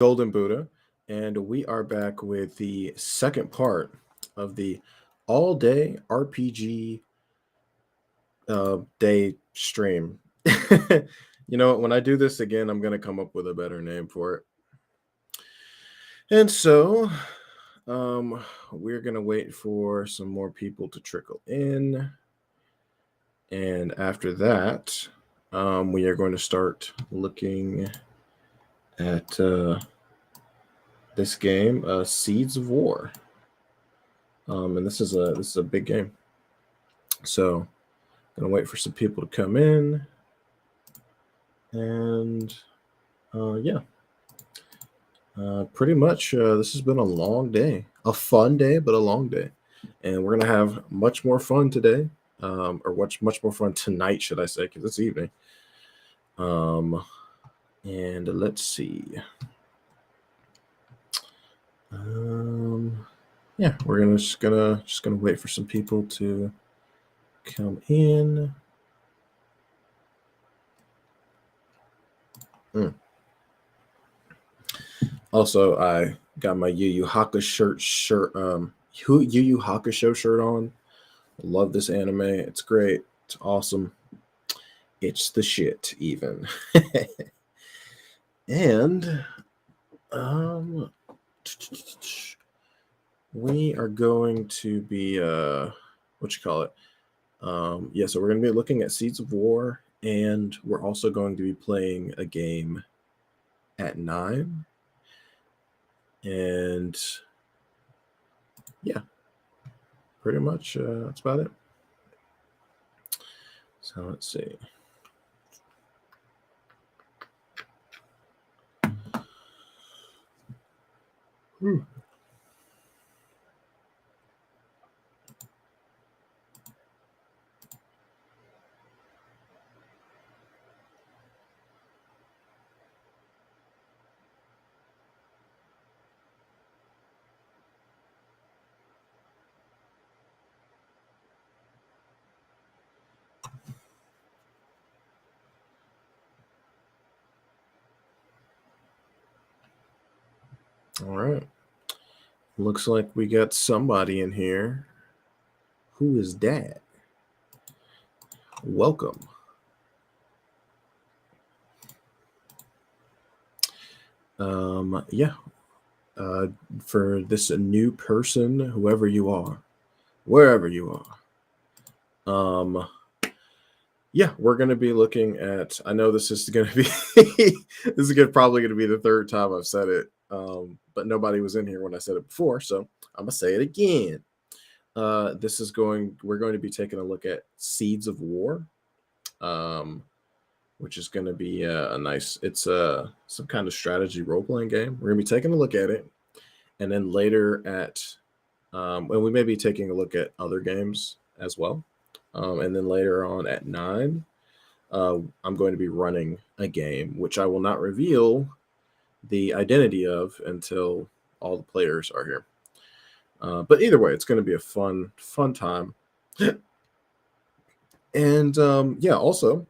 Golden Buddha, and we are back with the second part of the all day RPG day stream. When I do this again, I'm going to come up with a better name for it. And so, um, we're going to wait for some more people to trickle in. And after that, we are going to start looking at this game, Seeds of War. And this is a big game. So gonna wait for some people to come in, and yeah, pretty much this has been a long day, a fun day, but a long day, and we're gonna have much more fun today, or much more fun tonight, should I say? Because it's evening. And let's see. Yeah, we're just gonna wait for some people to come in. Also, I got my Yu Yu Hakusho shirt on. Love this anime. It's great. It's awesome. It's the shit, even. And we are going to be what you call it? Yeah, so we're going to be looking at Seeds of War, and we're also going to be playing a game at 9. And yeah, pretty much that's about it. So let's see. All right. Looks like we got somebody in here. Who is that? Welcome. Yeah. For this new person, whoever you are, wherever you are. Yeah, we're going to be looking at. I know this is going to be this is probably going to be the third time I've said it, but nobody was in here when I said it before, so I'm gonna say it again. We're going to be taking a look at Seeds of War, which is going to be a nice. It's some kind of strategy role playing game. We're going to be taking a look at it, and then later and we may be taking a look at other games as well. And then later on at 9, I'm going to be running a game, which I will not reveal the identity of until all the players are here. But either way, it's going to be a fun time. And yeah, also,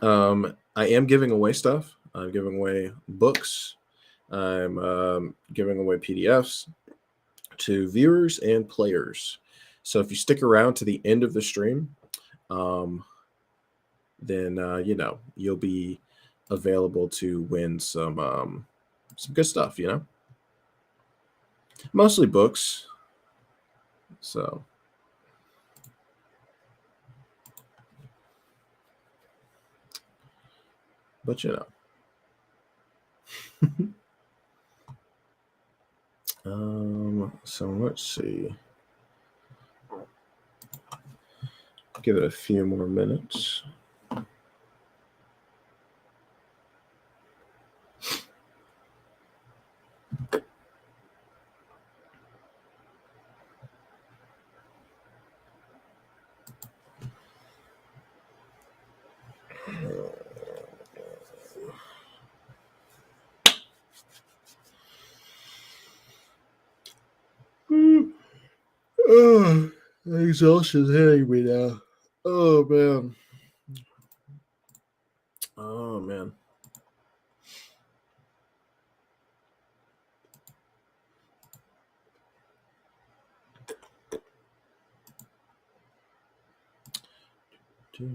I am giving away stuff. I'm giving away books. I'm giving away PDFs to viewers and players. So if you stick around to the end of the stream, then you'll be available to win some good stuff. Mostly books. So but so let's see. Give it a few more minutes. Oh, exhaustion's hitting me now. Oh man. Oh man. I'll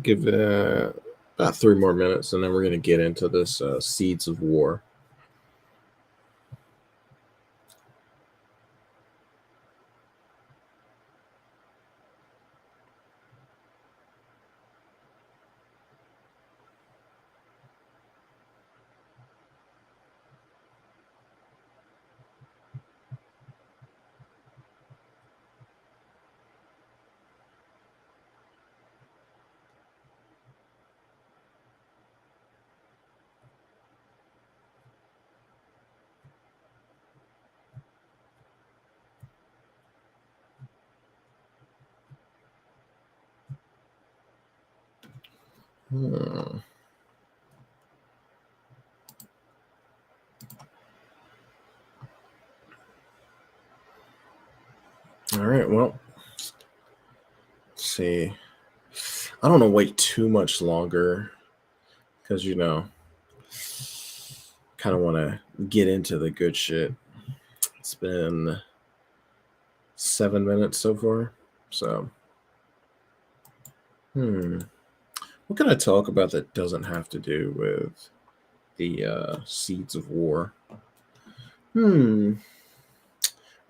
give it about 3 more minutes, and then we're going to get into this Seeds of War. All right, well, let's see. I don't want to wait too much longer because, kind of want to get into the good shit. It's been 7 minutes so far. So, what can I talk about that doesn't have to do with the Seeds of War?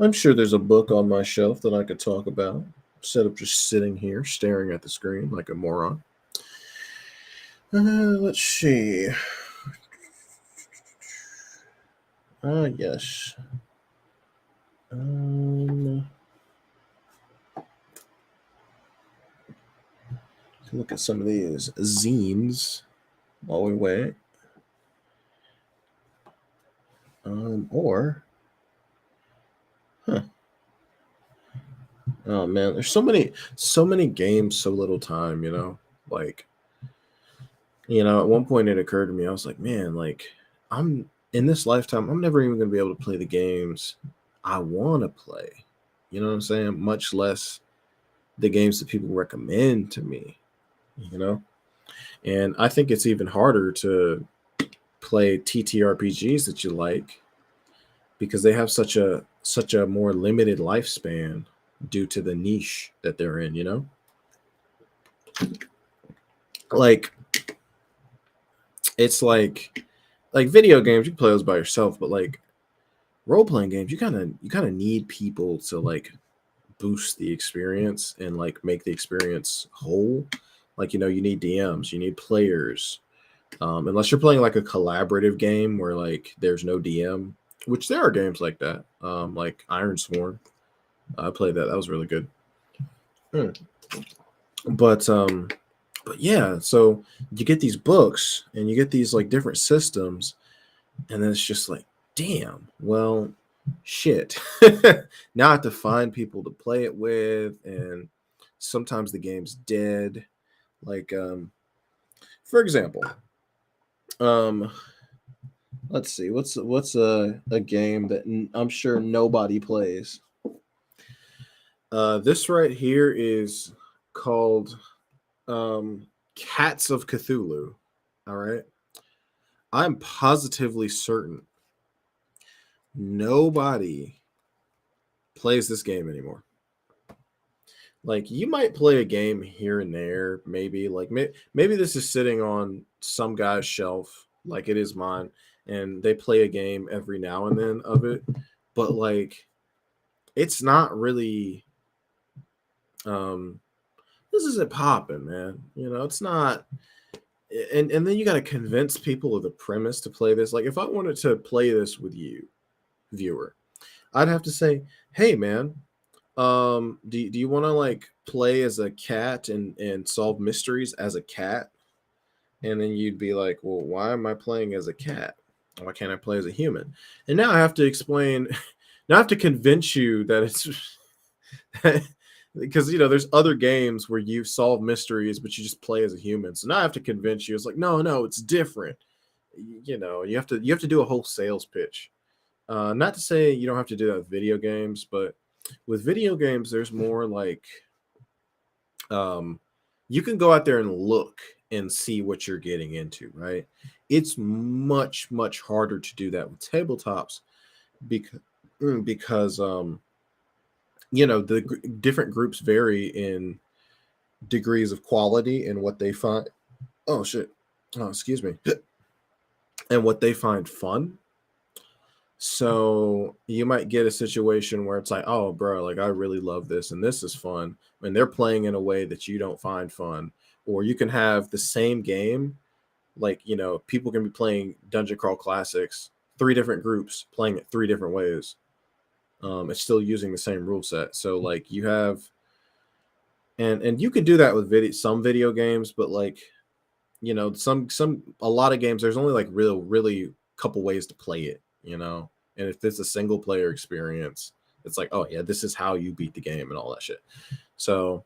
I'm sure there's a book on my shelf that I could talk about instead of just sitting here staring at the screen like a moron. Let's see. Yes. Look at some of these zines while we wait. Oh man, there's so many games, so little time, Like, at one point it occurred to me, I was like, man, like I'm in this lifetime, I'm never even gonna be able to play the games I want to play. You know what I'm saying? Much less the games that people recommend to me, you know? And I think it's even harder to play TTRPGs that you like because they have such a more limited lifespan due to the niche that they're in. Like it's like video games, you can play those by yourself, but like role-playing games, you kind of need people to like boost the experience and like make the experience whole. Like, you need DMs, you need players. Unless you're playing like a collaborative game where like there's no DM, which there are games like that. Like Iron Sworn. I played that. That was really good. But yeah, so you get these books and you get these like different systems, and then it's just like, damn, well, shit. Now I have to find people to play it with, and sometimes the game's dead. Like, for example, um, let's see, what's a game that I'm sure nobody plays. This right here is called Cats of Cthulhu. All right. I'm positively certain nobody plays this game anymore. Like, you might play a game here and there, maybe. Like, maybe this is sitting on some guy's shelf, like it is mine, and they play a game every now and then of it. But like, it's not really this isn't popping, man. You know, it's not. And then you got to convince people of the premise to play this. Like, if I wanted to play this with you, viewer, I'd have to say, hey, man, do you want to like play as a cat and solve mysteries as a cat? And then you'd be like, well, why am I playing as a cat? Why can't I play as a human? And now I have to explain. Now I have to convince you that it's because there's other games where you solve mysteries, but you just play as a human. So now I have to convince you. It's like, no, it's different. You have to do a whole sales pitch. Not to say you don't have to do that with video games, but with video games, there's more like you can go out there and look and see what you're getting into, right? It's much harder to do that with tabletops because the different groups vary in degrees of quality and what they find. Oh shit! Oh, excuse me. And what they find fun. So you might get a situation where it's like, oh, bro, like I really love this and this is fun, and they're playing in a way that you don't find fun. Or you can have the same game, like people can be playing Dungeon Crawl Classics, three different groups playing it three different ways. It's still using the same rule set. So like you have, and you can do that with some video games, but like a lot of games there's only like really couple ways to play it. And if it's a single player experience, it's like, oh yeah, this is how you beat the game and all that shit. So,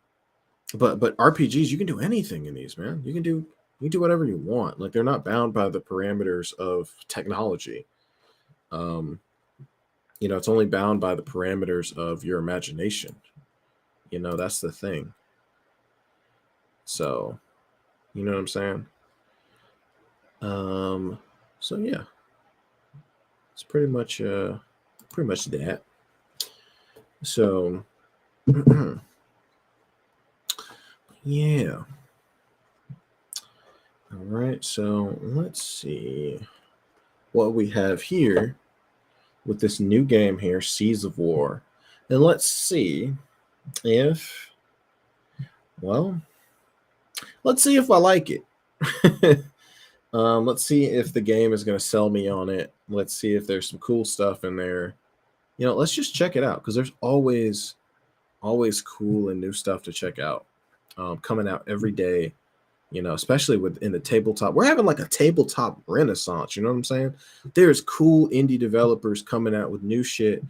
but RPGs, you can do anything in these, man. You can do whatever you want. Like they're not bound by the parameters of technology. It's only bound by the parameters of your imagination. That's the thing. So, you know what I'm saying? So yeah, it's pretty much that. So, yeah. All right. So let's see what we have here with this new game here, Seas of War, and let's see if, well, let's see if I like it. Let's see if the game is going to sell me on it. Let's see if there's some cool stuff in there. Let's just check it out because there's always cool and new stuff to check out coming out every day. Especially within the tabletop. We're having like a tabletop renaissance. You know what I'm saying? There's cool indie developers coming out with new shit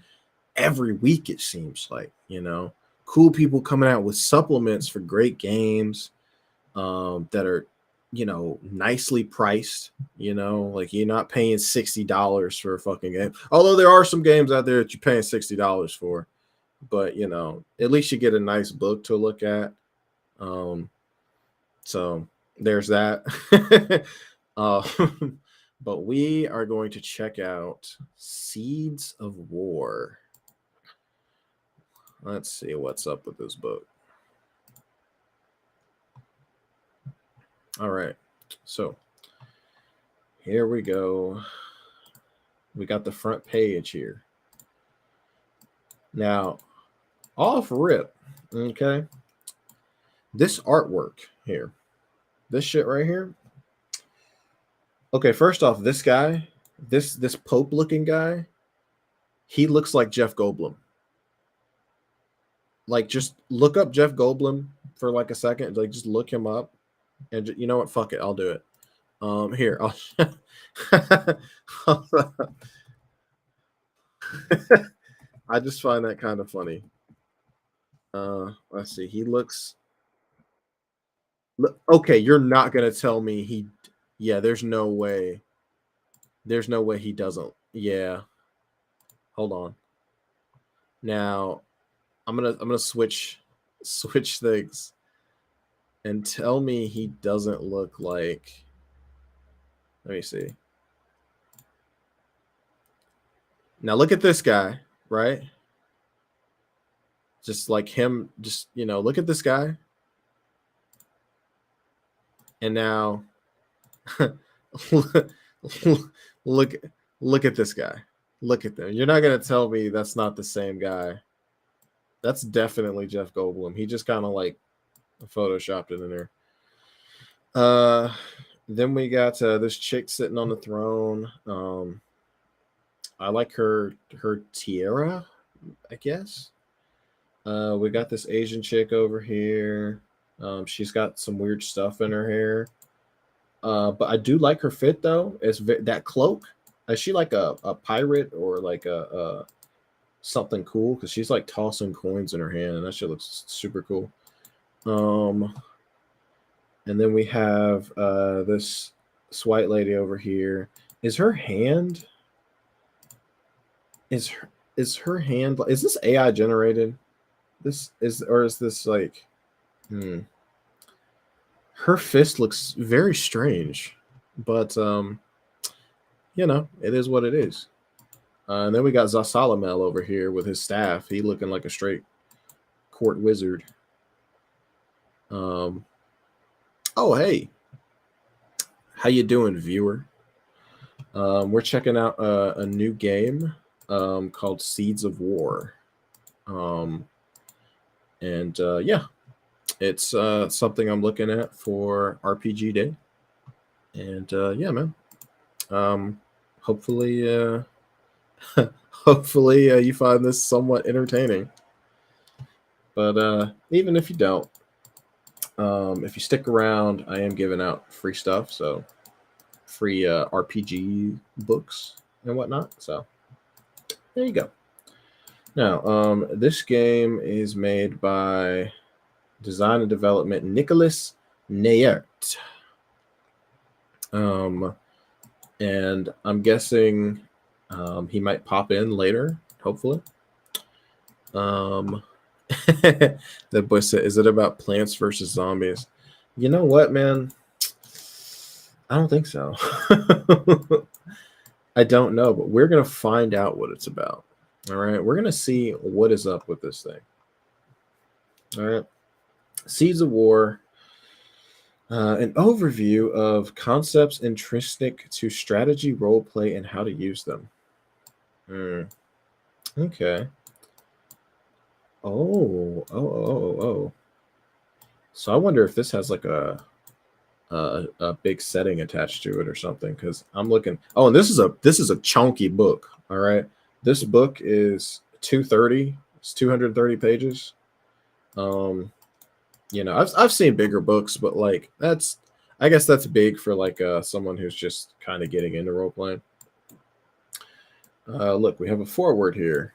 every week, it seems like. Cool people coming out with supplements for great games that are nicely priced. Like you're not paying $60 for a fucking game, although there are some games out there that you're paying $60 for, but at least you get a nice book to look at. So there's that. But we are going to check out Seeds of War. Let's see what's up with this book. All right. So here we go. We got the front page here. Now, off rip, okay? This artwork here, this shit right here. Okay, first off, this guy, this Pope looking guy, he looks like Jeff Goldblum. Like, just look up Jeff Goldblum for like a second. Like, just look him up, and you know what? Fuck it, I'll do it. Here, I just find that kind of funny. Let's see. He looks. Okay, you're not gonna tell me he. Yeah, there's no way. There's no way he doesn't. Yeah. Hold on. Now, I'm gonna switch things, and tell me he doesn't look like. Let me see. Now look at this guy, right? Just like him. Just look at this guy. And now look at this guy. Look at them. You're not gonna tell me that's not the same guy. That's definitely Jeff Goldblum. He just kind of like photoshopped it in there. Then we got this chick sitting on the throne. I like her tiara, I guess. We got this Asian chick over here. She's got some weird stuff in her hair. But I do like her fit though. That cloak. Is she like a pirate or like a something cool? Because she's like tossing coins in her hand, and that shit looks super cool. And then we have this white lady over here. Is her hand? Is her hand? Is this AI generated? This is, or is this like? Her fist looks very strange, but it is what it is. And then we got Zasalamel over here with his staff. He looking like a straight court wizard. Oh hey, how you doing, viewer? We're checking out a new game called Seeds of War. Yeah, it's something I'm looking at for RPG Day. And yeah, man. Hopefully, hopefully you find this somewhat entertaining. But even if you don't, if you stick around, I am giving out free stuff, so free RPG books and whatnot. So there you go. Now, this game is made by design and development Nicholas Nayert. And I'm guessing he might pop in later, hopefully. The boy said, "Is it about plants versus zombies?" You know what, man? I don't think so. I don't know, but we're gonna find out what it's about. All right, we're gonna see what is up with this thing. All right, Seeds of War. An overview of concepts intrinsic to strategy, roleplay, and how to use them. Okay. Oh. So I wonder if this has like a big setting attached to it or something, because I'm looking. Oh, and this is a chunky book. All right, this book is 230. It's 230 pages. I've seen bigger books, but like I guess that's big for like someone who's just kind of getting into role playing. Look, we have a foreword here.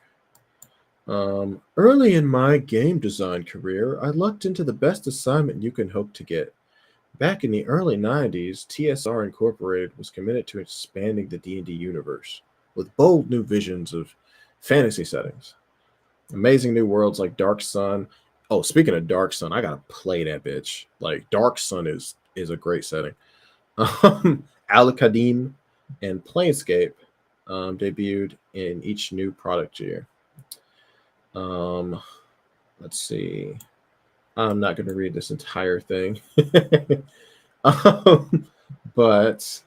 Early in my game design career, I lucked into the best assignment you can hope to get. Back in the early 90s, TSR Incorporated was committed to expanding the D&D universe with bold new visions of fantasy settings. Amazing new worlds like Dark Sun. Oh, speaking of Dark Sun, I gotta play that bitch. Like Dark Sun is a great setting. Al-Qadim and Planescape debuted in each new product year. Let's see. I'm not going to read this entire thing. But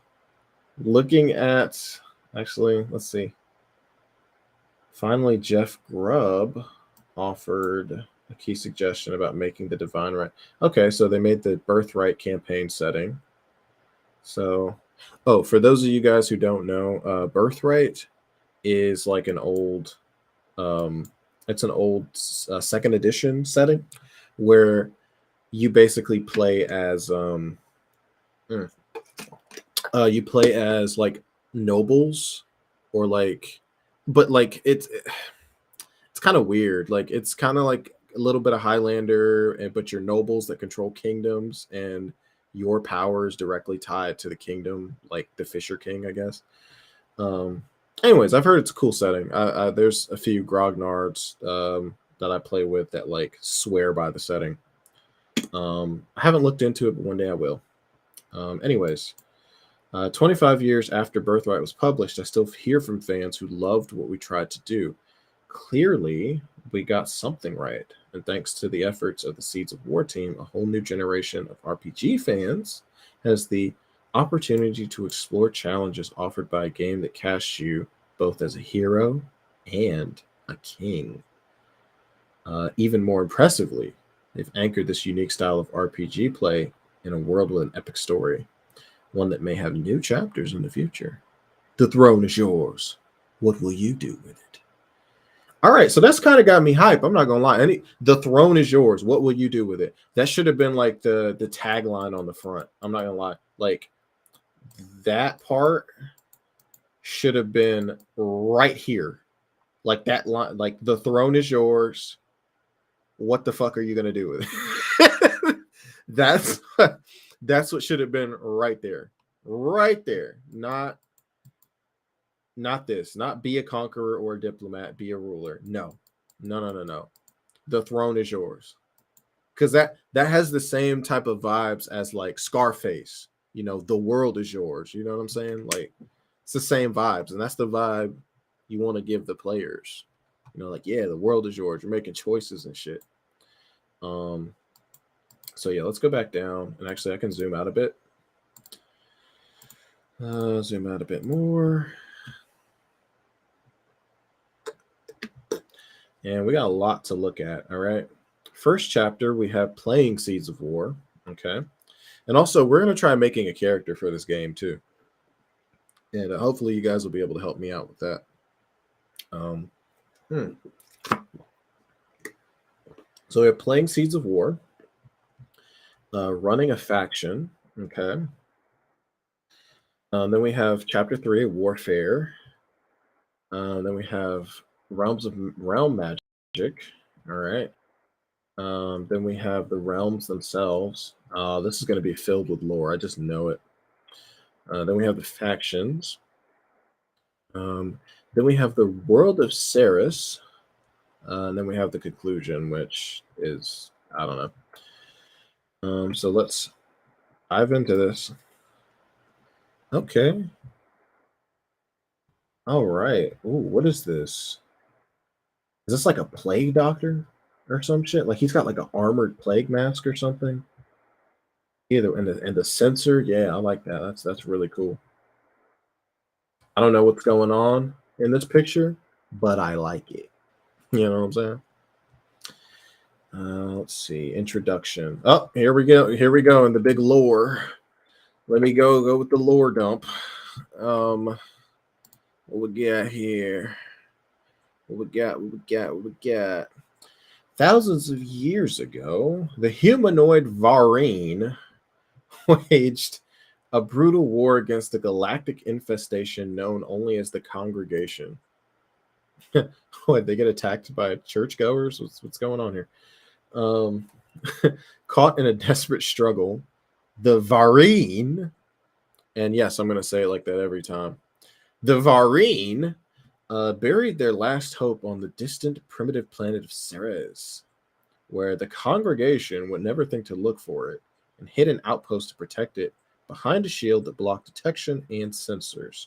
looking at, actually, let's see. Finally, Jeff Grubb offered a key suggestion about making the Divine Right. Okay, so they made the Birthright campaign setting. So, for those of you guys who don't know, Birthright is like an old, it's an old second edition setting where you basically play as you play as like nobles, or like, but like it's kind of weird. Like it's kind of like a little bit of Highlander, but you're nobles that control kingdoms, and your power is directly tied to the kingdom, like the Fisher King, I guess. Anyways, I've heard it's a cool setting. There's a few grognards that I play with that like swear by the setting. I haven't looked into it, but one day I will. Anyways, 25 years after Birthright was published, I still hear from fans who loved what we tried to do. Clearly, we got something right. And thanks to the efforts of the Seeds of War team, a whole new generation of RPG fans has the opportunity to explore challenges offered by a game that casts you both as a hero and a king. Even more impressively, They've anchored this unique style of RPG play in a world with an epic story, one that may have new chapters in the future. The throne is yours. What will you do with it? All right, so that's kind of got me hype. I'm not gonna lie. The throne is yours. What will you do with it? That should have been like the tagline on the front. I'm not gonna lie. Like that part should have been right here. Like that line, like the throne is yours. What the fuck are you gonna do with it? that's that's what should have been right there. Right there. Not this. Not be a conqueror or a diplomat, be a ruler. No. No. The throne is yours. Because that has the same type of vibes as like Scarface. You know, the world is yours. You know what I'm saying? Like it's the same vibes, and that's the vibe you want to give the players. You know, like yeah, the world is yours. You're making choices and shit. So yeah, let's go back down, and actually I can zoom out a bit. Zoom out a bit more. And we got a lot to look at, all right? First chapter, we have playing Seeds of War, okay? And also, we're going to try making a character for this game, too. And hopefully you guys will be able to help me out with that. So we have playing Seeds of War, running a faction, okay? Then we have chapter 3, Warfare. Then we have Realm Magic, all right? Then we have the realms themselves. This is going to be filled with lore. I just know it. Then we have the factions. Then we have the world of Ceres. And then we have the conclusion, which is, I don't know. So let's dive into this. Okay. All right. Ooh, what is this? Is this like a plague doctor or some shit? Like he's got like an armored plague mask or something? Either and the sensor, yeah, I like that. That's really cool. I don't know what's going on in this picture, but I like it. You know what I'm saying? Let's see. Introduction. Oh, here we go. Here we go in the big lore. Let me go with the lore dump. What we got here? What we got? Thousands of years ago, the humanoid Varine waged a brutal war against the galactic infestation known only as the Congregation. What, they get attacked by churchgoers? What's going on here? Caught in a desperate struggle, the Varine, and yes, I'm going to say it like that every time. The Varine buried their last hope on the distant primitive planet of Ceres, where the Congregation would never think to look for it, and hid an outpost to protect it behind a shield that blocked detection and sensors.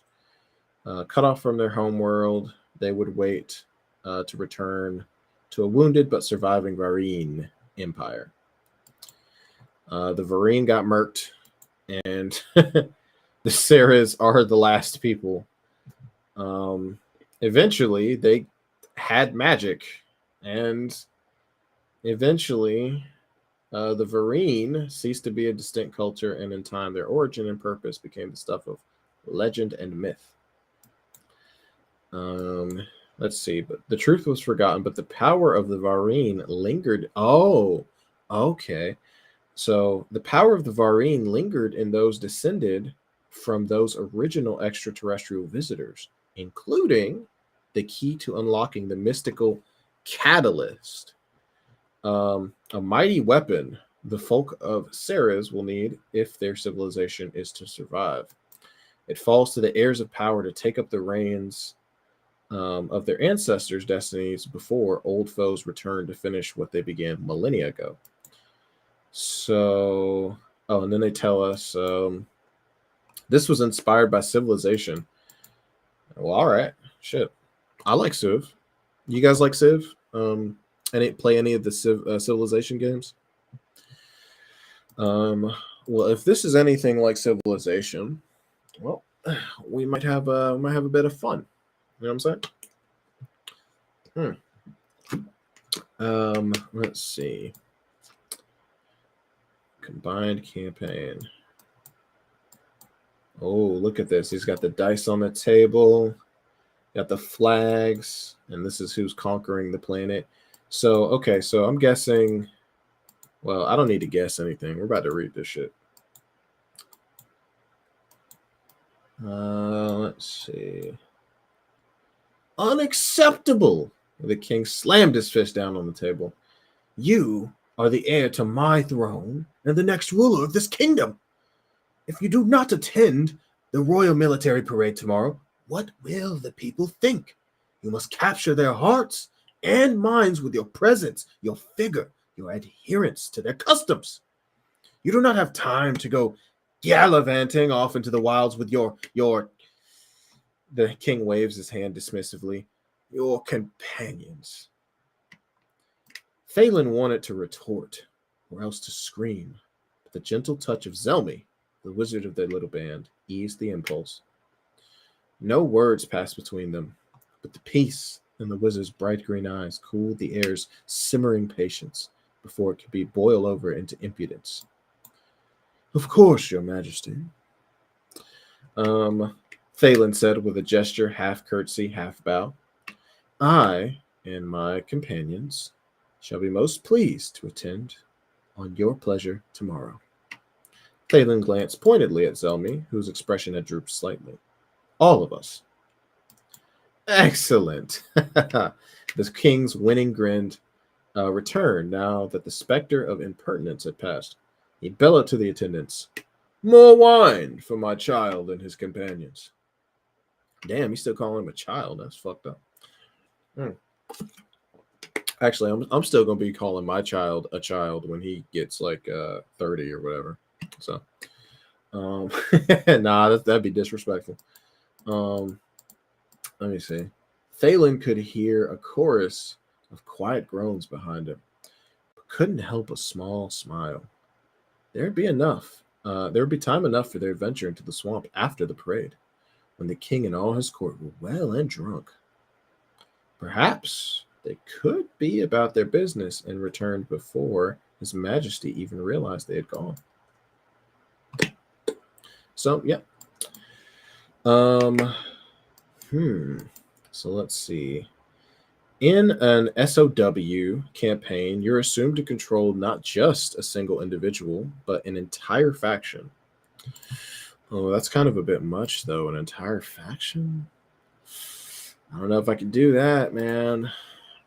Cut off from their homeworld, they would wait to return to a wounded but surviving Varine empire. The Varine got murked, and the Ceres are the last people. Eventually, they had magic, and eventually, the Varine ceased to be a distinct culture, and in time, their origin and purpose became the stuff of legend and myth. Let's see, but the truth was forgotten, but the power of the Varine lingered. Oh, okay. So the power of the Varine lingered in those descended from those original extraterrestrial visitors, including the key to unlocking the mystical catalyst, a mighty weapon the folk of Ceres will need if their civilization is to survive. It falls to the heirs of power to take up the reins of their ancestors' destinies before old foes return to finish what they began millennia ago. So, and then they tell us this was inspired by Civilization. Well, all right, shit. I like Civ. You guys like Civ? Play any of the Civilization games? Well, if this is anything like Civilization, well, we might have a bit of fun. You know what I'm saying? Let's see. Combined campaign. Oh, look at this. He's got the dice on the table, got the flags, and this is who's conquering the planet. So, okay, so I'm guessing. Well, I don't need to guess anything. We're about to read this shit. Let's see. Unacceptable! The king slammed his fist down on the table. You are the heir to my throne and the next ruler of this kingdom. If you do not attend the royal military parade tomorrow, what will the people think? You must capture their hearts and minds with your presence, your figure, your adherence to their customs. You do not have time to go gallivanting off into the wilds with your the king waves his hand dismissively. Your companions. Phelan wanted to retort, or else to scream, but the gentle touch of Zelmi, the wizard of their little band, eased the impulse. No words passed between them, but the peace in the wizard's bright green eyes cooled the air's simmering patience before it could be boiled over into impudence. Of course, your majesty. Phelan said with a gesture, half curtsy, half bow. I and my companions shall be most pleased to attend on your pleasure tomorrow. Phelan glanced pointedly at Zelmi, whose expression had drooped slightly. All of us. Excellent. The king's winning grin returned now that the specter of impertinence had passed. He bellowed to the attendants, "More wine for my child and his companions." Damn, he's still calling him a child. That's fucked up. Actually, I'm still gonna be calling my child a child when he gets like 30 or whatever. So, nah, that'd be disrespectful. Let me see. Phelan could hear a chorus of quiet groans behind him, but couldn't help a small smile. There'd be enough. There would be time enough for their venture into the swamp after the parade, when the king and all his court were well and drunk. Perhaps they could be about their business and returned before His Majesty even realized they had gone. So, yeah. So let's see. In an SOW campaign, you're assumed to control not just a single individual, but an entire faction. Oh, that's kind of a bit much, though. An entire faction? I don't know if I can do that, man.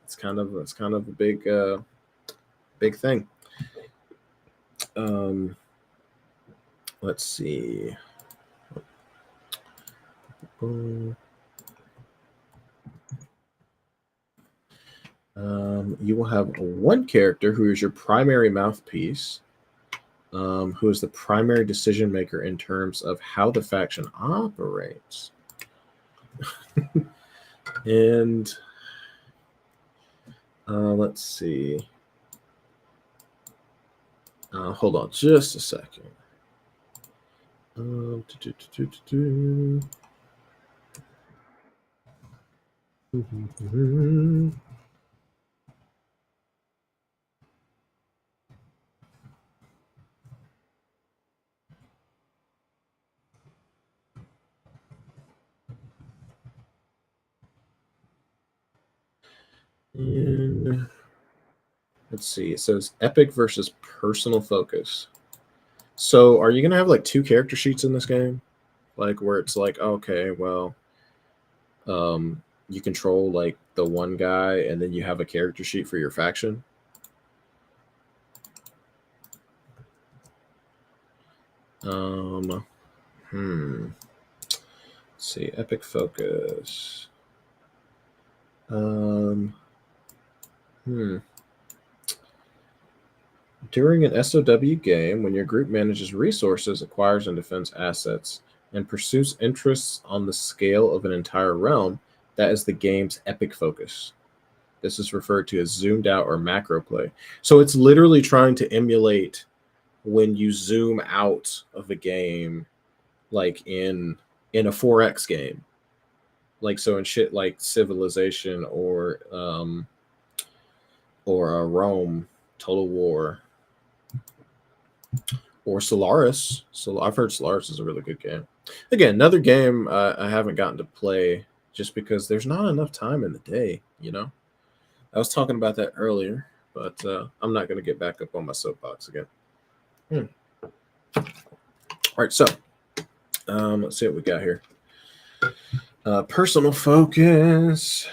It's kind of a big thing. Let's see. You will have one character who is your primary mouthpiece, who is the primary decision maker in terms of how the faction operates. And let's see. Hold on just a second. And let's see. It says epic versus personal focus. So are you going to have like two character sheets in this game? Like where it's like, okay, well, you control like the one guy and then you have a character sheet for your faction? Let's see, epic focus. During an SOW game, when your group manages resources, acquires and defends assets, and pursues interests on the scale of an entire realm, that is the game's epic focus. This is referred to as zoomed out or macro play. So it's literally trying to emulate when you zoom out of a game, like in a 4X game. Like so in shit like Civilization or Rome, Total War. or Solaris. So I've heard Solaris is a really good game. Again, another game I haven't gotten to play just because there's not enough time in the day. I was talking about that earlier, but I'm not going to get back up on my soapbox again. All right, so let's see what we got here. Personal focus.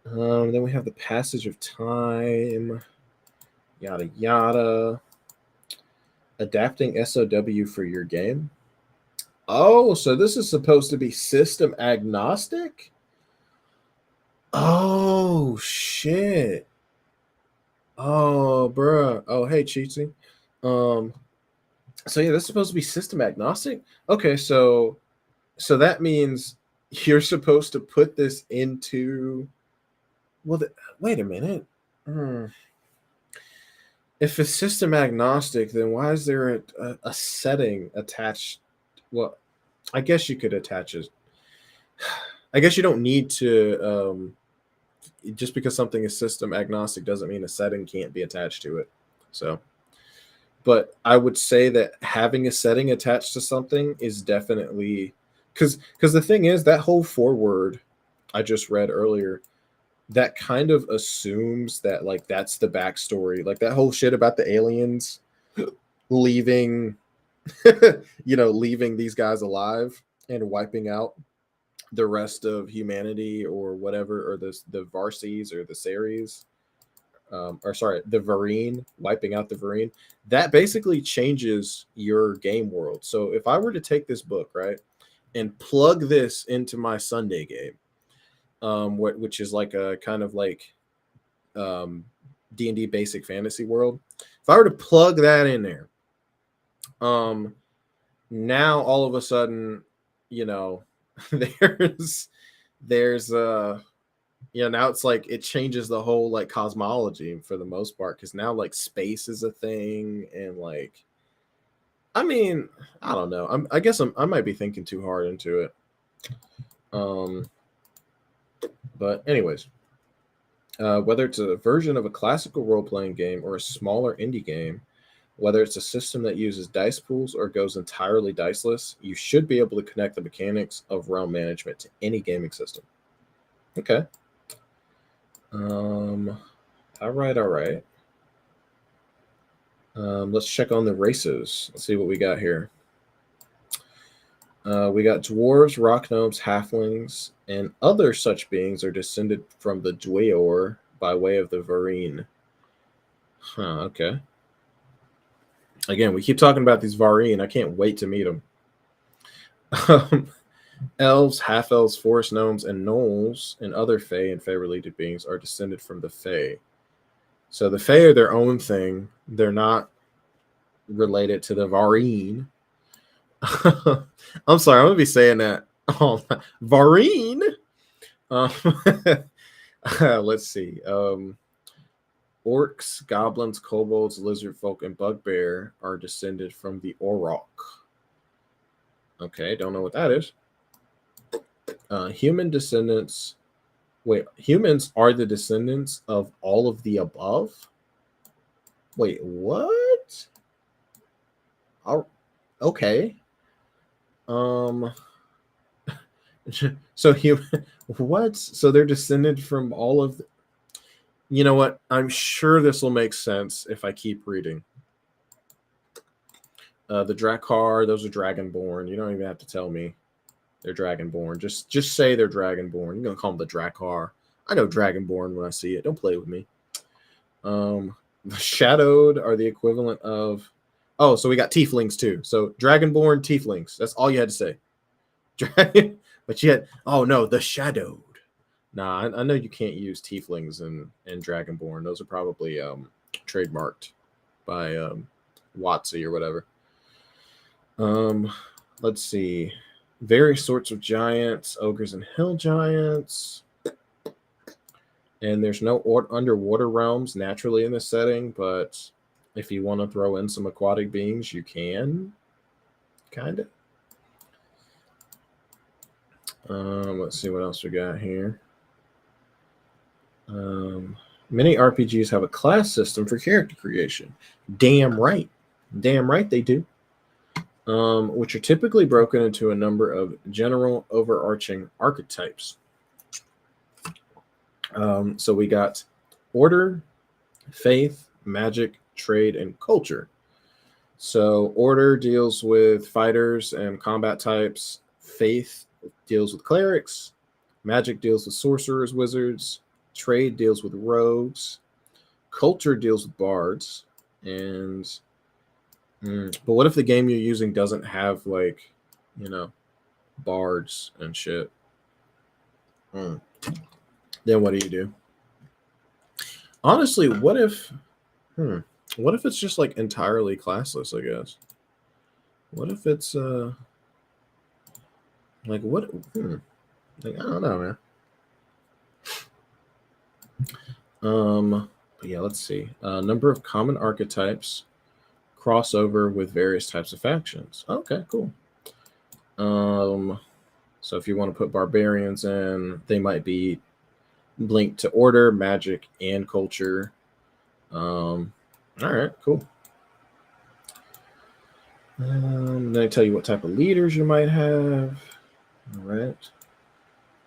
Then we have the passage of time. Yada yada. Adapting SOW for your game. Oh, so this is supposed to be system agnostic? Oh, shit. Oh, bruh. Oh, hey, Cheatsy. So yeah, this is supposed to be system agnostic? Okay, so that means you're supposed to put this into wait a minute. Hmm. If it's system agnostic, then why is there a setting attached? Well, I guess you could attach it. I guess you don't need to. Just because something is system agnostic doesn't mean a setting can't be attached to it. So, but I would say that having a setting attached to something is definitely because the thing is that whole foreword I just read earlier, that kind of assumes that like that's the backstory, like that whole shit about the aliens leaving, leaving these guys alive and wiping out the rest of humanity or whatever, or the Varses or the Ceres, or sorry, the Varine, wiping out the Varine. That basically changes your game world. So if I were to take this book, right, and plug this into my Sunday game, which is like a kind of like D&D basic fantasy world. If I were to plug that in there, now all of a sudden, there's now it's like it changes the whole like cosmology for the most part, because now like space is a thing, and like I mean, I don't know. I guess I might be thinking too hard into it. But anyways, whether it's a version of a classical role-playing game or a smaller indie game, whether it's a system that uses dice pools or goes entirely diceless, you should be able to connect the mechanics of realm management to any gaming system. Okay. All right. Let's check on the races. Let's see what we got here. We got dwarves, rock gnomes, halflings, and other such beings are descended from the Dweor by way of the Varine. Huh, okay. Again, we keep talking about these Varine. I can't wait to meet them. Elves, half-elves, forest gnomes, and gnolls, and other Fae and Fae-related beings are descended from the Fae. So the Fae are their own thing. They're not related to the Varine. I'm sorry, I'm gonna be saying that. Oh, Varine. Let's see. Orcs, goblins, kobolds, lizard folk, and bugbear are descended from the Orok. Okay, don't know what that is. Human descendants. Wait, humans are the descendants of all of the above? Wait, what? Okay. So human, what? So they're descended from all of you know what? I'm sure this will make sense if I keep reading. The Drakkar, those are Dragonborn. You don't even have to tell me they're Dragonborn. Just say they're Dragonborn. You're gonna call them the Drakkar. I know Dragonborn when I see it. Don't play with me. The Shadowed are the equivalent of. Oh, so we got Tieflings too. So Dragonborn, Tieflings. That's all you had to say. Dragon, but you had. Oh no, the Shadowed. Nah, I know you can't use Tieflings and Dragonborn. Those are probably trademarked by WotC or whatever. Let's see. Various sorts of giants, ogres, and hill giants. And there's no underwater realms naturally in this setting, but if you want to throw in some aquatic beings, you can. Kind of. Let's see what else we got here. Many RPGs have a class system for character creation. Damn right. Damn right they do. Which are typically broken into a number of general overarching archetypes. So we got order, faith, magic, trade, and culture. So order deals with fighters and combat types. Faith deals with clerics. Magic deals with sorcerers, wizards. Trade deals with rogues. Culture deals with bards. And but what if the game you're using doesn't have like, you know, bards and shit? Then what do you do? Honestly, what if what if it's just like entirely classless, I guess? What if it's like what like I don't know, man. But yeah, let's see. Number of common archetypes crossover with various types of factions. Okay, cool. So if you want to put barbarians in, they might be linked to order, magic, and culture. All right, cool. Then I tell you what type of leaders you might have. All right.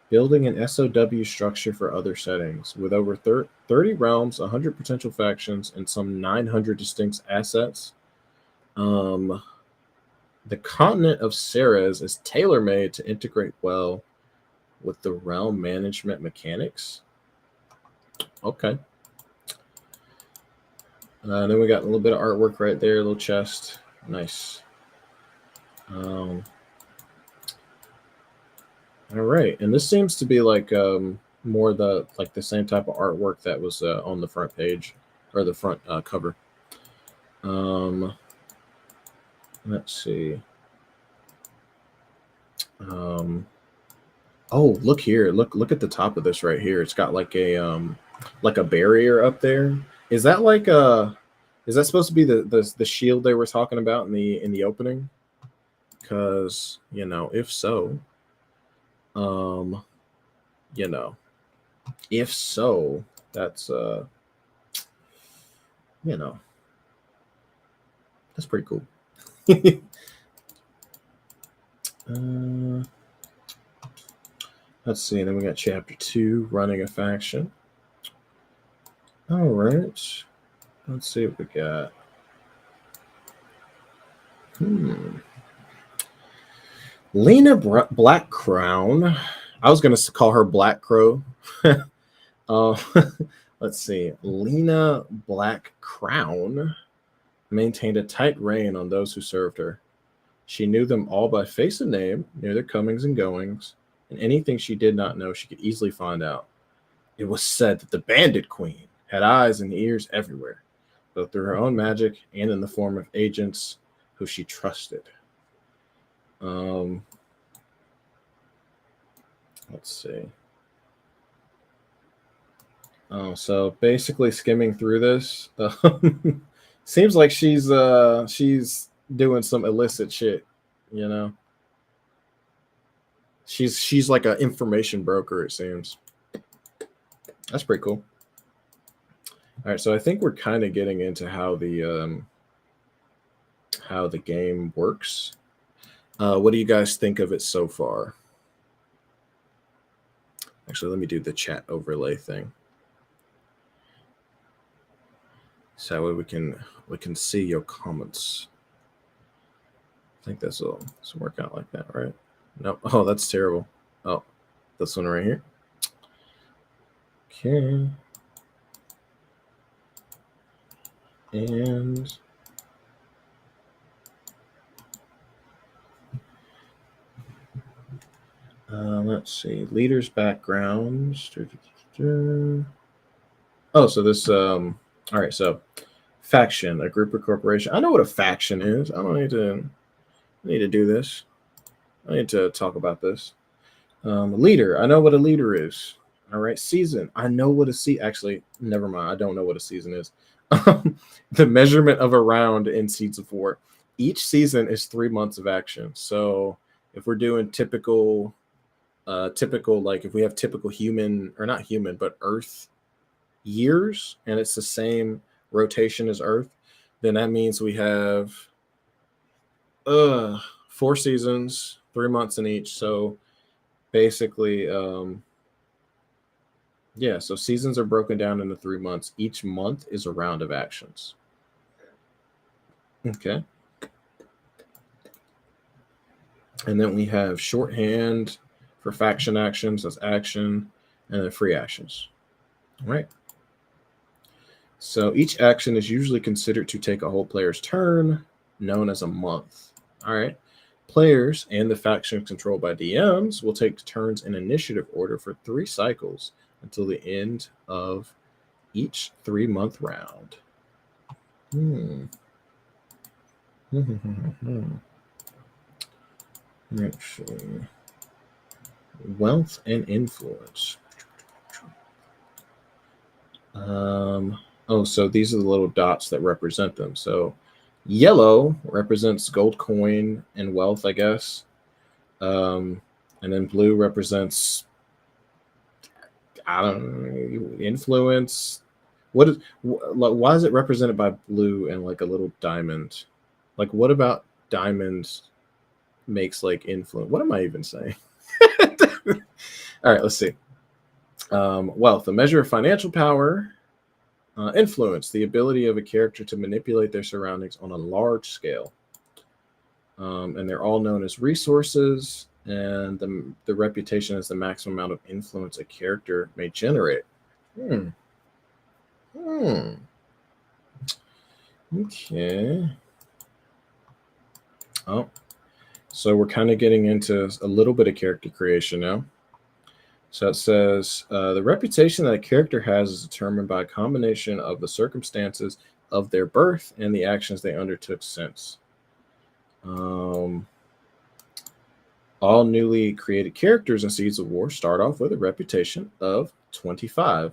Building an SOW structure for other settings. With over 30 realms, 100 potential factions, and some 900 distinct assets. The continent of Ceres is tailor-made to integrate well with the realm management mechanics. Okay. Then we got a little bit of artwork right there, a little chest. Nice. All right, and this seems to be like more the same type of artwork that was on the front page or the front cover. Let's see. Oh, look here! Look at the top of this right here. It's got like a barrier up there. Is that like a? Is that supposed to be the shield they were talking about in the opening? Because if so, um, you know, if so, that's you know, that's pretty cool. Let's see. Then we got chapter 2, running a faction. All right. Let's see what we got. Lena Black Crown. I was going to call her Black Crow. Let's see. Lena Black Crown maintained a tight rein on those who served her. She knew them all by face and name, knew their comings and goings, and anything she did not know she could easily find out. It was said that the Bandit Queen had eyes and ears everywhere, both through her own magic and in the form of agents who she trusted. Let's see. So basically, skimming through this, seems like she's doing some illicit shit. You know, she's like an information broker. It seems. That's pretty cool. All right, so I think we're kind of getting into how the game works. What do you guys think of it so far? Actually, let me do the chat overlay thing, so that way we can see your comments. I think this will work out like that, right? Nope. Oh, that's terrible. Oh, this one right here. Okay. And let's see. Leaders' backgrounds. Oh, so this all right, so faction, a group or corporation. I know what a faction is. I don't need to do this. I need to talk about this. Leader. I know what a leader is. All right. Season. I know what actually, never mind. I don't know what a season is. The measurement of a round in Seeds of War. Each season is 3 months of action. So if we're doing typical like if we have typical human, or not human, but Earth years, and it's the same rotation as Earth, then that means we have 4 seasons, 3 months in each. So basically, yeah, so seasons are broken down into 3 months. Each month is a round of actions. Okay. And then we have shorthand for faction actions, that's action, and then free actions. All right. So each action is usually considered to take a whole player's turn, known as a month. All right. Players and the factions controlled by DMs will take turns in initiative order for 3 cycles until the end of each 3-month round. Let's see. Wealth and influence. So these are the little dots that represent them. So yellow represents gold coin and wealth, I guess. And then blue represents, I don't know, influence. Why is it represented by blue and like a little diamond? Like, what about diamonds makes like influence? What am I even saying? All right, let's see. Wealth, a measure of financial power. Influence, the ability of a character to manipulate their surroundings on a large scale. And they're all known as resources, and the reputation is the maximum amount of influence a character may generate. Okay. Oh, so we're kind of getting into a little bit of character creation now. So it says the reputation that a character has is determined by a combination of the circumstances of their birth and the actions they undertook since. All newly created characters in Seeds of War start off with a reputation of 25.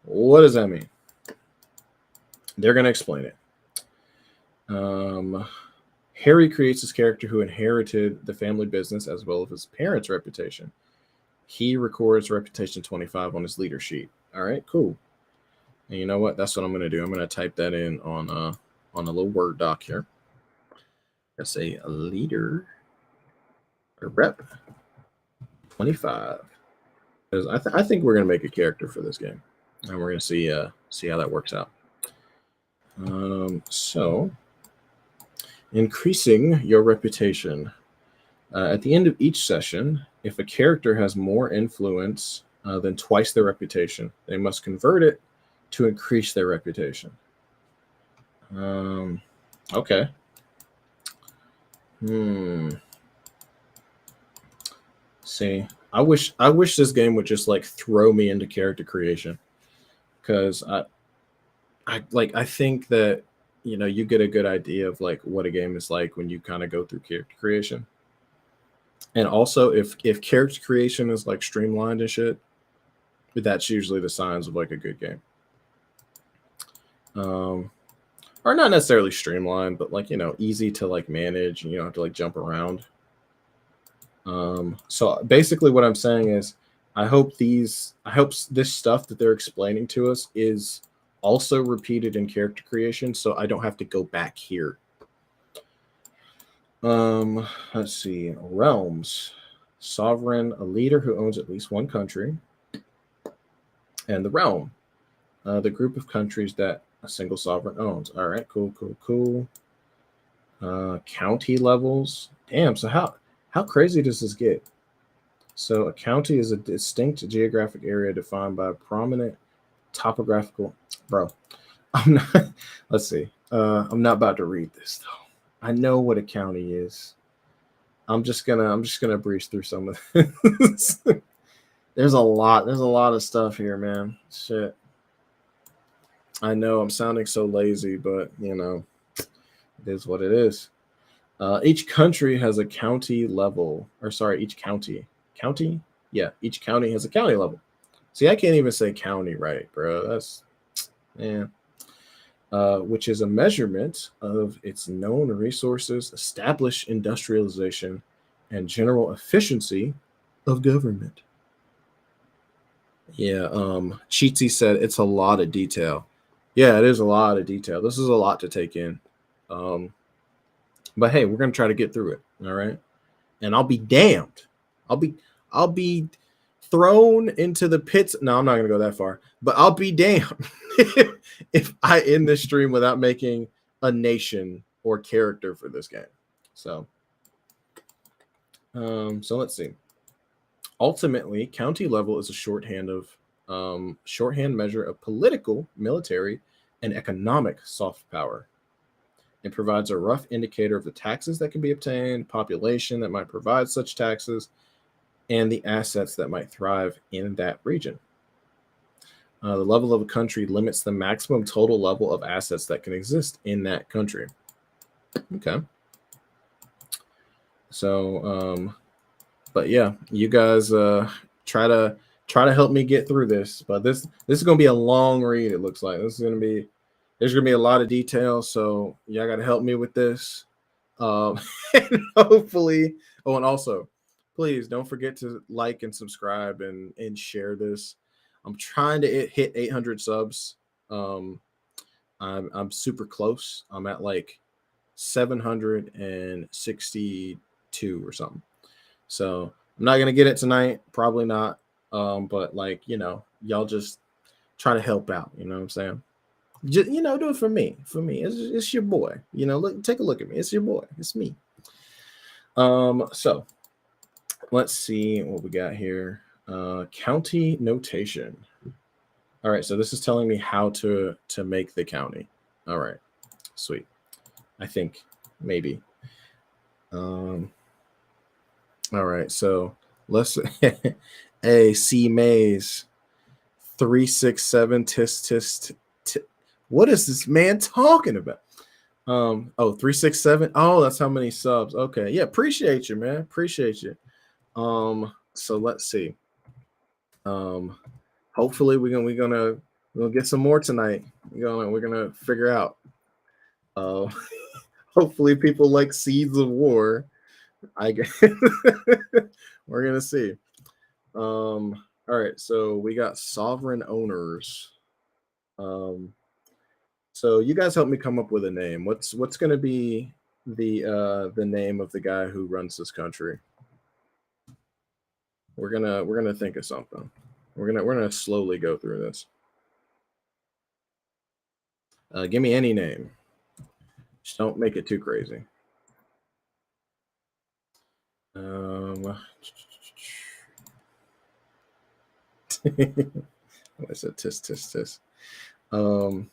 What does that mean? They're going to explain it. Harry creates his character who inherited the family business as well as his parents' reputation. He records reputation 25 on his leader sheet. All right, cool. And you know what? That's what I'm going to do. I'm going to type that in on a little Word doc here. Let's say a leader or rep 25. Because I think we're going to make a character for this game, and we're going to see how that works out. So increasing your reputation. At the end of each session, if a character has more influence than twice their reputation, they must convert it to increase their reputation. Okay. See, I wish this game would just like throw me into character creation, because I think that you get a good idea of like what a game is like when you kind of go through character creation. And also, if character creation is like streamlined and shit, that's usually the signs of like a good game. Or not necessarily streamlined, but like easy to like manage, and you don't have to like jump around. So basically, what I'm saying is, I hope this stuff that they're explaining to us is also repeated in character creation, so I don't have to go back here. Let's see. Realms. Sovereign, a leader who owns at least one country. And the realm, the group of countries that a single sovereign owns. All right, cool. County levels. Damn, so how crazy does this get? So a county is a distinct geographic area defined by a prominent topographical. Bro, I'm not. Let's see. I'm not about to read this though. I know what a county is. I'm just gonna breeze through some of this. There's a lot of stuff here, man. Shit. I know I'm sounding so lazy, but it is what it is. Each country has a county level, or sorry, each county. County? Yeah, each county has a county level. See, I can't even say county right, bro. That's, which is a measurement of its known resources, established industrialization, and general efficiency of government. Yeah, Cheatsy said it's a lot of detail. Yeah, it is a lot of detail. This is a lot to take in. Um, but hey, we're gonna try to get through it. All right. And I'll be damned. I'll be I'll be thrown into the pits. No, I'm not gonna go that far, but I'll be damned if I end this stream without making a nation or character for this game. So so let's see. Ultimately, county level is a shorthand measure of political, military, and economic soft power. It provides a rough indicator of the taxes that can be obtained, population that might provide such taxes, and the assets that might thrive in that region. The level of a country limits the maximum total level of assets that can exist in that country. Okay. So, but yeah, you guys try to help me get through this. But this is gonna be a long read. It looks like there's gonna be a lot of details. So y'all gotta help me with this. And hopefully, oh, and also, please don't forget to like and subscribe and share this. I'm trying to hit 800 subs. I'm super close. I'm at like 762 or something. So I'm not gonna get it tonight, probably not. But like, y'all just try to help out. You know what I'm saying? Just, do it for me. For me, it's your boy. Look, take a look at me. It's your boy. It's me. So let's see what we got here. County notation. All right, so this is telling me how to make the county. All right, sweet. I think maybe. All right, so let's a C Maze 367 tisk. What is this man talking about? 367. Oh, that's how many subs. Okay, yeah, appreciate you, man. Appreciate you. So let's see. Hopefully we're gonna get some more tonight. We're gonna figure out. Hopefully people like Seeds of War. I guess we're gonna see. All right, so we got sovereign owners. So you guys help me come up with a name. What's gonna be the name of the guy who runs this country? We're gonna think of something. We're gonna slowly go through this. Give me any name. Just don't make it too crazy. I said tis. Let's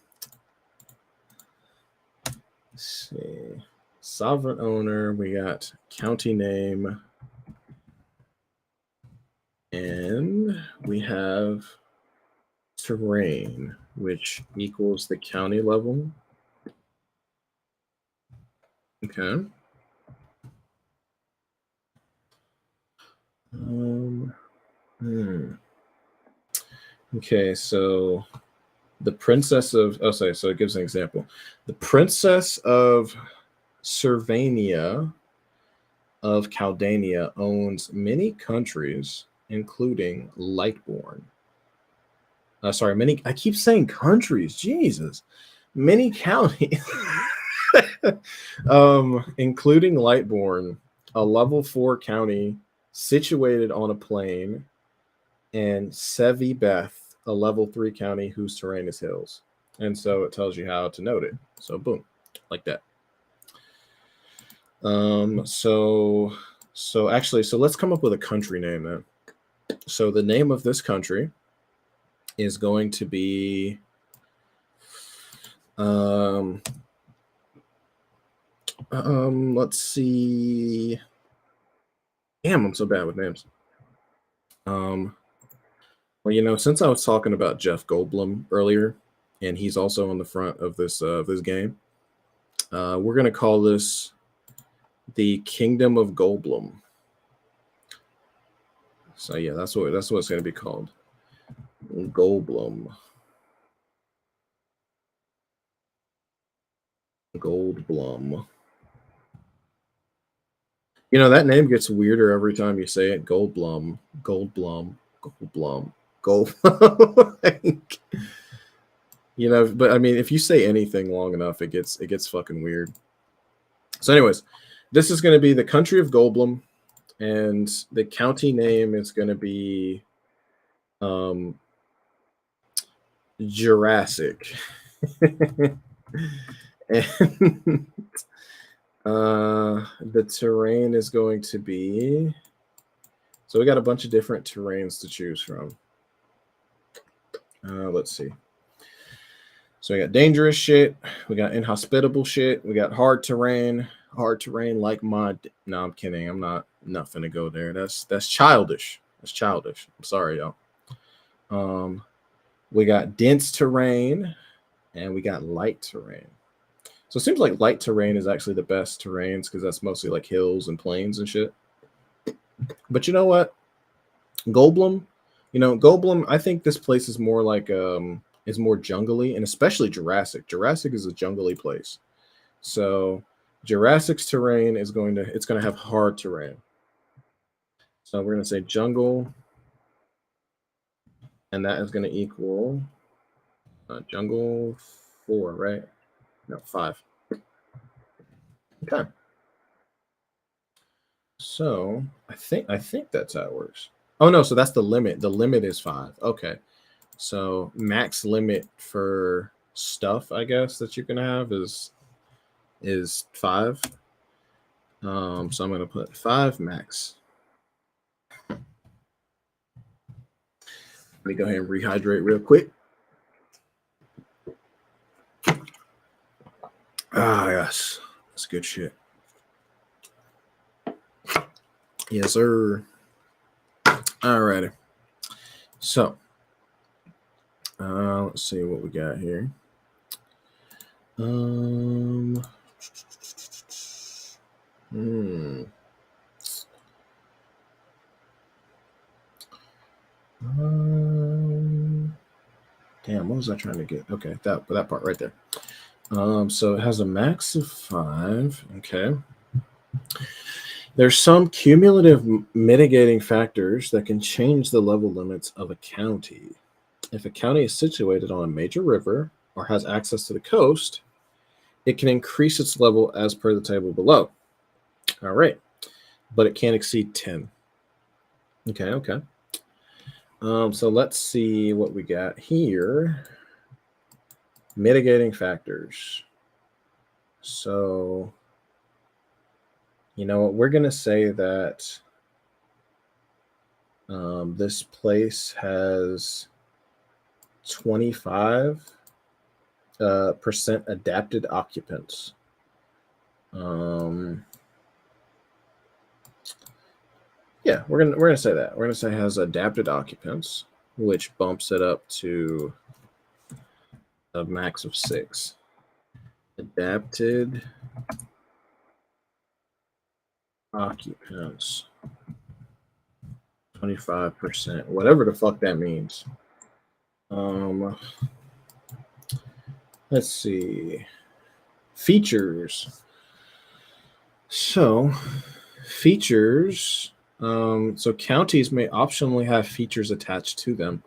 see. Sovereign owner. We got county name. And we have terrain, which equals the county level. Okay. Okay, so the princess of so it gives an example. The princess of Servania of Chaldania owns many countries, including Lightborn. I keep saying countries. Jesus. Many counties. Including Lightborn, a level 4 county situated on a plain, and Sevi Beth, a level 3 county whose terrain is hills. And so it tells you how to note it. So boom, like that. So let's come up with a country name then. So the name of this country is going to be let's see. Damn, I'm so bad with names. Well, since I was talking about Jeff Goldblum earlier, and he's also on the front of this game, we're gonna call this the Kingdom of Goldblum. So yeah, that's what it's gonna be called. Goldblum. That name gets weirder every time you say it. Goldblum. Goldblum. You know, but I mean, if you say anything long enough, it gets fucking weird. So, anyways, this is going to be the country of Goldblum, and the county name is going to be um, Jurassic. And the terrain is going to be. So we got a bunch of different terrains to choose from. Let's see. So we got dangerous shit, we got inhospitable shit, we got hard terrain like my. No, I'm kidding. I'm not finna go there. That's childish. That's childish. I'm sorry, y'all. We got dense terrain, and we got light terrain. So it seems like light terrain is actually the best terrains because that's mostly like hills and plains and shit. But you know what? Goldblum, Goldblum, I think this place is more like is more jungly, and especially Jurassic. Jurassic is a jungly place. So Jurassic's terrain is going to have hard terrain. So we're going to say jungle, and that is going to equal jungle 4, right? No, 5. Okay. So I think that's how it works. Oh no, so that's the limit. The limit is 5. Okay. So max limit for stuff, I guess, that you can have is 5. So I'm gonna put 5 max. Let me go ahead and rehydrate real quick. Ah, yes, that's good shit. Yes, sir. Alrighty. So, let's see what we got here. Hmm. Damn, what was I trying to get? Okay, that part right there. So it has a max of 5. Okay. There's some cumulative mitigating factors that can change the level limits of a county. If a county is situated on a major river or has access to the coast, it can increase its level as per the table below. All right. But it can't exceed 10. Okay. So let's see what we got here. Mitigating factors. So, you know what? We're going to say that this place has 25% adapted occupants. Yeah, we're gonna say that. We're gonna say it has adapted occupants, which bumps it up to a max of 6. Adapted occupants. 25%. Whatever the fuck that means. Let's see. Features. So features. So counties may optionally have features attached to them.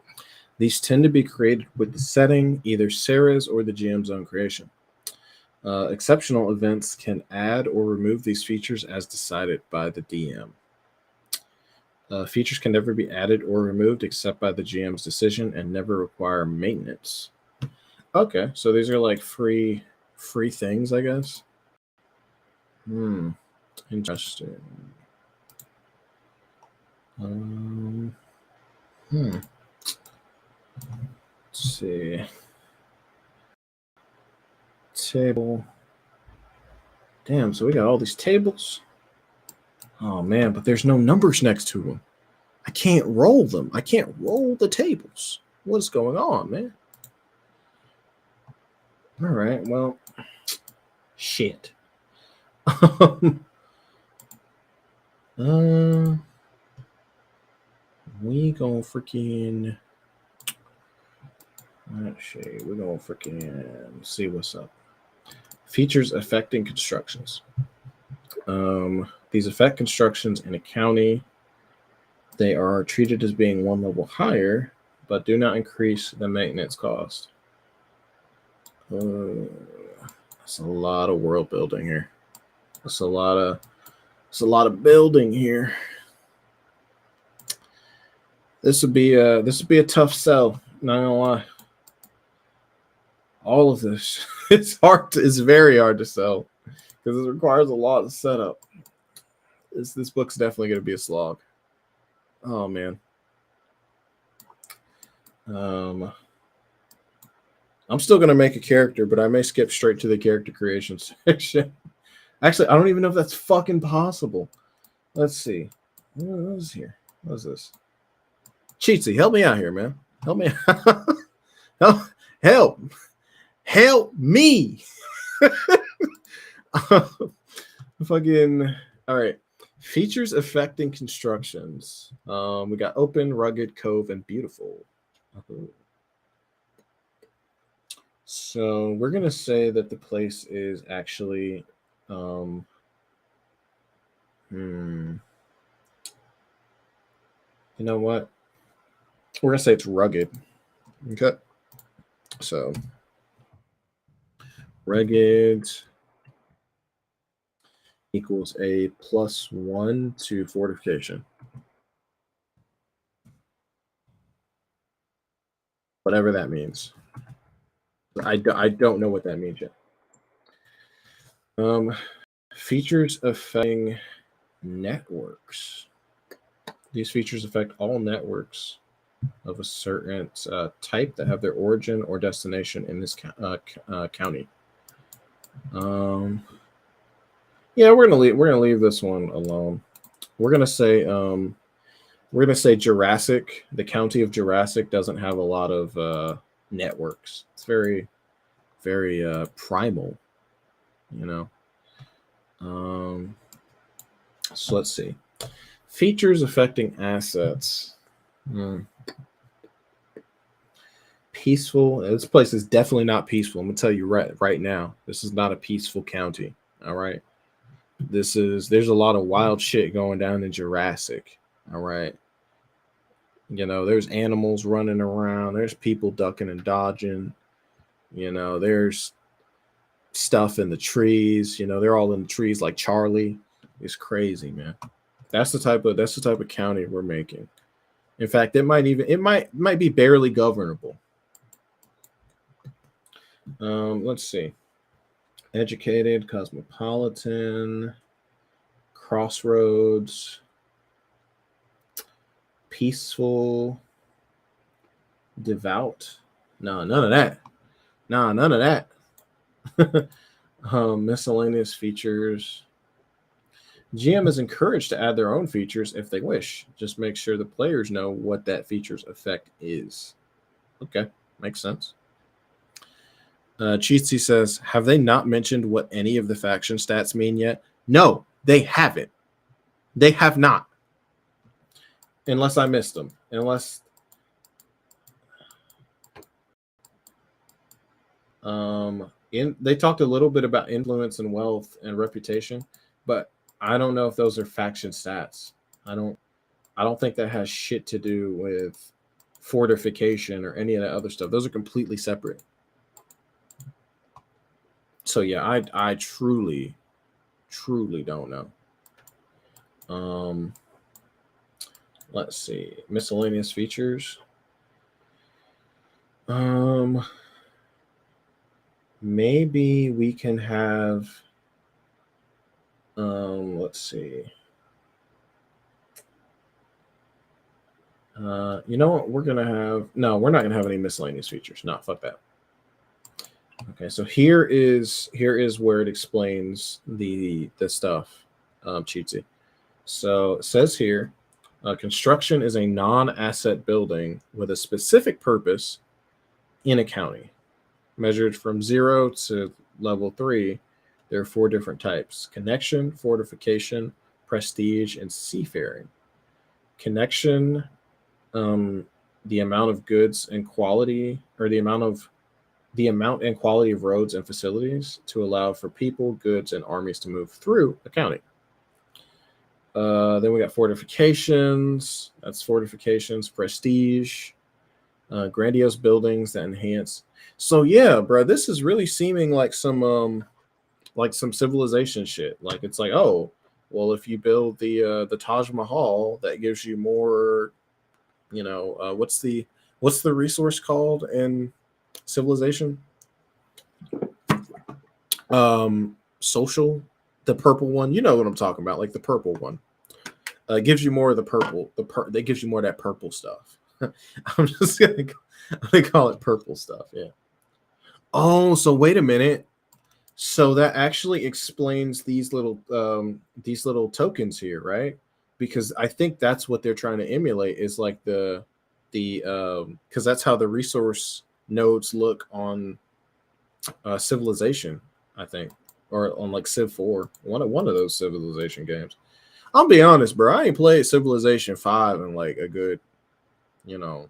These tend to be created with the setting, either Sarah's or the GM's own creation. Exceptional events can add or remove these features as decided by the DM. Features can never be added or removed except by the GM's decision and never require maintenance. Okay, so these are like free things, I guess. Interesting. Let's see. Table. Damn, so we got all these tables. Oh man, but there's no numbers next to them. I can't roll them. I can't roll the tables. What's going on, man? All right, well, shit. We gonna freaking. Shit, we're gonna freaking see what's up. Features affecting constructions. These affect constructions in a county. They are treated as being one level higher, but do not increase the maintenance cost. That's a lot of world building here. That's a lot of building here. This would be a tough sell. Not gonna lie. All of this, it's very hard to sell because it requires a lot of setup. This book's definitely gonna be a slog. Oh man. I'm still gonna make a character, but I may skip straight to the character creation section. Actually, I don't even know if that's fucking possible. Let's see. What is here? What is this? Cheatsy, help me out here, man. Help me out. Help me. Fucking all right. Features affecting constructions. We got open, rugged, cove, and beautiful. So we're gonna say that the place is actually you know what? We're gonna say it's rugged. Okay. So rugged equals a +1 to fortification. Whatever that means. I don't know what that means yet. Features affecting networks. These features affect all networks of a certain type that have their origin or destination in this county. Yeah, we're gonna leave this one alone. We're gonna say Jurassic. The county of Jurassic doesn't have a lot of networks. It's very, very primal, you know. So let's see. Features affecting assets. Peaceful. This place is definitely not peaceful. I'm gonna tell you right now. This is not a peaceful county. All right. There's a lot of wild shit going down in Jurassic. All right. You know, there's animals running around. There's people ducking and dodging. You know, there's stuff in the trees. You know, they're all in the trees like Charlie. It's crazy, man. That's the type of county we're making. In fact, it might be barely governable. Let's see. Educated, cosmopolitan, crossroads, peaceful, devout. No, none of that. Nah, none of that. Miscellaneous features. GM is encouraged to add their own features if they wish. Just make sure the players know what that feature's effect is. Okay, makes sense. Cheatsy says, have they not mentioned what any of the faction stats mean yet? No, they haven't. They have not. Unless I missed them. Unless they talked a little bit about influence and wealth and reputation, but I don't know if those are faction stats. I don't think that has shit to do with fortification or any of that other stuff. Those are completely separate. So yeah, I truly don't know. Let's see. Miscellaneous features. Maybe we can have let's see. You know what? We're not gonna have any miscellaneous features. No, fuck that. Okay, so here is where it explains the stuff, Cheatsy. So it says here, construction is a non-asset building with a specific purpose in a county. Measured from 0 to level 3, there are 4 different types: connection, fortification, prestige, and seafaring. Connection, the amount of goods and quality, or the amount and quality of roads and facilities to allow for people, goods, and armies to move through a county. Then we got fortifications. That's fortifications. Prestige. Grandiose buildings that enhance. So yeah, bro, this is really seeming like some civilization shit. Like it's like, oh, well, if you build the Taj Mahal, that gives you more. What's the resource called in Civilization? Social, the purple one. You know what I'm talking about, like the purple one. Gives you more of the purple. That gives you more of that purple stuff. I'm gonna call it purple stuff. Yeah. Oh, so wait a minute. So that actually explains these little tokens here, right? Because I think that's what they're trying to emulate is like the because that's how the resource nodes look on Civilization, I think, or on like Civ 4, one of those Civilization games. I'll be honest, bro. I ain't played Civilization 5 in like a good, you know,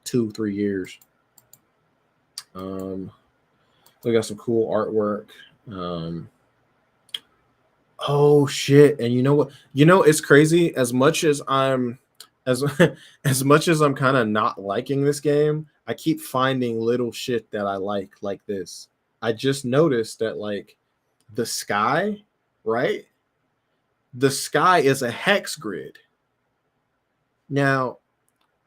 2-3 years. Um, we got some cool artwork. Um, oh shit! And you know what? You know it's crazy. As as much as I'm kind of not liking this game, I keep finding little shit that I like this. I just noticed that like the sky, right? The sky is a hex grid. Now,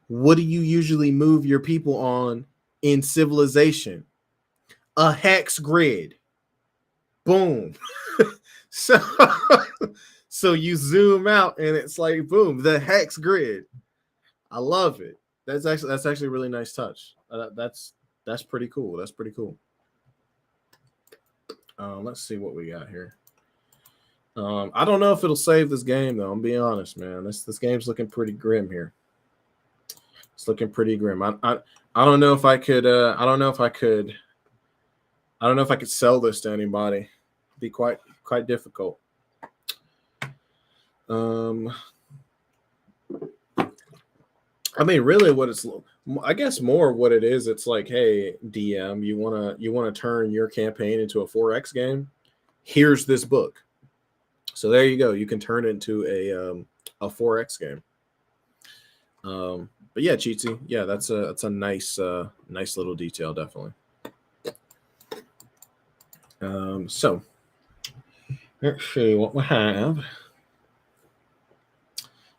what do you usually move your people on in Civilization? A hex grid. Boom. so so you zoom out and it's like boom, the hex grid. I love it. That's actually a really nice touch. That's pretty cool. That's pretty cool. Let's see what we got here. I don't know if it'll save this game though. I'm being honest, man. This game's looking pretty grim here. It's looking pretty grim. I don't know if I could. I don't know if I could. I don't know if I could sell this to anybody. It'd be quite difficult. I mean, really, what it's, I guess, more what it is. It's like, hey, DM, you wanna turn your campaign into a 4X game? Here's this book. So there you go. You can turn it into a 4X game. But yeah, Cheatsy, yeah, that's a nice nice little detail, definitely. So let's see what we have.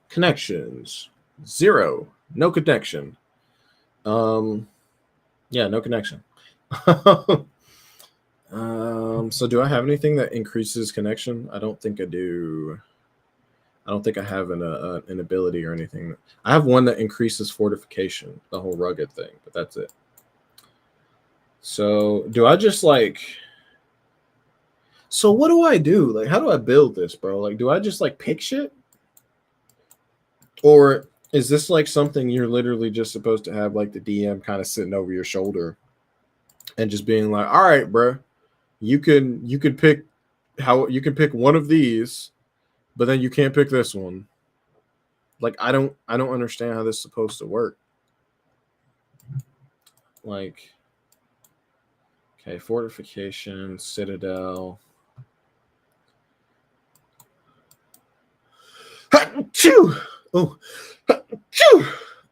Connections 0, no connection. Yeah, no connection. So do I have anything that increases connection? I don't think I do. I don't think I have an ability or anything. I have one that increases fortification, the whole rugged thing, but that's it. So do I just like? So what do I do? Like, how do I build this, bro? Like, do I just like pick shit, or is this like something you're literally just supposed to have like the DM kind of sitting over your shoulder and just being like, all right, bro, you can pick how you can pick one of these, but then you can't pick this one. Like I don't understand how this is supposed to work. Like, okay, fortification, citadel. Oh,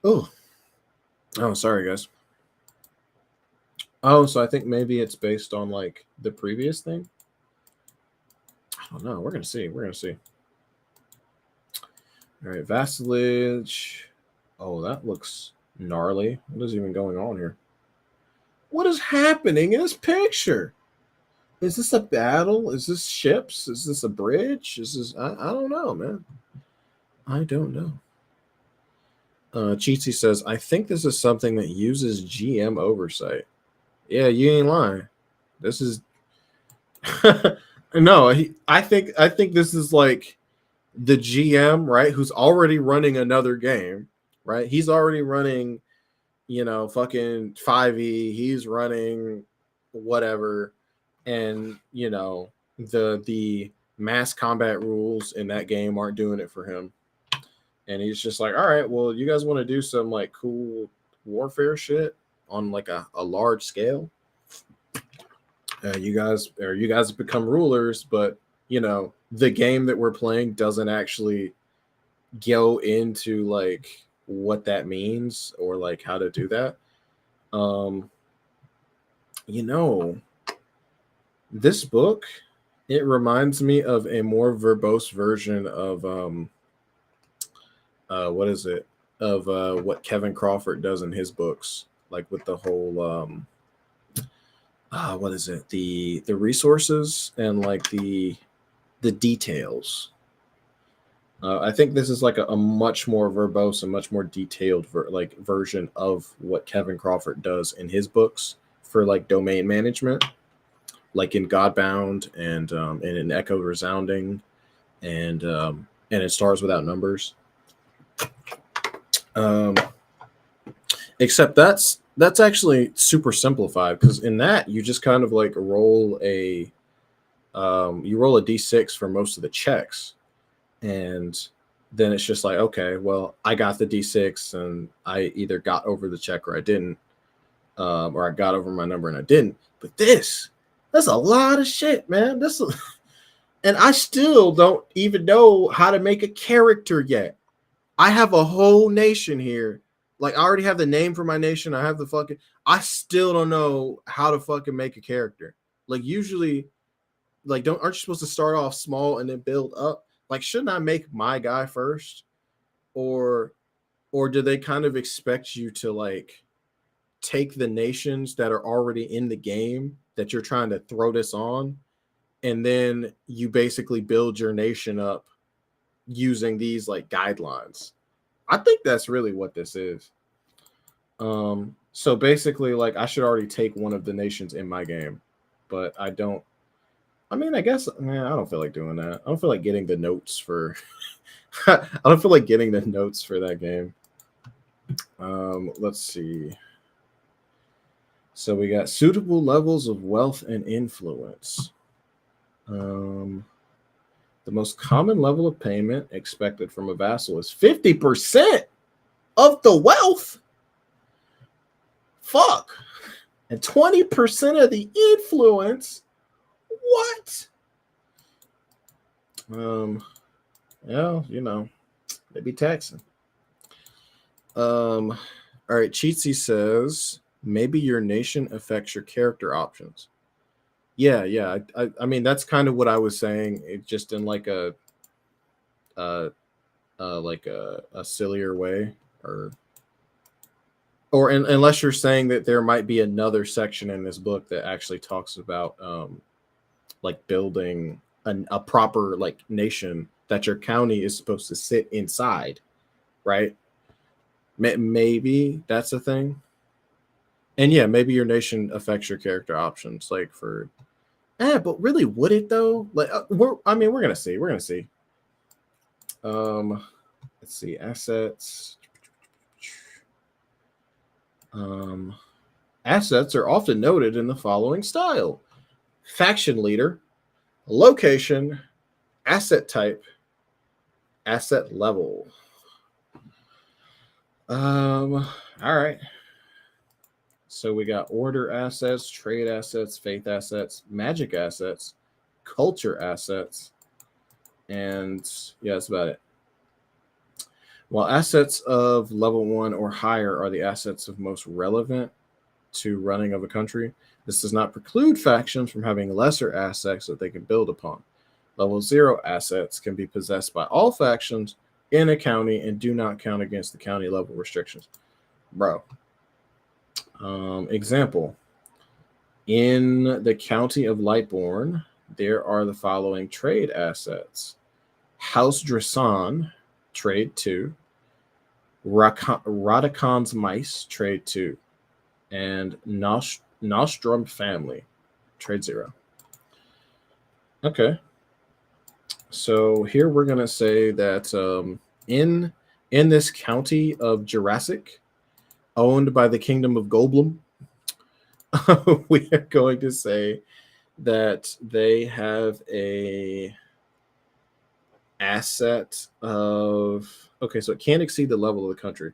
oh, oh, sorry guys. Oh, so I think maybe it's based on like the previous thing. I don't know. We're gonna see. We're gonna see. All right, vassalage. Oh, that looks gnarly. What is even going on here? What is happening in this picture? Is this a battle? Is this ships? Is this a bridge? Is this? I don't know, man. I don't know. Cheatsy says, I think this is something that uses GM oversight. Yeah, you ain't lying. This is no. I think this is like the GM, right? Who's already running another game, right? He's already running, fucking 5e. He's running whatever, and the mass combat rules in that game aren't doing it for him. And he's just like, all right, well, you guys want to do some like cool warfare shit on like a large scale. You guys become rulers, but the game that we're playing doesn't actually go into like what that means or like how to do that. Um, you know, this book, it reminds me of a more verbose version of what is it? Of what Kevin Crawford does in his books, like with the whole what is it? The resources and like the details. I think this is like a much more verbose and much more detailed version of what Kevin Crawford does in his books for like domain management, like in Godbound and in Echo Resounding and in Stars Without Numbers. Um, except that's actually super simplified because in that you just kind of like roll a you roll a d6 for most of the checks, and then it's just like, okay, well, I got the d6 and I either got over the check or I didn't, or I got over my number and I didn't. But that's a lot of shit, man. And I still don't even know how to make a character yet. I have a whole nation here. Like, I already have the name for my nation. I have the fucking. I still don't know how to fucking make a character. Like, usually, like, aren't you supposed to start off small and then build up? Like, shouldn't I make my guy first, or or do they kind of expect you to like take the nations that are already in the game that you're trying to throw this on, and then you basically build your nation up using these like guidelines? I think that's really what this is. So basically, like, I should already take one of the nations in my game, but I don't. I mean, I guess, man, I don't feel like doing that. I don't feel like getting the notes for. I don't feel like getting the notes for that game. Let's see. So we got suitable levels of wealth and influence. Um, the most common level of payment expected from a vassal is 50% of the wealth. Fuck. And 20% of the influence. What? Yeah, they be taxing. All right, Cheatsy says maybe your nation affects your character options. Yeah. I mean, that's kind of what I was saying. It just in like uh, like a sillier way, unless you're saying that there might be another section in this book that actually talks about like building a proper like nation that your county is supposed to sit inside, right? Maybe that's a thing. And yeah, maybe your nation affects your character options, like for. But really, would it though? Like, we're gonna see. We're gonna see. Um, let's see assets. Um, assets are often noted in the following style: faction leader, location, asset type, asset level. All right. So we got order assets, trade assets, faith assets, magic assets, culture assets, and yeah, that's about it. While assets of level 1 or higher are the assets of most relevant to running of a country, this does not preclude factions from having lesser assets that they can build upon. Level 0 assets can be possessed by all factions in a county and do not count against the county level restrictions. Bro. Example. In the county of Lightbourne, there are the following trade assets: House Dressan, trade 2, Radicon's Mice, trade 2, and Nostrum Family, trade 0. Okay. So here we're gonna say that in this county of Jurassic, owned by the Kingdom of Goblin, we are going to say that they have a asset of, okay, so it can't exceed the level of the country.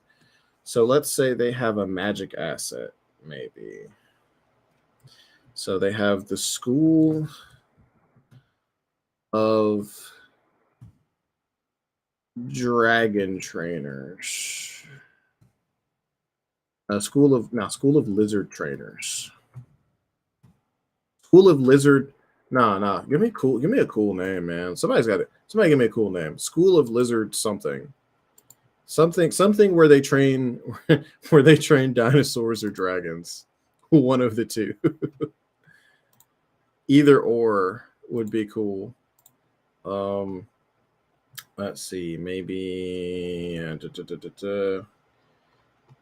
So let's say they have a magic asset, maybe. So they have the school of dragon trainers. School of lizard trainers. School of lizard. Nah. Give me a cool name, man. Somebody's got it. Somebody give me a cool name. School of lizard something. Something where they train where they train dinosaurs or dragons. One of the two. Either or would be cool. Um, let's see, maybe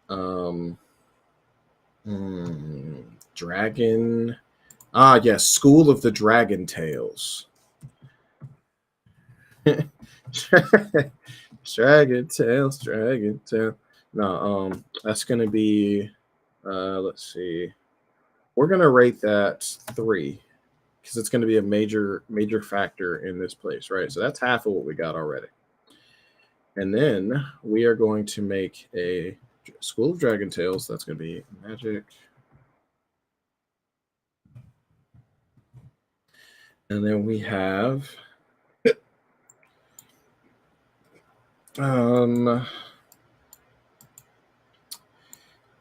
um, dragon. Ah, yes, School of the Dragon Tales. Dragon Tales, Dragon Tales. No, that's gonna be. Let's see. We're gonna rate that 3 because it's gonna be a major factor in this place, right? So that's half of what we got already. And then we are going to make a School of Dragon Tales. That's going to be magic. And then we have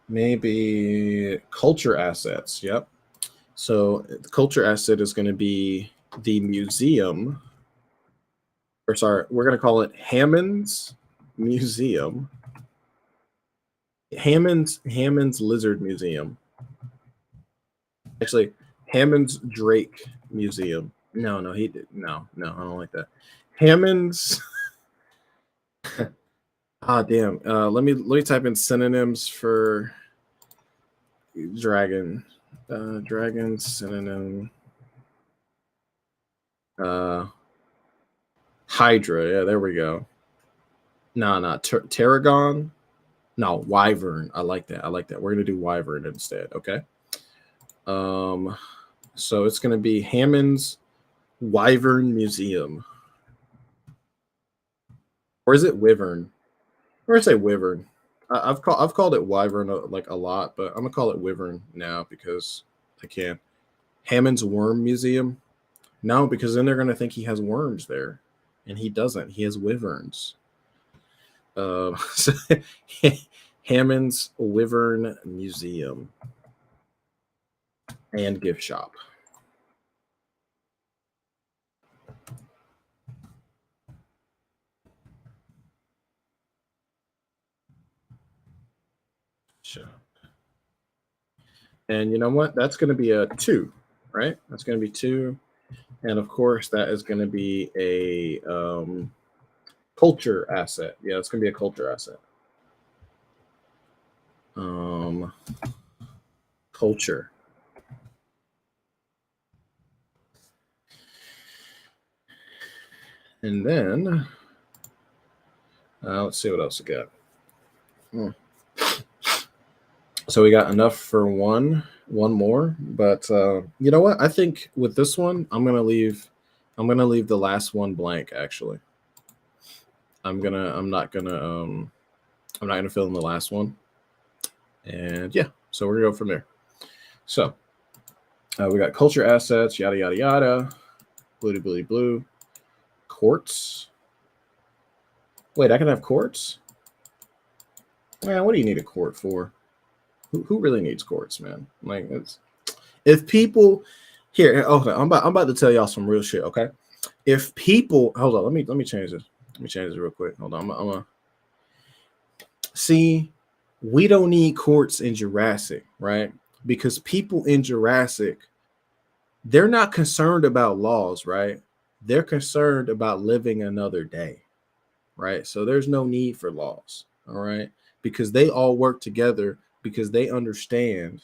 maybe culture assets. Yep. So the culture asset is going to be the museum. Or sorry, we're going to call it Hammond's Museum. Hammond's Lizard Museum. Actually, Hammond's Drake Museum. No, he did. No, I don't like that. Hammond's. Damn. Let me type in synonyms for dragon. Dragon synonym. Hydra. Yeah, there we go. No, Tarragon. No, Wyvern. I like that. We're gonna do Wyvern instead. Okay. So it's gonna be Hammond's Wyvern Museum. Or is it Wyvern? Or I say Wyvern. I've called it Wyvern like a lot, but I'm gonna call it Wyvern now because I can. Hammond's Worm Museum. No, because then they're gonna think he has worms there, and he doesn't. He has wyverns. So Hammond's Wyvern Museum and gift shop. Sure. And you know what? That's going to be a 2, right? That's going to be 2. And of course, that is going to be a culture asset. Yeah, it's going to be a culture asset. Culture. And then let's see what else we got. So we got enough for one more, but you know what? I think with this one, I'm gonna leave the last one blank. Actually, I'm not gonna fill in the last one, and yeah, so we're gonna go from there. So we got culture assets, yada yada yada, blue, quartz. Wait, I can have quartz. Man, what do you need a quart for? Who really needs quartz, man? Like, it's if people here. Okay, I'm about to tell y'all some real shit. Okay, if people, hold on, let me change this. Let me change this real quick. Hold on, I'm gonna see. We don't need quartz in Jurassic, right? Because people in Jurassic, they're not concerned about laws, right? They're concerned about living another day, right? So there's no need for laws, all right? Because they all work together because they understand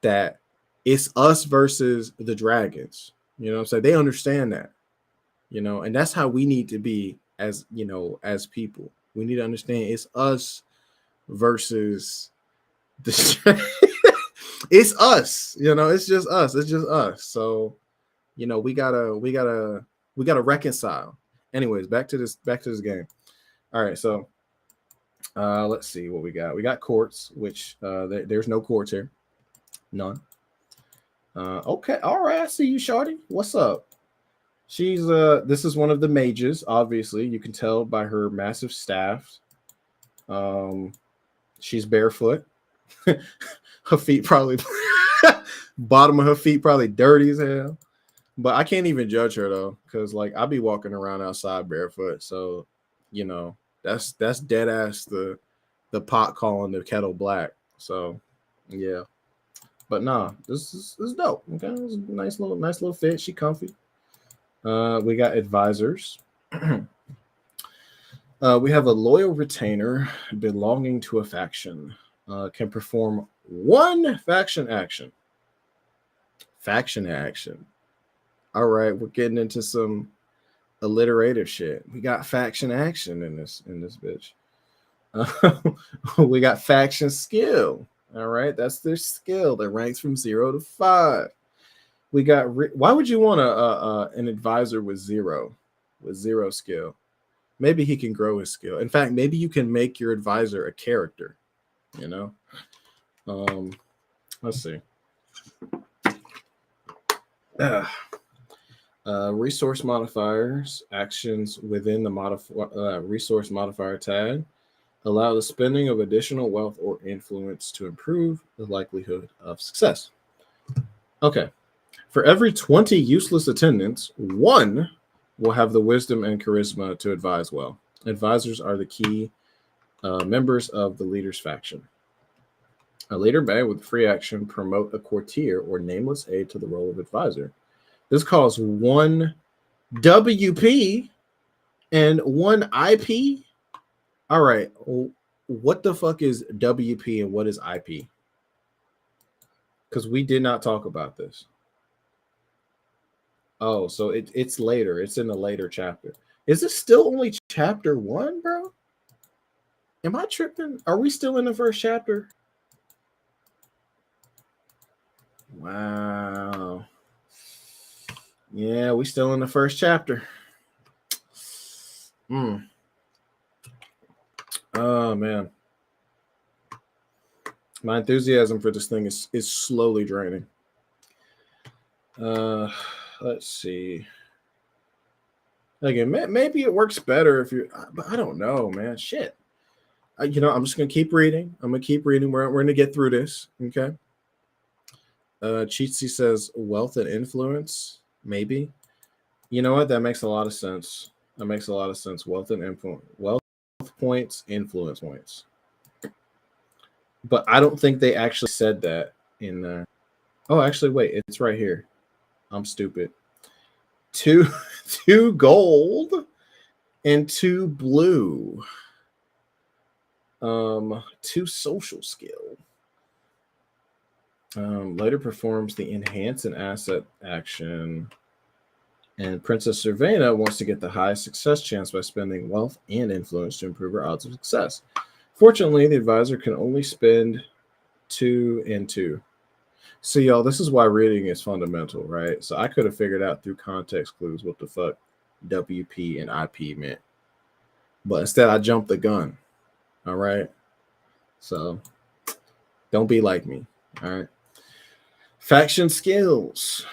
that it's us versus the dragons. You know what I'm saying? They understand that, and that's how we need to be as, as people. We need to understand it's us versus the it's us, it's just us. It's just us. So, we gotta reconcile. Anyways, back to this game. All right, so let's see what we got. We got quartz, which there's no quartz here. None. Okay, all right. I see you, Shorty. What's up? She's this is one of the mages, obviously. You can tell by her massive staff. She's barefoot. Her feet probably bottom of her feet probably dirty as hell. But I can't even judge her though, because like I'll be walking around outside barefoot. So, you know, that's dead ass the pot calling the kettle black. So yeah. But nah, this is dope. Okay. It's a nice little fit. She comfy. We got advisors. We have a loyal retainer belonging to a faction. Can perform one faction action. Faction action. All right, we're getting into some alliterative shit. We got faction action in this bitch. We got faction skill. All right, that's their skill that ranks from 0 to 5. We got. Why would you want an advisor with zero skill? Maybe he can grow his skill. In fact, maybe you can make your advisor a character. You know. Let's see. Resource modifiers, actions within the resource modifier tag allow the spending of additional wealth or influence to improve the likelihood of success. Okay. For every 20 useless attendants, 1 will have the wisdom and charisma to advise well. Advisors are the key members of the leader's faction. A leader may, with free action, promote a courtier or nameless aide to the role of advisor. This costs 1 WP and 1 IP. All right. What the fuck is WP and what is IP? Because we did not talk about this. Oh, so it's later. It's in the later chapter. Is this still only chapter 1, bro? Am I tripping? Are we still in the first chapter? Wow. Yeah, we still in the first chapter. Oh man. My enthusiasm for this thing is slowly draining. Let's see. Again, maybe it works better if you, but I don't know, man. Shit. I'm just gonna keep reading. I'm gonna keep reading. We're gonna get through this. Okay. Cheatsy says wealth and influence. Maybe. You know what? That makes a lot of sense. Wealth and influence. Wealth points, influence points. But I don't think they actually said that in the. Oh, actually, wait. It's right here. I'm stupid. 2 gold and 2 blue. 2 social skill. Later performs the enhance an asset action. And Princess Cervena wants to get the highest success chance by spending wealth and influence to improve her odds of success. Fortunately, the advisor can only spend 2 and 2. So, y'all, this is why reading is fundamental, right? So I could have figured out through context clues what the fuck WP and IP meant. But instead, I jumped the gun. All right? So don't be like me. All right? Faction skills.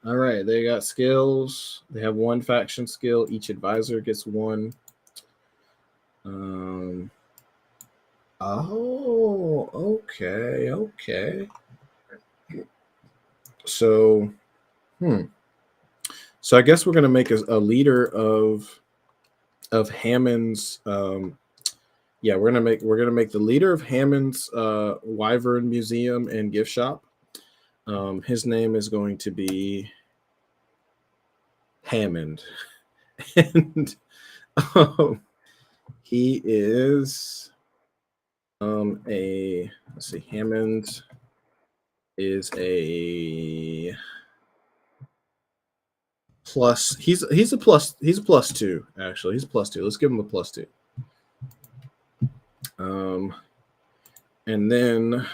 All right, they got skills. They have 1 faction skill. Each advisor gets 1. Oh, okay. So, So I guess we're gonna make a leader of Hammond's. Yeah, we're gonna make the leader of Hammond's Wyvern Museum and Gift Shop. His name is going to be Hammond, and he is let's see, Hammond is a plus. He's a plus 2 actually. He's a plus 2. Let's give him a plus 2. And then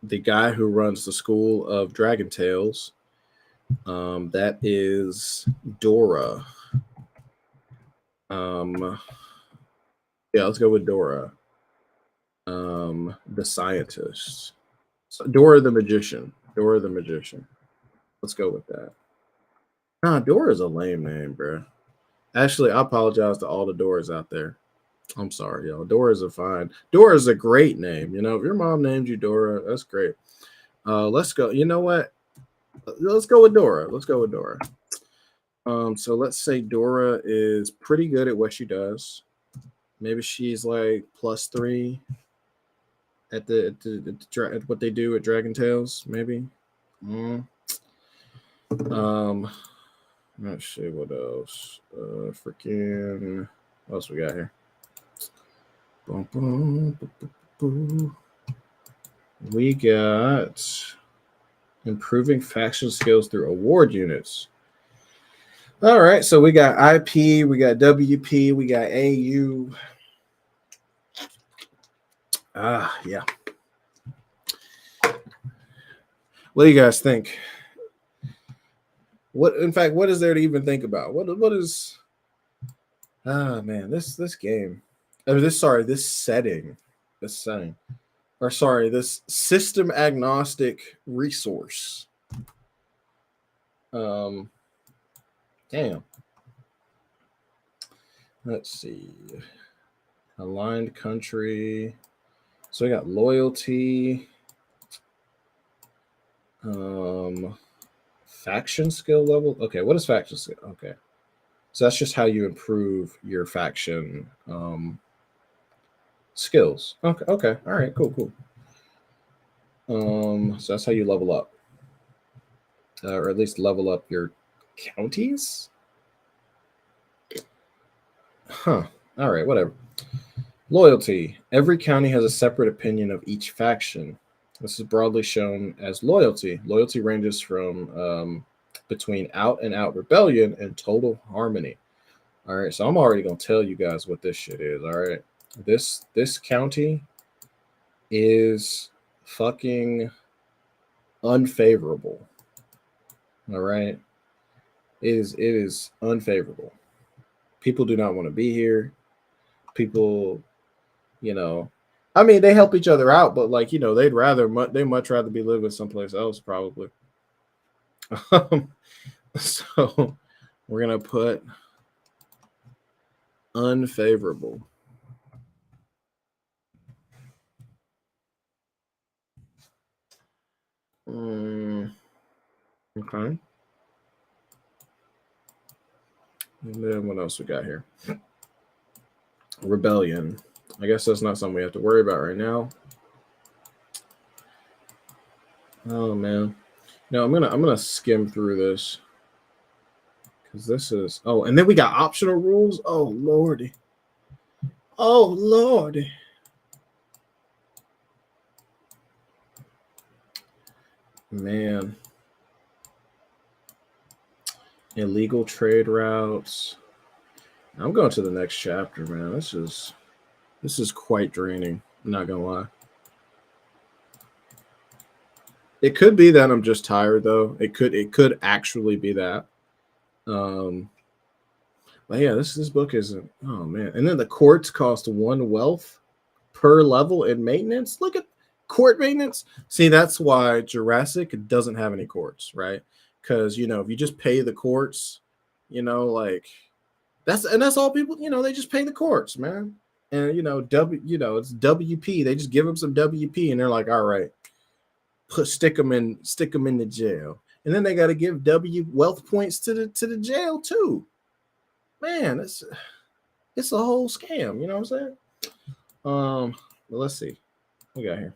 the guy who runs the school of Dragon Tales, that is Dora. Yeah, let's go with Dora. The scientist. So Dora the magician. Let's go with that. Nah, Dora's a lame name, bro. Actually, I apologize to all the Doras out there. I'm sorry, y'all. Dora's Dora's a great name. You know, if your mom named you Dora, that's great. Let's go. You know what? Let's go with Dora. Let's go with Dora. So let's say Dora is pretty good at what she does. Maybe she's like +3 at what they do at Dragon Tales. Maybe. Mm. Let's see what else. Freaking. What else we got here? Boom, boom, boom, boom, boom. We got improving faction skills through award units. All right, so we got IP, we got WP, we got AU. Yeah. What do you guys think? What is there to even think about? What is man, this game. This setting. This system agnostic resource. Damn. Let's see. Aligned country. So we got loyalty. Faction skill level. Okay, what is faction skill? Okay. So that's just how you improve your faction skills. Okay. All right, cool. So that's how you level up. Or at least level up your counties? Huh. All right, whatever. Loyalty. Every county has a separate opinion of each faction. This is broadly shown as loyalty. Loyalty ranges from between out and out rebellion and total harmony. All right, so I'm already gonna tell you guys what this shit is. All right, this county is fucking unfavorable. All right, it is unfavorable. People do not want to be here. People, you know, I mean, they help each other out, but like, they much rather be living someplace else, probably. So we're gonna put unfavorable. Okay. And then what else we got here? Rebellion. I guess that's not something we have to worry about right now. Oh man. No, I'm gonna skim through this. Because this is and then we got optional rules. Oh lordy. Oh lordy. Man. Illegal trade routes. I'm going to the next chapter, man. This is quite draining. I'm not gonna lie. It could be that I'm just tired though. It could actually be that. But yeah, this book isn't. Oh man! And then the courts cost 1 wealth per level in maintenance. Look at court maintenance. See, that's why Jurassic doesn't have any courts, right? Because if you just pay the courts, like that's all people. They just pay the courts, man. And it's WP. They just give them some WP, and they're like, all right, stick them in the jail, and then they got to give wealth points to the jail too. Man, it's a whole scam. You know what I'm saying? But let's see. What we got here?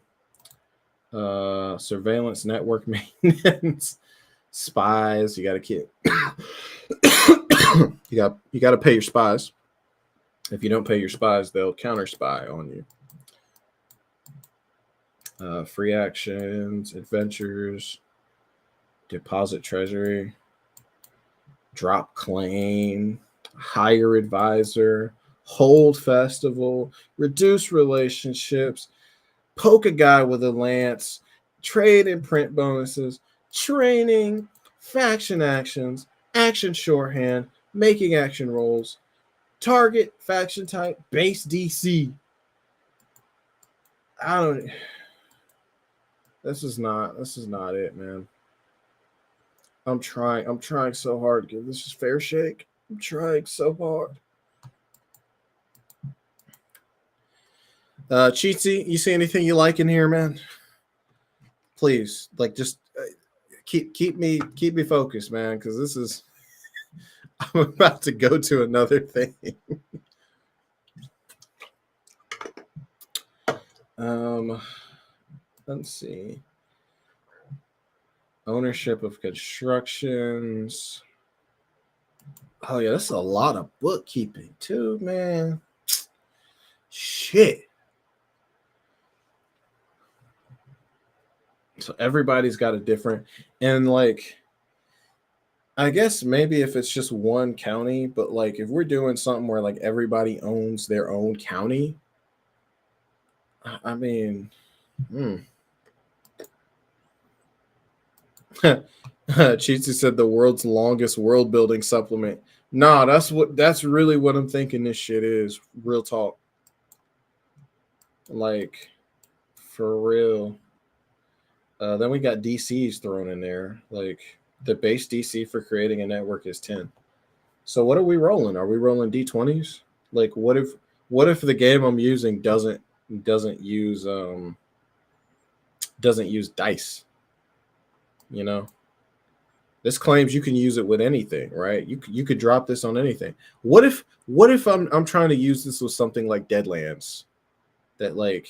Surveillance network maintenance, spies. You got to keep. you got to pay your spies. If you don't pay your spies, they'll counter spy on you. Free actions, adventures, deposit treasury, drop claim, hire advisor, hold festival, reduce relationships, poke a guy with a lance, trade and print bonuses, training, faction actions, action shorthand, making action rolls, target, faction type, base DC. This is not it, man. I'm trying so hard to give this a fair shake. I'm trying so hard. Cheatsy, you see anything you like in here, man? Please, like, just keep me focused, man, because this is I'm about to go to another thing. um, let's see. Ownership of constructions. Oh yeah, that's a lot of bookkeeping too, man. Shit. So everybody's got a different, and like, I guess maybe if it's just one county, but like if we're doing something where like everybody owns their own county, I mean, hmm. Cheatsy said the world's longest world building supplement. Nah, that's really what I'm thinking this shit is. Real talk. Like, for real. Then we got DCs thrown in there. Like, the base DC for creating a network is 10. So what are we rolling? Are we rolling D20s? Like, what if the game I'm using doesn't use doesn't use dice? You know, this claims you can use it with anything, right? You could drop this on anything. What if I'm trying to use this with something like Deadlands, that, like,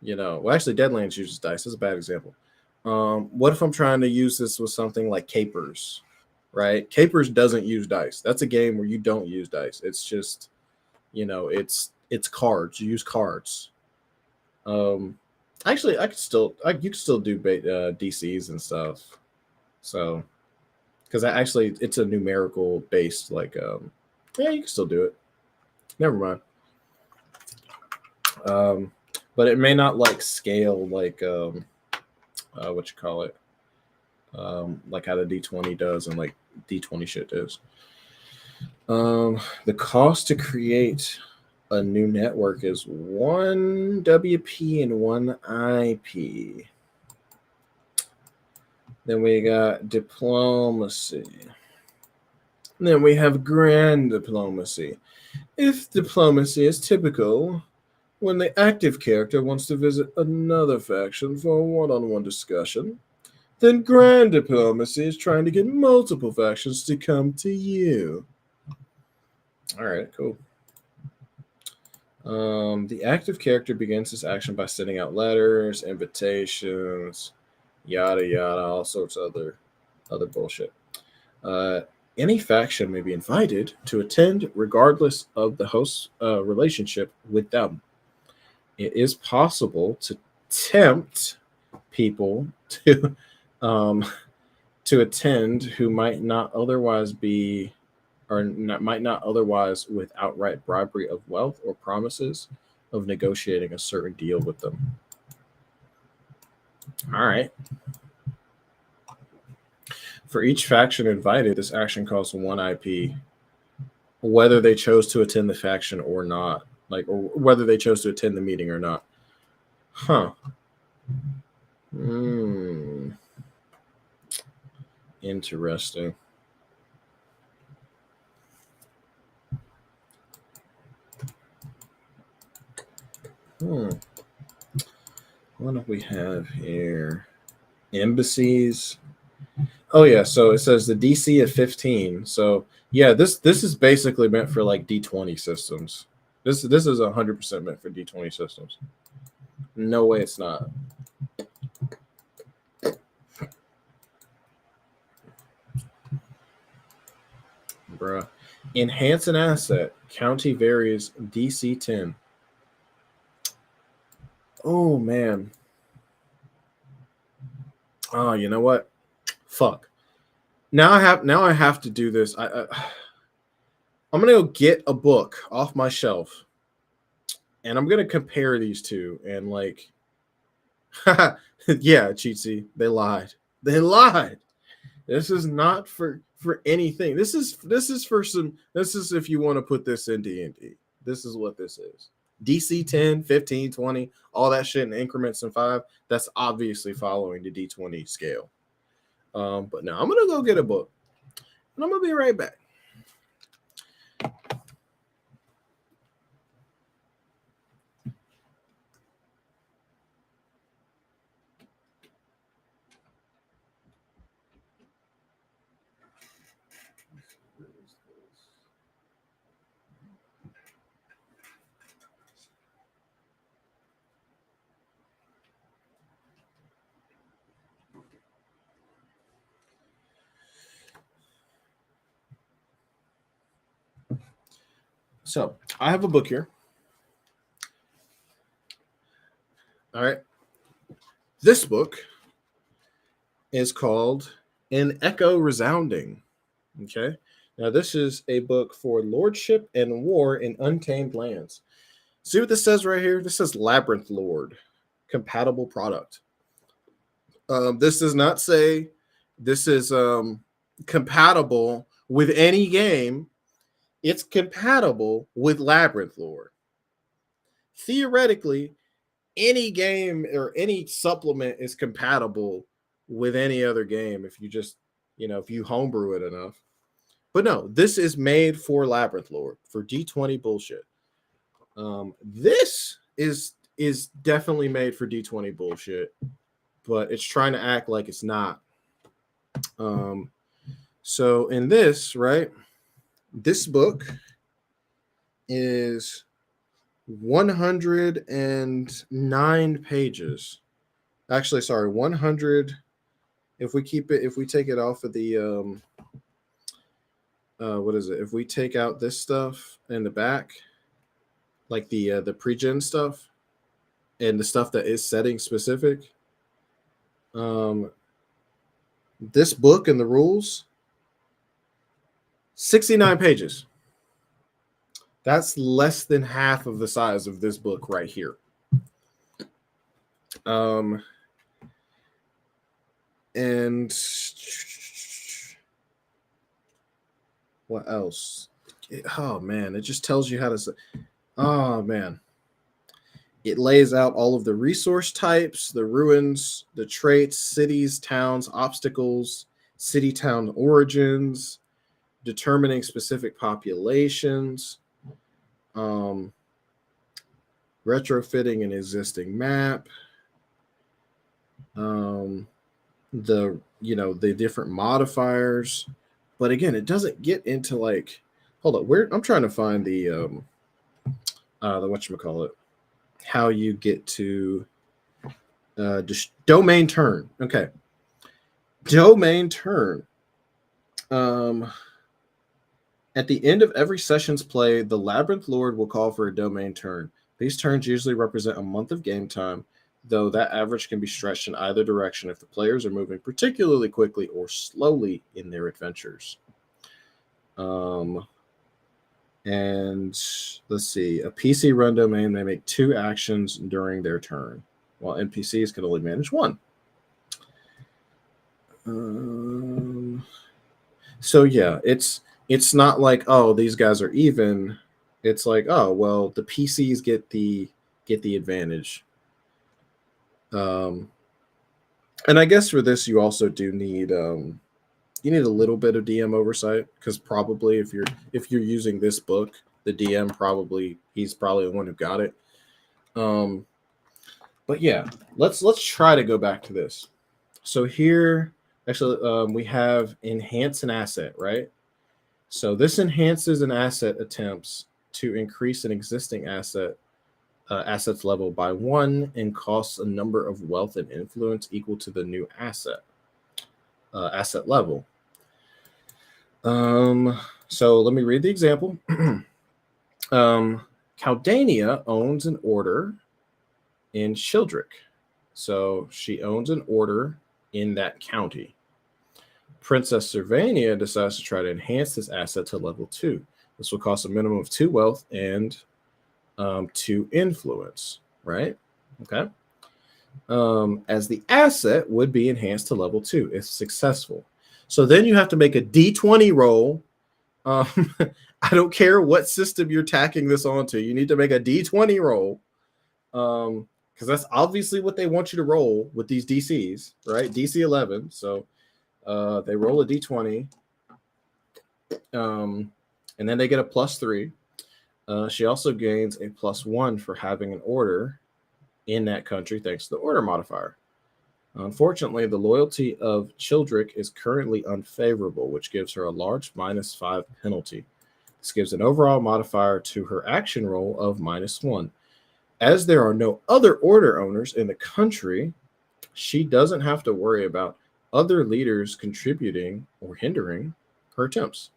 well, actually Deadlands uses dice. That's a bad example. What if I'm trying to use this with something like Capers, right? Capers doesn't use dice. That's a game where you don't use dice. It's just, it's cards. You use cards. Um, actually, you could still do DCs and stuff. So, because actually it's a numerical based, like, yeah, you can still do it. Never mind. Um, but it may not like scale like what you call it, like how the D20 does and like D20 shit does. The cost to create a new network is 1 WP and 1 IP. Then we got diplomacy. And then we have grand diplomacy. If diplomacy is typical, when the active character wants to visit another faction for a one-on-one discussion, then grand diplomacy is trying to get multiple factions to come to you. All right, cool. The active character begins this action by sending out letters, invitations, yada yada, all sorts of other bullshit. Any faction may be invited to attend regardless of the host's relationship with them. It is possible to tempt people um, to attend who might not otherwise be, might not otherwise, with outright bribery of wealth or promises of negotiating a certain deal with them. All right. For each faction invited, this action costs 1 IP, whether they chose to attend the faction or not, like, or whether they chose to attend the meeting or not. Huh. Interesting. What do we have here? Embassies. Oh yeah, so it says the DC of 15. So yeah, this is basically meant for like D20 systems. This is 100% meant for D20 systems. No way it's not. Bruh. Enhance an asset. County varies DC 10. Oh man. Oh, you know what? Fuck. Now I have to do this. I'm gonna go get a book off my shelf, and I'm gonna compare these two, and like, yeah, Cheatsy, they lied. They lied. This is not for anything. This is for some. This is if you want to put this in D&D. This is what this is. DC 10, 15, 20, all that shit in increments and 5. That's obviously following the D20 scale. But now I'm gonna go get a book, and I'm gonna be right back. So I have a book here. All right. This book is called An Echo Resounding. Okay. Now, this is a book for Lordship and War in Untamed Lands. See what this says right here? This says Labyrinth Lord, compatible product. This does not say this is compatible with any game. It's compatible with Labyrinth Lord. Theoretically, any game or any supplement is compatible with any other game if you just, if you homebrew it enough. But no, this is made for Labyrinth Lord, for D20 bullshit. This is definitely made for D20 bullshit, but it's trying to act like it's not. So in this, right, this book is 109 pages. Actually, sorry, 100. If we take it off of the what is it? If we take out this stuff in the back, like the pre-gen stuff and the stuff that is setting specific, this book and the rules, 69 pages. That's less than half of the size of this book right here. And what else? Oh man, it just tells you how to say. Oh man. It lays out all of the resource types, the ruins, the traits, cities, towns, obstacles, city-town origins, determining specific populations, retrofitting an existing map, the different modifiers. But again, it doesn't get into like, hold up, I'm trying to find the whatchamacallit, how you get to domain turn. Okay. Domain turn. At the end of every session's play, the Labyrinth Lord will call for a domain turn. These turns usually represent a month of game time, though that average can be stretched in either direction if the players are moving particularly quickly or slowly in their adventures. And let's see, a PC run domain may make 2 actions during their turn, while NPCs can only manage 1. So yeah, it's not like, oh, these guys are even. It's like, oh, well, the PCs get the advantage. And I guess for this, you also do need a little bit of DM oversight, because probably if you're using this book, the DM he's probably the one who got it. But yeah, let's try to go back to this. So here, actually, we have enhance an asset, right? So this enhances an asset attempts to increase an existing asset's level by 1 and costs a number of wealth and influence equal to the new asset level. So let me read the example. Caldania owns an order in Childrick. So she owns an order in that county. Princess Servania decides to try to enhance this asset to level 2. This will cost a minimum of 2 wealth and 2 influence, right? Okay. As the asset would be enhanced to level 2 if successful. So then you have to make a D20 roll. I don't care what system you're tacking this onto. You need to make a D20 roll, because that's obviously what they want you to roll with these DCs, right? DC 11. So they roll a D20, and then they get a +3. She also gains a +1 for having an order in that country, thanks to the order modifier. Unfortunately, the loyalty of Childrick is currently unfavorable, which gives her a large -5 penalty. This gives an overall modifier to her action roll of -1. As there are no other order owners in the country, she doesn't have to worry about other leaders contributing or hindering her attempts.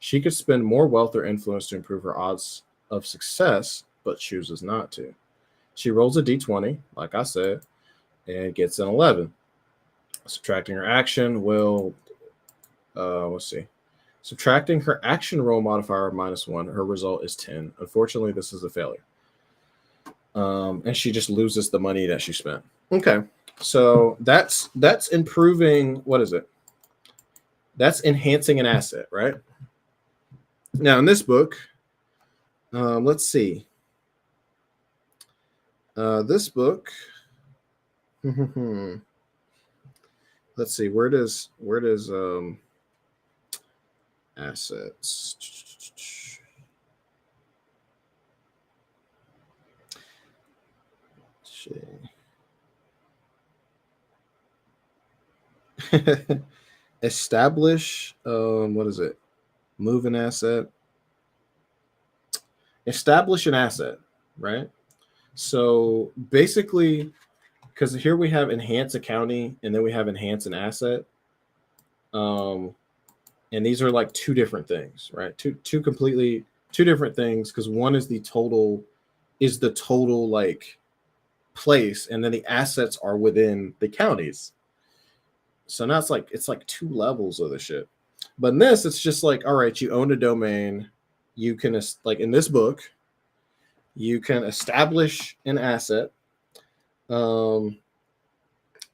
She could spend more wealth or influence to improve her odds of success, but chooses not to. She rolls a d20, like I said, and gets an 11. Subtracting her action will, let's see. Subtracting her action roll modifier of -1, her result is 10. Unfortunately, this is a failure. And she just loses the money that she spent. Okay, so that's improving. What is it? That's enhancing an asset, right? Now in this book, let's see. This book. Let's see. Where does assets? Establish. What is it? Move an asset. Establish an asset, right? So basically, because here we have enhance accounting and then we have enhance an asset. And these are like two different things, right? Two completely two different things, because one is the total like place, and then the assets are within the counties. So now it's like two levels of the shit. But in this, it's just like, all right, you own a domain. You can, like in this book, you can establish an asset. And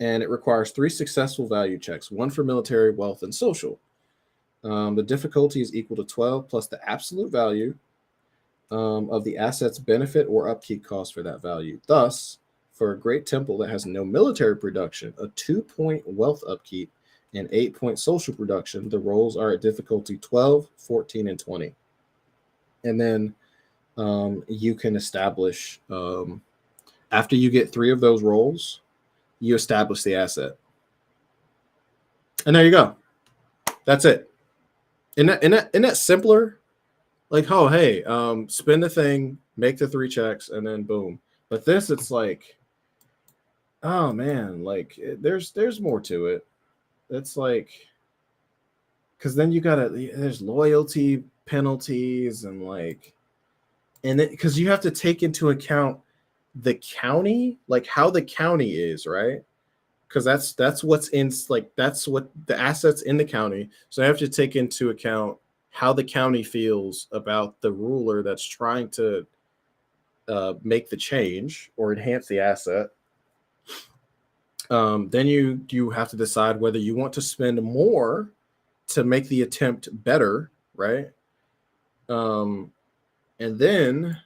it requires 3 successful value checks, 1 for military, wealth, and social. The difficulty is equal to 12 plus the absolute value of the asset's benefit or upkeep cost for that value. Thus, for a great temple that has no military production, a 2-point wealth upkeep, and 8-point social production, the rolls are at difficulty 12, 14, and 20. And then you can establish, after you get 3 of those rolls, you establish the asset. And there you go. That's it. Isn't that simpler? Like, oh, hey, spin the thing, make the 3 checks, and then boom. But this, it's like, oh man, like there's more to it. It's like, because then there's loyalty penalties and like, and because you have to take into account the county, like how the county is, right? Because that's what's in, like that's what the assets in the county. So I have to take into account how the county feels about the ruler that's trying to make the change or enhance the asset. Then you have to decide whether you want to spend more to make the attempt better, right? And then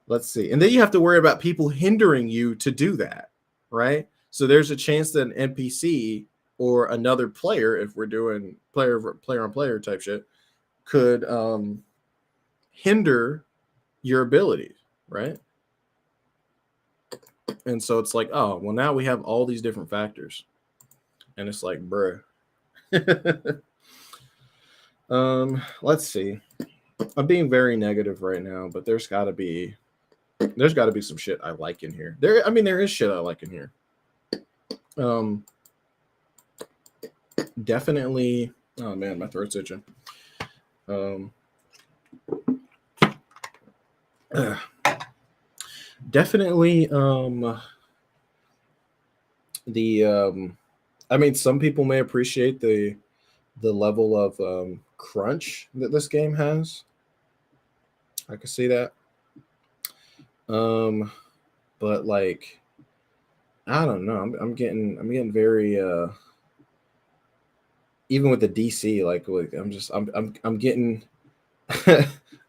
let's see. And then you have to worry about people hindering you to do that, right? So there's a chance that an NPC or another player, if we're doing player on player type shit, could hinder your abilities, right? And so it's like, oh, well, now we have all these different factors. And it's like, bruh. Let's see. I'm being very negative right now, but there's gotta be some shit I like in here. There is shit I like in here. Definitely. Oh man, my throat's itching. Definitely. Some people may appreciate the level of crunch that this game has. I can see that. But like, I don't know. I'm getting very even with the DC, like I'm getting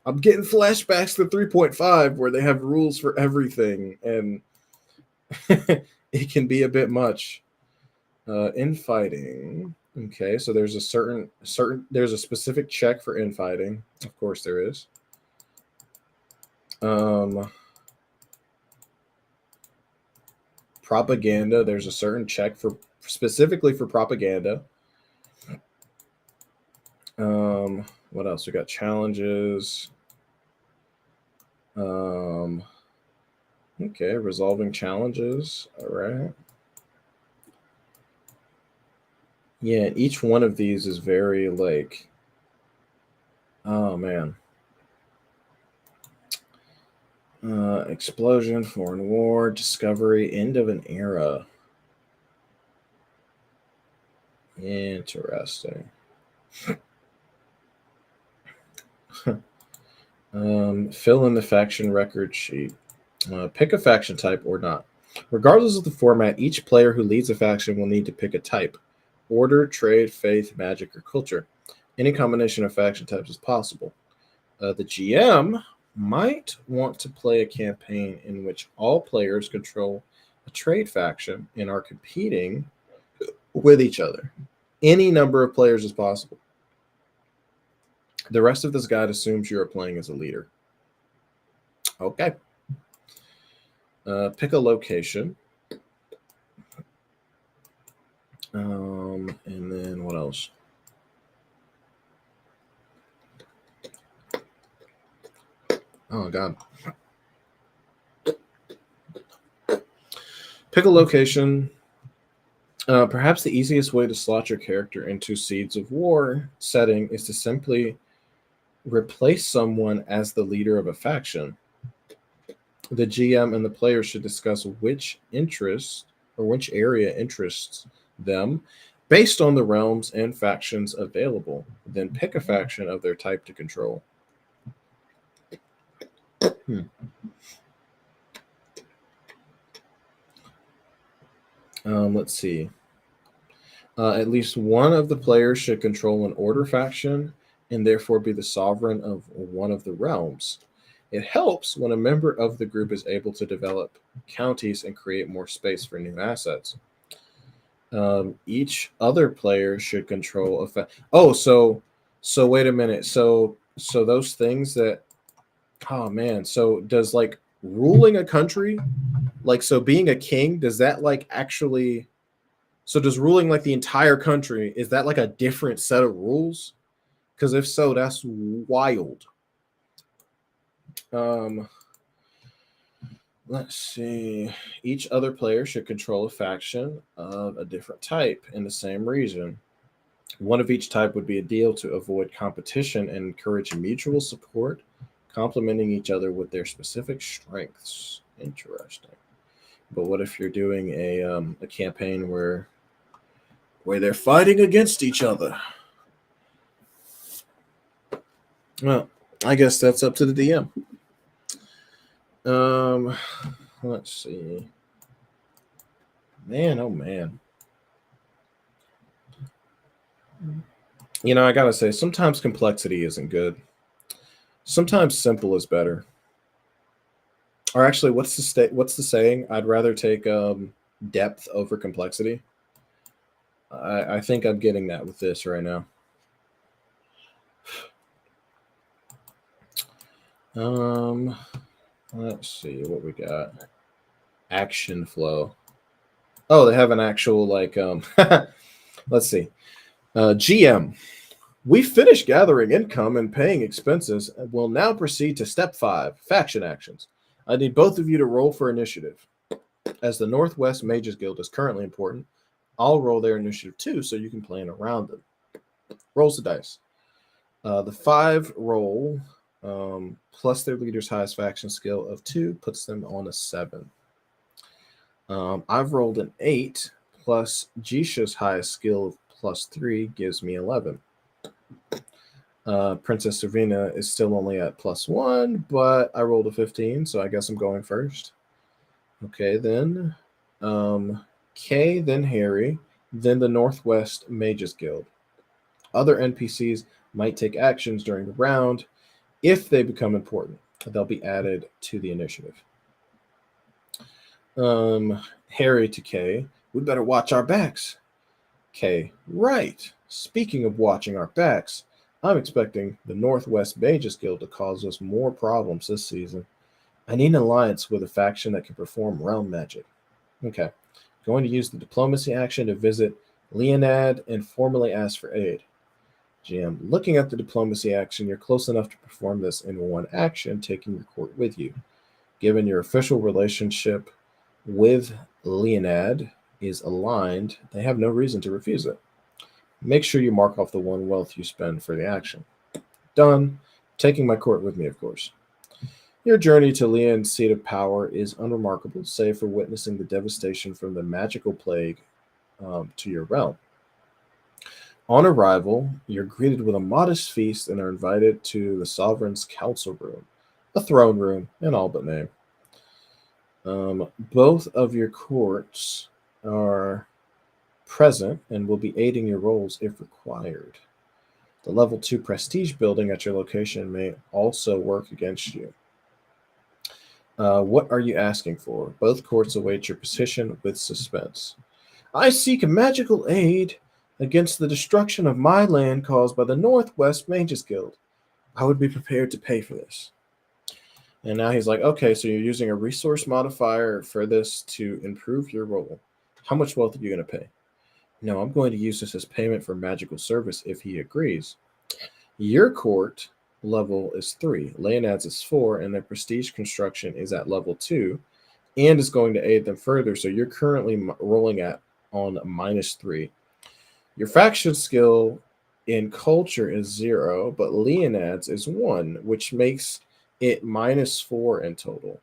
I'm getting flashbacks to 3.5 where they have rules for everything, and it can be a bit much. Infighting. Okay, so there's there's a specific check for infighting. Of course there is. Propaganda. There's a certain check for specifically for propaganda. What else? We got challenges. Okay, resolving challenges. All right. Yeah, each one of these is very like Oh man. Explosion, foreign war, discovery, end of an era. Interesting. Fill in the faction record sheet. Pick a faction type or not. Regardless of the format, each player who leads a faction will need to pick a type: order, trade, faith, magic, or culture. Any combination of faction types is possible. The GM might want to play a campaign in which all players control a trade faction and are competing with each other. Any number of players is possible. The rest of this guide assumes you are playing as a leader. Okay. Pick a location. And then what else? Oh, God. Pick a location. Perhaps the easiest way to slot your character into Seeds of War setting is to simply replace someone as the leader of a faction. The GM and the players should discuss which interest or which area interests them based on the realms and factions available. Then pick a faction of their type to control. Let's see. At least one of the players should control an order faction and therefore be the sovereign of one of the realms. It helps when a member of the group is able to develop counties and create more space for new assets. Each other player should control a so wait a minute. So those things that oh man. So does like ruling a country, like so being a king, does that like actually so does ruling like the entire country, is that like a different set of rules? Because if so, that's wild. Um, let's see. Each other player should control a faction of a different type in the same region. One of each type would be ideal to avoid competition and encourage mutual support, complementing each other with their specific strengths. Interesting. But what if you're doing a campaign where they're fighting against each other? Well, I guess that's up to the DM. Let's see. Man, oh man. You know, I gotta say, sometimes complexity isn't good. Sometimes simple is better. Or actually, what's the saying? I'd rather take depth over complexity. I think I'm getting that with this right now. Um, let's see what we got. Action flow. Oh, they have an actual like let's see. GM. We finished gathering income and paying expenses and will now proceed to step 5, faction actions. I need both of you to roll for initiative. As the Northwest Mages Guild is currently important, I'll roll their initiative too so you can plan around them. Rolls the dice. The 5 roll plus their leader's highest faction skill of 2 puts them on a 7. I've rolled an 8 plus Jisha's highest skill of plus 3 gives me 11. Princess Servina is still only at plus 1, but I rolled a 15, so I guess I'm going first. Okay, then Kay, then Harry, then the Northwest Mages Guild. Other NPCs might take actions during the round. If they become important, they'll be added to the initiative. Harry to Kay, we better watch our backs. Kay, right. Speaking of watching our backs, I'm expecting the Northwest Mages Guild to cause us more problems this season. I need an alliance with a faction that can perform realm magic. Okay. Going to use the diplomacy action to visit Leonad and formally ask for aid. GM, looking at the diplomacy action, you're close enough to perform this in one action, taking your court with you. Given your official relationship with Leonad is aligned, they have no reason to refuse it. Make sure you mark off the 1 wealth you spend for the action. Done. Taking my court with me, of course. Your journey to Leon's seat of power is unremarkable, save for witnessing the devastation from the magical plague to your realm. On arrival, you're greeted with a modest feast and are invited to the sovereign's council room, a throne room in all but name. Both of your courts are present and will be aiding your roles if required. The level 2 prestige building at your location may also work against you. What are you asking for? Both courts await your petition with suspense. I seek magical aid against the destruction of my land caused by the Northwest Mages Guild. I would be prepared to pay for this. And now he's like, okay, so you're using a resource modifier for this to improve your role. How much wealth are you going to pay? No, I'm going to use this as payment for magical service if he agrees. Your court level is 3, Leonad's is 4, and their prestige construction is at level 2, and is going to aid them further. So you're currently rolling at on -3. Your faction skill in culture is 0, but Leonad's is 1, which makes it -4 in total.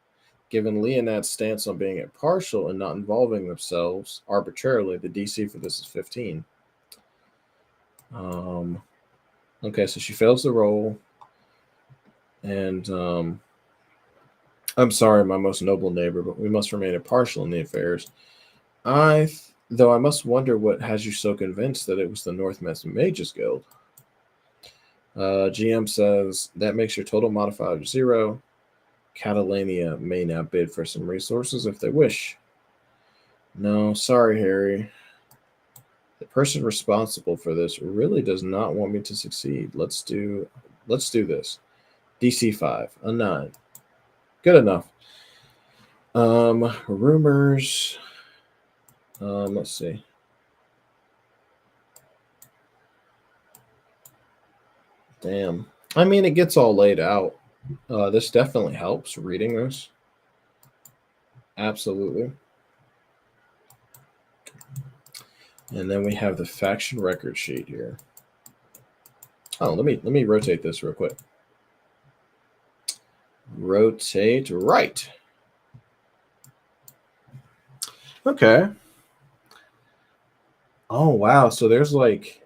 Given Leonad's stance on being impartial and not involving themselves arbitrarily, the DC for this is 15. Okay, so she fails the roll. And I'm sorry, my most noble neighbor, but we must remain impartial in the affairs. Though I must wonder what has you so convinced that it was the Northwest Mages Guild. GM says that makes your total modifier 0. Catalania may now bid for some resources if they wish. No, sorry, Harry. The person responsible for this really does not want me to succeed. Let's do this. DC 5, a 9. Good enough. Rumors. Let's see. Damn. I mean, it gets all laid out. This definitely helps reading this. Absolutely. And then we have the faction record sheet here. Oh, let me rotate this real quick. Rotate right. Okay. Oh wow. So there's like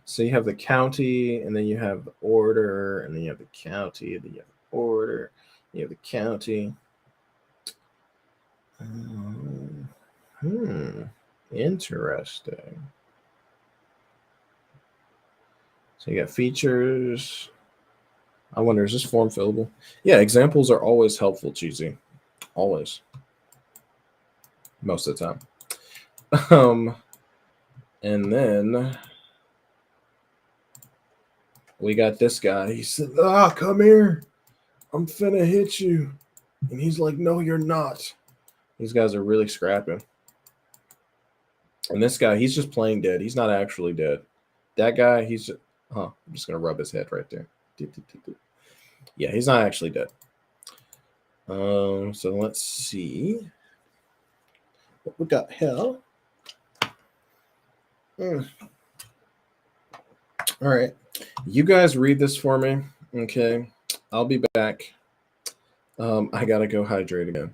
so you have the county, and then you have the order, and then you have the county, and then you have the order, you have the county. Interesting. So you got features. I wonder, is this form fillable? Yeah, examples are always helpful, Cheesy. Always. Most of the time. And then we got this guy. He said, come here. I'm finna hit you. And he's like, no, you're not. These guys are really scrapping. And this guy, he's just playing dead. He's not actually dead. That guy, he's just, I'm just going to rub his head right there. Yeah, he's not actually dead. So let's see what we got here. All right. You guys read this for me. Okay. I'll be back. I got to go hydrate again.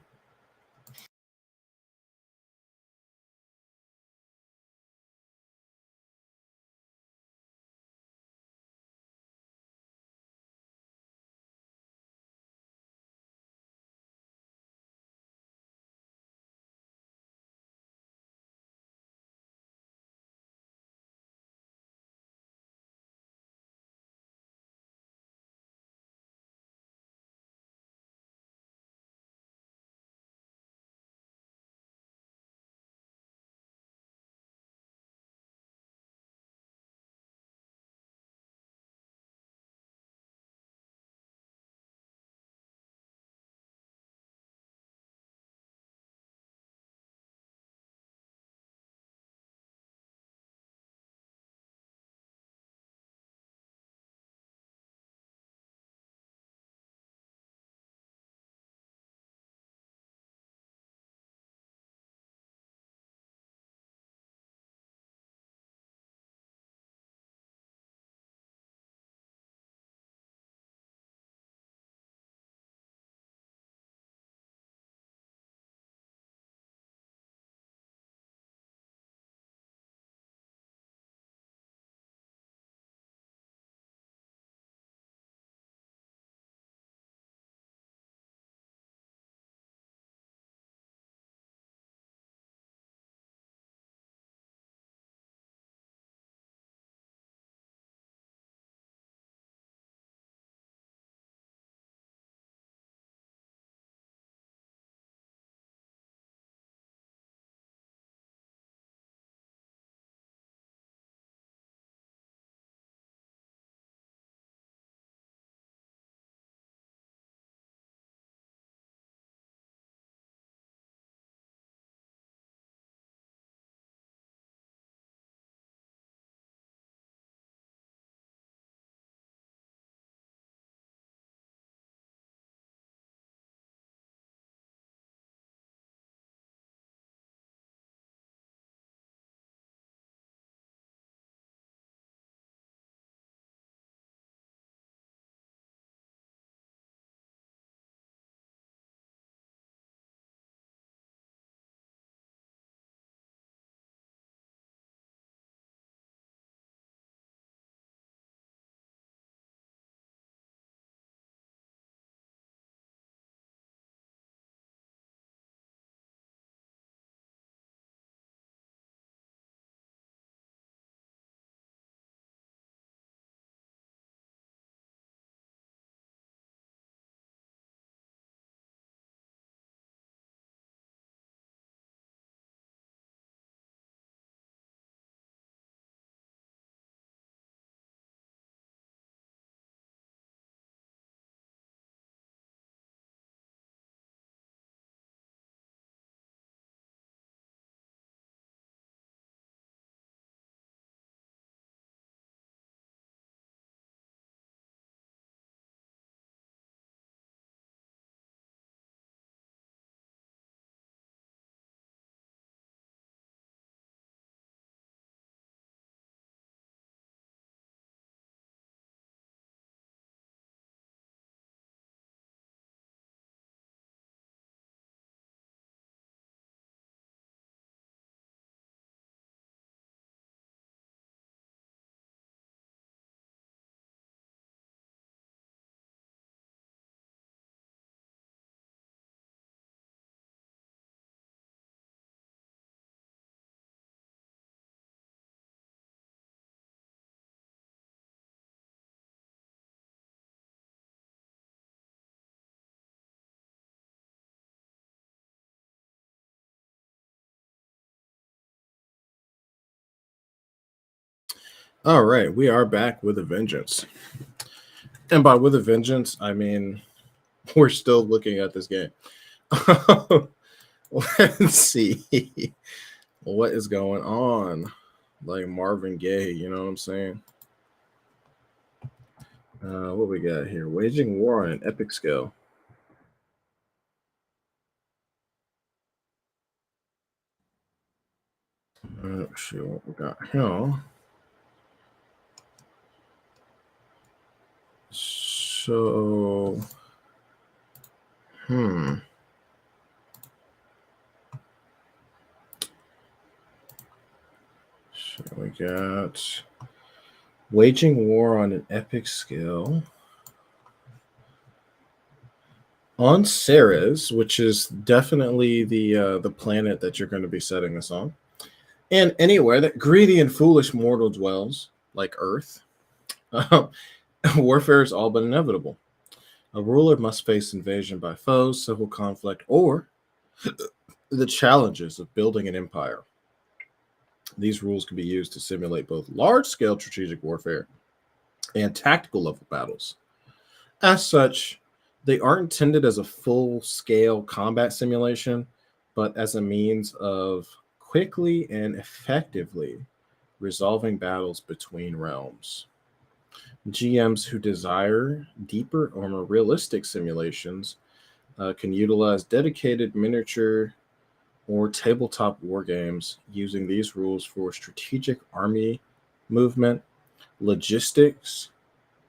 All right, we are back with a vengeance. And by with a vengeance, I mean we're still looking at this game. Let's see what is going on. Like Marvin Gaye, you know what I'm saying? What we got here? Waging war on an epic scale. Let's see what we got here. So, hmm. So we got waging war on an epic scale on Ceres, which is definitely the planet that you're going to be setting this on, and anywhere that greedy and foolish mortal dwells, like Earth. Warfare is all but inevitable. A ruler must face invasion by foes, civil conflict, or the challenges of building an empire. These rules can be used to simulate both large scale strategic warfare and tactical level battles. As such, they aren't intended as a full scale combat simulation, but as a means of quickly and effectively resolving battles between realms. GMs who desire deeper or more realistic simulations can utilize dedicated miniature or tabletop war games using these rules for strategic army movement, logistics,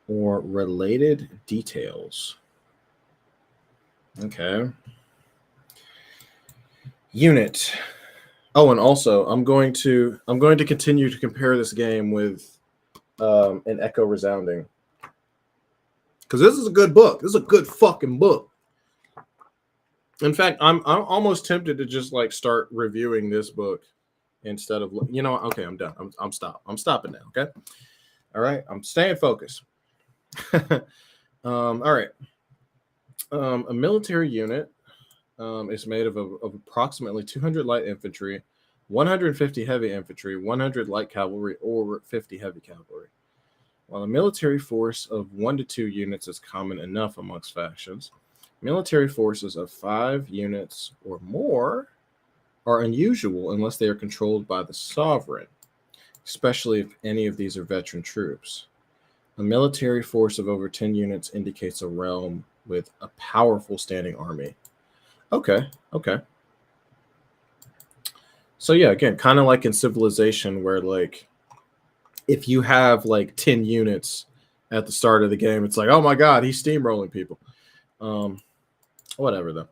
or related details. Okay. Unit. Oh, and also I'm going to continue to compare this game with an Echo Resounding, because this is a good book. This is a good fucking book. In fact, I'm almost tempted to just like start reviewing this book instead of, okay, I'm done. I'm stopping now. Okay. All right. I'm staying focused. All right. A military unit is made of approximately 200 light infantry, 150 heavy infantry, 100 light cavalry, or 50 heavy cavalry. While a military force of 1 to 2 units is common enough amongst factions, military forces of 5 units or more are unusual unless they are controlled by the sovereign, especially if any of these are veteran troops. A military force of over 10 units indicates a realm with a powerful standing army. Okay, okay. So yeah, again, kind of like in Civilization, where like if you have like 10 units at the start of the game, it's like, oh my god, he's steamrolling people. Whatever though.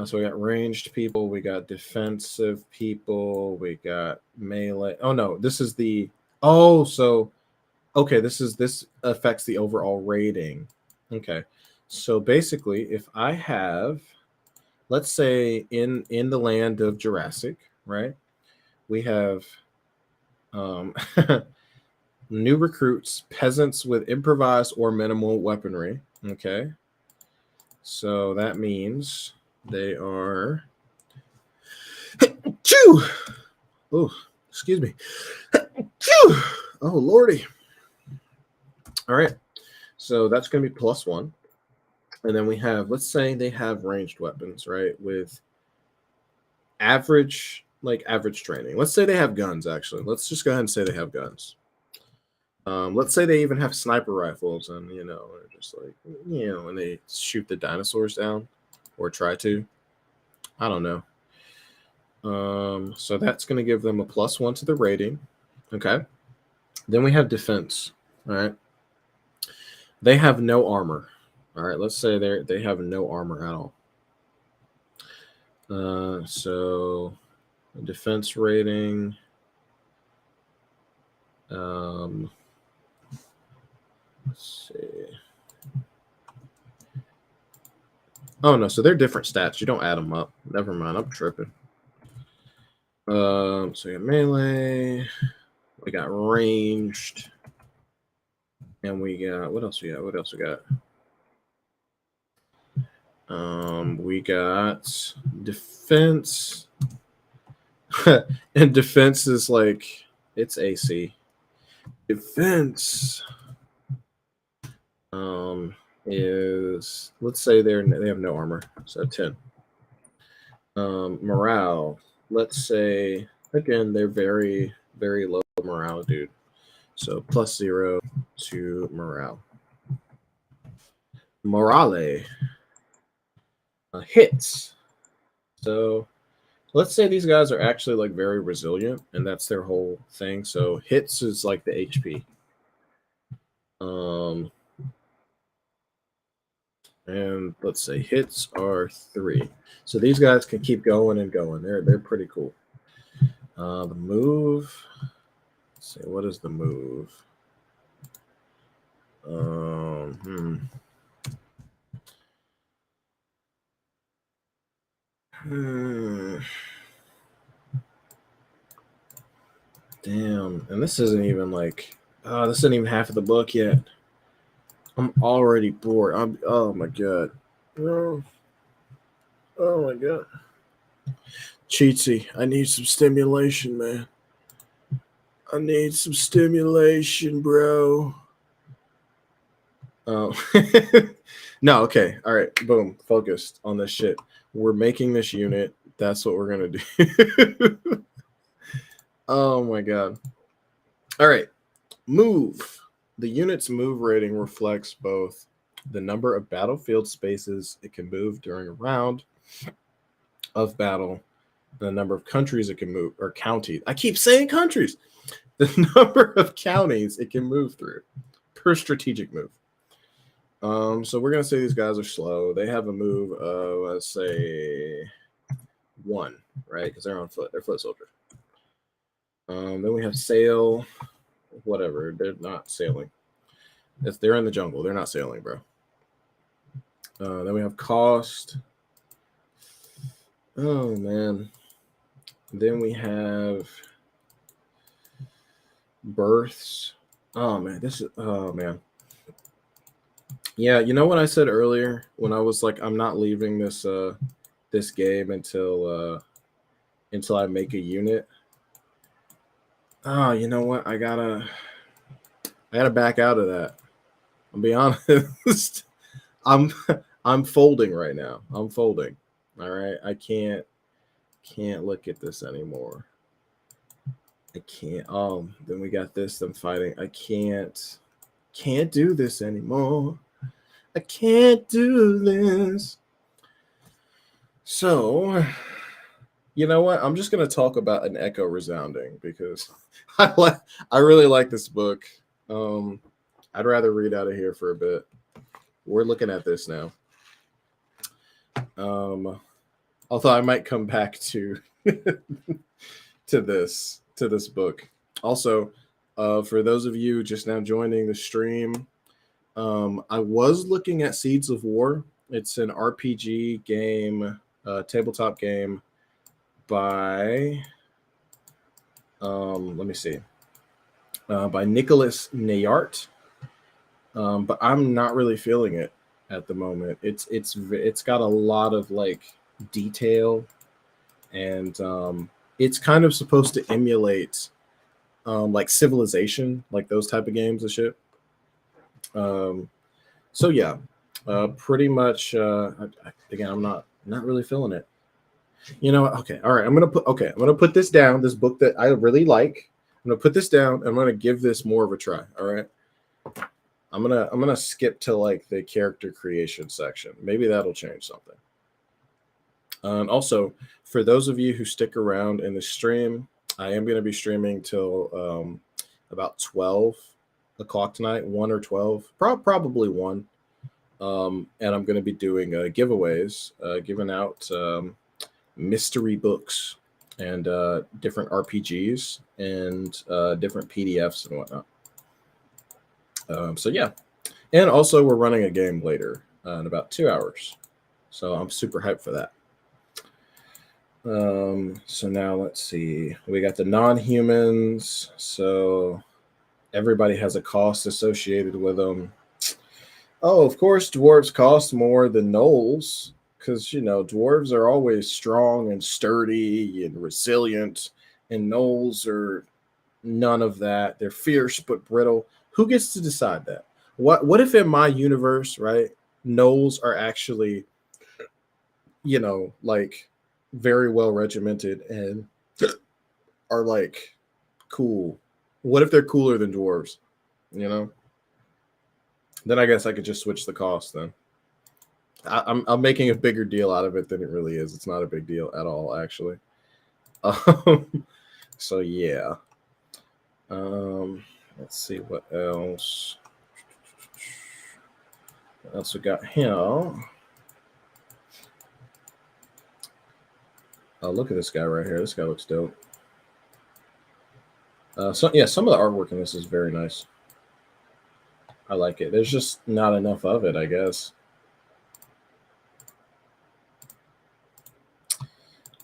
So we got ranged people, we got defensive people, we got melee. Oh no, this is the so okay, this affects the overall rating. Okay. So basically, if I have, let's say in the land of Jurassic, right? We have new recruits, peasants with improvised or minimal weaponry. Okay. So that means they are. Chew! Oh, excuse me. Chew! Oh, lordy. All right. So that's going to be +1. And then we have, let's say they have ranged weapons, right? With average training. Let's say they have guns, actually. Let's just go ahead and say they have guns. Let's say they even have sniper rifles and, they're just like, when they shoot the dinosaurs down or try to. I don't know. So that's going to give them a +1 to the rating. Okay. Then we have defense. All right. They have no armor. All right. Let's say they have no armor at all. So defense rating. Let's see. Oh no, so they're different stats. You don't add them up. Never mind, I'm tripping. So we got melee, we got ranged, and we got what else we got? What else we got? We got defense. And defense is like it's AC. Defense is, let's say they have no armor, so 10. Morale, let's say again they're very very low morale, dude. So +0 to morale. Morale hits. So let's say these guys are actually like very resilient, and that's their whole thing. So hits is like the HP. And let's say hits are 3. So these guys can keep going and going. They're pretty cool. The move. Let's see, what is the move? Damn. And this isn't even like, this isn't even half of the book yet. I'm already bored. Oh my god. Oh my god. Cheatsy, I need some stimulation, man. I need some stimulation, bro. Oh. No, okay. All right. Boom. Focused on this shit. We're making this unit. That's what we're going to do. Oh my god. All right. Move. The unit's move rating reflects both the number of battlefield spaces it can move during a round of battle, the number of countries it can move, or counties. I keep saying countries. The number of counties it can move through per strategic move. So we're gonna say these guys are slow. They have a move of, let's say, 1, right? Because they're on foot. They're foot soldiers. Then we have sail. Whatever. They're not sailing. They're in the jungle. They're not sailing, bro. Then we have cost. Oh man. Then we have births. Oh man, oh man. Yeah, you know what I said earlier when I was like, I'm not leaving this this game until I make a unit. Oh, you know what? I gotta back out of that. I'll be honest. I'm folding right now. I'm folding. All right. I can't look at this anymore. I can't. Then we got this. I'm fighting. I can't do this anymore. I can't do this. So, you know what? I'm just gonna talk about an echo resounding because I really like this book. I'd rather read out of here for a bit. We're looking at this now. Although I might come back to to this book. Also, for those of you just now joining the stream, I was looking at Seeds of War. It's an RPG game, tabletop game by let me see, by Nicholas Nayart. But I'm not really feeling it at the moment. It's got a lot of like detail, and it's kind of supposed to emulate like Civilization, like those type of games and shit. So yeah, pretty much. Again, I'm not really feeling it. You know, okay, all right. I'm gonna put this down. This book that I really like. I'm gonna put this down. I'm gonna give this more of a try. All right. I'm gonna skip to like the character creation section. Maybe that'll change something. Also, for those of you who stick around in the stream, I am going to be streaming till about 12 o'clock tonight, 1 or 12, probably 1. And I'm going to be doing giveaways, giving out mystery books and different RPGs and different PDFs and whatnot. So yeah, and also we're running a game later in about 2 hours, so I'm super hyped for that. So now let's see. We got the non-humans. So everybody has a cost associated with them. Oh, of course, dwarves cost more than gnolls because, you know, dwarves are always strong and sturdy and resilient, and gnolls are None of that. They're fierce but brittle. Who gets to decide that? What if in my universe, right, gnolls are actually, like very well regimented and are like cool? What if they're cooler than dwarves? You know? Then I guess I could just switch the cost then. I'm making a bigger deal out of it than it really is. It's not a big deal at all, actually. So yeah. Let's see what else. What else we got here? Oh, look at this guy right here. This guy looks dope. So yeah, some of the artwork in this is very nice. I like it. There's just not enough of it, I guess.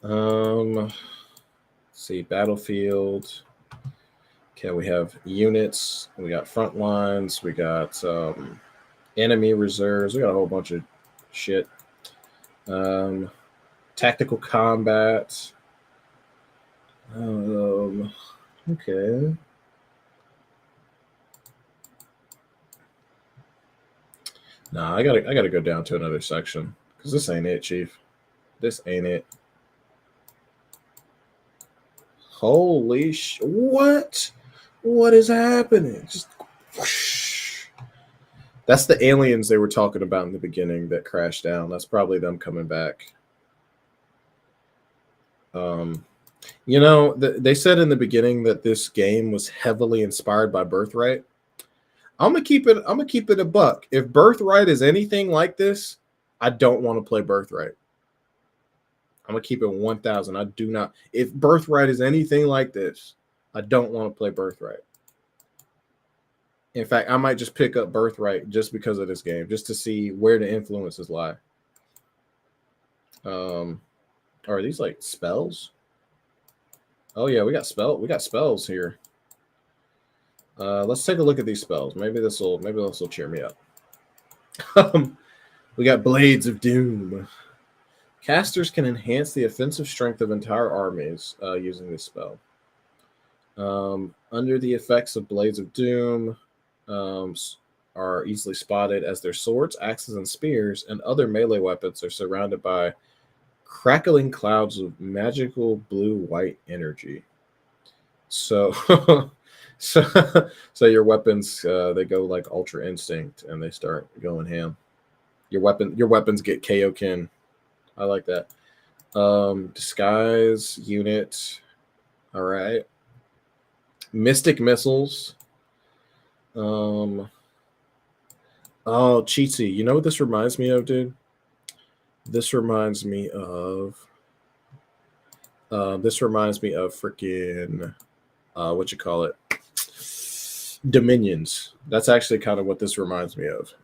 Let's see, battlefield. Okay, we have units. We got front lines. We got enemy reserves. We got a whole bunch of shit. Tactical combat. Okay. Nah, I gotta go down to another section because this ain't it, Chief. This ain't it. Holy what? What is happening? Just whoosh. That's the aliens they were talking about in the beginning that crashed down. That's probably them coming back. They said in the beginning that this game was heavily inspired by Birthright. I'm gonna keep it a buck. If Birthright is anything like this, I don't want to play Birthright. I'm gonna keep it 1,000. I do not. If Birthright is anything like this, I don't want to play Birthright. In fact, I might just pick up Birthright just because of this game, just to see where the influences lie. Are these like spells? Oh yeah, we got spells here. Let's take a look at these spells. Maybe this will cheer me up. We got Blades of Doom. Casters can enhance the offensive strength of entire armies using this spell. Under the effects of Blades of Doom, are easily spotted as their swords, axes, and spears, and other melee weapons are surrounded by crackling clouds of magical blue-white energy. So, so your weapons they go like Ultra Instinct and they start going ham. Your weapons get Kaioken. I like that. Disguise unit. All right. Mystic missiles. Oh, Cheatsy. You know what this reminds me of, dude? This reminds me of freaking what you call it? Dominions. That's actually kind of what this reminds me of.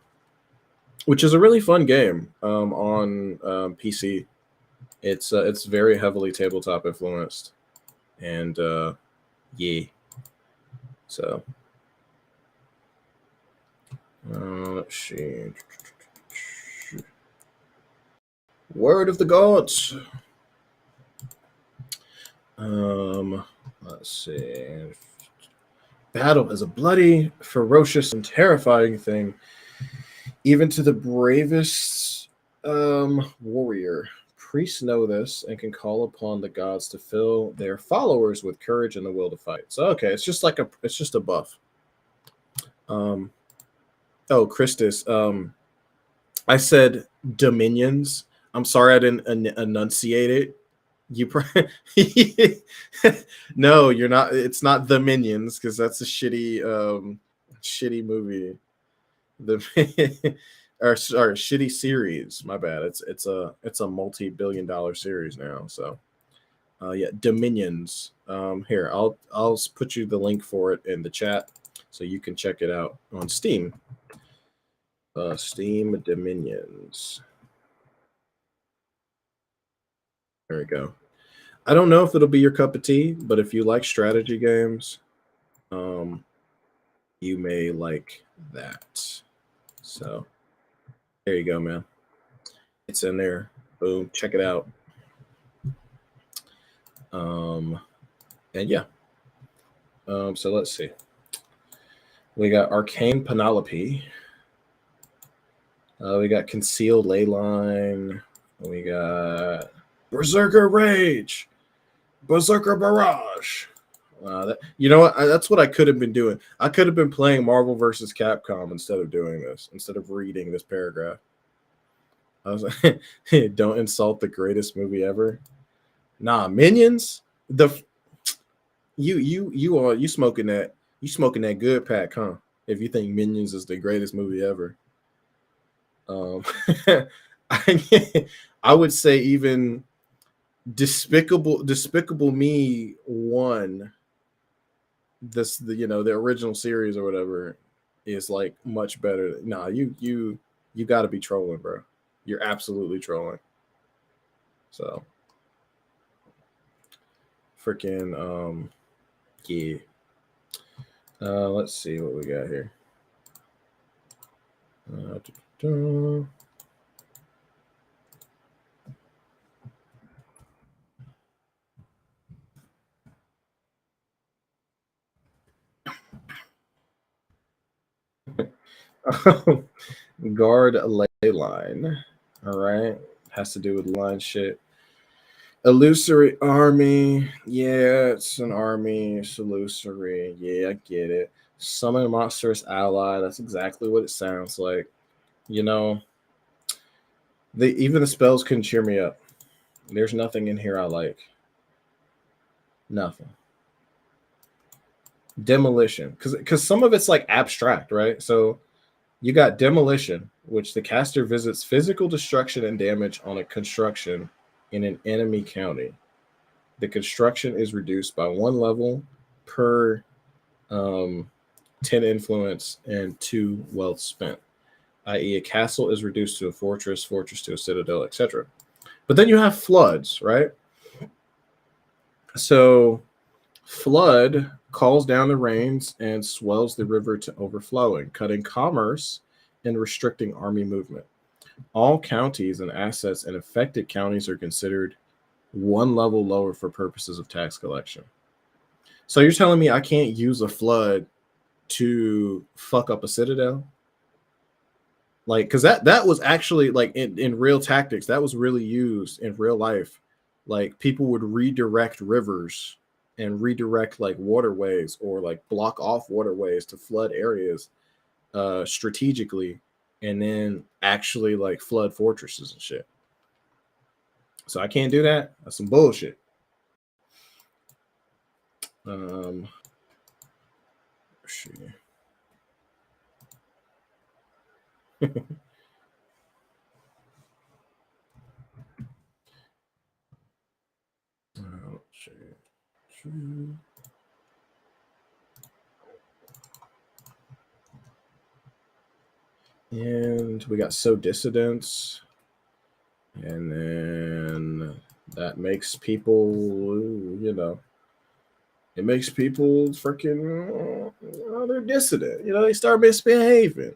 Which is a really fun game on PC. It's very heavily tabletop influenced. And yeah. So let's see. Word of the gods. Let's see. Battle is a bloody, ferocious, and terrifying thing, even to the bravest warrior. Priests know this and can call upon the gods to fill their followers with courage and the will to fight. So okay, it's just a buff. Oh, Christus. I said dominions. I'm sorry I didn't enunciate it. No, you're not. It's not the Minions because that's a shitty movie. The or shitty series. My bad. It's a multi-billion-dollar series now. So, yeah, Dominions. Here, I'll put you the link for it in the chat so you can check it out on Steam. Steam Dominions. There we go. I don't know if it'll be your cup of tea, but if you like strategy games, you may like that. So there you go, man. It's in there. Boom. Check it out. And yeah. So let's see. We got Arcane Penelope. We got Concealed Leyline. We got Berserker Rage. Berserker Barrage. You know what? That's what I could have been doing. I could have been playing Marvel versus Capcom instead of doing this, instead of reading this paragraph. I was like, don't insult the greatest movie ever. Nah, Minions. You smoking that good pack, huh? If you think Minions is the greatest movie ever. I, I would say even Despicable Me 1, the original series or whatever, is like much better. Nah, you got to be trolling, bro. You're absolutely trolling. So freaking yeah. Let's see what we got here. Da-da-da. Guard ley line. All right. Has to do with line shit. Illusory army. Yeah, it's an army. It's illusory. Yeah, I get it. Summon monstrous ally. That's exactly what it sounds like. You know, even the spells couldn't cheer me up. There's nothing in here I like. Nothing. Demolition. Because some of it's like abstract, right? So you got demolition, which the caster visits physical destruction and damage on a construction in an enemy county. The construction is reduced by 1 level per 10 influence and 2 wealth spent, i.e., a castle is reduced to a fortress, fortress to a citadel, etc. But then you have floods, right? So flood calls down the rains and swells the river to overflowing, cutting commerce and restricting army movement. All counties and assets in affected counties are considered 1 level lower for purposes of tax collection. So you're telling me I can't use a flood to fuck up a citadel? Like, because that was actually like in real tactics, that was really used in real life. Like people would redirect rivers and redirect like waterways or like block off waterways to flood areas strategically, and then actually like flood fortresses and shit. So I can't do that. That's some bullshit. Um, shit. Oh, shit. And we got So Dissidents. And then that makes people, it makes people freaking, they're dissident. They start misbehaving.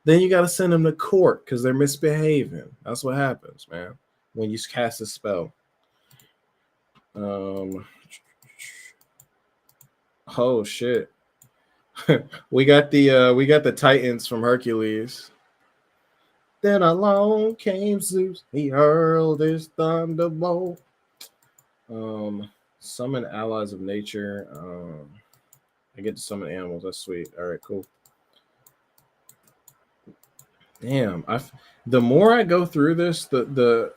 Then you got to send them to court because they're misbehaving. That's what happens, man, when you cast a spell. Oh shit. we got the Titans from Hercules. Then along came Zeus. He hurled his thunderbolt. Summon allies of nature. I get to summon animals. That's sweet. All right, cool. Damn, the more I go through this, the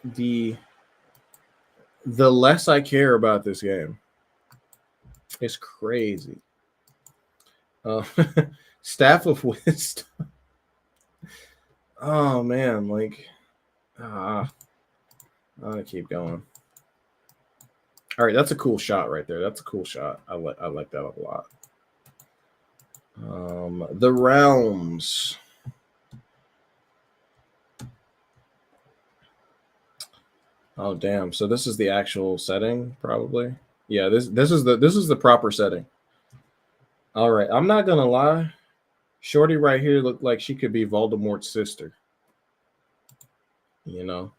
less I care about this game. It's crazy. Staff of Wisdom. Oh man, like I'm gonna keep going. All right, that's a cool shot right there. That's a cool shot. I like that a lot. The Realms. Oh damn! So this is the actual setting, probably. Yeah, this is the proper setting. All right, I'm not gonna lie. Shorty right here looked like she could be Voldemort's sister. No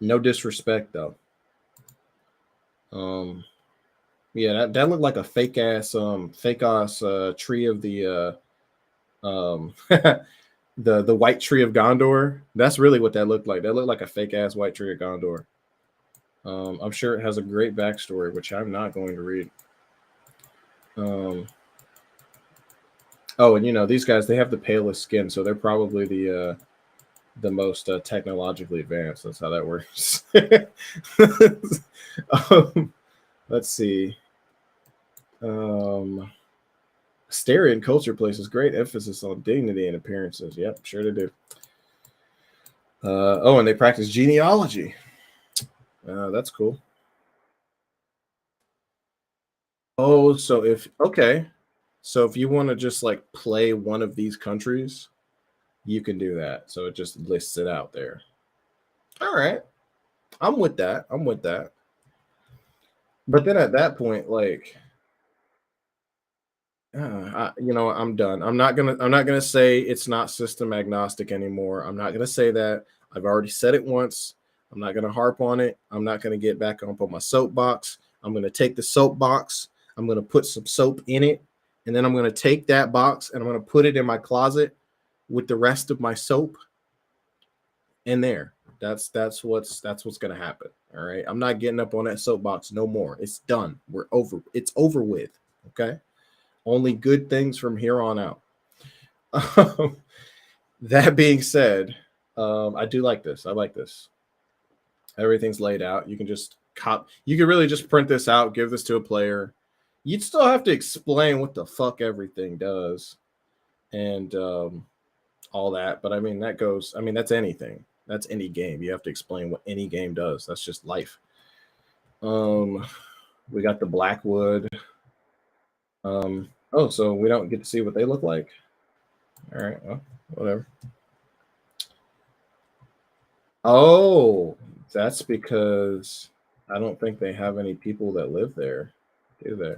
disrespect though. Yeah, that looked like a fake ass tree of the white tree of Gondor. That's really what that looked like. That looked like a fake ass white tree of Gondor. I'm sure it has a great backstory, which I'm not going to read. Um, oh, and these guys, they have the palest skin, so they're probably the most technologically advanced. That's how that works. um, let's see. Um, Asterian culture places great emphasis on dignity and appearances. Yep, sure they do. Oh, and they practice genealogy. That's cool. Oh, so if you want to just like play one of these countries, you can do that. So it just lists it out there. All right, I'm with that. I'm with that. But then at that point, like, I'm done. I'm not gonna say it's not system agnostic anymore. I'm not gonna say that. I've already said it once. I'm not gonna harp on it. I'm not gonna get back up on my soapbox. I'm gonna take the soapbox. I'm gonna put some soap in it, and then I'm gonna take that box and I'm gonna put it in my closet with the rest of my soap in there. That's what's gonna happen. All right. I'm not getting up on that soapbox no more. It's done. We're over. It's over with. Okay. Only good things from here on out. That being said, I do like this. I like this. Everything's laid out. You can just You can really just print this out, give this to a player. You'd still have to explain what the fuck everything does and all that. But I mean, that goes. I mean, that's anything. That's any game. You have to explain what any game does. That's just life. Um, we got the Blackwood. Oh, so we don't get to see what they look like. All right. Well, whatever. Oh, that's because I don't think they have any people that live there, do they?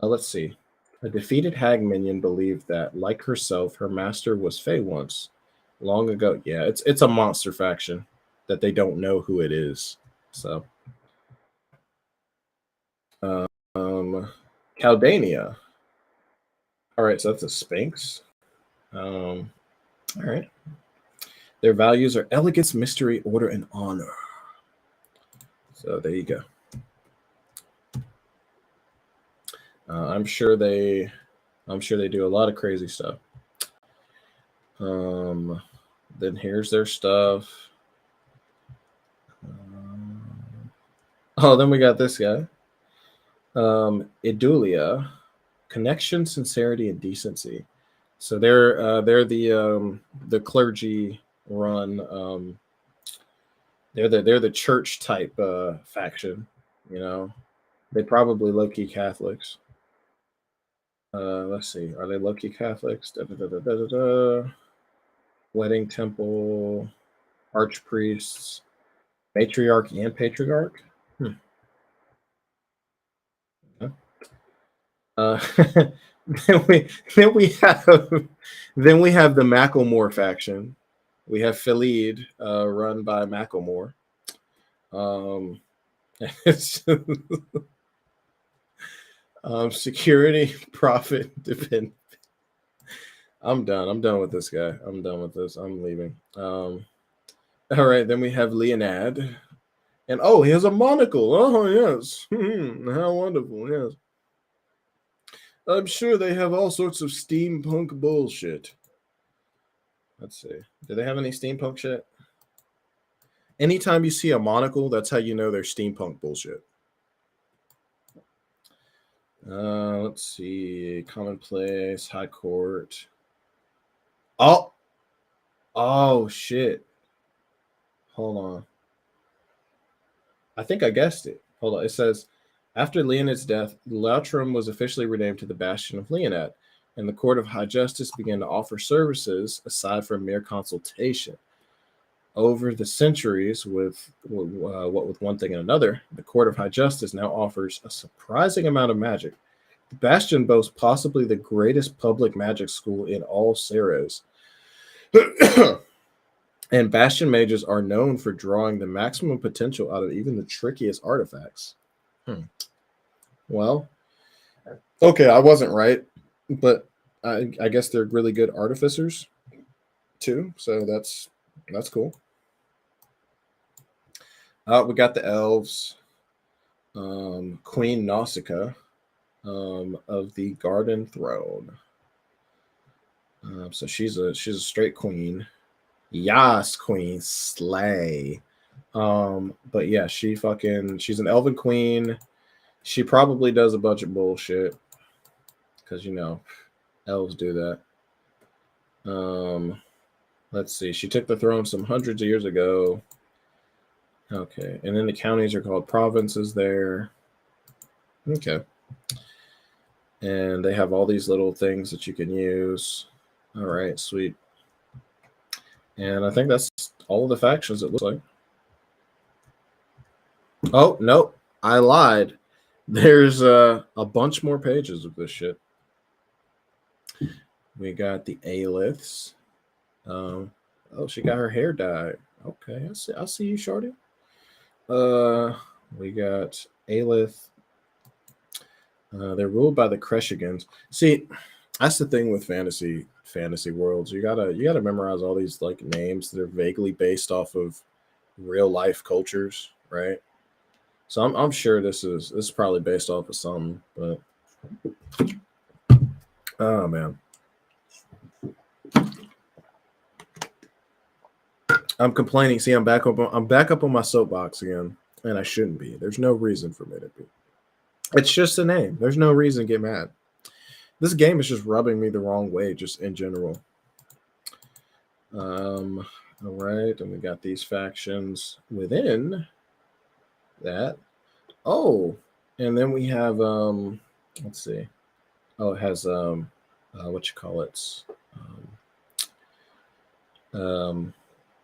Let's see. A defeated hag minion believed that, like herself, her master was Fey once, long ago. Yeah, it's a monster faction that they don't know who it is. So, um, Caldania. All right, so that's a Sphinx. All right. Their values are elegance, mystery, order, and honor. So there you go. I'm sure they do a lot of crazy stuff. Um, then here's their stuff. Oh, then we got this guy. Idulia, connection, sincerity, and decency. So they're the clergy run. They're the church type faction. You know, they probably low key Catholics. Let's see, are they low key Catholics? Da, da, da, da, da, da. Wedding temple, archpriests, matriarch, and patriarch. Hmm. Uh, then we then we have then we have the Macklemore faction. We have Philid, run by Macklemore. Um, it's, security, profit, depend. I'm done. I'm done with this guy. I'm done with this. I'm leaving. All right. Then we have Leonad, and oh, he has a monocle. Oh yes, how wonderful. Yes, I'm sure they have all sorts of steampunk bullshit. Let's see. Do they have any steampunk shit? Anytime you see a monocle, that's how you know they're steampunk bullshit. Let's see. Commonplace, High Court. Oh, oh shit. Hold on. I think I guessed it. Hold on. It says after Leonid's death, Lautrum was officially renamed to the Bastion of Leonid, and the Court of High Justice began to offer services aside from mere consultation. Over the centuries, with what with one thing and another, the Court of High Justice now offers a surprising amount of magic. The Bastion boasts possibly the greatest public magic school in all Ceres. And Bastion mages are known for drawing the maximum potential out of even the trickiest artifacts. Hmm. Well, okay, I wasn't right, but I guess they're really good artificers too. So that's cool. We got the elves. Queen Nausicaa of the Garden Throne. So she's a straight queen. Yas, queen, slay. But yeah, she's an elven queen. She probably does a bunch of bullshit because elves do that. Let's see. She took the throne some hundreds of years ago. Okay, and then the counties are called provinces there. Okay, and they have all these little things that you can use. All right, sweet. And I think that's all of the factions. It looks like. Oh nope, I lied. There's a bunch more pages of this shit. We got the Aliths. Oh, she got her hair dyed. Okay, I see you, shorty. We got Alith. They're ruled by the Kreshigans. See, that's the thing with fantasy worlds. You gotta memorize all these like names that are vaguely based off of real life cultures, right? So I'm sure this is probably based off of something, but oh man, I'm complaining. See, I'm back up on my soapbox again, and I shouldn't be. There's no reason for me to be. It's just a name. There's no reason to get mad. This game is just rubbing me the wrong way, just in general. All right, and we got these factions within that. Oh, and then we have let's see. Oh, it has what you call it?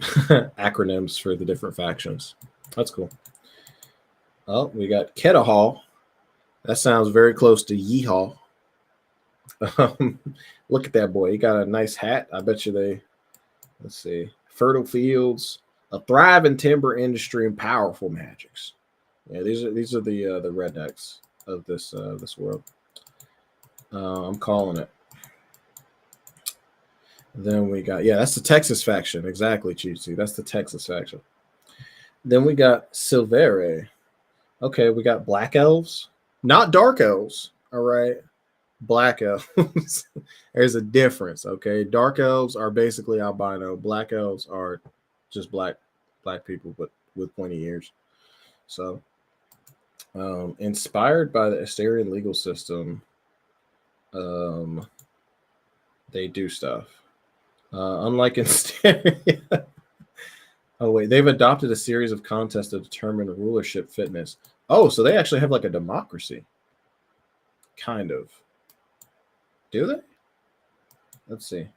Acronyms for the different factions. That's cool. Oh, we got Ketahall. That sounds very close to Yeehaw. Look at that boy. He got a nice hat. I bet you let's see. Fertile fields, a thriving timber industry, and powerful magics. Yeah, these are the rednecks of this world. I'm calling it. Then we got that's the Texas faction. Exactly, Chichi. That's the Texas faction. Then we got Silvere. Okay, we got black elves, not dark elves. All right, black elves. There's a difference. Okay, dark elves are basically albino. Black elves are just black people, but with pointy ears. So, inspired by the Asterian legal system, they do stuff. Unlike in Asteria. Oh wait, they've adopted a series of contests to determine rulership fitness. Oh, so they actually have like a democracy. Kind of. Do they? Let's see.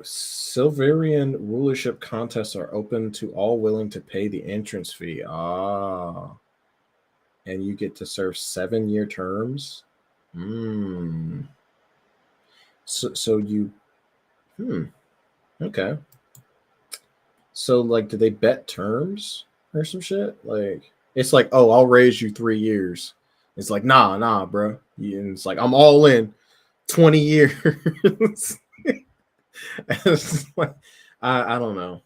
Silverian rulership contests are open to all willing to pay the entrance fee. Ah. And you get to serve 7-year terms. So you okay. So like do they bet terms or some shit? Like it's like, oh, I'll raise you 3 years. It's like, nah, bro. And it's like, I'm all in 20 years. Like, I don't know.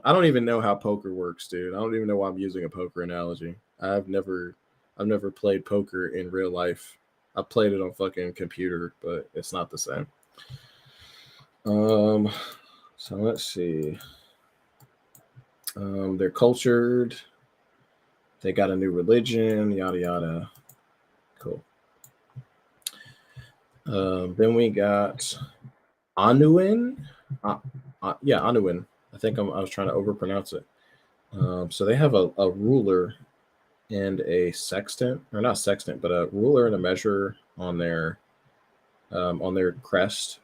I don't even know how poker works, dude. I don't even know why I'm using a poker analogy. I've never played poker in real life. I played it on fucking computer, but it's not the same. So let's see. They're cultured. They got a new religion, yada yada. Cool. Then we got Anuin. Anuin. I think I was trying to overpronounce it. So they have a ruler and a sextant, or not sextant, but a ruler and a measure on their crest.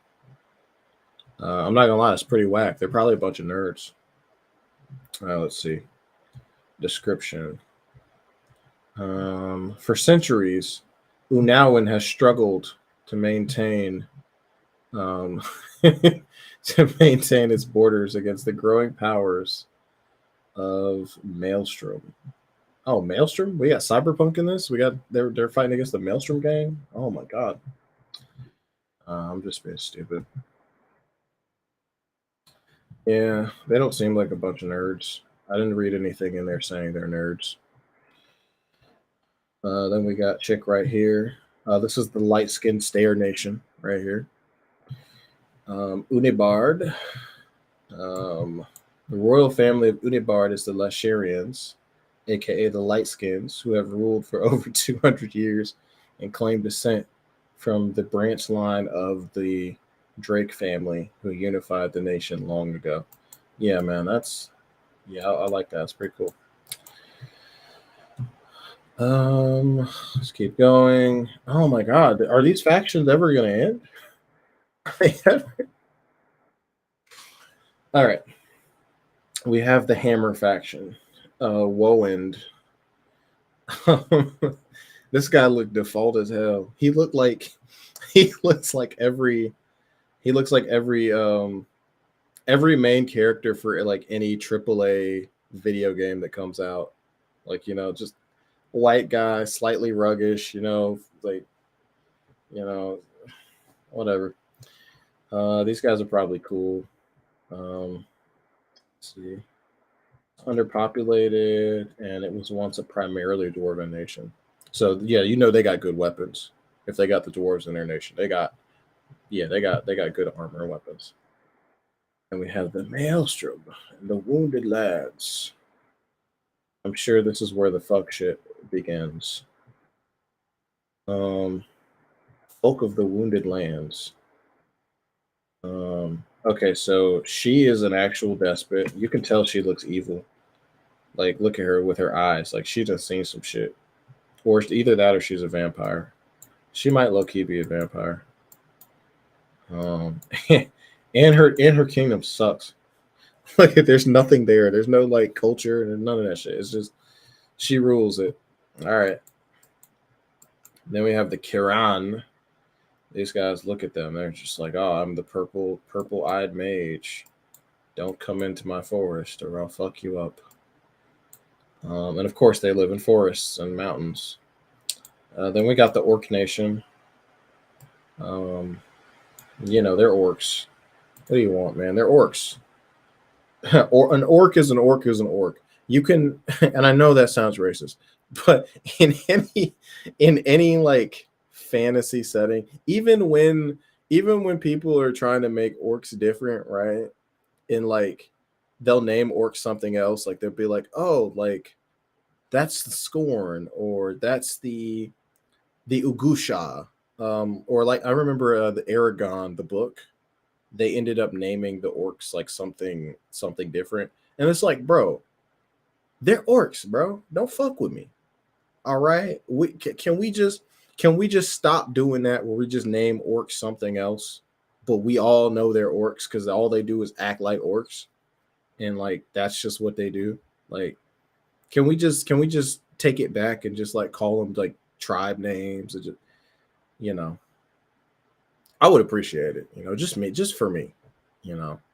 I'm not gonna lie, it's pretty whack. They're probably a bunch of nerds. Let's see. Description. For centuries, Unawin has struggled to maintain to maintain its borders against the growing powers of Maelstrom. Oh, Maelstrom. We got Cyberpunk in this. We got they're fighting against the Maelstrom gang. Oh my god. I'm just being stupid. Yeah, they don't seem like a bunch of nerds. I didn't read anything in there saying they're nerds. Then we got chick right here. This is the light skinned Stayer Nation right here. Unibard. Um, the royal family of Unibard is the Lasharians, aka the Lightskins, who have ruled for over 200 years and claim descent from the branch line of the Drake family, who unified the nation long ago. Yeah, man, I like that. It's pretty cool. Let's keep going. Oh my god, are these factions ever gonna end? All right, we have the Hammer faction. Wowind. This guy looked default as hell. He looks like every main character for like any AAA video game that comes out. Like, just white guy, slightly ruggish, like, you know, whatever. These guys are probably cool. Let's see. Underpopulated, and it was once a primarily dwarven nation. So yeah, they got good weapons. If they got the dwarves in their nation, they got good armor and weapons. And we have the Maelstrom and the Wounded Lads. I'm sure this is where the fuck shit begins. Um, Folk of the Wounded Lands. Okay, so she is an actual despot. You can tell she looks evil. Like, look at her with her eyes. Like, she just seen some shit. Or either that or she's a vampire. She might low key be a vampire. And her kingdom sucks. Like, there's nothing there. There's no like culture and none of that shit. It's just she rules it. All right. Then we have the Kiran. These guys, look at them. They're just like, oh, I'm the purple-eyed mage. Don't come into my forest or I'll fuck you up. And of course, they live in forests and mountains. Then we got the Orc Nation. They're orcs. What do you want, man? They're orcs. Or an orc is an orc is an orc. You can, and I know that sounds racist, but in any like fantasy setting, even when people are trying to make orcs different, right? In like they'll name orcs something else, like they'll be like, oh, like that's the Scorn, or that's the Ugusha, or like I remember the Aragon, the book. They ended up naming the orcs like something different, and it's like, bro, they're orcs, bro. Don't fuck with me. All right, can we just stop doing that where we just name orcs something else, but we all know they're orcs because all they do is act like orcs, and like that's just what they do. Like, can we just take it back and just like call them like tribe names? And just, you know, I would appreciate it. Just for me.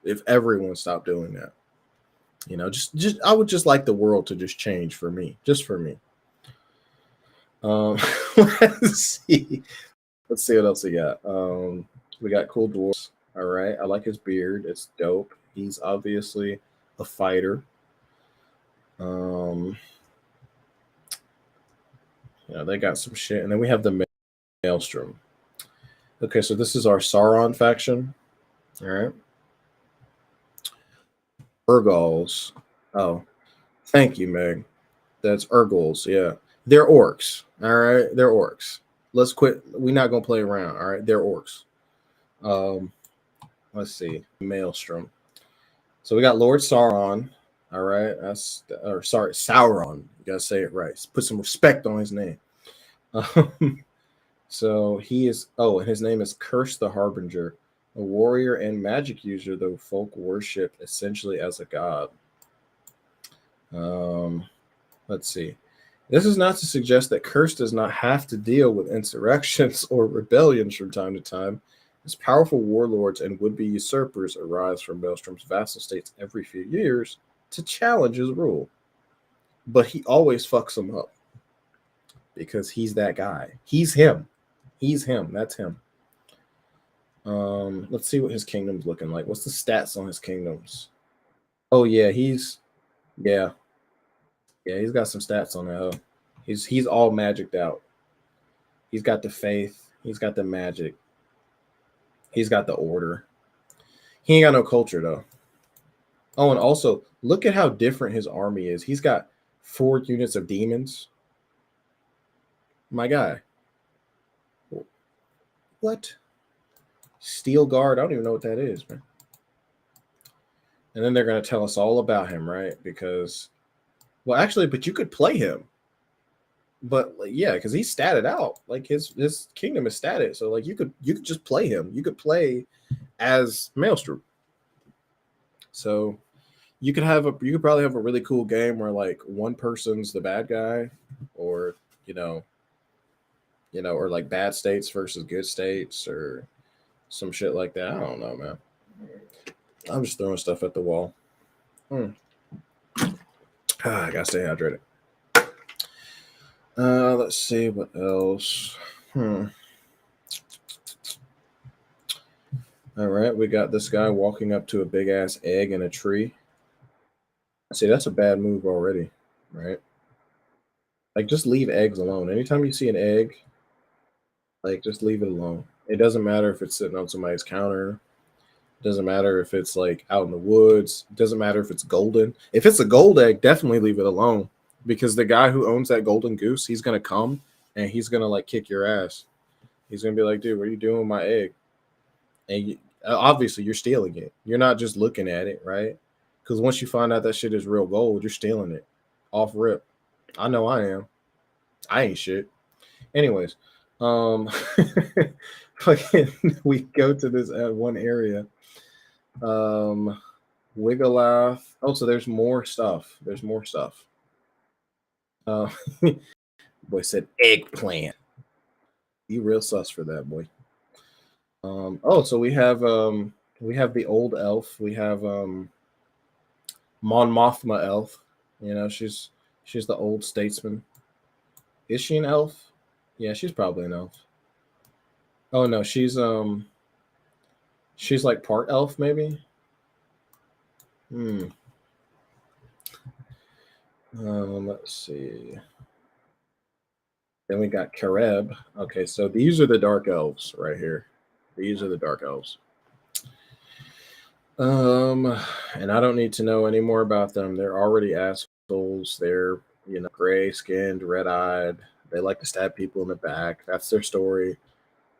If everyone stopped doing that. Just I would just like the world to just change for me, just for me. Um, let's see. Let's see what else we got. We got cool dwarves. All right, I like his beard. It's dope. He's obviously a fighter. Um, they got some shit, and then we have the Maelstrom. Okay, so this is our Sauron faction. All right, Urgals. Oh, thank you, Meg. That's Urgals. Yeah, they're orcs. All right, they're orcs. Let's quit. We're not gonna play around. All right, they're orcs. Um, let's see, Maelstrom. So we got Lord Sauron. All right, Sauron. You gotta say it right. Put some respect on his name. So he is. Oh, and his name is Curse the Harbinger, a warrior and magic user, though folk worship essentially as a god. Um, let's see. This is not to suggest that Curse does not have to deal with insurrections or rebellions from time to time, as powerful warlords and would-be usurpers arise from Maelstrom's vassal states every few years to challenge his rule. but he always fucks them up because he's that guy. He's him. He's him. That's him. Let's see what his kingdom's looking like. What's the stats on his kingdoms? Oh yeah, yeah, he's got some stats on that. He's all magicked out. He's got the faith. He's got the magic. He's got the order. He ain't got no culture though. Oh, and also look at how different his army is. He's got 4 units of demons. My guy. What? Steel Guard? I don't even know what that is, man. And then they're gonna tell us all about him, right? Because, well, actually, but you could play him. But like, yeah, because he's statted out. Like his kingdom is statted, so like you could just play him. You could play as Maelstrom. So you could probably have a really cool game where like one person's the bad guy, or or like bad states versus good states, or some shit like that. I don't know, man. I'm just throwing stuff at the wall. I gotta stay hydrated. Let's see what else. All right, we got this guy walking up to a big ass egg in a tree. See, that's a bad move already, right? Like, just leave eggs alone. Anytime you see an egg, like, just leave it alone. It doesn't matter if it's sitting on somebody's counter. It doesn't matter if it's like out in the woods. It doesn't matter if it's golden. If it's a gold egg, definitely leave it alone, because the guy who owns that golden goose, he's gonna come and he's gonna like kick your ass. He's gonna be like, "Dude, what are you doing with my egg?" And obviously, you're stealing it. You're not just looking at it, right? Because once you find out that shit is real gold, you're stealing it off rip. I know I am. I ain't shit. Anyways, fucking, we go to this one area. Wiggleoff. Oh, so there's more stuff. There's more stuff. Boy said eggplant. You real sus for that, boy. Oh, so we have the old elf. We have Mon Mothma elf. She's the old statesman. Is she an elf? Yeah, she's probably an elf. Oh no, she's like part elf maybe. Let's see. Then we got Kareb. Okay, so these are the dark elves right here. These are the dark elves. And I don't need to know any more about them. They're already assholes. They're gray skinned, red eyed. They like to stab people in the back. That's their story.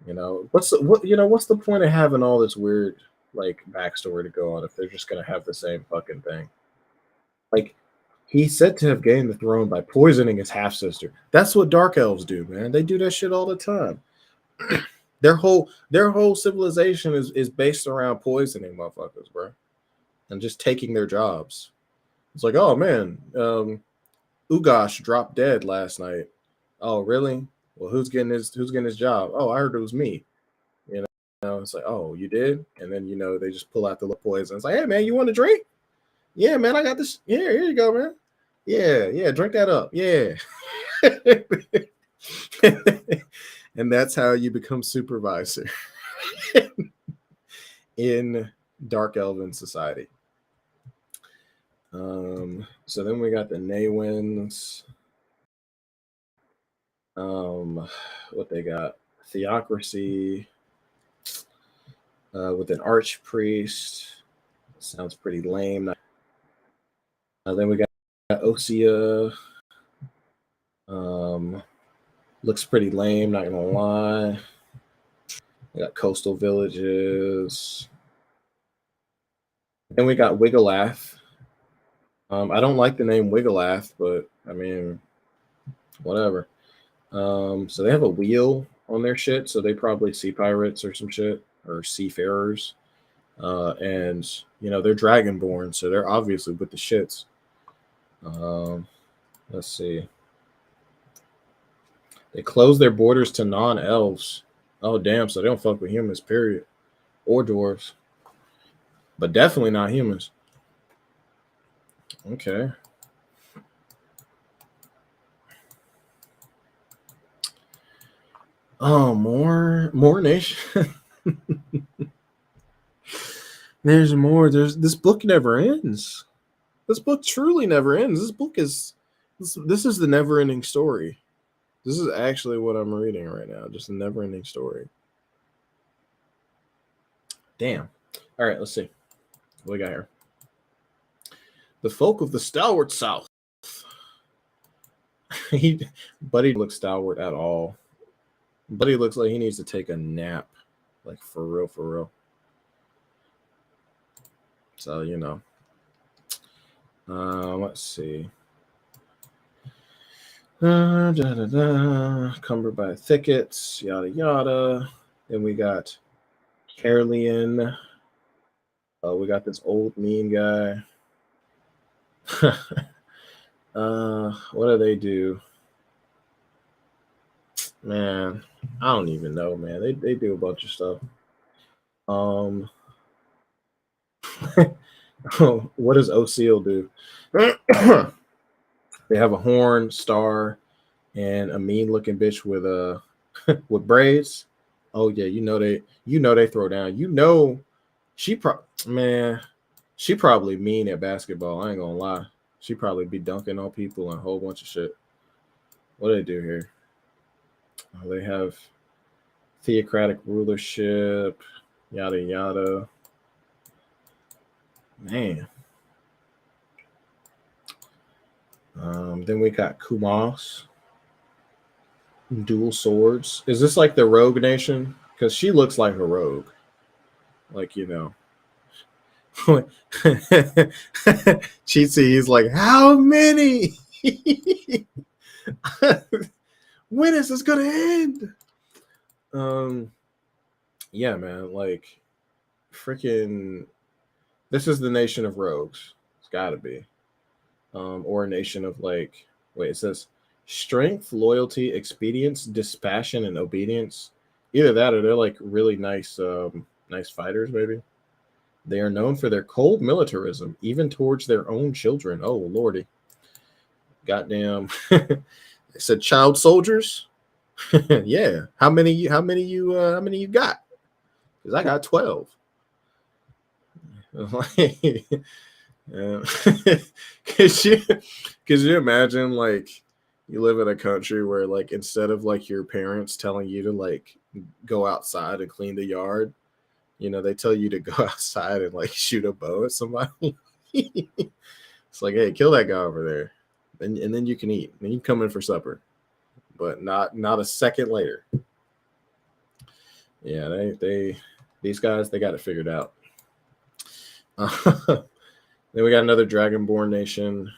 What's the point of having all this weird like backstory to go on if they're just gonna have the same fucking thing? Like, he's said to have gained the throne by poisoning his half sister. That's what dark elves do, man. They do that shit all the time. Their whole civilization is based around poisoning motherfuckers, bro, and just taking their jobs. It's like, oh man, Ugash dropped dead last night. Oh really? Well, who's getting his job? Oh, I heard it was me. It's like, oh, you did, and then they just pull out the little poison. It's like, hey man, you want a drink? Yeah, man, I got this. Yeah, here you go, man. Yeah, drink that up. Yeah. And that's how you become supervisor in Dark Elven society. So then we got the Naywins. What they got? Theocracy with an archpriest. Sounds pretty lame. Then we got Osea. Looks pretty lame, not gonna lie. We got coastal villages. Then we got Wiggleath. I don't like the name Wiggleath, but I mean, whatever. So they have a wheel on their shit, so they probably sea pirates or some shit, or seafarers. And they're dragonborn, so they're obviously with the shits. Let's see. They close their borders to non-elves. Oh damn! So they don't fuck with humans, period, or dwarves, but definitely not humans. Okay. Oh, more nation. There's more. There's this book never ends. This book truly never ends. This book is this is the never ending story. This is actually what I'm reading right now. Just a never ending story. Damn. All right, let's see. What we got here? The folk of the stalwart South. Buddy looks stalwart at all. Buddy looks like he needs to take a nap. Like for real, for real. So, let's see. Cumbered by thickets, yada yada. Then we got Carlian. We got this old mean guy. What do they do? Man, I don't even know, man. They do a bunch of stuff. Um, what does O'Seal do? They have a horn, star, and a mean looking bitch with with braids. Oh yeah, they throw down. Man, she probably mean at basketball. I ain't gonna lie. She probably be dunking on people and a whole bunch of shit. What do they do here? They have theocratic rulership, yada yada. Man. Then we got Kumos, dual swords. Is this like the rogue nation? Because she looks like a rogue. Like, Cheatsy, he's like, how many? When is this gonna end? Yeah, man, like freaking this is the nation of rogues. It's gotta be. Or a nation of like wait, it says strength, loyalty, expedience, dispassion, and obedience. Either that or they're like really nice fighters, maybe. They are known for their cold militarism, even towards their own children. Oh lordy. Goddamn. It said child soldiers. Yeah. How many you got? Because I got 12. Could you imagine like you live in a country where like instead of like your parents telling you to like go outside and clean the yard, they tell you to go outside and like shoot a bow at somebody. It's like, hey, kill that guy over there, and then you can eat. Then you come in for supper, but not a second later. Yeah, they these guys they got it figured out. Then we got another Dragonborn nation.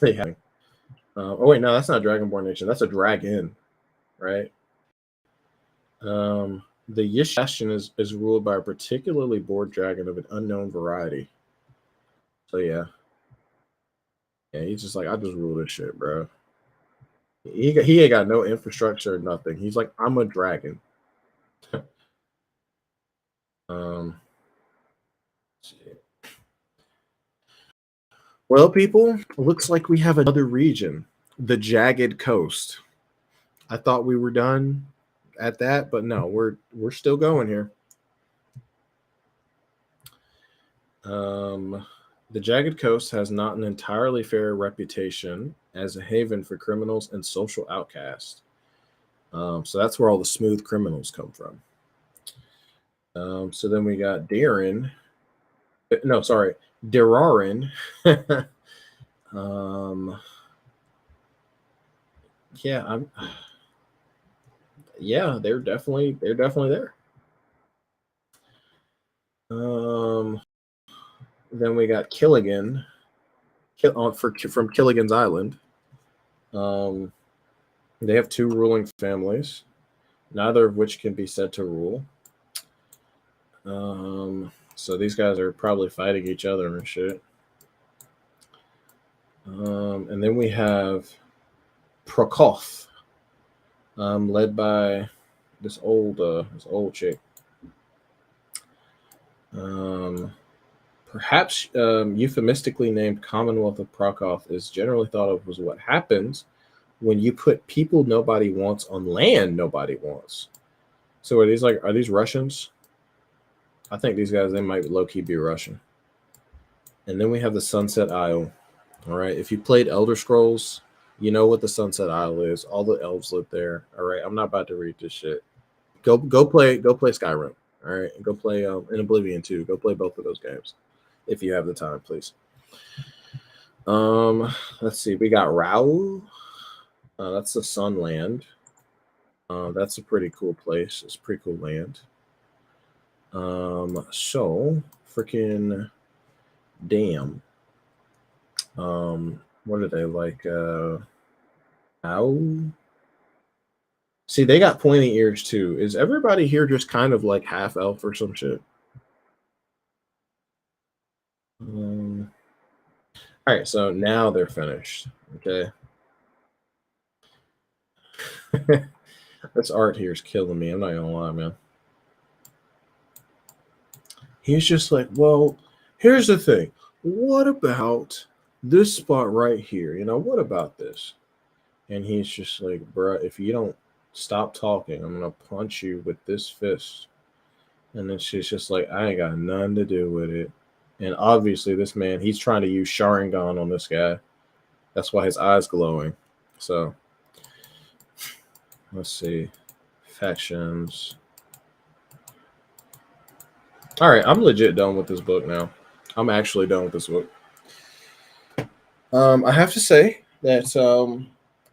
They have. Oh wait, no, that's not Dragonborn nation. That's a dragon, right? The Yish Bastion is ruled by a particularly bored dragon of an unknown variety. So yeah, he's just like I just rule this shit, bro. He ain't got no infrastructure or nothing. He's like I'm a dragon. um, well, people, looks like we have another region, the Jagged Coast. I thought we were done at that, but no, we're still going here. The Jagged Coast has not an entirely fair reputation as a haven for criminals and social outcasts. So that's where all the smooth criminals come from. So then we got Darren. No, sorry, Derarin. um, yeah, I'm. Yeah, they're definitely there. Um, then we got Killigan, from Killigan's Island. Um, they have two ruling families, neither of which can be said to rule. So these guys are probably fighting each other and shit. And then we have Prokoth, led by this old chick. Perhaps euphemistically named Commonwealth of Prokoth is generally thought of as what happens when you put people nobody wants on land nobody wants. So are these Russians? I think these guys, they might low key be Russian. And then we have the Sunset Isle. All right. If you played Elder Scrolls, you know what the Sunset Isle is. All the elves live there. All right. I'm not about to read this shit. Go play Skyrim. All right. Go play in Oblivion too. Go play both of those games if you have the time, please. Let's see. We got Raoul. That's the Sunland. That's a pretty cool place. It's a pretty cool land. So freaking damn. What are they like? Ow. See, they got pointy ears too. Is everybody here just kind of like half elf or some shit? All right, so now they're finished. Okay. This art here is killing me. I'm not gonna lie, man. He's just like, well, here's the thing. What about this spot right here? What about this? And he's just like, bruh, if you don't stop talking, I'm gonna punch you with this fist. And then she's just like, I ain't got nothing to do with it. And obviously, this man, he's trying to use Sharingan on this guy. That's why his eyes glowing. So, let's see. Factions. All right, I'm legit done with this book now. I'm actually done with this book. I have to say that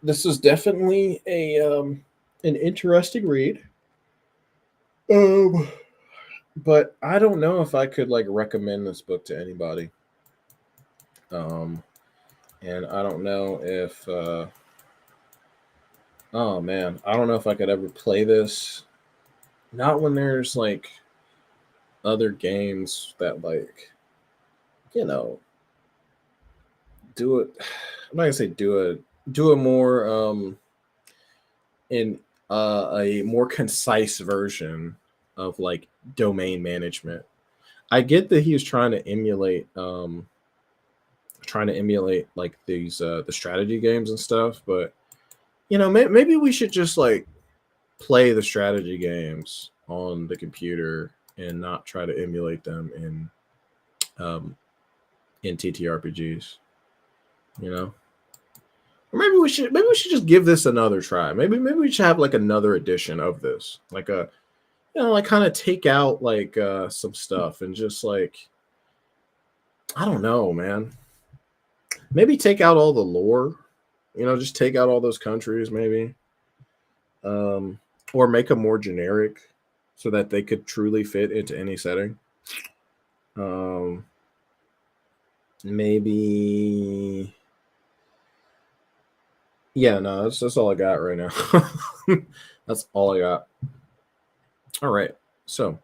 this is definitely an interesting read. Um, but I don't know if I could like recommend this book to anybody. Um, and I don't know if oh man, I don't know if I could ever play this. Not when there's like other games that like you know do it. I'm not gonna say do a more in a more concise version of like domain management. I get that he was trying to emulate like these the strategy games and stuff, but maybe we should just like play the strategy games on the computer and not try to emulate them um in TTRPGs, you know? Or maybe we should just give this another try. Maybe we should have like another edition of this. Like a like kind of take out like some stuff and just like I don't know, man. Maybe take out all the lore. Just take out all those countries maybe. Um or make them more generic so that they could truly fit into any setting. Um maybe yeah, no, that's all I got right now. That's all I got. All right. So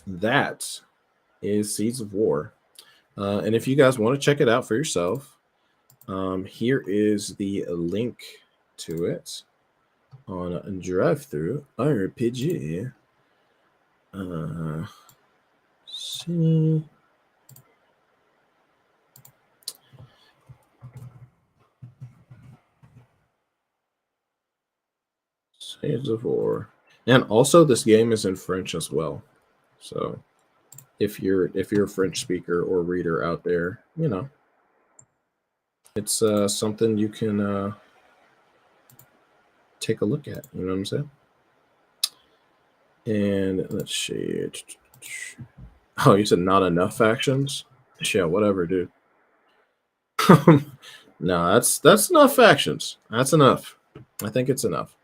that is Seeds of War. And if you guys want to check it out for yourself, here is the link to it on Drive Through RPG. See. Seeds of War. And also this game is in French as well. So if you're a French speaker or reader out there, it's something you can take a look at. You know what I'm saying? And let's see. Oh, you said not enough factions? Yeah, whatever, dude. No, that's enough factions. That's enough. I think it's enough.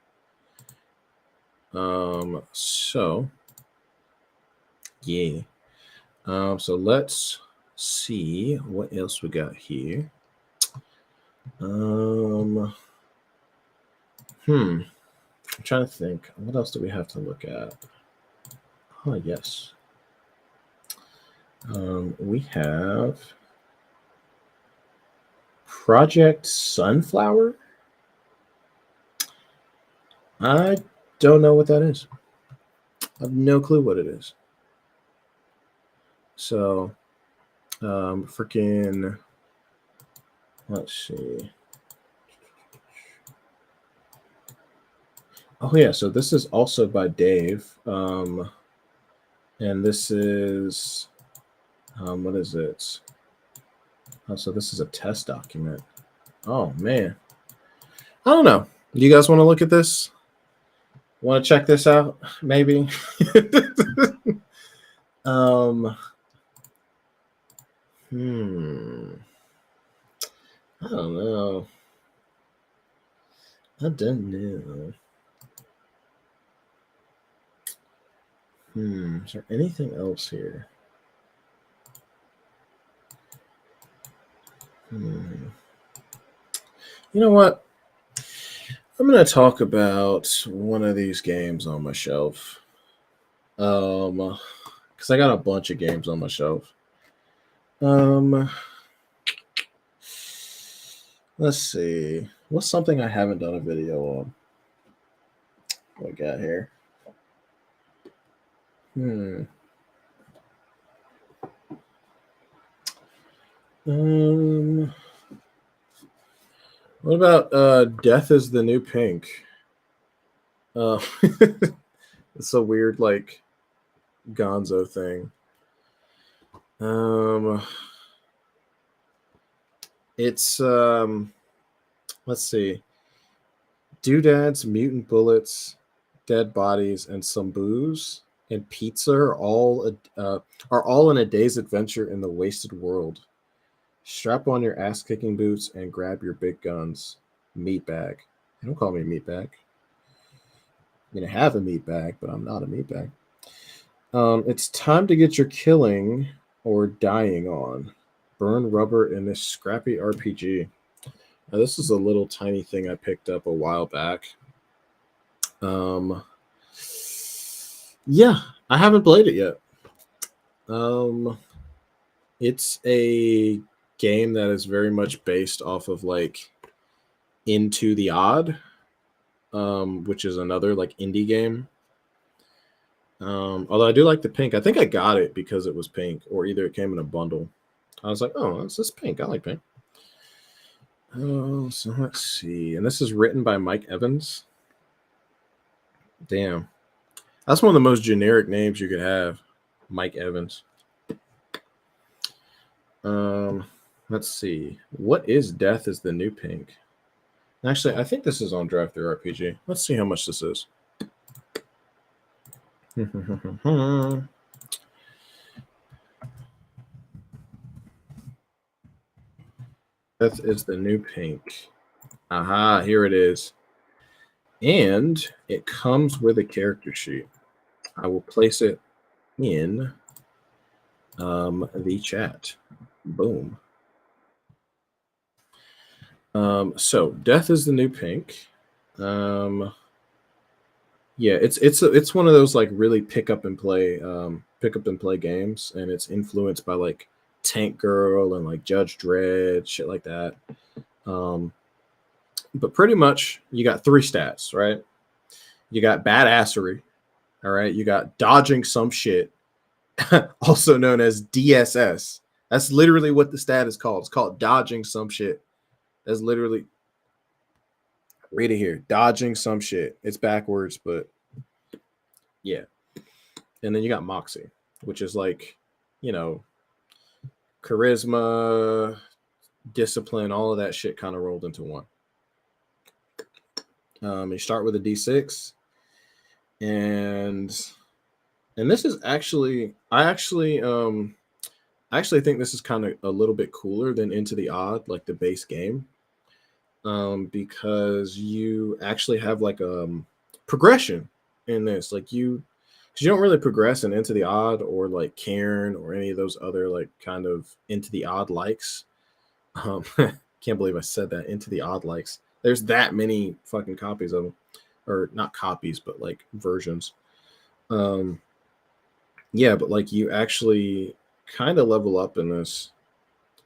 So yeah. So let's see what else we got here. I'm trying to think. What else do we have to look at? Oh yes. We have Project Sunflower. I don't know what that is. I have no clue what it is. So, freaking, let's see. Oh yeah, so this is also by Dave. And this is what is it? Oh, so this is a test document. Oh man. I don't know. Do you guys want to look at this? Want to check this out? Maybe. um I don't know. I don't know. Is there anything else here? You know what? I'm gonna talk about one of these games on my shelf. Because I got a bunch of games on my shelf. Let's see. What's something I haven't done a video on? What we got here? Um, what about Death is the New Pink? It's a weird like Gonzo thing. It's let's see. Doodads, mutant bullets, dead bodies, and some booze and pizza are all in a day's adventure in the wasted world. Strap on your ass-kicking boots and grab your big guns. Meatbag. Don't call me a meatbag. I'm gonna have a meatbag, but I'm not a meatbag. It's time to get your killing or dying on. Burn rubber in this scrappy RPG. Now, this is a little tiny thing I picked up a while back. Yeah, I haven't played it yet. It's a game that is very much based off of like Into the Odd, which is another like indie game. Although I do like the pink. I think I got it because it was pink, or either it came in a bundle. I was like, oh, it's this pink. I like pink. Oh, so let's see. And this is written by Mike Evans. Damn. That's one of the most generic names you could have. Mike Evans. Let's see. What is Death is the New Pink? Actually, I think this is on Drive-Thru RPG. Let's see how much this is. Death is the New Pink. Aha, here it is. And it comes with a character sheet. I will place it in the chat. Boom. So Death is the New Pink. Yeah, it's one of those like really pick up and play games, and it's influenced by like Tank Girl and like Judge Dredd, shit like that. But pretty much you got three stats, right? You got badassery, all right. You got dodging some shit, also known as DSS. That's literally what the stat is called. It's called dodging some shit. That's literally, read it here, dodging some shit. It's backwards, but yeah. And then you got Moxie, which is like, you know, charisma, discipline, all of that shit kind of rolled into one. You start with a D6, and this is actually, I actually think this is kind of a little bit cooler than Into the Odd, like the base game, because you actually have like progression in this, like because you don't really progress in Into the Odd or like Cairn or any of those other like kind of Into the Odd likes. Can't believe I said that, Into the Odd likes. There's that many fucking copies of them, or not copies, but like versions. Yeah, but like you actually kind of level up in this.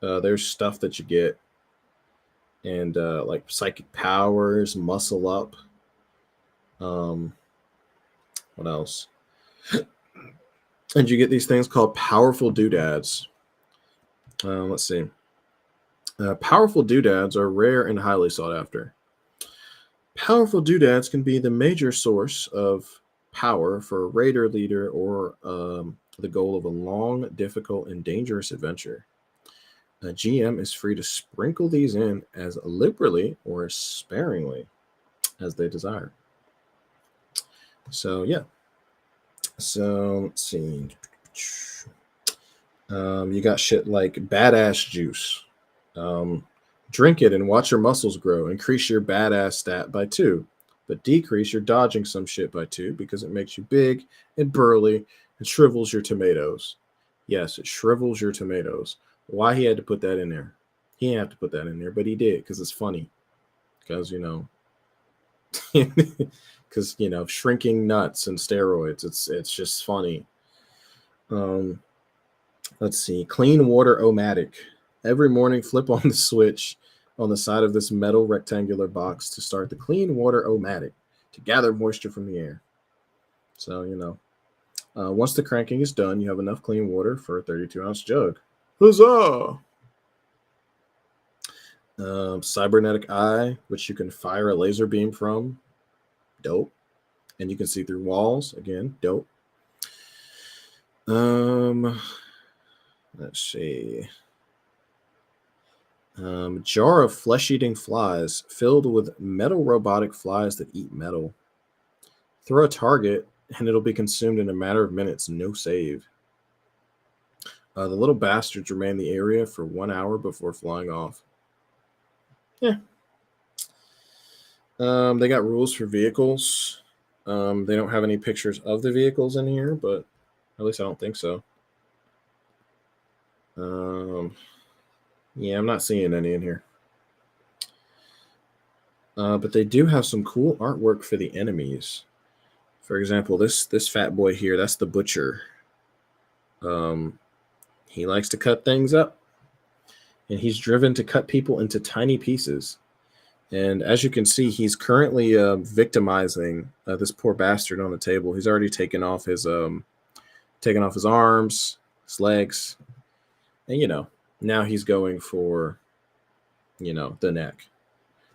There's stuff that you get, and like psychic powers, muscle up. What else? And you get these things called powerful doodads. Let's see. Powerful doodads are rare and highly sought after. Powerful doodads can be the major source of power for a raider leader or the goal of a long, difficult, and dangerous adventure. A GM is free to sprinkle these in as liberally or as sparingly as they desire. So, yeah. So, let's see. You got shit like badass juice. Um, Drink it and watch your muscles grow. Increase your badass stat by 2, but decrease your dodging some shit by 2 because it makes you big and burly and shrivels your tomatoes. Yes, it shrivels your tomatoes. Why he had to put that in there? He didn't have to put that in there, but he did because it's funny. Because, because, shrinking nuts and steroids, it's just funny. Um, let's see. Clean water o-matic. Every morning, flip on the switch on the side of this metal rectangular box to start the clean water o-matic to gather moisture from the air. So, once the cranking is done, you have enough clean water for a 32-ounce jug. Huzzah! Cybernetic eye, which you can fire a laser beam from. Dope. And you can see through walls. Again, dope. Let's see. Jar of flesh-eating flies filled with metal robotic flies that eat metal. Throw a target, and it'll be consumed in a matter of minutes. No save. The little bastards remain in the area for 1 hour before flying off. Yeah. They got rules for vehicles. They don't have any pictures of the vehicles in here, but at least I don't think so. Yeah, I'm not seeing any in here. But they do have some cool artwork for the enemies. For example, this fat boy here, that's the butcher. He likes to cut things up, and he's driven to cut people into tiny pieces. And as you can see, he's currently victimizing this poor bastard on the table. He's already taken off his arms, his legs, and now he's going for the neck.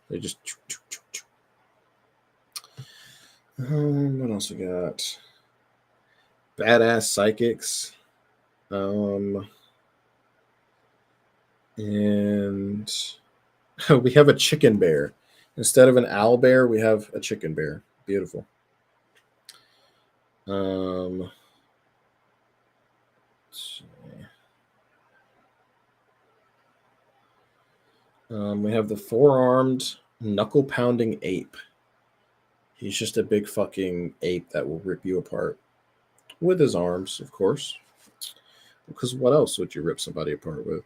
They just. What else we got? Badass psychics. And we have a chicken bear. Instead of an owl bear, we have a chicken bear. Beautiful. Let's see. We have the four-armed, knuckle-pounding ape. He's just a big fucking ape that will rip you apart. With his arms, of course. Because what else would you rip somebody apart with?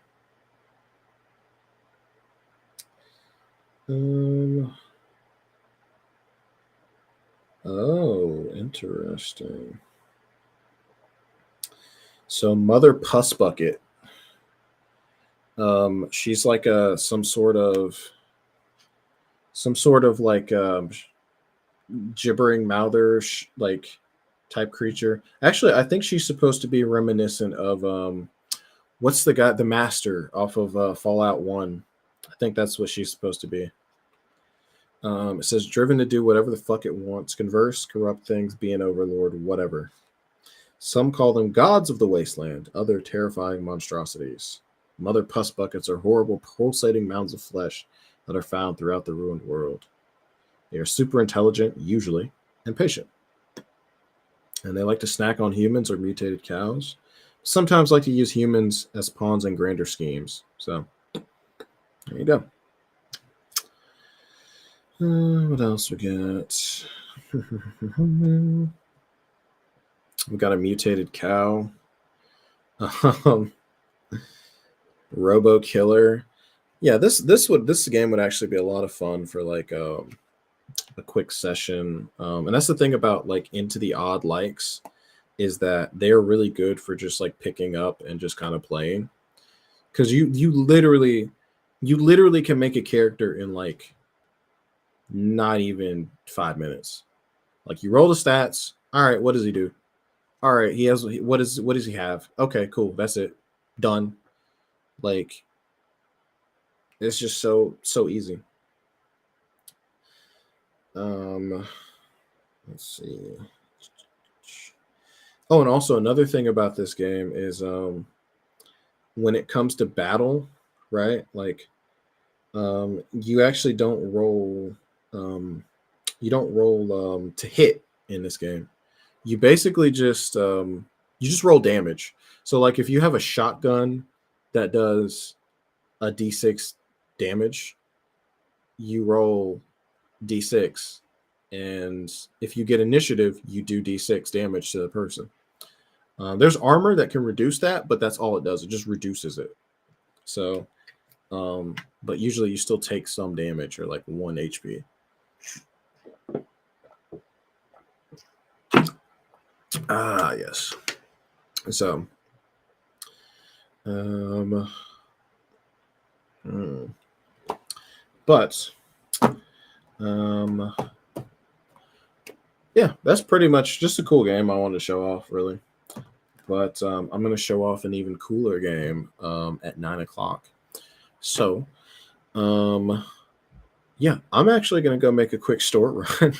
Oh, interesting. So Mother Puss Bucket. She's like some sort of like gibbering mouther like type creature. Actually, I think she's supposed to be reminiscent of what's the master off of Fallout 1. I think that's what she's supposed to be. It says driven to do whatever the fuck it wants, converse, corrupt things, be an overlord, whatever. Some call them gods of the wasteland, other terrifying monstrosities. Mother Puss Buckets are horrible, pulsating mounds of flesh that are found throughout the ruined world. They are super intelligent, usually, and patient. And they like to snack on humans or mutated cows. Sometimes like to use humans as pawns in grander schemes. So, there you go. What else we got? We got a mutated cow. Robo Killer. Yeah, this game would actually be a lot of fun for like a quick session. And that's the thing about like Into the Odd likes is that they're really good for just like picking up and just kind of playing. Because you literally can make a character in like not even 5 minutes. Like you roll the stats. All right, what does he do? All right, he has what does he have? Okay, cool. That's it. Done. Like it's just so easy. Um, let's see. Oh, and also another thing about this game is when it comes to battle, right? Like you actually don't roll to hit in this game. You basically just roll damage. So like if you have a shotgun that does a d6 damage, you roll d6, and if you get initiative, you do d6 damage to the person. There's armor that can reduce that, but that's all it does. It just reduces it. So, but usually you still take some damage or like 1 HP. Ah, yes. So, um, hmm. but um, yeah, that's pretty much just a cool game I wanted to show off, really. But I'm going to show off an even cooler game at 9 o'clock. So, um, yeah, I'm actually going to go make a quick store run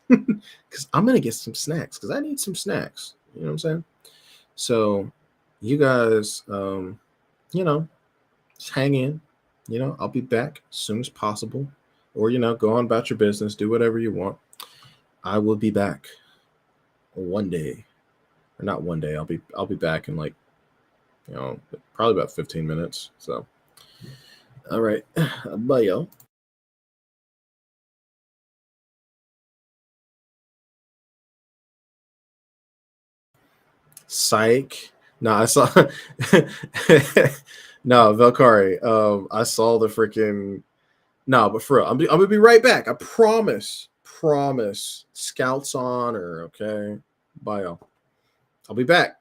because I'm going to get some snacks because I need some snacks. You know what I'm saying? So, you guys, just hang in. I'll be back as soon as possible. Or, go on about your business, do whatever you want. I will be back one day. Or not one day. I'll be back in like, probably about 15 minutes. So, all right. Bye, y'all. Psych. No, I saw. No, Valkari. I saw the freaking. No, but for real, I'm gonna be right back. I promise. Promise. Scouts on or okay. Bye, y'all. I'll be back.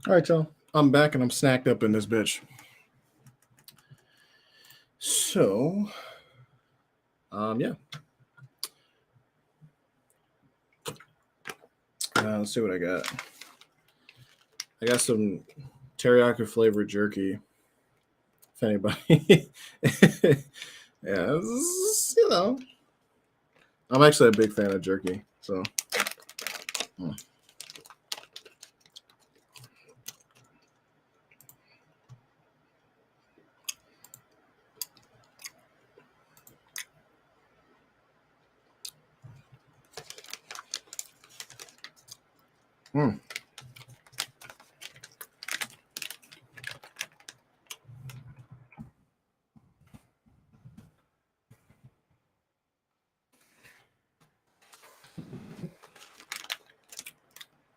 All right, y'all. I'm back and I'm snacked up in this bitch. So, yeah. Let's see what I got. I got some teriyaki flavored jerky. If anybody, yeah, I'm actually a big fan of jerky. So, mm. Mm.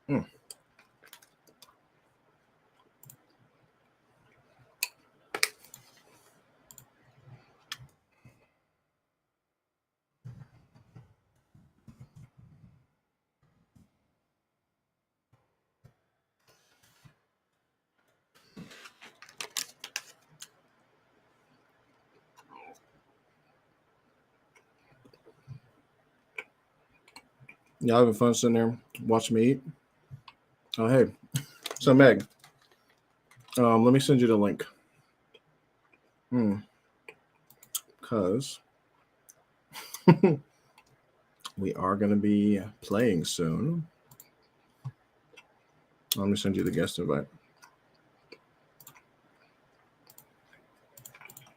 Mm. Y'all having fun sitting there watching me eat? Oh, hey. So, Meg, let me send you the link. Because we are going to be playing soon. Let me send you the guest invite.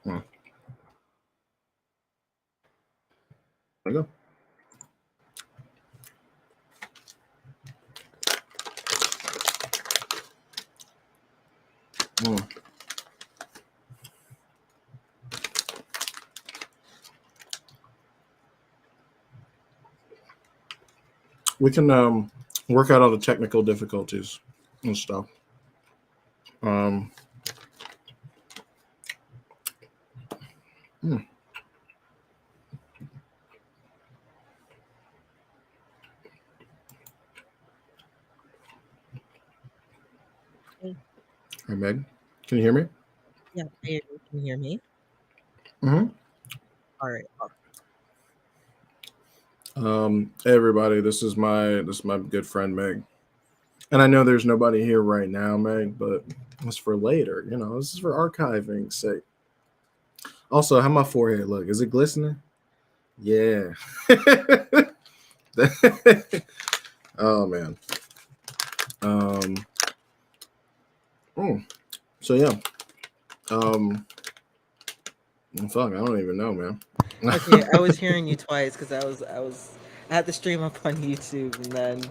There we go. We can work out all the technical difficulties and stuff. Hmm. Hey, Hey, Meg, can you hear me? yeah, hey, can you hear me? Mm-hmm. All right. Hey everybody, this is my good friend Meg, and I know there's nobody here right now, Meg, but it's for later. You know, this is for archiving sake. Also, how my forehead look? Is it glistening? Yeah. Oh man. Um. So yeah. Um. Fuck, I don't even know, man. Okay, I was hearing you twice because I had the stream up on YouTube and then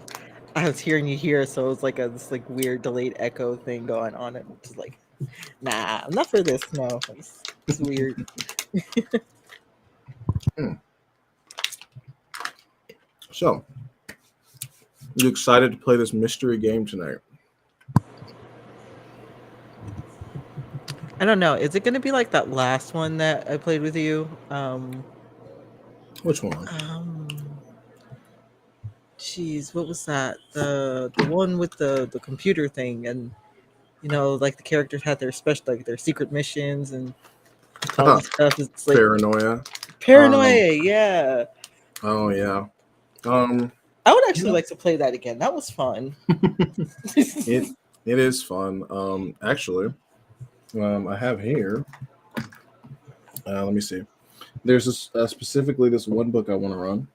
I was hearing you here, so it was like this like weird delayed echo thing going on, and just like, nah, I'm not for this. No, it's weird. So, you excited to play this mystery game tonight? I don't know. Is it gonna be like that last one that I played with you? Which one? Um, Jeez, what was that? The one with the computer thing, and like the characters had their special, like their secret missions and all this stuff. It's like Paranoia. Um. paranoia. Yeah, Oh yeah. Um. I would actually Yeah. like to play that again. That was fun. It it is fun. Actually, I have here. Let me see. There's this specifically this one book I want to run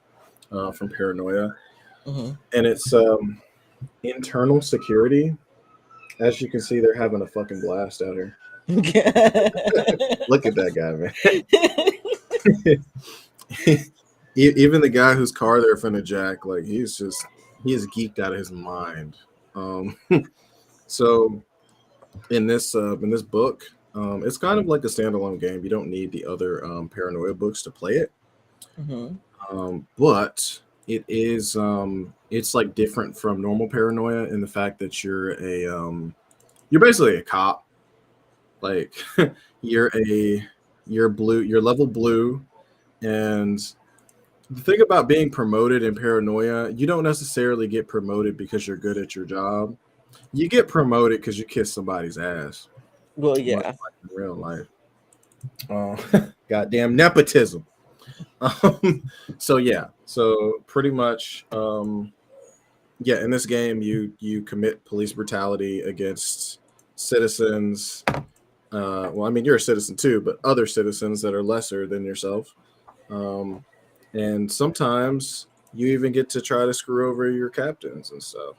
from Paranoia, Mhm. and it's internal security. As you can see, they're having a fucking blast out here. Look at that guy, man. Even the guy whose car they're finna jack, like he is geeked out of his mind. Um, so in this book, it's kind of like a standalone game. You don't need the other Paranoia books to play it, Mhm. but it's like different from normal Paranoia in the fact that you're basically a cop. Like you're a you're level blue, and the thing about being promoted in Paranoia, you don't necessarily get promoted because you're good at your job. You get promoted because you kiss somebody's ass, Well, much yeah. like in real life. Goddamn nepotism. Um, so yeah, so pretty much, yeah. In this game, you commit police brutality against citizens. Well, I mean, you're a citizen too, but other citizens that are lesser than yourself. Um, and sometimes you even get to try to screw over your captains and stuff.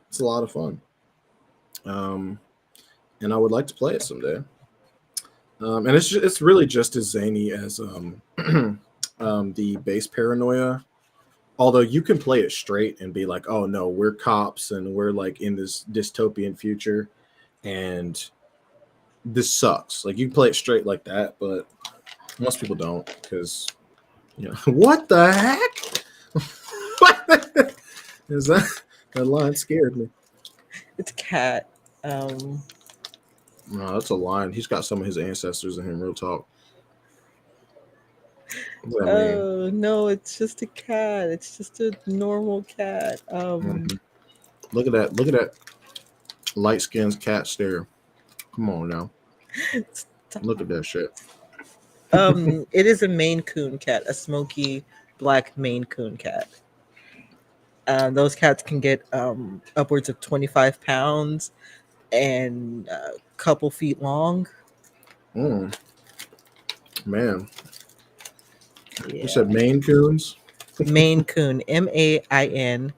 It's a lot of fun. Um, and I would like to play it someday. And it's really just as zany as the base paranoia. Although you can play it straight and be like, "Oh no, we're cops and we're like in this dystopian future, and this sucks." Like you can play it straight like that, but most people don't because what the heck? What is that? That line scared me. It's cat. Um, No, that's a line. He's got some of his ancestors in him. Real talk. What does that mean? oh no, it's just a cat. It's just a normal cat. Mhm. Look at that. Look at that light skinned cat stare. Come on now. Look at that shit. It is a Maine Coon cat, a smoky black Maine Coon cat. Those cats can get upwards of 25 pounds and a couple feet long. Mm, man, you Yeah. said Maine Coons? Maine Coon, Maincoon.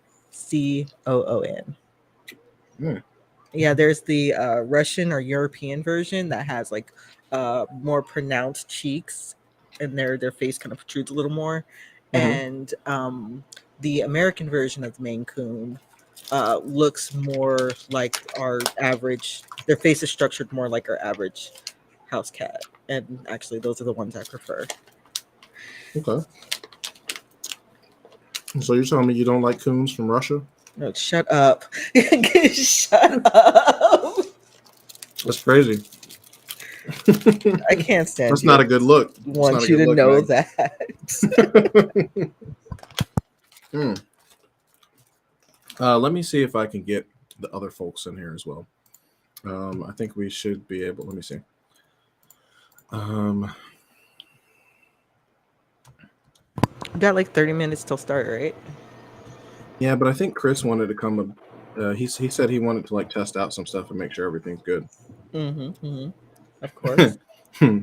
Mm, Yeah, there's the Russian or European version that has like more pronounced cheeks, and their face kind of protrudes a little more. hmm. And the American version of the Maine Coon looks more like our average. Their face is structured more like our average house cat, and actually, those are the ones I prefer. Okay. So you're telling me you don't like coons from Russia? No, shut up! Shut up! That's crazy. I can't stand That's you. not I a good just look. It's not want a you good to look, know Meg. that. Mm. Let me see if I can get the other folks in here as well. I think we should be able. Let me see. Um, We got like 30 minutes till start, right? yeah, but I think Chris wanted to come. He said he wanted to like test out some stuff and make sure everything's good. Mm-hmm. Mm-hmm. Of course.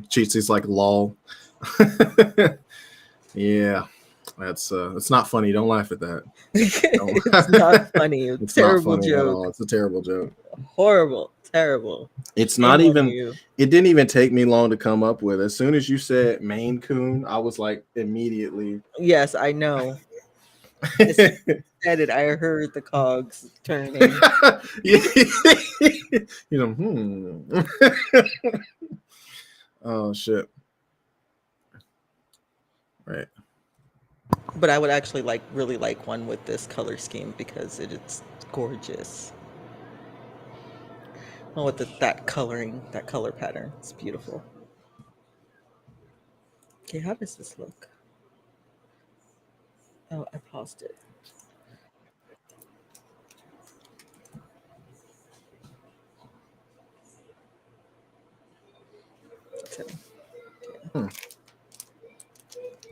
Cheats. He's like lol. Yeah, that's not funny. Don't laugh at that. Don't. It's not funny. A It's not terrible funny at joke. all. It's a terrible joke. Horrible. Terrible. It's not Shame on even. you. It didn't even take me long to come up with. As soon as you said Maine Coon, I was like immediately. Yes, I know. As soon as you said it, I heard the cogs turning. you know. Oh shit! Right. But I would actually really like one with this color scheme because it's gorgeous. Oh, with that coloring, that color pattern. It's beautiful. Okay, how does this look? Oh, I paused it. Okay. Hmm.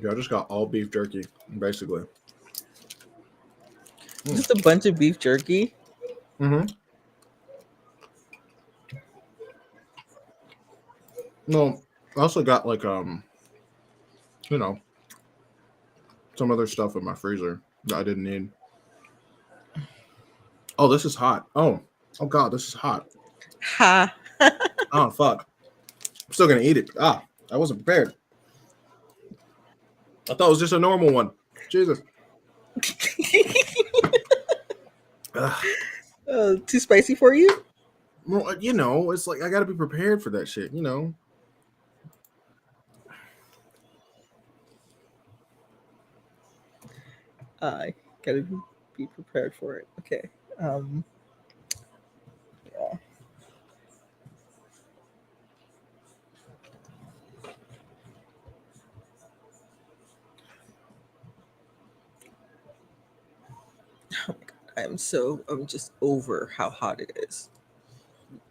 Yeah, I just got all beef jerky, basically. Just a bunch of beef jerky. Mm-hmm. No, I also got like you know, some other stuff in my freezer that I didn't need. Oh, this is hot. Oh god, this is hot. Ha. Oh fuck. I'm still gonna eat it. I wasn't prepared. I thought it was just a normal one. Jesus. Ugh. Too spicy for you? Well, it's like I gotta be prepared for that shit, I gotta be prepared for it. Okay. Yeah. Oh my god. I'm just over how hot it is.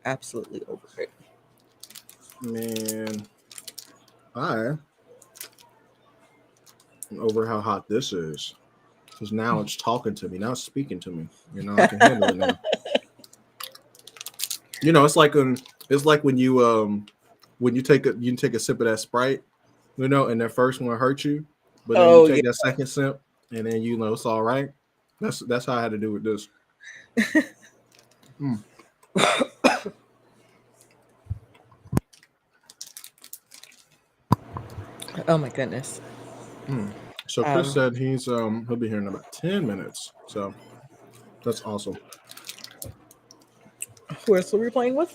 Absolutely over it. Man, I am over how hot this is. Because now it's talking to me. Now it's speaking to me. I can handle it now. It's like when you take a sip of that Sprite, and that first one hurt you, but then you Oh yeah. take that second sip, and then it's all right. That's how I had to do with this. Mm. Oh my goodness. Mm. So Chris Um, said he'll be here in about 10 minutes. So that's awesome. who else were we playing with?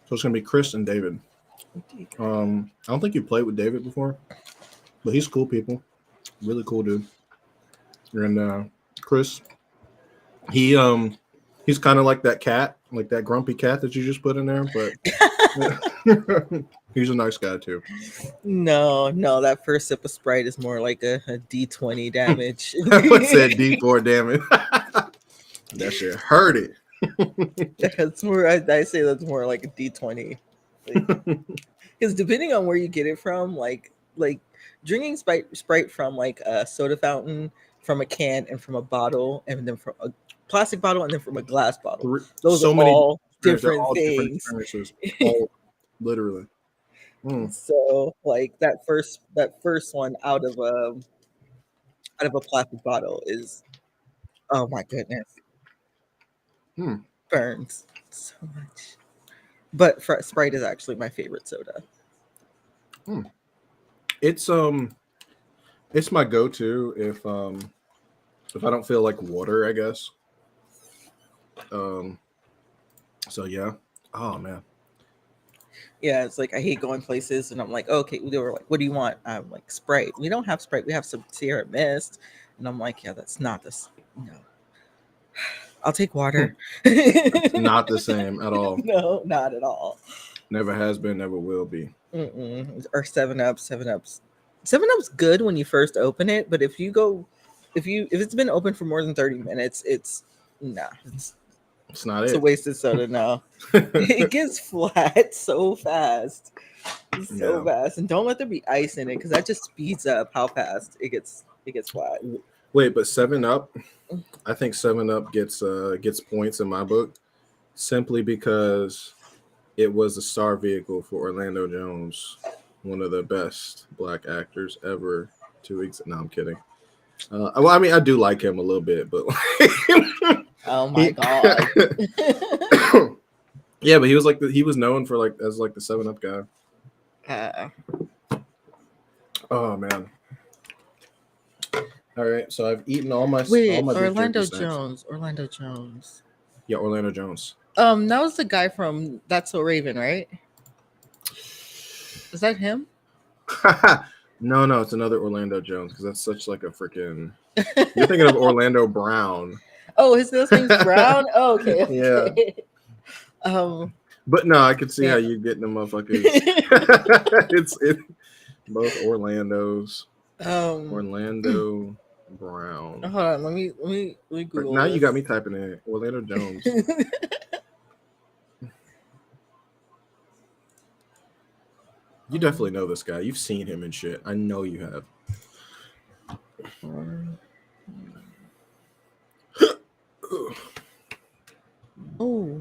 So it's gonna be Chris and David. I don't think you played with David before, but he's cool people, really cool dude. And Chris, he he's kind of like that cat, like that grumpy cat that you just put in there, but he's a nice guy too. No, that first sip of Sprite is more like a D20 damage. What's that D4 damage? That shit hurt it. That's more. I say that's more like a D20. Because depending on where you get it from, like drinking Sprite from like a soda fountain, from a can, and from a bottle, and then from a plastic bottle, and then from a glass bottle. Those are So many all they're different all different things. experiences. All literally. Mm. So like that first one out of a plastic bottle is, oh my goodness, Mm. burns so much. But Sprite is actually my favorite soda. Mm. It's it's my go-to if I don't feel like water, I guess. Um so yeah. Oh man. Yeah, it's like I hate going places and I'm like, okay, they were like, what do you want? I'm like, Sprite. We don't have Sprite. We have some Sierra Mist. And I'm like, yeah, that's not this. No, I'll take water. It's not the same at all. No, not at all. Never has been, never will be. Or 7 Up, 7 Up's 7 Up's good when you first open it, but if it's been open for more than 30 minutes, it's nah, It's not it's a it. wasted soda now. It gets flat so fast. So Yeah. fast, and don't let there be ice in it because that just speeds up how fast it gets flat. Wait, but 7 Up, I think 7 Up gets points in my book simply because it was a star vehicle for Orlando Jones, one of the best black actors ever to exist. No, I'm kidding. Well, I mean, I do like him a little bit, but Oh my he, god. yeah, but he was known for as the 7 Up guy. uh, Oh man. All right, so I've eaten all my wait, beef jerky Orlando snacks. Jones. Orlando Jones. Yeah, Orlando Jones. That was the guy from That's So Raven, right? Is that him? No, it's another Orlando Jones because that's such like a freaking. You're thinking of Orlando Brown. Oh, his last name's Brown. Oh, okay, Yeah, okay. Um, but no, I can see how yeah. you getting the motherfuckers. It's both Orlandos. Orlando Brown. Hold on, let me Google Now you got me this. typing in Orlando Jones. You definitely know this guy. You've seen him and shit. I know you have. Oh,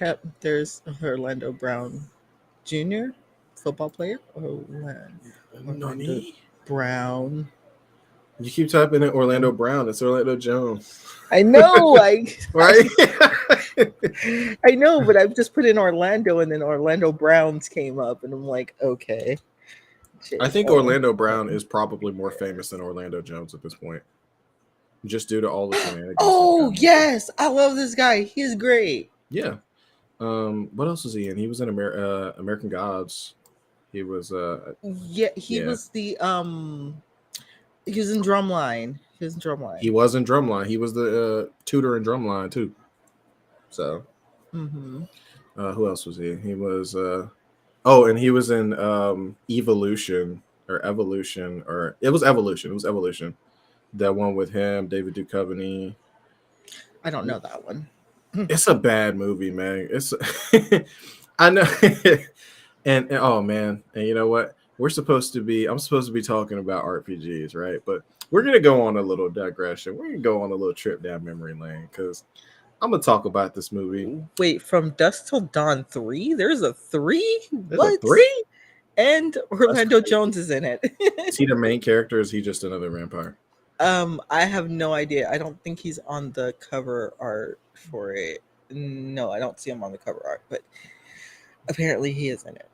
yep. There's Orlando Brown Jr., football player. Orlando Nani? Brown. You keep typing in Orlando Brown. It's Orlando Jones. I know, Right? I know, but I've just put in Orlando, and then Orlando Browns came up, and I'm like, okay. I think Orlando Brown is probably more famous than Orlando Jones at this point, just due to all the shenanigans. Oh yes, I love this guy. He's great. Yeah. What else was he in? He was in American Gods. He was Yeah, he was the he was in Drumline. He was in Drumline. He was in Drumline. He was the tutor in Drumline too. So, who else was he? He was and he was in Evolution or Evolution, or it was Evolution. It was Evolution. That one with him, David Duchovny. I don't know that one. It's a bad movie, man. It's I know. And oh man, and you know what? I'm supposed to be talking about RPGs, right? But we're gonna go on a little digression. We're gonna go on a little trip down memory lane because I'm gonna talk about this movie. Wait, From Dusk Till Dawn 3? There's a 3? There's a What? 3? And That's Orlando crazy. Jones is in it. Is he the main character? Or is he just another vampire? I have no idea. I don't think he's on the cover art for it. No, I don't see him on the cover art, but apparently he is in it.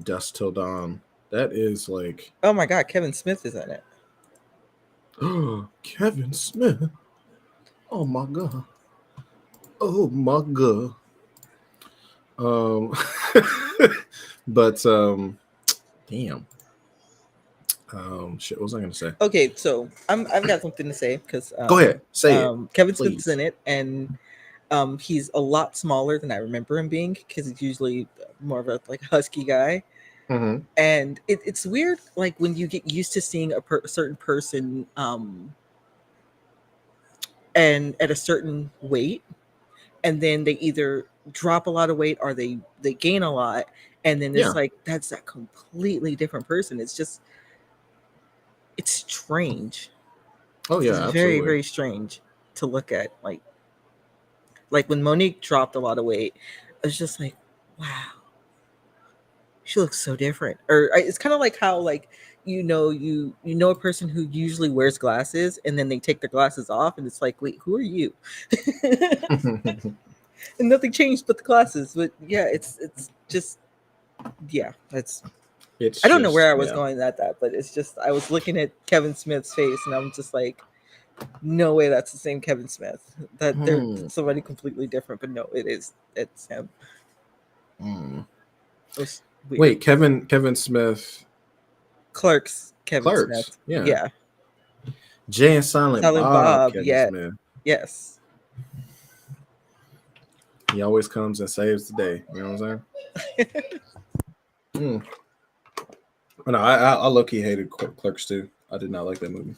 Dusk Till Dawn. That is like, Oh my god, Kevin Smith is in it. Kevin Smith. Oh my god. Oh my god. Um, but damn. Shit. What was I gonna say? Okay, so I've got something to say because Go ahead, say it. Kevin please. Smith's in it, and he's a lot smaller than I remember him being because he's usually more of a like husky guy. Mm-hmm. And it's weird, like when you get used to seeing a certain person and at a certain weight, and then they either drop a lot of weight or they gain a lot, and then it's Yeah. like that's that completely different person. It's strange. Oh yeah, It's very absolutely. very strange to look at. Like when Monique dropped a lot of weight, I was just like, wow, she looks so different. Or it's kind of like how like you know a person who usually wears glasses and then they take their glasses off and it's like, wait, who are you? And nothing changed but the glasses. But yeah, it's just yeah, that's It's I don't know just, where I was yeah. going at that, but it's just I was looking at Kevin Smith's face and I'm just like, no way that's the same Kevin Smith. That they're somebody completely different, but no, it's him. It was weird. Wait, Kevin Smith. Clerks, Kevin Clerks. Smith. Yeah. Yeah. Jay and Silent Bob. Kevin yeah. Smith. Yes. He always comes and saves the day. You know what I'm saying? No, I low-key hated Clerks too. I did not like that movie.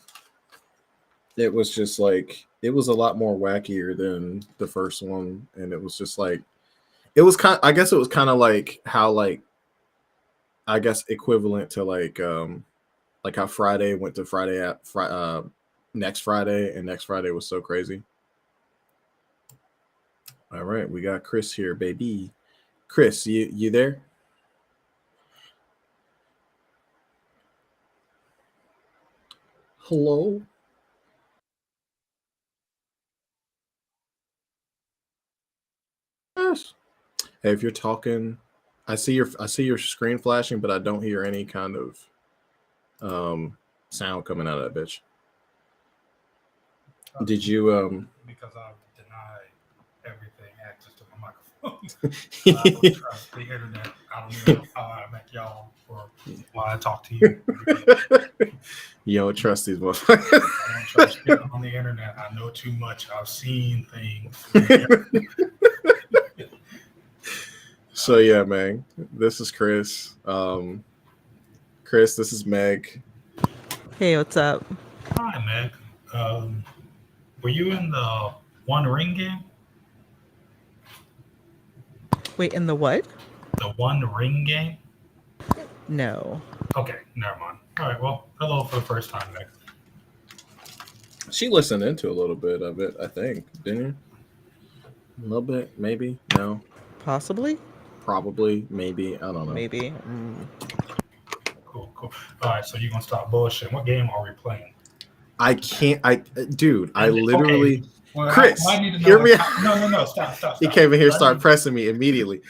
It was just like, it was a lot more wackier than the first one, and it was just like, it was kind. I guess it was kind of like how like, I guess equivalent to like how Friday went to Friday at next Friday, and next Friday was so crazy. All right, we got Chris here, baby. Chris, you there? Hello. Yes. Hey, if you're talking, I see your screen flashing, but I don't hear any kind of sound coming out of that bitch. Did you because I've denied everything access to my microphone. I don't trust the internet. I don't even know how I met y'all or why I talk to you. You don't trust these motherfuckers. I don't trust getting on the internet. I know too much. I've seen things. So yeah, man. This is Chris. Chris, this is Meg. Hey, what's up? Hi, Meg. Were you in the One Ring game? Wait, in the what? The One Ring game? No. Okay, never mind. All right, well, hello for the first time, Meg. She listened into a little bit of it, I think, didn't you? A little bit, maybe. No, Possibly. probably, maybe. I don't know. Maybe. Cool. All right, so you're gonna stop bullshit. What game are we playing? I can't. Dude, I literally. Okay. Well, Chris, I need to know hear me. No, stop. He came in here, start pressing me immediately.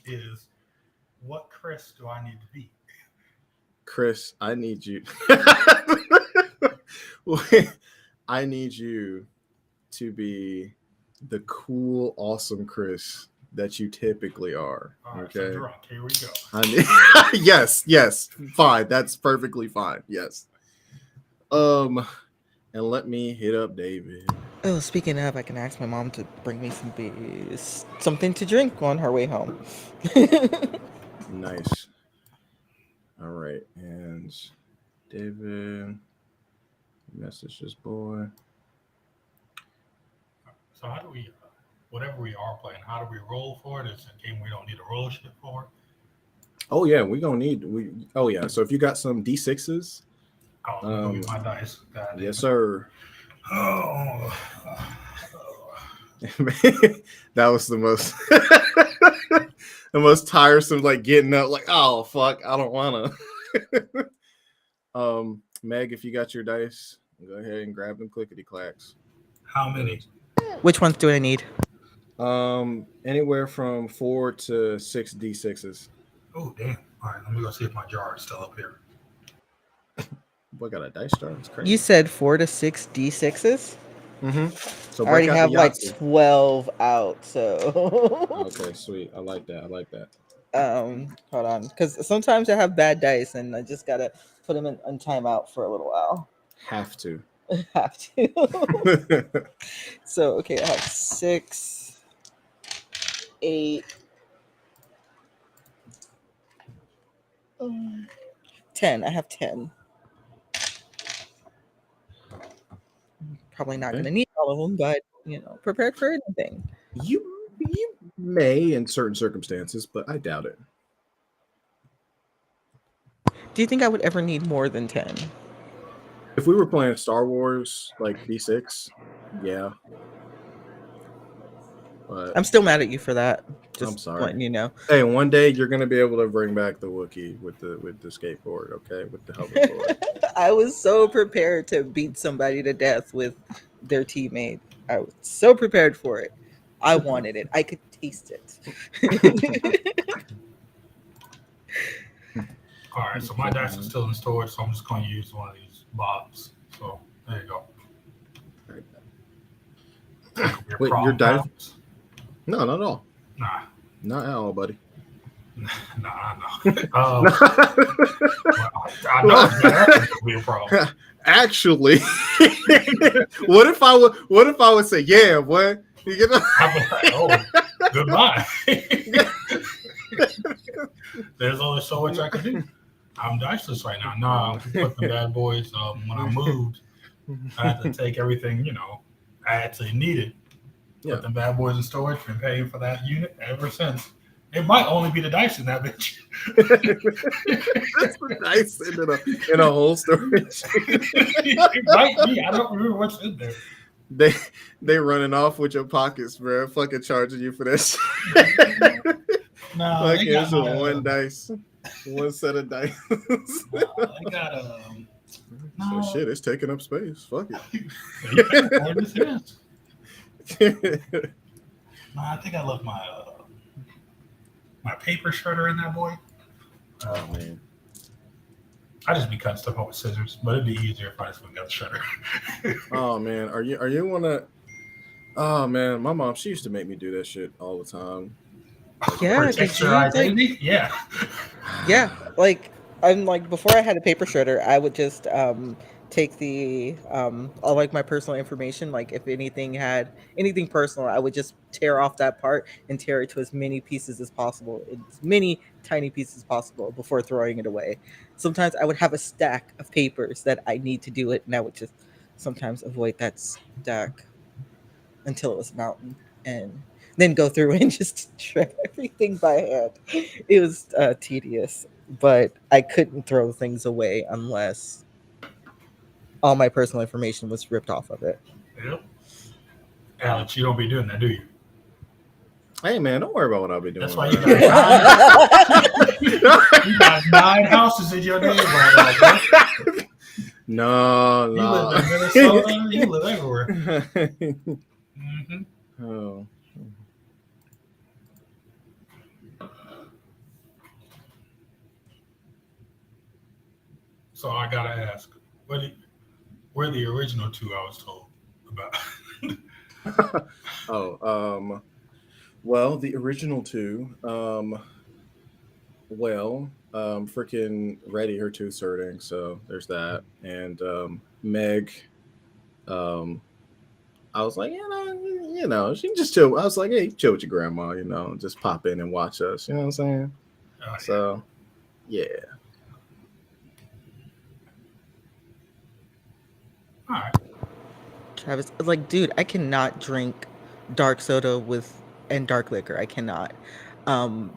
Is what Chris do I need to be? Chris, I need you. I need you to be the cool, awesome Chris that you typically are. All right, okay. So drunk. Here we go. Yes, fine. That's perfectly fine. Yes. And let me hit up David. Oh, speaking of, I can ask my mom to bring me something to drink on her way home. Nice. All right, and David, message this boy. So how do we, whatever we are playing, how do we roll for it? It's a game we don't need to roll shit for. Oh yeah, we gonna need we. Oh yeah, so if you got some D6s, Oh, let me go get my dice. God damn yes it. sir. Oh. That was the most the most tiresome. Like getting up, like oh fuck, I don't wanna. Meg, if you got your dice, go ahead and grab them clickety clacks. How many? Which ones do I need? Anywhere from 4 to 6 D6s. Oh, damn. All right, let me go see if my jar is still up here. Boy, got a dice jar. It's crazy. You said 4 to 6 D6s. So I already break out have the like Yahtzee. 12 out, so Okay, sweet. I like that. I like that. hold on, because sometimes I have bad dice and I just gotta put them in timeout for a little while. Have to. Have to. So okay, I have 6, 8, 10. I have 10. Probably not Okay. gonna need all of them, but prepared for anything. You may in certain circumstances, but I doubt it. Do you think I would ever need more than 10? If we were playing Star Wars like D6, yeah. But I'm still mad at you for that. Just I'm sorry. letting you know. Hey, one day you're gonna be able to bring back the Wookiee with the skateboard, okay? With the hoverboard. I was so prepared to beat somebody to death with their teammate. I was so prepared for it. I wanted it. I could taste it. All right, so my dice is still in storage, so I'm just going to use one of these box. So there you go. Wait, your dice? Pounds? No, not at all. Nah, Not at all, buddy. nah, I know. Well, I know that would be a problem. Actually, what if I would say, yeah, boy? You know? I'd be like, oh, goodbye. There's only so much I can do. I'm diceless right now. Nah, put the bad boys. When I moved, I had to take everything, I actually needed. Put the bad boys in storage. Been paying for that unit ever since. It might only be the dice in that bitch. That's the dice in a whole storage. It might be. I don't remember what's in there. They running off with your pockets, bro. Fucking charging you for this. No, like they got one dice, one set of dice. They got So shit, it's taking up space. Fuck it. No, I think I left my my paper shredder in that boy. Oh man, I just be cutting stuff out with scissors, but it'd be easier if I just went got the shredder. Oh man, are you wanna? Oh man, my mom, she used to make me do that shit all the time. Yeah, protect your identity. Yeah. Yeah, like I'm like before I had a paper shredder, I would just take the all like my personal information. Like if anything had anything personal, I would just tear off that part and tear it to as many pieces as possible, as many tiny pieces as possible before throwing it away. Sometimes I would have a stack of papers that I need to do it, and I would just sometimes avoid that stack until it was a mountain and then go through and just shred everything by hand. It was tedious, but I couldn't throw things away unless all my personal information was ripped off of it. Yep. Alex, you don't be doing that, do you? Hey man, don't worry about what I'll be doing. That's why you got 9 houses in your neighborhood. No. You live in Minnesota. You live everywhere. Mm-hmm. Oh. So I gotta ask, where the original 2 I was told about? Well, the original 2, freaking Reddy, her tooth's hurting, so there's that. And Meg, I was like, she can just chill. I was like, hey, chill with your grandma, just pop in and watch us. You know what I'm saying? Oh, yeah. So, yeah. All right. Travis, like, dude, I cannot drink dark soda and dark liquor. I cannot.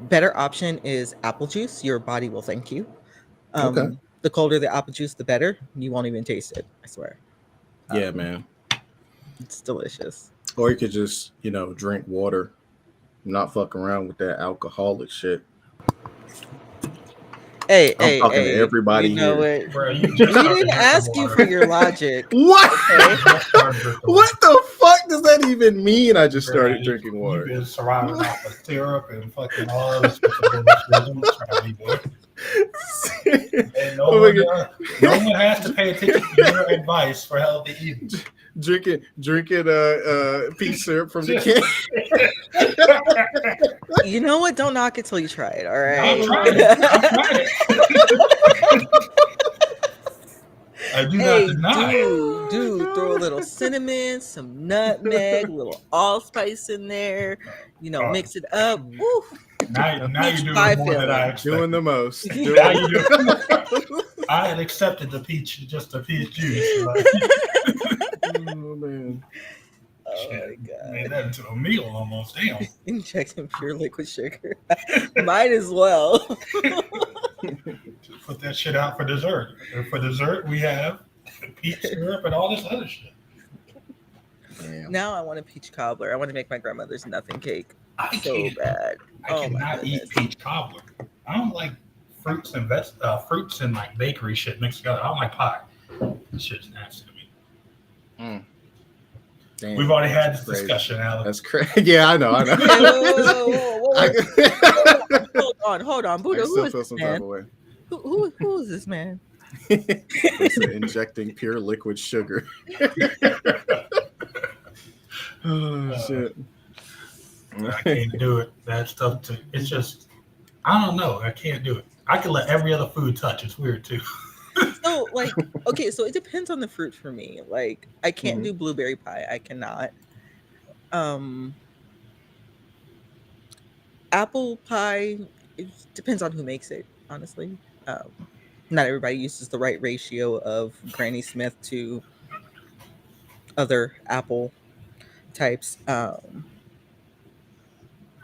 Better option is apple juice. Your body will thank you. Okay. The colder the apple juice, the better. You won't even taste it. I swear. Yeah, man. It's delicious. Or you could just, drink water, not fuck around with that alcoholic shit. Hey, I'm talking to hey, everybody you know here. it. Bro, you We just started didn't drinking ask you water. for your logic. What? Okay? You just started drinking What water. the fuck does that even mean? I just Bro, started you- drinking You've water. been surrounded off of syrup and fucking all this bullshit. Don't try me, boy. And no Oh my God. no one has to pay attention to your advice for healthy eating. drinking peach syrup from the can. You know what? Don't knock it till you try it. All right. I'm trying it. I do Hey, not deny. dude, throw a little cinnamon, some nutmeg, a little allspice in there. Mix it up. Woo. Now Peach you're pie doing more than I filling. expected. Doing the most. Now you do. I had accepted the peach juice. Like, Oh man. Oh my shit, God. made that into a meal almost. Damn. Injecting pure liquid sugar. Might as well. Just put that shit out for dessert. And for dessert, we have peach syrup and all this other shit. Damn. Now I want a peach cobbler. I want to make my grandmother's nothing cake I so can't. bad. I Oh my cannot eat goodness. peach cobbler. I don't like fruits and like bakery shit mixed together. I don't like pie. This shit's nasty to me. Damn, We've already had that's this crazy. discussion, Alex. That's crazy. Yeah, I know. Hey, whoa. Hold on, I Buddha. can Who still is feel this some type man? of way. Who is this man? Listen, injecting pure liquid sugar. Oh shit! I can't do it. That stuff. It's just. I don't know. I can't do it. I can let every other food touch. It's weird too. So, like, okay, so it depends on the fruit for me. Like, I can't Mhm. do blueberry pie. I cannot. Apple pie, it depends on who makes it, honestly. Not everybody uses the right ratio of Granny Smith to other apple types. How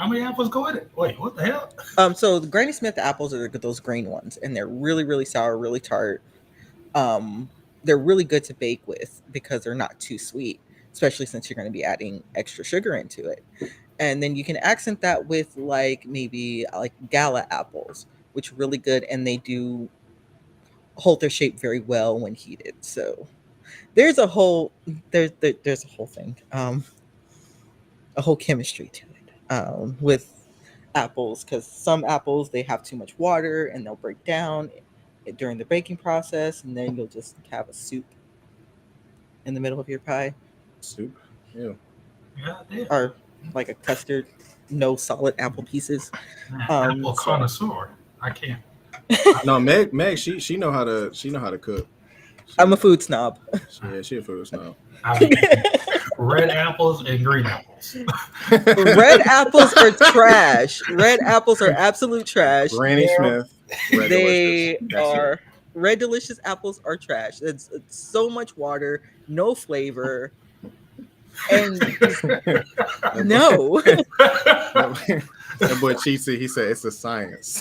many apples go in it? Wait, what the hell? So the Granny Smith apples are those green ones, and they're really, really sour, really tart. They're really good to bake with because they're not too sweet, especially since you're going to be adding extra sugar into it. And then you can accent that with maybe like gala apples, which are really good, and they do hold their shape very well when heated. So there's a whole there's a whole thing, a whole chemistry to it with apples, because some apples they have too much water and they'll break down during the baking process, and then you'll just have a soup in the middle of your pie, Soup. Yeah. Yeah, or like a custard, no solid apple pieces. apple So connoisseur. I can't. No, Meg, she know how to cook. I'm a food snob. She a food snob. I mean, red apples and green apples. Red apples are trash. Red apples are absolute trash. Granny Smith. Red They Delicious. That's are it. red delicious apples are trash. It's so much water, no flavor, and no. That boy Cheesy, he said it's a science.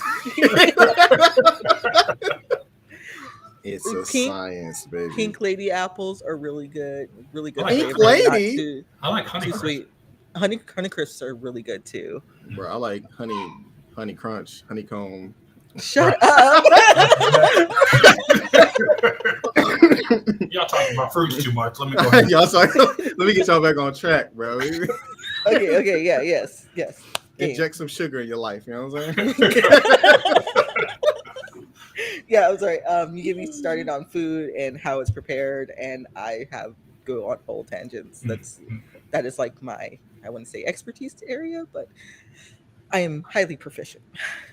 It's a science, baby. Pink lady apples are really good. Really good. Pink flavor, not lady? too, I like honey too crisp. sweet. Honey crisps are really good too. Bro, I like honey crunch, honeycomb. Shut up. Y'all talking about fruits too much. Let me go ahead. Y'all sorry. Let me get y'all back on track, bro. Okay, yeah, yes. Inject some sugar in your life, you know what I'm saying? Yeah, I'm sorry. You get me started on food and how it's prepared, and I go on whole tangents. That is like my, I wouldn't say expertise area, but I am highly proficient.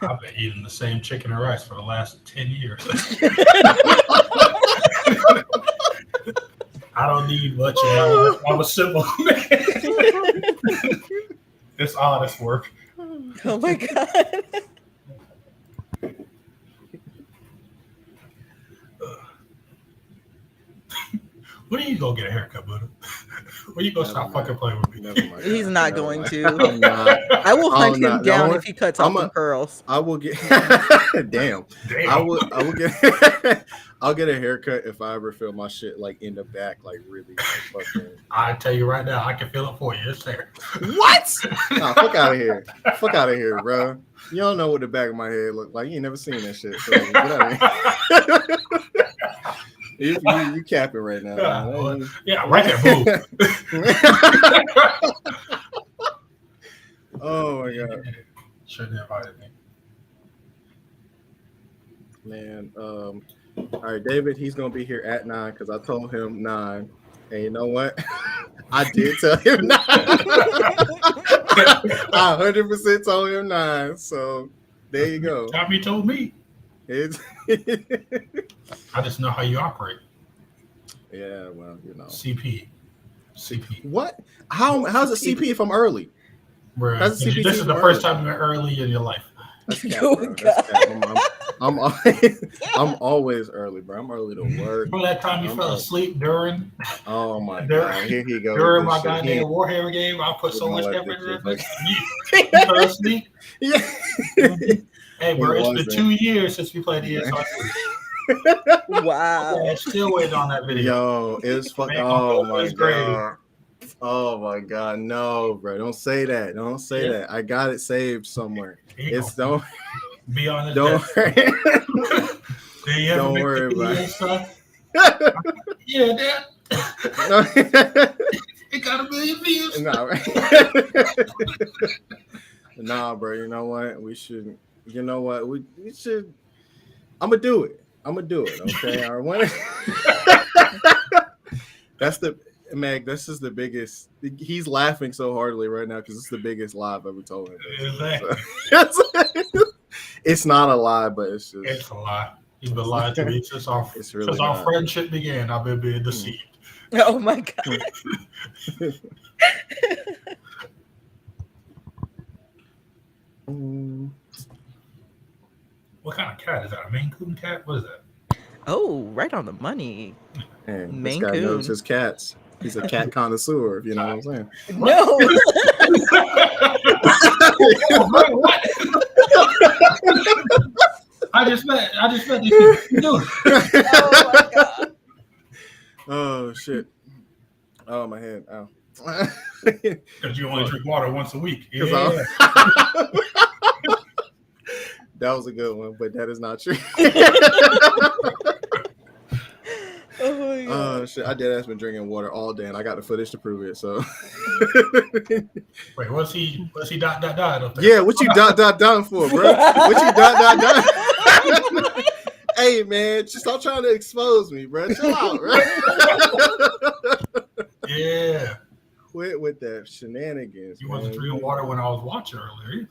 I've been eating the same chicken and rice for the last 10 years. I don't need much. I'm a simple man. It's honest work. Oh my god. When you go get a haircut, Buddha? When you go stop fucking playing with me? Never mind. He's not going to. I'm not. I will hunt I'm him not. down Don't if he cuts I'm off a- them curls. I will get. Damn. Damn. I will get. I'll get a haircut if I ever feel my shit like in the back, like really fucking. I tell you right now, I can feel it for you. It's there. What? Nah, fuck out of here. Fuck out of here, bro. You don't know what the back of my head look like. You ain't never seen that shit. So get out of here. You capping right now. Man. Yeah, right there, boo. Oh my god. Shouldn't have invited me. Man, all right, David, he's gonna be here at 9 because I told him 9. And you know what? I did tell him 9. I 100% told him 9. So there you go. Tommy told me. It's I just know how you operate. yeah, well, you know. CP. What? How's it CP if I'm early? Bruh, That's a CP this is the early. first time you're early in your life. That's cap, Oh, bro. That's cap. I'm always early, bro. I'm early to work. Remember that time you I'm fell up. asleep during Oh my During- god, here he goes. during with my this shit. goddamn Warhammer game? I put so You know much what, effort this in shit it. You fell asleep. Yeah. Hey, bro, it's been wasn't. 2 years since we played the Wow. I'm still waiting on that video. Yo, it's fucking. Man, Oh it my was great. god. Oh my god, no, bro! Don't say that. Don't say Yeah. that. I got it saved somewhere. Here you It's go. don't Be honest. don't. Do you ever Don't make worry the about video, it. son? Yeah, Dad. It got 1 million views. Nah, nah, bro. You know what? We should. You know what? We should. I'm gonna do it. Okay. All right. That's the Meg. This is the biggest. He's laughing so heartily right now because it's the biggest lie I've ever told him. Exactly. It's not a lie, but it's just. It's a lie. You've been lying to me since our It's really since our not. friendship began. I've been being deceived. Oh my god. What kind of cat is that? A Maine Coon cat? What is that? Oh, right on the money. Man, this Maine guy knows Coon. his cats. He's a cat connoisseur, if you know what I'm saying. No. What? I just met these people. Oh my god. Oh shit! Oh my head! Ow! Because you only drink water once a week. 'Cause Yeah. That was a good one, but that is not true. Oh my god. Oh shit! I dead ass been drinking water all day, and I got the footage to prove it. So, Wait, what's he dot up there? yeah, what you dot for, bro? What you dot? Hey man, just stop trying to expose me, bro. Chill out, bro. Yeah. Quit with that shenanigans. You wasn't man. drinking water when I was watching earlier.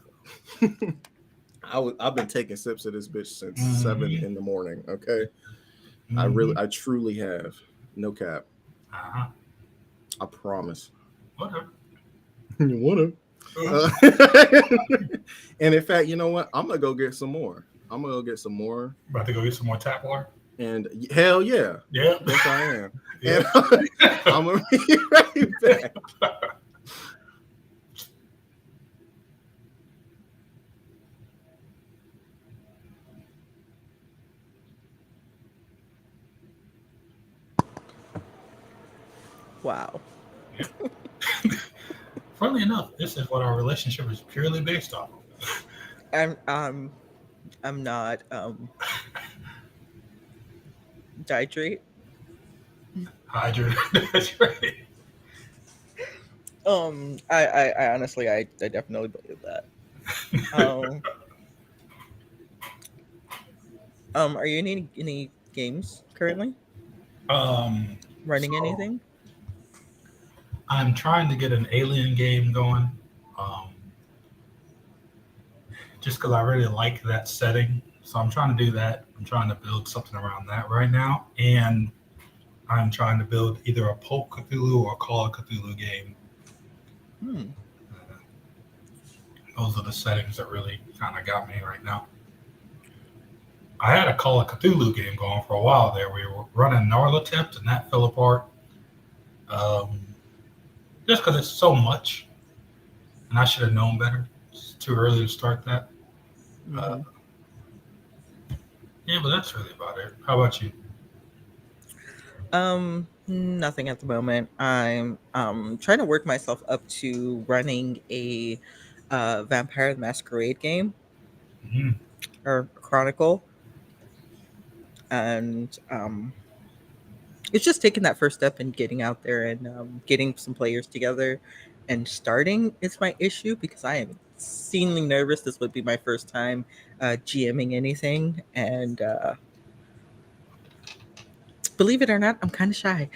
I've been taking sips of this bitch since Mhm. 7 in the morning. Okay, Mhm. I truly have. No cap. Uh-huh. I promise. Whatever. Whatever. And in fact, you know what? I'm gonna go get some more. About to go get some more tap water. And hell yeah, Yeah. yes I am. Yeah. And I'm gonna be right back. Wow. Funnily enough, this is what our relationship is purely based off of. I'm not dihydrate. Hydrate. That's right. I honestly I definitely believe that. Are you in any games currently? Running So- anything? I'm trying to get an alien game going. Just because I really like that setting. So I'm trying to do that. I'm trying to build something around that right now. And I'm trying to build either a Pope Cthulhu or a Call of Cthulhu game. Those are the settings that really kind of got me right now. I had a Call of Cthulhu game going for a while there. We were running Narlatept and that fell apart. Um, just because it's so much, and I should have known better. It's too early to start that. Uh, Hmm. yeah, but that's really about it. How about you? Nothing at the moment. I'm trying to work myself up to running a Vampire the Masquerade game Mhm. or Chronicle, and it's just taking that first step and getting out there and getting some players together and starting is my issue because I am exceedingly nervous. This would be my first time GMing anything, and believe it or not, I'm kind of shy.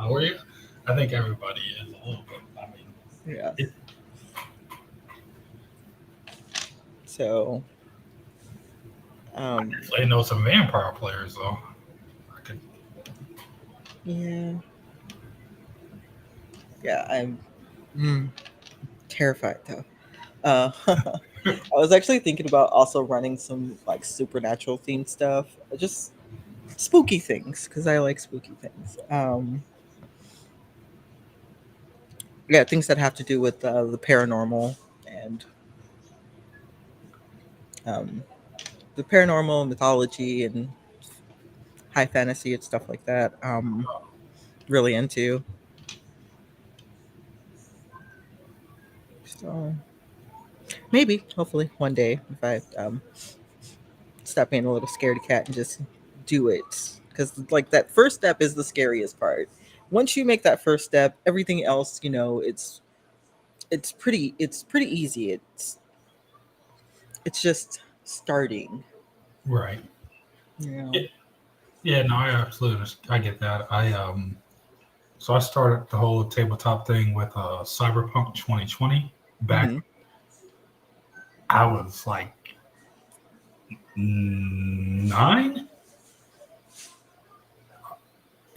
Where you? I think everybody is a little bit. I mean, Yeah. it, So, I um, definitely know some vampire players though. I could. yeah, yeah, I'm mm, terrified though. I was actually thinking about also running some like supernatural themed stuff, just spooky things because I like spooky things. Yeah, things that have to do with the paranormal and um, the paranormal mythology and high fantasy and stuff like that. Really into. So maybe, hopefully, one day if I stop being a little scaredy cat and just do it, because like that first step is the scariest part. Once you make that first step, everything else, it's pretty easy. It's just starting. Right. You Yeah, know. yeah, no, I absolutely, I get that. So I started the whole tabletop thing with Cyberpunk 2020. Back, Hmm. I was like 9,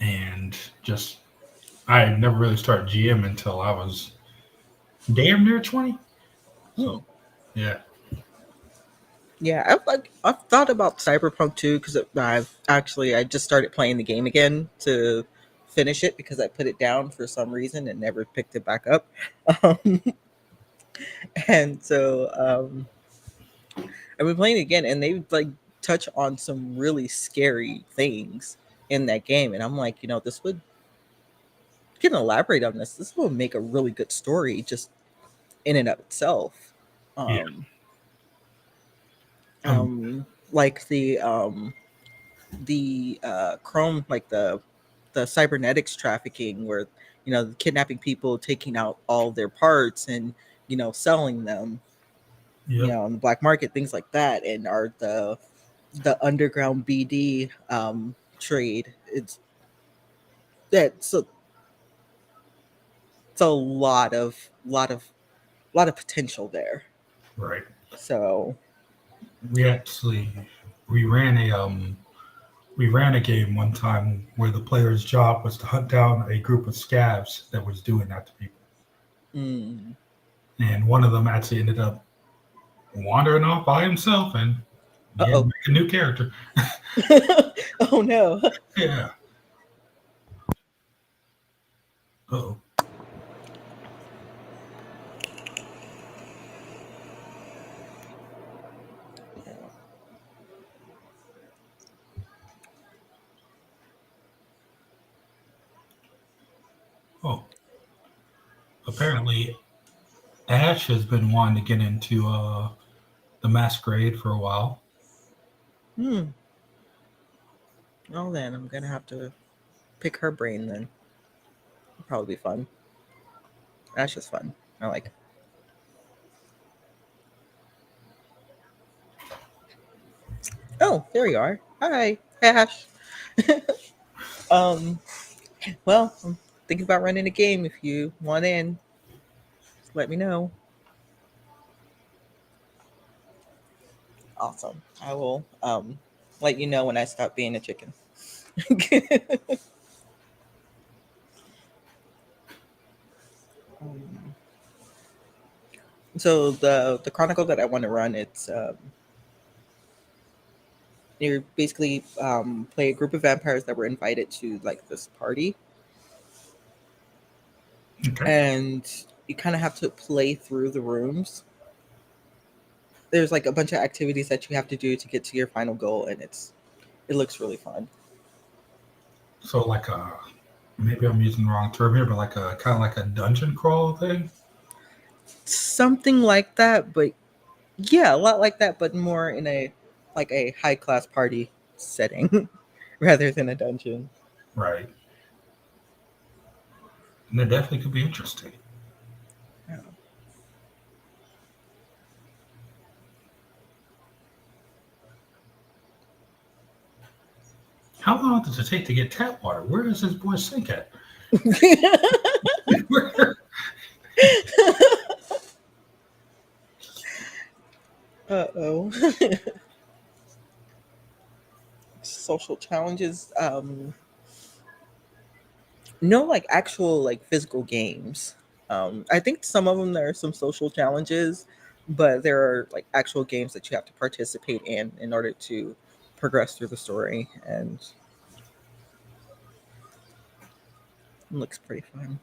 and just I had never really started GM until I was damn near 20. Hmm. So yeah, Yeah, I've thought about Cyberpunk too because I just started playing the game again to finish it because I put it down for some reason and never picked it back up. Um, and so I've been playing it again, and they like touch on some really scary things in that game, and I'm like, this would can elaborate on this. This will make a really good story just in and of itself. yeah. Um, Um, like the Chrome, like the cybernetics trafficking, where kidnapping people, taking out all their parts, and selling them, yep. on the black market, things like that, and are the underground BD trade. It's it's a lot of potential there. Right. So, We actually we ran a we ran a game one time where the player's job was to hunt down a group of scabs that was doing that to people, mm, and one of them actually ended up wandering off by himself and getting uh-oh. make a new character. Oh no. Yeah. Oh. Oh. Apparently, Ash has been wanting to get into the Masquerade for a while. Hmm. Well then, I'm gonna have to pick her brain then. It'll probably be fun. That's just fun. I like. Oh, there you are. Hi, Ash. um. Well, I'm thinking about running a game. If you want in, just let me know. Awesome. I will let you know when I stop being a chicken. Um, so the chronicle that I want to run, it's you basically play a group of vampires that were invited to like this party, Okay. and you kind of have to play through the rooms. There's like a bunch of activities that you have to do to get to your final goal, and it looks really fun. So like a maybe I'm using the wrong term here, but like a kind of like a dungeon crawl thing. Something like that, but yeah, a lot like that, but more in a high class party setting rather than a dungeon. Right. And that definitely could be interesting. Yeah. How long does it take to get tap water? Where does this boy sink at? Where- Uh-oh. Social challenges. No, like actual like physical games. I think some of them there are some social challenges, but there are like actual games that you have to participate in order to progress through the story, and it looks pretty fun.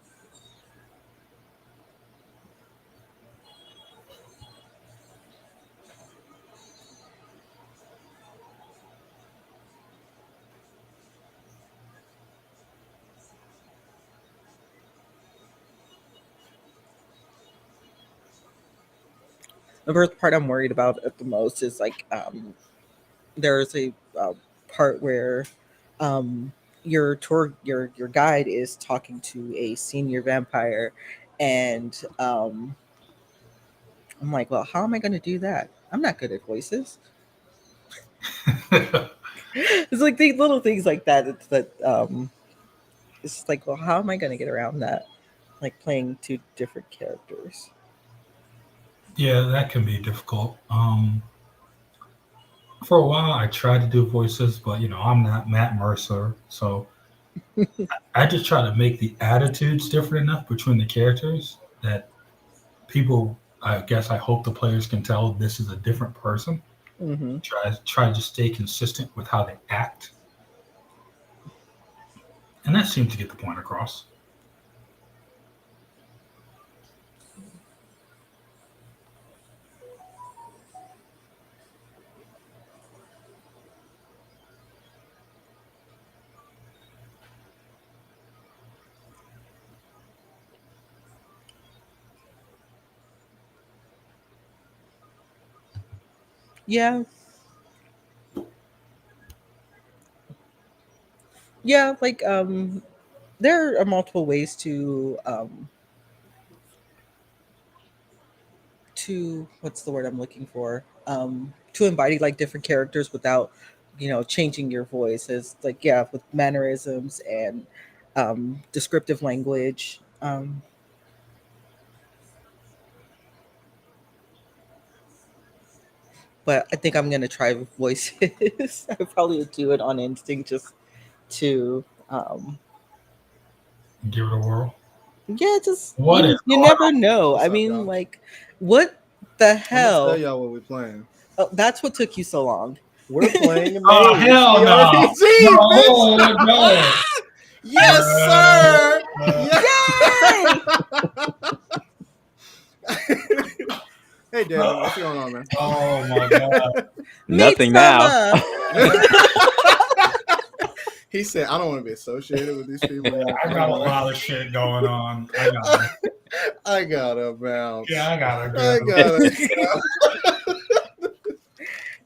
The first part I'm worried about at the most is like there's a part where your your guide is talking to a senior vampire, and I'm like, well, how am I going to do that? I'm not good at voices. It's like these little things like that. It's like, well, how am I going to get around that? Like playing two different characters. yeah, that can be difficult. For a while, I tried to do voices, but I'm not Matt Mercer, so I just try to make the attitudes different enough between the characters that people, I guess, I hope the players can tell this is a different person. Mm-hmm. Try to stay consistent with how they act, and that seemed to get the point across. Yeah, yeah. Like there are multiple ways to what's the word I'm looking for? To embody like different characters without, changing your voice. As like yeah, with mannerisms and descriptive language. But I think I'm gonna try with voices. I probably would do it on instinct just to Give it a whirl. yeah, just What is you going never know. What's I up, mean, y'all? like, what the I'm gonna tell hell? y'all what we're playing. Oh, that's what took you so long. We're playing a on? Oh maze hell no! TRPG, bitch. No, no. Yes, sir. Uh, Yay! Hey, David, what's going on, man? oh my god! Nothing now. Midsummer. He said, "I don't want to be associated with these people." Yeah, I got a lot of shit going on. I gotta bounce. Yeah, I gotta go. I gotta.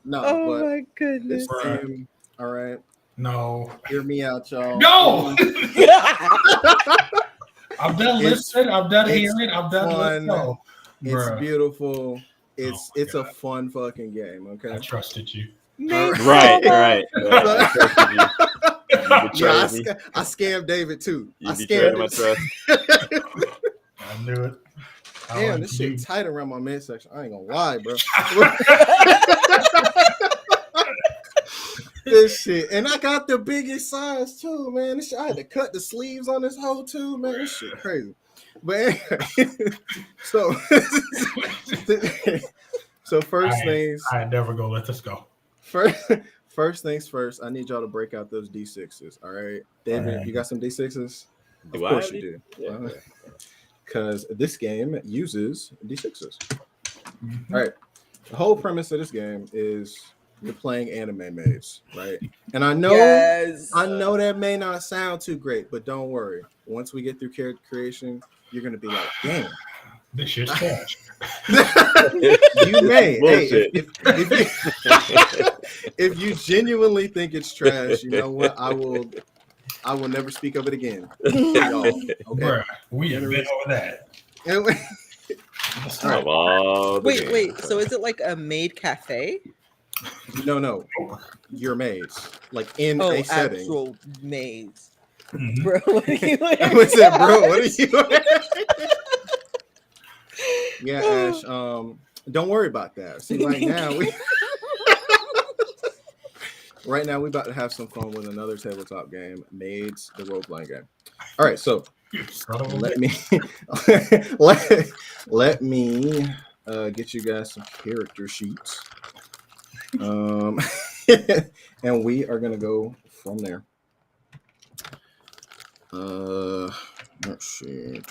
No, Oh but my goodness. this game, all right. No. Hear me out, y'all. No! I'm done It's- listening. I'm done it's hearing. I'm done listening. fun. No. It's Bruh, beautiful. It's my it's a God. fun fucking game. I Okay. trusted you. Right. I trusted you. You Yeah, betrayed me. I scammed David too. You I betrayed scammed my him. trust. I knew it. I Damn, wanted this you. shit tight around my midsection. I ain't gonna lie, bro. This shit, and I got the biggest size too, man. This shit, I had to cut the sleeves on this whole too, man. This shit crazy. But anyway, so so first things I never go let this go. first things first. I need y'all to break out those D6s. All right, David, All right. you got some D6s? Of Do I course have you these? do. Yeah. because this game uses D6s. Mhm. All right. The whole premise of this game is you're playing anime maids, right? And I know Yes. that may not sound too great, but don't worry. Once we get through character creation, you're gonna be like, damn. This shit's trash. You may. Hey, Bullshit. if you genuinely think it's trash, you know what? I will never speak of it again. Y'all. Okay. Bruh, we have been over that. Of all the Wait. games. So is it like a maid cafe? No. You're maids. Like in Oh, a setting. actual maids. Mhm. Bro, what are you What's that, bro? What are you? Yeah, Ash. Don't worry about that. See, right now we're about to have some fun with another tabletop game, Maids, the role-playing game. All right, so Son of a let bitch. me let me get you guys some character sheets. And we are gonna go from there. Let's see.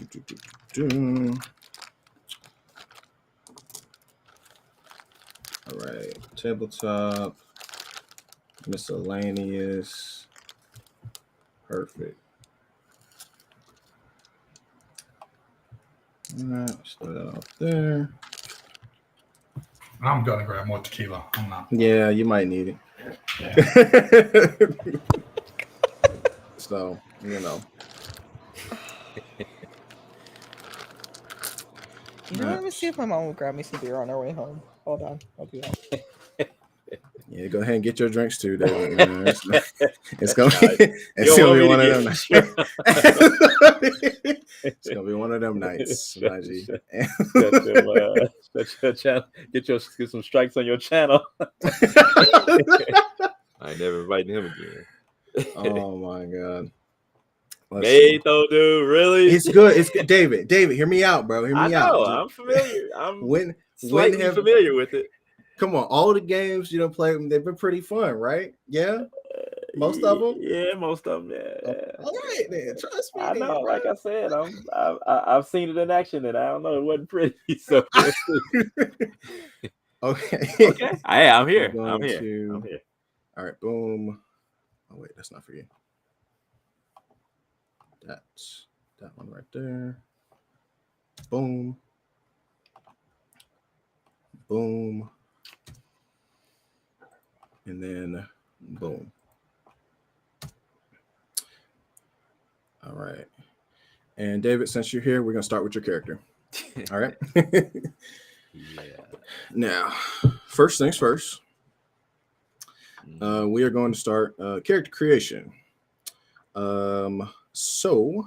All right, tabletop, miscellaneous, perfect. All right, let's throw that off there. I'm gonna grab more tequila. I'm not. Yeah, you might need it. Yeah. So, you know. You know, let me see if my mom will grab me some beer on our way home. Hold on, I'll do that. Yeah, go ahead and get your drinks too, David. Man. It's gonna Nice. be, it's You gonna don't be want one me of to them get- nights. It's gonna be one of them nights, my G. Get some strikes on your channel. I ain't never inviting him again. Oh my god. Let's see. Maid though, dude, really? It's good. It's good. David, hear me out, bro. Hear I me know. out. I'm familiar. I'm When slightly have familiar with it. come on, all the games you don't play, they've been pretty fun, right? Yeah, most of them. Yeah, most of them. Yeah. All right, then. Trust me. I know. then, Like bro. I said, I've seen it in action, and I don't know. It wasn't pretty. So Okay. okay. I'm here. We're I'm going here. to- I'm here. All right. Boom. Oh wait, that's not for you. That's that one right there. Boom. Boom. And then boom. All right. And David, since you're here, we're gonna start with your character. All right. Yeah. Now, first things first. Mhm. We are going to start character creation. So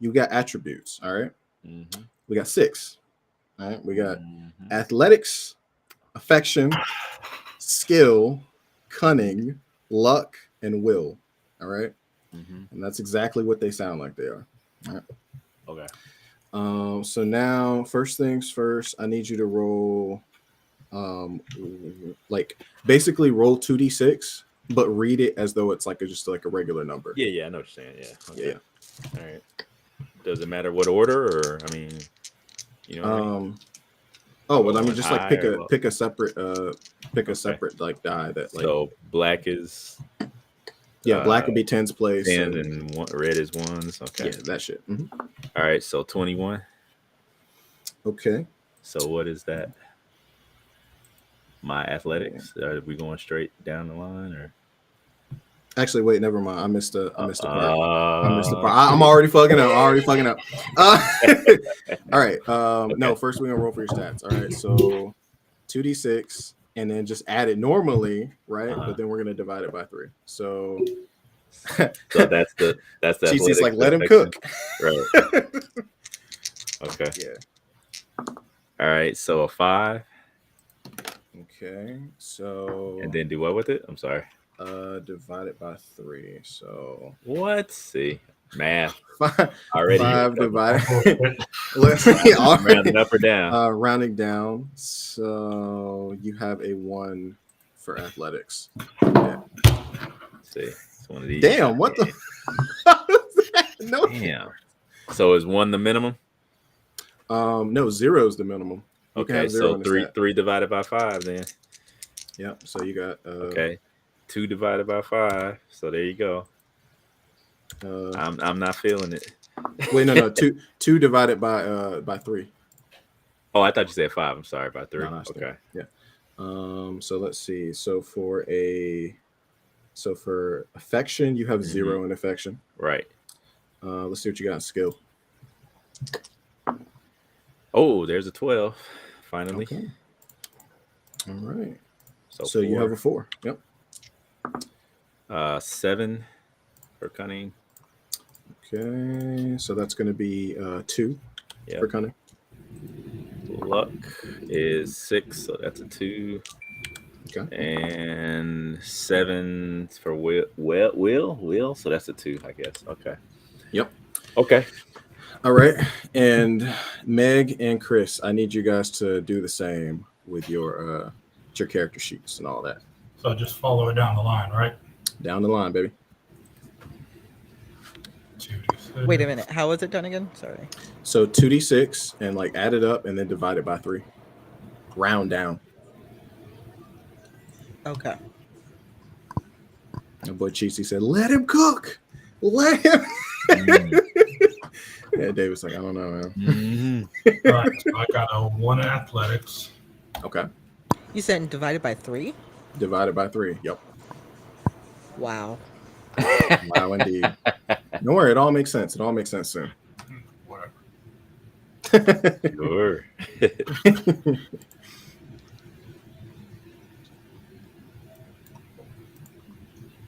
you got attributes. All right. Mhm. We got 6. All right. We got Mhm. athletics, affection, skill, cunning, luck, and will. All right. Mhm. And that's exactly what they sound like they are. Okay. So now, first things first, I need you to roll, like basically roll 2d6, but read it as though it's like just like a regular number. Yeah. I know what you're saying. Yeah. Okay. Yeah. All right. Does it matter what order, or I mean, you know? What I mean? Oh well, I mean, Going just like high pick or a low? pick a separate pick a Okay. separate like die that like So black is black would be 10's place 10s and red is 1s. Okay. yeah, that shit. Mhm. All right. So 21. Okay. So what is that? My athletics? Are we going straight down the line, or? Actually, wait, never mind. I missed a part. I missed the Uh, part. I'm already fucking up. All right. No, first we're gonna roll for your stats. All right. So 2d6 and then just add it normally, right? Uh-huh. But then we're gonna divide it by 3. So So that's the Cheesy's like, athletics, let him affection. cook. Right. Okay. Yeah. All right. So a 5, Okay. So and then do what with it? I'm sorry. divided by 3. So What? See, math 5 already. divided. Let's see. Rounding up or down. Rounding down. So you have a 1 for athletics. Yeah. See, it's one of these. Damn, what the? No. Damn. So is 1 the minimum? No, 0 is the minimum. You can Okay, have 0 so in the three stat. 3 divided by 5 then. Yep. So you got Okay, 2 divided by 5. So there you go. I'm not feeling it. wait, no, 2 divided by 3. Oh, I thought you said 5. I'm sorry, by 3. No, that's Okay. yeah. So let's see. So for affection, you have 0 in affection. Right. Let's see what you got in skill. Oh, there's a 12. Finally. Okay. All right. So So you have a 4. Yep. 7 for cunning. Okay. So that's going to be 2 Yep. for cunning. Luck is 6, so that's a 2. Okay. And 7 for will, so that's a 2, I guess. Okay. Yep. Okay. All right. And Meg and Chris, I need you guys to do the same with your character sheets and all that. So just follow it down the line, right? Down the line, baby. 2d6. Wait a minute. How was it done again? Sorry. So 2d6 and like add it up and then divide it by 3. Round down. Okay. My boy Cheesy said, "Let him cook. Let him." Yeah, David's like, "I don't know, man." All right, so I got a 1 in athletics. Okay. You said divided by 3? Divided by 3. Yep. Wow. Wow, indeed. Don't worry, it all makes sense. It all makes sense soon. Whatever. Sure.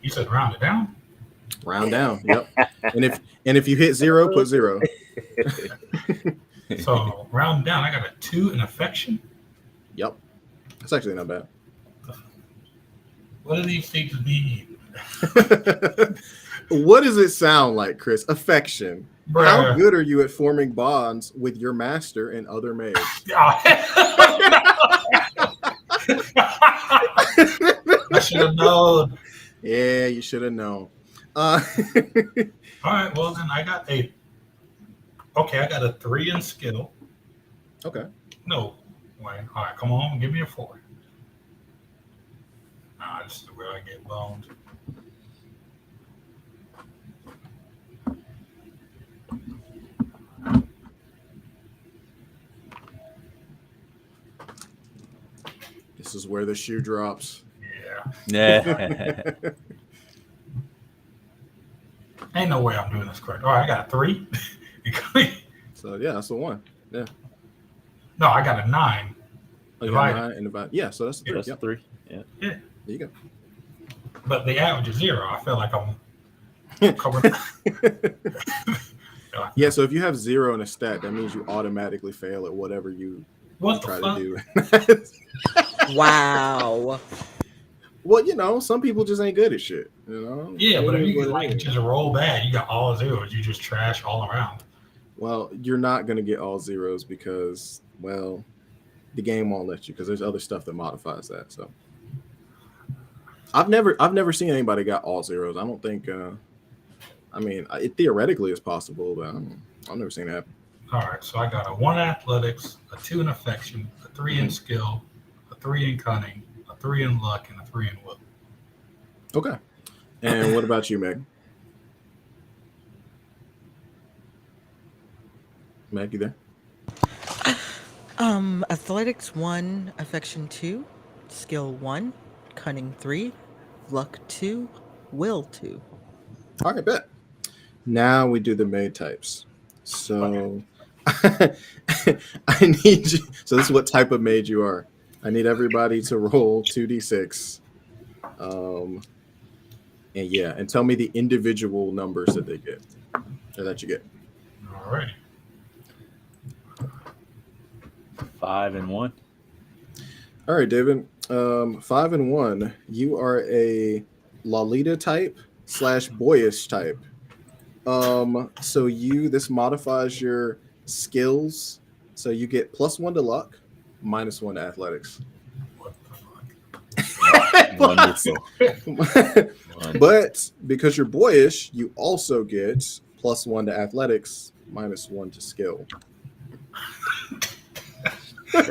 You said round it down? Round down. Yep. And if you hit 0, put 0. So round down, I got a 2 in affection. Yep. That's actually not bad. What do these things mean? What does it sound like, Chris? Affection. Bruh. How good are you at forming bonds with your master and other maids? I should have known. Yeah, you should have known. All right, well then I got a 3 in skill. Okay. No, wait. All right, come on, give me a 4. Nah, this is where I get boned. This is where the shoe drops. Yeah. Ain't no way I'm doing this correct. All right, I got a 3. So yeah, that's the 1. Yeah. No, I got a 9. Oh, you got Divided. 9 and divide. Yeah, so that's the 3. That's Yep. 3. Yeah. There you go. But the average is 0. I feel like I'm covering. Yeah, so if you have 0 in a stat, that means you automatically fail at whatever you What try the to fuck? do. Wow. Well, some people just ain't good at shit. Yeah, but if It is you what can it is. just roll bad, you got all 0s. You just trash all around. Well, you're not gonna get all 0s because, well, the game won't let you because there's other stuff that modifies that. So I've never seen anybody got all 0s. I don't think. I mean, it theoretically is possible, but I've never seen it happen. All right, so I got a 1 in athletics, a 2 in affection, a 3 in skill, a 3 in cunning, a 3 in luck, and a 3 in will. Okay. And what about you, Meg? Meg, you there? Athletics 1, affection 2, skill 1, cunning 3, luck 2, will 2. All right, bet. Now we do the maid types. So I need you. So this is what type of maid you are. I need everybody to roll 2d6. And yeah, and tell me the individual numbers that they get or that you get. All right. 5 and 1. All right, David. 5 and 1. You are a Lolita type / boyish type. So this modifies your skills. So you get +1 to luck, -1 to athletics. What the fuck? Wonderful. But because you're boyish, you also get +1 to athletics, -1 to skill.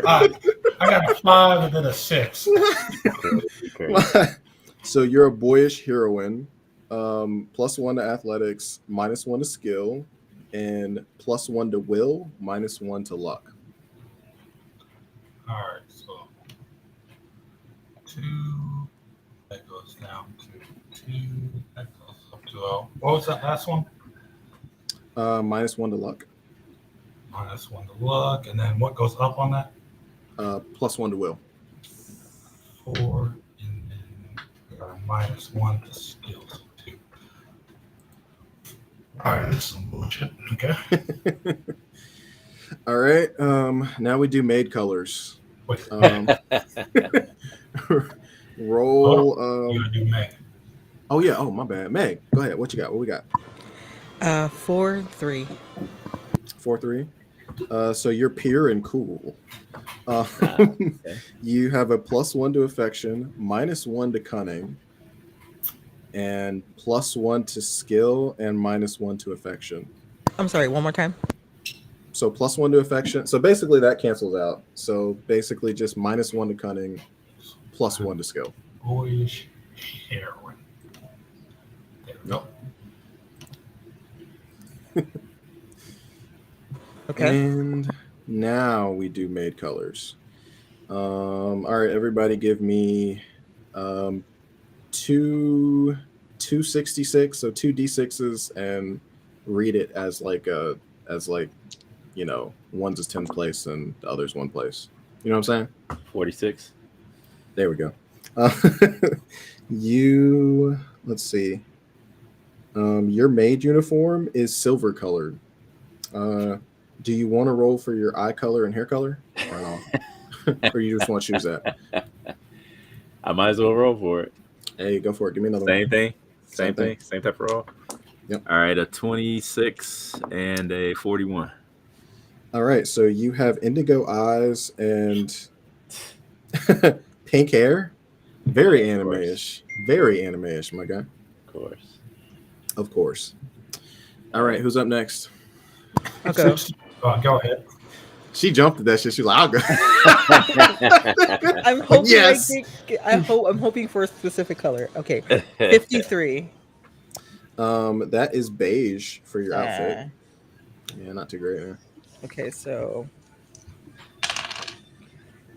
I got a 5 and then a 6. Crazy. So you're a boyish heroine. +1 to athletics, -1 to skill, and +1 to will, -1 to luck. All right, so 2, that goes down to 2, that goes up to what was that last one? -1 to luck. -1 to luck, and then what goes up on that? +1 to will. 4, and then -1 to skills. 2. All right, that's some bullshit. Okay. All right. Now we do maid colors. Wait, Roll. you gotta do Meg. Oh yeah. Oh my bad. Meg, go ahead. What you got? What we got? 4, 3. 4, 3. So you're pure and cool. Okay. You have a +1 to affection, -1 to cunning, and +1 to skill, and -1 to affection. I'm sorry, one more time. So +1 to affection. So basically that cancels out. So basically just -1 to cunning, +1 to skill. Boyish heroine. There we go. Okay. And now we do maid colors. All right, everybody give me 266, so 2d6s, and read it as like one's is 10th place and the other's 1 place. You know what I'm saying? 46. There we go. Let's see. Your maid uniform is silver colored. Do you want to roll for your eye color and hair color? Or no? Or you just want to choose that? I might as well roll for it. Hey, go for it. Give me another Same one. thing. Same Same thing. Same type of roll. Yep. All right, a 26 and a 41. All right, so you have indigo eyes and pink hair. Very Of anime-ish. Very anime-ish, my guy. Of course. Of course. All right, who's up next? I'll go. Go ahead. She jumped at that shit. She's like, I'll go. I'm hoping Yes. I'm hoping for a specific color. Okay. 53. That is beige for your outfit. Ah, Yeah, not too great. Man. okay, so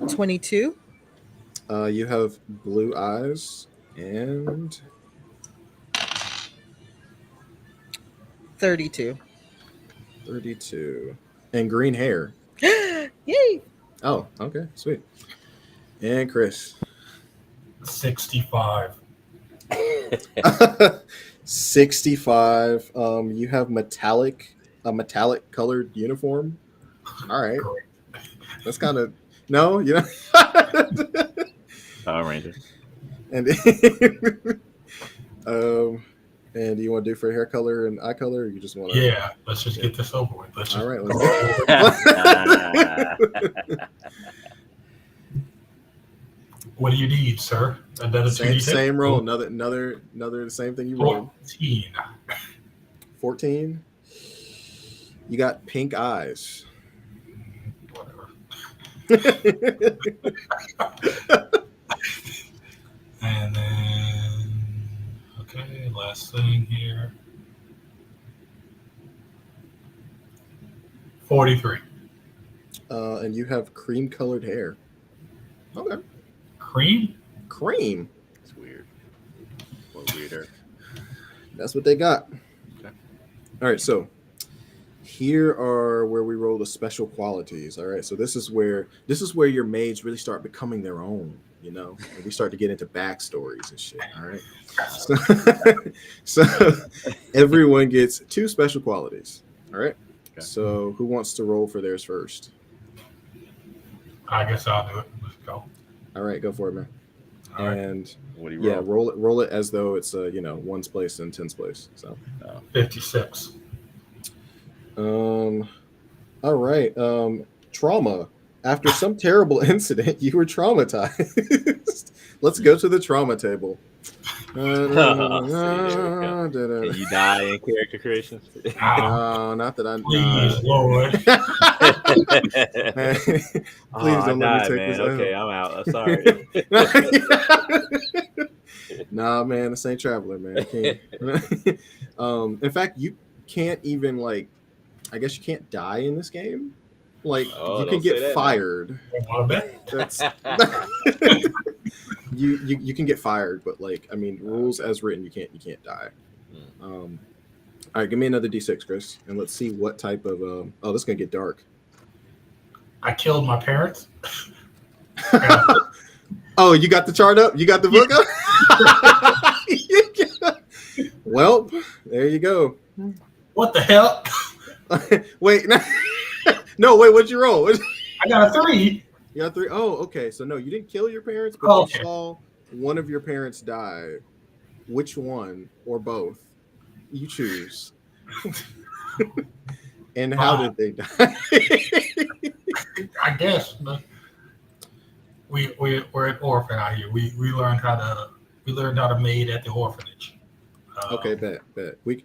22. You have blue eyes and 32. 32 and green hair. Yay! Oh, okay, sweet. And Chris. 65. 65. You have a metallic colored uniform. All right, that's kind of no, you know. Power Ranger. And and do you want to do for hair color and eye color, or you just want to? Yeah, let's just get this over with. Let's just All right, let's What do you need, sir? Another same 2d6? same roll. Another the same thing you rolled. 14. 14. You got pink eyes. Whatever. And then, okay, last thing here. 43. And you have cream colored hair. Okay. Cream? Cream. It's weird. Or weirder. That's what they got. Okay. All right, so here are where we roll the special qualities. All right, so this is where your maids really start becoming their own. You know, and we start to get into backstories and shit. All right, so everyone gets 2 special qualities. All right. Okay. So who wants to roll for theirs first? I guess I'll do it. Let's go. All right, go for it, man. All right. And What do you yeah, roll? roll it as though it's 1's place and 10's place. So 56. all right. Trauma. After some terrible incident, you were traumatized. Let's go to the trauma table. Can you die in character creation? Ow, No, not that I. please, Lord. Please I don't let me died, take man. this. Okay, I'm out. I'm sorry. Nah, man, this ain't Traveler, man. I can't. In fact, you can't even like. I guess you can't die in this game. Like Oh, you can don't say get that now. fired. Want to bet? That's you can get fired, but like I mean, rules as written, you can't die. All right, give me another D6, Chris, and let's see what type of. Oh, this is gonna get dark. I killed my parents. Oh, you got the chart up? You got the book up? Well, there you go. What the hell? Wait, no, wait. What'd you roll? I got a 3. You got 3. Oh, okay. So no, you didn't kill your parents, but Okay. you saw one of your parents die. Which one or both? You choose. And how did they die? I guess, but we're an orphan out here. We learned how to maid at the orphanage. Okay, bet. We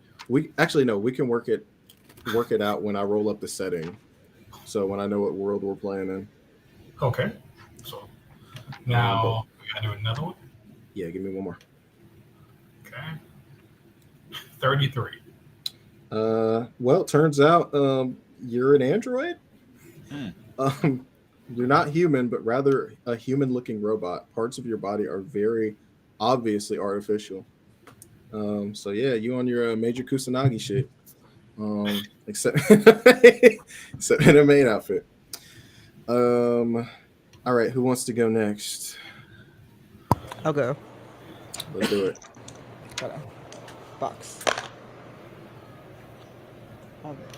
actually no, we can work it out when I roll up the setting. So when I know what world we're playing in. Okay. So now we gotta do another one. Yeah, give me one more. Okay. 33. Well, it turns out you're an android. You're not human, but rather a human-looking robot. Parts of your body are very obviously artificial. So yeah, you on your Major Kusanagi shit. Except in a maid outfit. All right, who wants to go next? I'll go. Let's do it. Hold on. Box.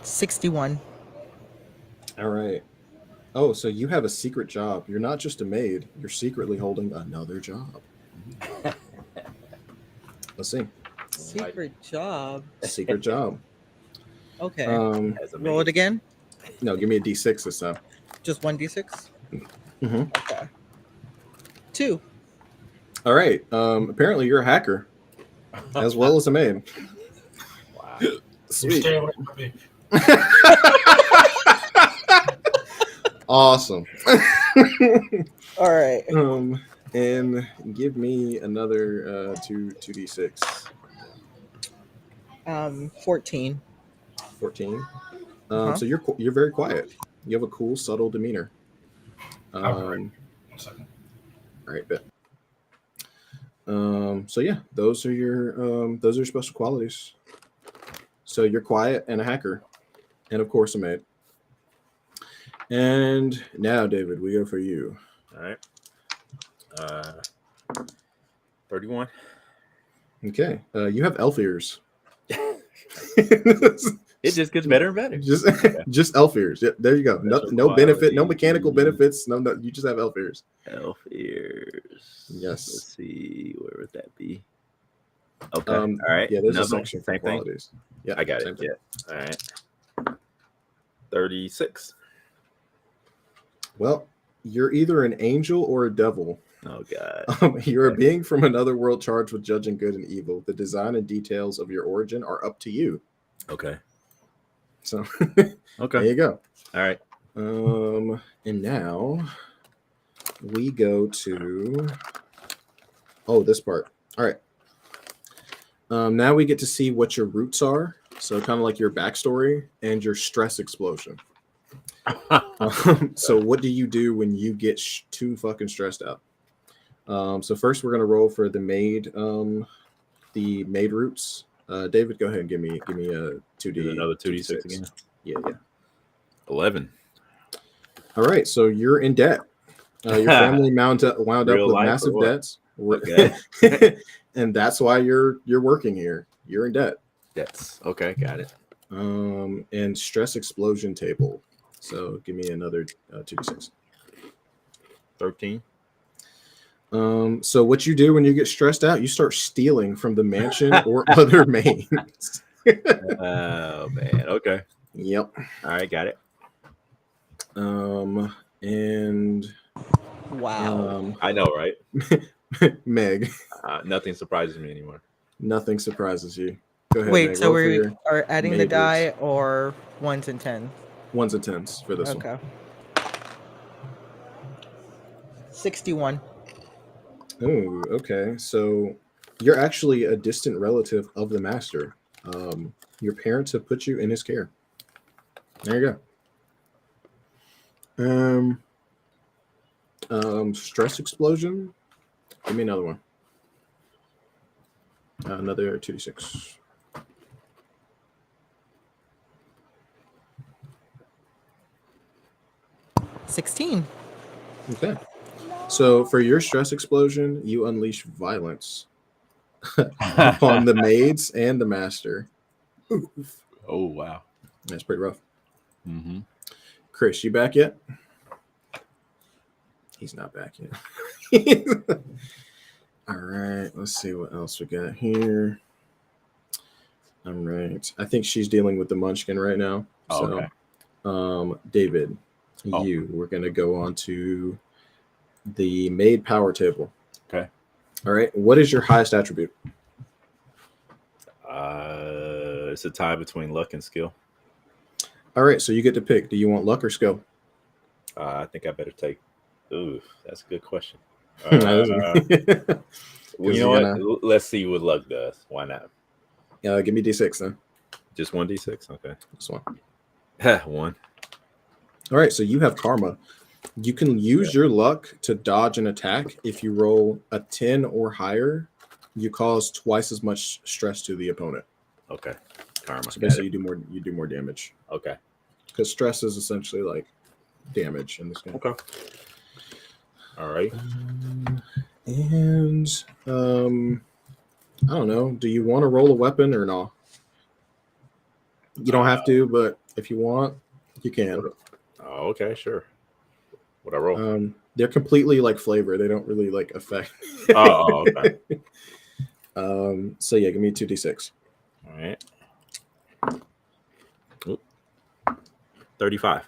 61. All right. Oh, so you have a secret job. You're not just a maid. You're secretly holding another job. Let's see. Secret job. Secret job. Okay. As a Roll maid. it again. No, give me a D6 this time. Just 1d6. Mm-hmm. Okay. 2. All right. Apparently you're a hacker as well as a maid. Wow. Sweet. Stay away from me. Awesome. All right. And give me another 2d6. 14. 14. Uh-huh. So you're very quiet. You have a cool, subtle demeanor. All right. 1 second. All right, bet. So yeah, those are your special qualities. So you're quiet and a hacker, and of course a maid. And now, David, we go for you. All right. 31. Okay. You have elf ears. It just gets better and better. Just elf ears. Yep, there you go. No benefit, no mechanical benefits. No, you just have elf ears. Elf ears. Yes. Let's see. Where would that be? Okay. All right. Yeah, there's Another a section for same thing? qualities. Yeah, I got same it. thing. Yeah. All right. 36. Well, you're either an angel or a devil. Oh God. You're a being from another world charged with judging good and evil. The design and details of your origin are up to you. Okay. So Okay. there you go. All right. And now we go to this part. All right. Now we get to see what your roots are. So kind of like your backstory and your stress explosion. So what do you do when you get too fucking stressed out? So first we're gonna roll for the maid roots. David, go ahead and give me a 2D. Another 2d6 again. Yeah. 11. All right, so you're in debt. Your family wound up with life massive or what? debts. Okay. And that's why you're working here. You're in debt. That's okay. Got it. And stress explosion table. So give me another 2d6. 13. So what you do when you get stressed out, you start stealing from the mansion or other mains. Oh man. Okay. Yep. All right. Got it. And Wow. I know, right? Meg. Nothing surprises me anymore. Nothing surprises you. Go ahead, Wait, Meg. so Roll for we your are adding the maid die roots. or ones and tens? Ones and tens for this one. Okay. 61. Oh, okay. So you're actually a distant relative of the master. Your parents have put you in his care. There you go. Stress explosion. Give me another one. Another 2d6. $16. Okay. So for your stress explosion, you unleash violence upon the maids and the master. Oof. Oh wow. That's pretty rough. Mm-hmm. Chris, you back yet? He's not back yet. All right. Let's see what else we got here. All right. I think she's dealing with the munchkin right now. Oh, So, David, we're going to go on to the maid power table. Okay. All right. What is your highest attribute? It's a tie between luck and skill. All right. So you get to pick. Do you want luck or skill? I think I better take. Ooh, that's a good question. Well, Well, you know what? Let's see what luck does. Why not? Give me D6 then. Just 1d6. Okay. This one. 1. All right. So you have karma. You can use your luck to dodge an attack. If you roll a 10 or higher, you cause twice as much stress to the opponent. Okay. Karma. So basically, you do more damage. Okay. Because stress is essentially like damage in this game. Okay. All right. And I don't know. Do you want to roll a weapon or not? You don't have to, but if you want, you can. Oh, okay, sure. What I roll? They're completely like flavor. They don't really like affect. Oh, okay. So yeah, give me 2d6. All right. Oop. 35.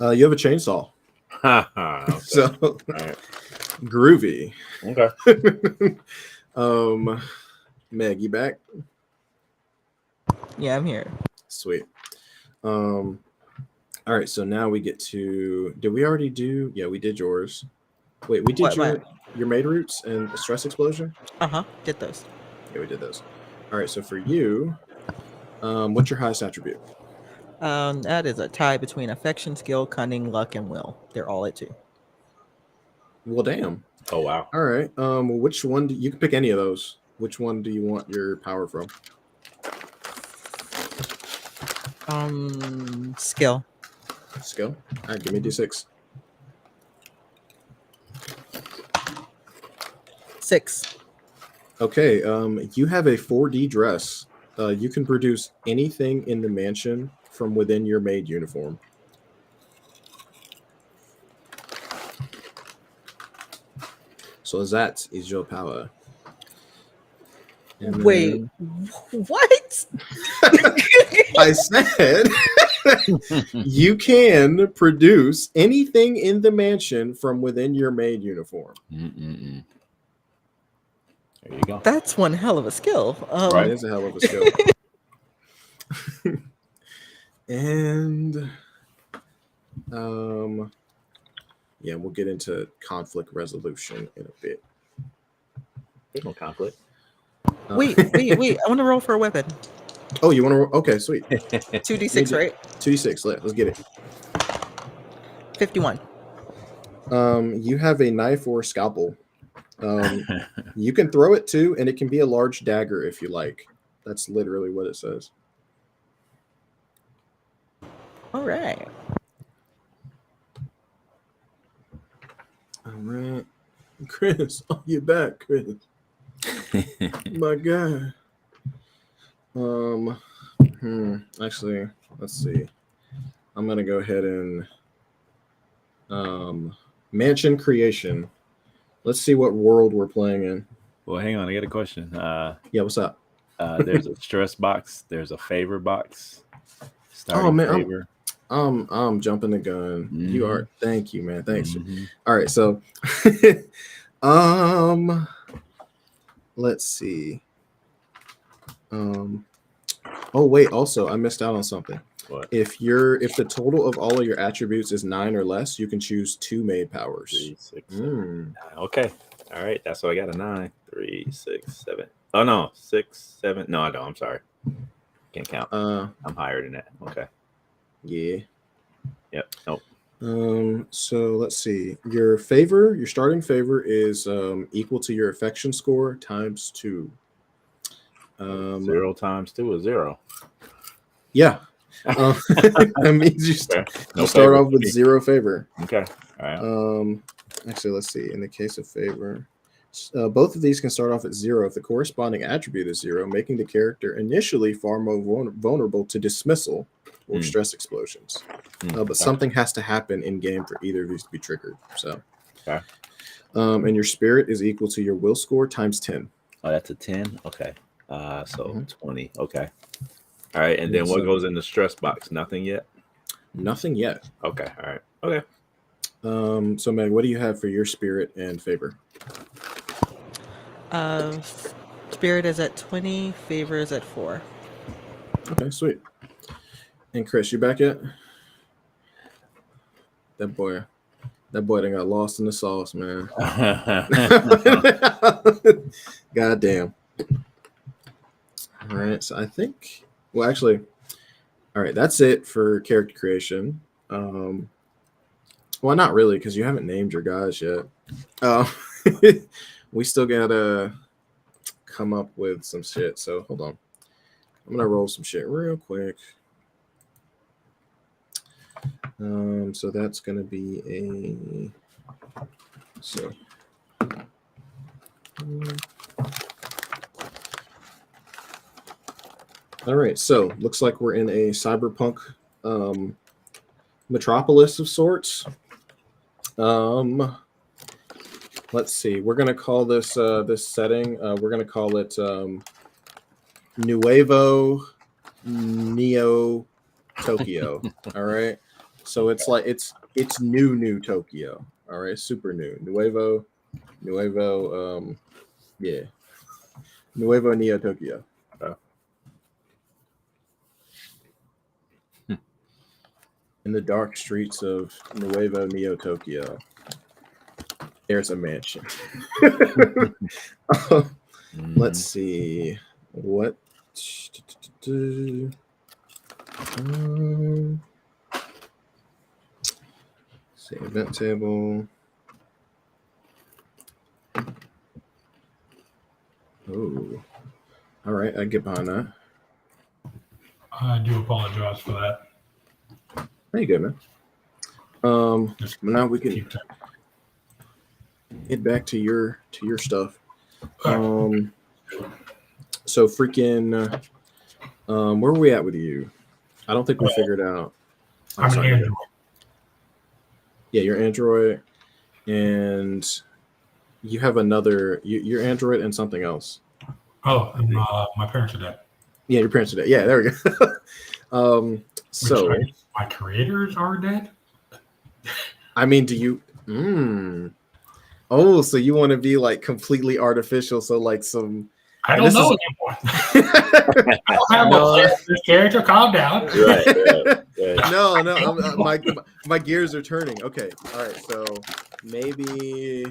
You have a chainsaw. Okay. So All right. groovy. Okay. Meg, you back? Yeah, I'm here. Sweet. All right, so now we get to. Did we already do? Yeah, we did yours. Wait, we did your maid roots and stress explosion. Did those. Yeah, we did those. All right, so for you, what's your highest attribute? That is a tie between affection, skill, cunning, luck, and will. They're all at 2. Well, damn. Oh wow. All right. Which one you can pick any of those? Which one do you want your power from? Skill. Skill. All right, give me D6. 6. Okay. You have a 4D dress. You can produce anything in the mansion from within your maid uniform. So that is your power. And Wait, what? I said you can produce anything in the mansion from within your maid uniform. Mm-mm-mm. There you go. That's one hell of a skill. Right, it's a hell of a skill. And yeah, we'll get into conflict resolution in a bit. There's no conflict. Wait. I want to roll for a weapon. Oh, you want to? Okay, sweet. 2d6, right? 2d6. Let's get it. 51. You have a knife or a scalpel. You can throw it too, and it can be a large dagger if you like. That's literally what it says. All right. All right, Chris. Oh, you're back, Chris. My God. Actually, let's see. I'm gonna go ahead and mansion creation. Let's see what world we're playing in. Well, hang on. I got a question. Yeah, what's up? There's a stress box. There's a favor box. Oh man, favor. I'm jumping the gun. Mm-hmm. You are. Thank you, man. Thanks. Mm-hmm. All right, so Let's see. Oh wait, also I missed out on something. What? If the total of all of your attributes is 9 or less, you can choose 2 made powers. 3, 6, 7, 9. Okay. All right. That's what I got. A 9. 3, 6, 7. Oh no, 6, 7. No, I don't. I'm sorry. Can't count. I'm higher than that. Okay. Yeah. Yep. Nope. So let's see. Your starting favor is equal to your affection score times 2. 0 times 2 is 0. Yeah. That means you start off with 0 favor. Okay. All right. Actually, let's see. In the case of favor, both of these can start off at 0 if the corresponding attribute is 0, making the character initially far more vulnerable to dismissal or stress explosions. But something has to happen in game for either of these to be triggered. So, okay. And your spirit is equal to your will score times 10. Oh, that's a 10. Okay. So 20. Okay. All right. And then what goes in the stress box? Nothing yet. Nothing yet. Okay. All right. Okay. So Meg, what do you have for your spirit and favor? Spirit is at 20. Favor is at 4. Okay, sweet. And Chris, you back yet? That boy done got lost in the sauce, man. God damn. All right, so I think, well, actually, all right, that's it for character creation. Well, not really, because you haven't named your guys yet. We still gotta come up with some shit. So hold on, I'm gonna roll some shit real quick. So that's gonna be a all right, so looks like we're in a cyberpunk metropolis of sorts. Let's see. We're gonna call this this setting. We're gonna call it Nuevo Neo Tokyo. All right. So it's like it's new Tokyo. All right, super new. Nuevo, yeah. Nuevo Neo Tokyo. In the dark streets of Nuevo Neo Tokyo, there's a mansion. Let's see. What? See, event table. Oh, all right. I get behind that. I do apologize for that. There you go, man. Now we can get back to your stuff. So freaking, where are we at with you? I don't think we figured out. I'm an Android. Yeah, you're Android, and you have another. You're Android and something else. Oh, my parents are dead. Yeah, your parents are dead. Yeah, there we go. So my creators are dead. I mean, do you? Oh, so you want to be like completely artificial? So like some. I don't know anymore. I don't have a character. Calm down. Right. No. My gears are turning. Okay. All right. So maybe.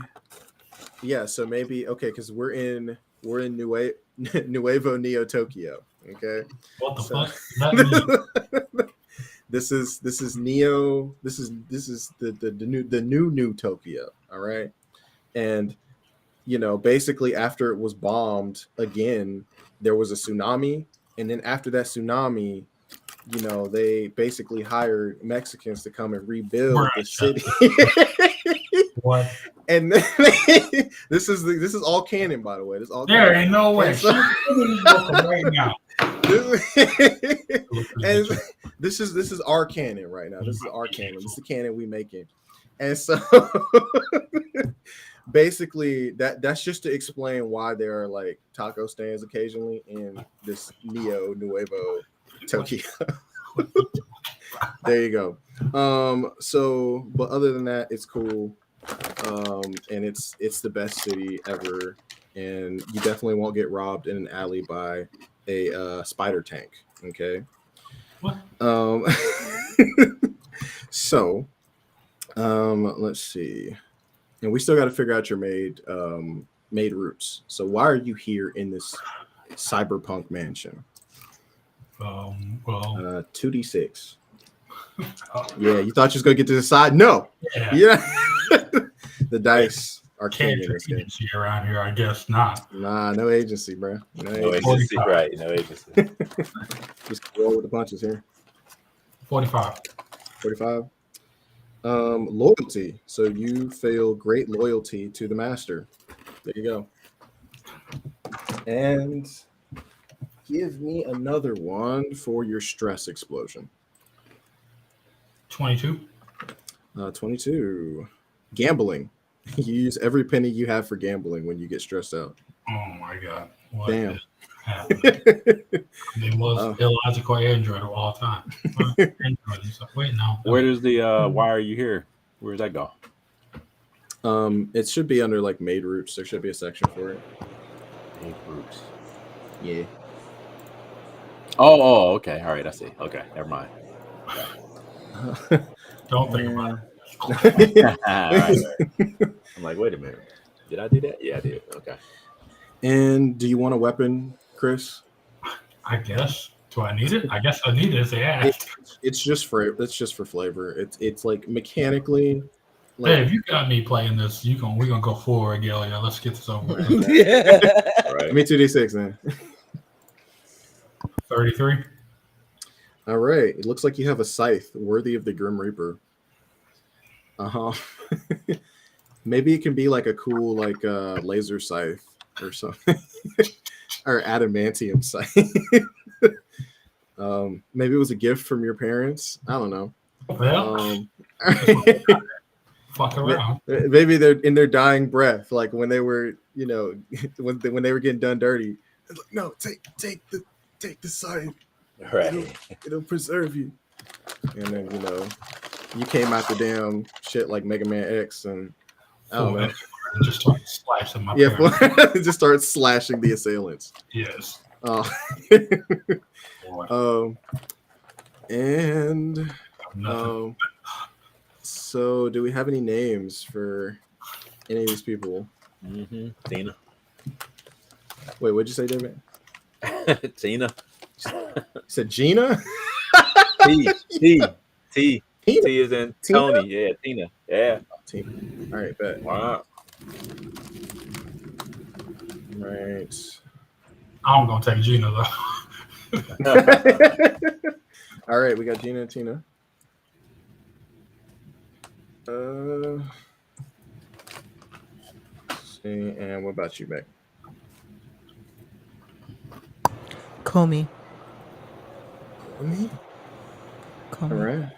Yeah. So maybe okay, because we're in Nuevo Neo Tokyo. Okay. What the fuck does that mean? This is Neo. This is the new Tokyo. All right, and basically after it was bombed again, there was a tsunami, and then after that tsunami, they basically hired Mexicans to come and rebuild the city. What? And this is all canon, by the way. This all there canon. Ain't no way. So, right now. And this is our canon right now. This is our canon. This is the canon we making. And so basically that's just to explain why there are like taco stands occasionally in this Nuevo Tokyo. There you go. So but other than that, it's cool. and it's the best city ever, and you definitely won't get robbed in an alley by a spider tank. Okay. What? So, let's see, and we still got to figure out your maid roots. So, why are you here in this cyberpunk mansion? Well, 2d6. Yeah, you thought you was gonna get to decide? No. Yeah. The dice are king in this game. Agency around here, I guess not. Nah, no agency, bro. No agency, right? No agency. Just roll with the punches here. 45. 45. Loyalty. So you fail great loyalty to the master. There you go. And give me another one for your stress explosion. 22. 22. Gambling. You use every penny you have for gambling when you get stressed out. Oh my god. What Damn. the most illogical android of all time. Wait, no. Where does the why are you here? Where does that go? It should be under like maid roots. There should be a section for it. Maid roots. Yeah. Oh, okay. All right, I see. Okay, never mind. Don't think about it. All right. I'm like, wait a minute. Did I do that? Yeah, I did. Okay. And do you want a weapon, Chris? I guess. Do I need it? I guess I need it if they ask. It's just for flavor. It's like mechanically. Like, Hey, if you got me playing this, we're gonna go forward, Galia. Let's get this over with. Yeah. Give me 2d6 then. 33. All right. It looks like you have a scythe worthy of the Grim Reaper. Maybe it can be like a cool laser scythe or something. Or adamantium scythe. Maybe it was a gift from your parents. I don't know. Well, fuck around. Maybe they're in their dying breath, like when they were, when they were getting done dirty. Like, no, take the scythe. Right. It'll preserve you. And then you came out the damn shit like Mega Man X, and I don't know. Just start slashing my just start slashing the assailants. Yes. And so do we have any names for any of these people? Mm-hmm. Tina. Wait, what'd you say, David? Tina. You said Gina? T is in Tina? Tony. Yeah, Tina. Yeah. Tina. All right, bet. Wow. Right. I'm gonna take Gina though. All right, we got Gina and Tina. Let's see, and what about you, Beck? Comey. Me? Comey.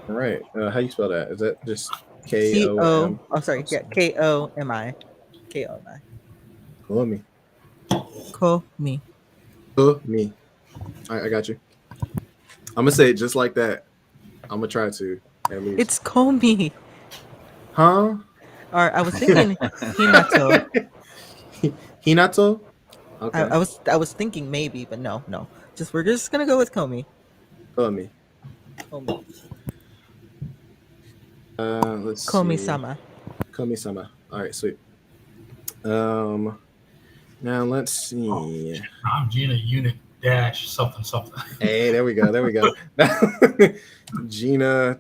All right. How you spell that? Is that just K-O-M? Oh, sorry. Yeah, K-O-M-I. K-O-M-I. Comey. Comey. Me. I got you. I'm gonna say it just like that. I'm gonna try to at least. It's Comey. Huh? Or I was thinking Hinato. Hinato? Okay. I was thinking maybe, but no. We're just gonna go with Comey. Comey. Comey. Let's see. Comey-sama. Comey-sama. All right, sweet. Now let's see. I'm Gina Unit Dash something. Hey, there we go. Gina.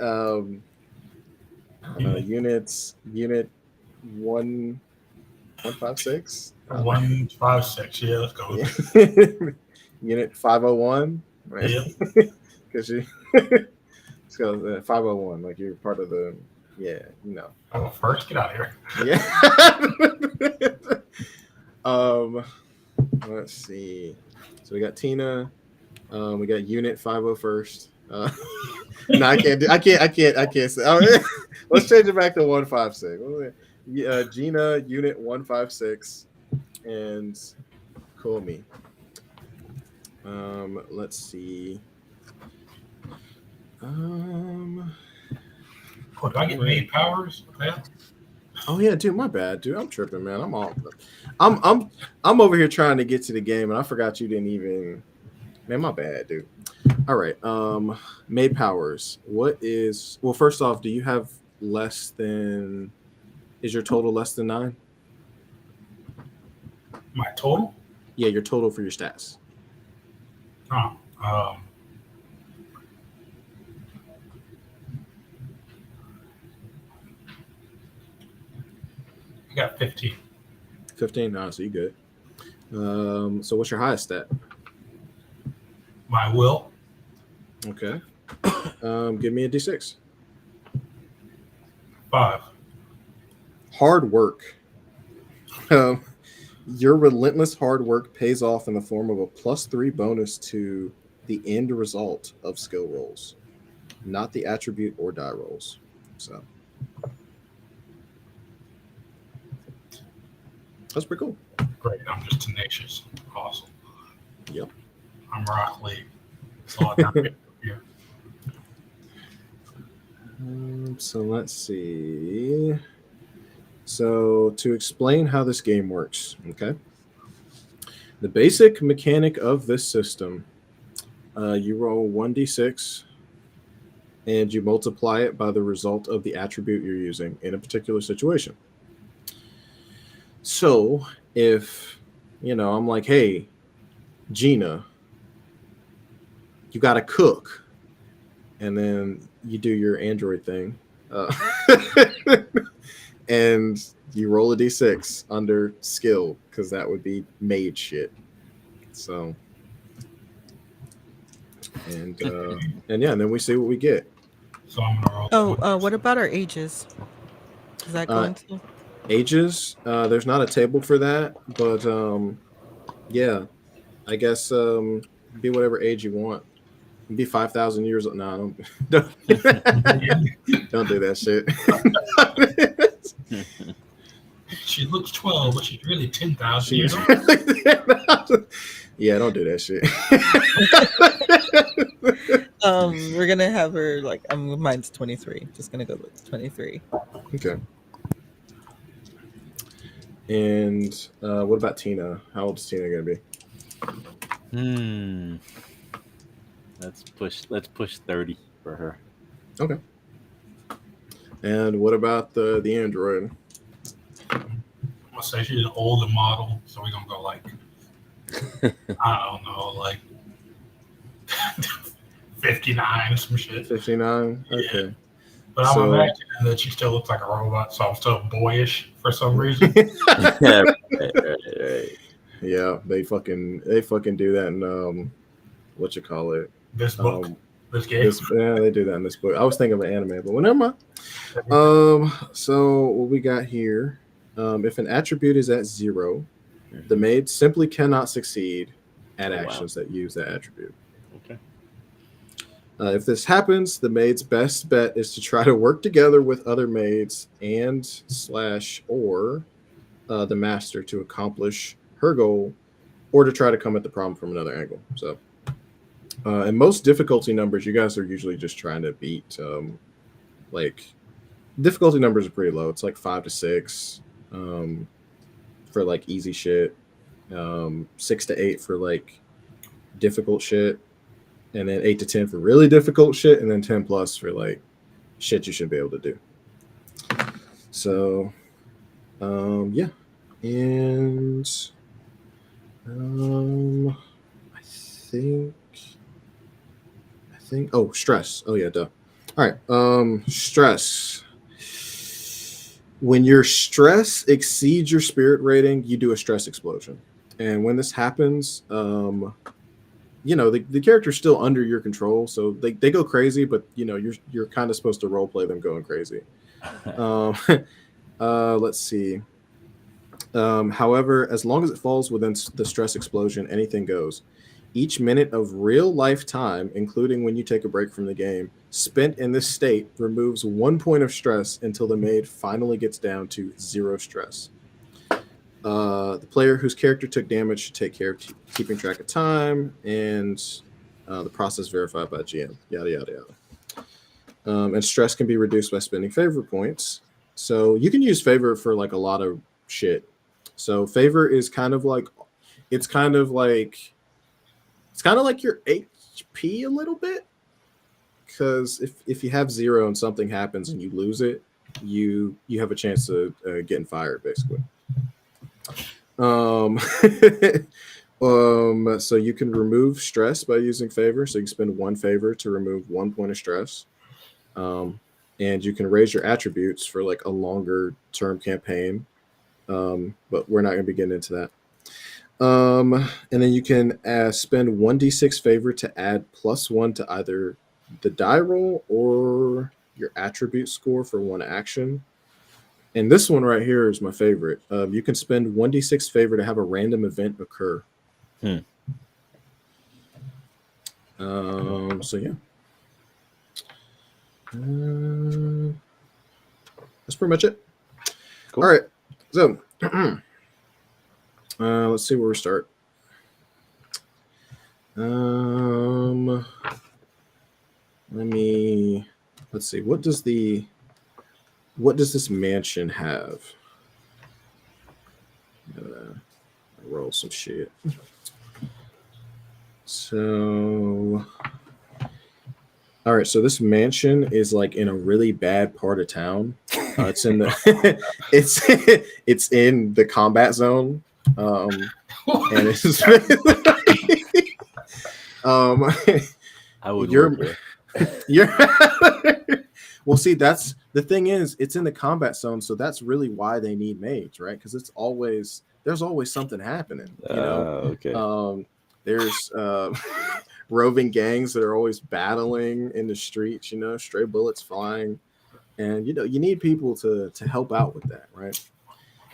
I don't know, unit 156. 156. Yeah, let's go. Unit 501. Right? Yep. Because let's go 501. Like you're part of the. Yeah, Oh, first, get out of here. Yeah. Let's see. So we got Tina. We got Unit 501st. No, I can't say. Let's change it back to 156. Gina, Unit 156, and Comey. Let's see. Oh, do I get maid powers? Yeah. Oh yeah, dude, my bad, dude. I'm tripping, man. I'm over here trying to get to the game, and I forgot you didn't even. Man, my bad, dude. All right. Maid powers. Well, first off, do you have less than? Is your total less than 9? My total? Yeah, your total for your stats. Oh, I got 15. 15. Nah, so you good. So what's your highest stat? My will. Okay. Give me a d6. 5. Hard work. Your relentless hard work pays off in the form of a +3 bonus to the end result of skill rolls, not the attribute or die rolls. So that's pretty cool. Great. I'm just tenacious. Awesome. Yep. I'm Rock Lee. So I got here. So let's see. So to explain how this game works, okay? The basic mechanic of this system, you roll 1d6 and you multiply it by the result of the attribute you're using in a particular situation. So if, I'm like, hey, Gina, you got to cook. And then you do your android thing. And you roll a d6 under skill, because that would be made shit. So, and yeah, and then we see what we get. So I'm gonna roll. Oh, what about our ages? Does that go into ages? There's not a table for that, but yeah, I guess be whatever age you want. Be 5,000 years old. No, don't do that shit. She looks 12, but she's really 10,000 years old. Yeah, don't do that shit. We're gonna have her like mine's 23. Just gonna go with 23. Okay. And what about Tina? How old is Tina gonna be? Let's push 30 for her. Okay. And what about the android? I'm gonna say she's an older model, so we're gonna go like I don't know, like 59, some shit. 59. Okay. Yeah. But I'm imagining that she still looks like a robot, so I'm still boyish for some reason. right. Yeah, they fucking do that in what you call it? This book. This game. Yeah, they do that in this book. I was thinking of an anime, but never mind. So what we got here? If an attribute is at 0, the maid simply cannot succeed at actions that use that attribute. Okay. If this happens, the maid's best bet is to try to work together with other maids or the master to accomplish her goal, or to try to come at the problem from another angle. So, in most difficulty numbers, you guys are usually just trying to beat. Like, difficulty numbers are pretty low. It's like 5 to 6 for like easy shit, 6 to 8 for like difficult shit, and then 8 to 10 for really difficult shit, and then 10 plus for like shit you should be able to do. So, yeah, and I think. Oh, stress. Oh yeah, duh. All right. Stress. When your stress exceeds your spirit rating, you do a stress explosion, and when this happens, the character's still under your control, so they go crazy, but you're kind of supposed to role play them going crazy. Let's see. However, as long as it falls within the stress explosion, anything goes. Each minute of real life time, including when you take a break from the game, spent in this state removes 1 point of stress until the maid finally gets down to 0 stress. The player whose character took damage should take care of keeping track of time, and the process verified by GM. Yada, yada, yada. And stress can be reduced by spending favor points. So you can use favor for like a lot of shit. So favor is kind of like it's kind of like your HP a little bit, because if you have 0 and something happens and you lose it, you have a chance of getting fired basically. So you can remove stress by using favor. So you can spend 1 favor to remove 1 point of stress. And you can raise your attributes for like a longer term campaign. But we're not going to be getting into that. And then you can spend 1d6 favor to add +1 to either the die roll or your attribute score for 1 action. And this one right here is my favorite. You can spend 1d6 favor to have a random event occur. So yeah. That's pretty much it. Cool. All right. So let's see where we start. Let's see. What does this mansion have? Roll some shit. So, all right. So this mansion is like in a really bad part of town. It's in the it's in the combat zone. And it's I would work you're well, see, that's the thing is it's in the combat zone, so that's really why they need mage, right? Because there's always something happening, you know. Okay. There's roving gangs that are always battling in the streets, you know, stray bullets flying, and you know you need people to help out with that, right?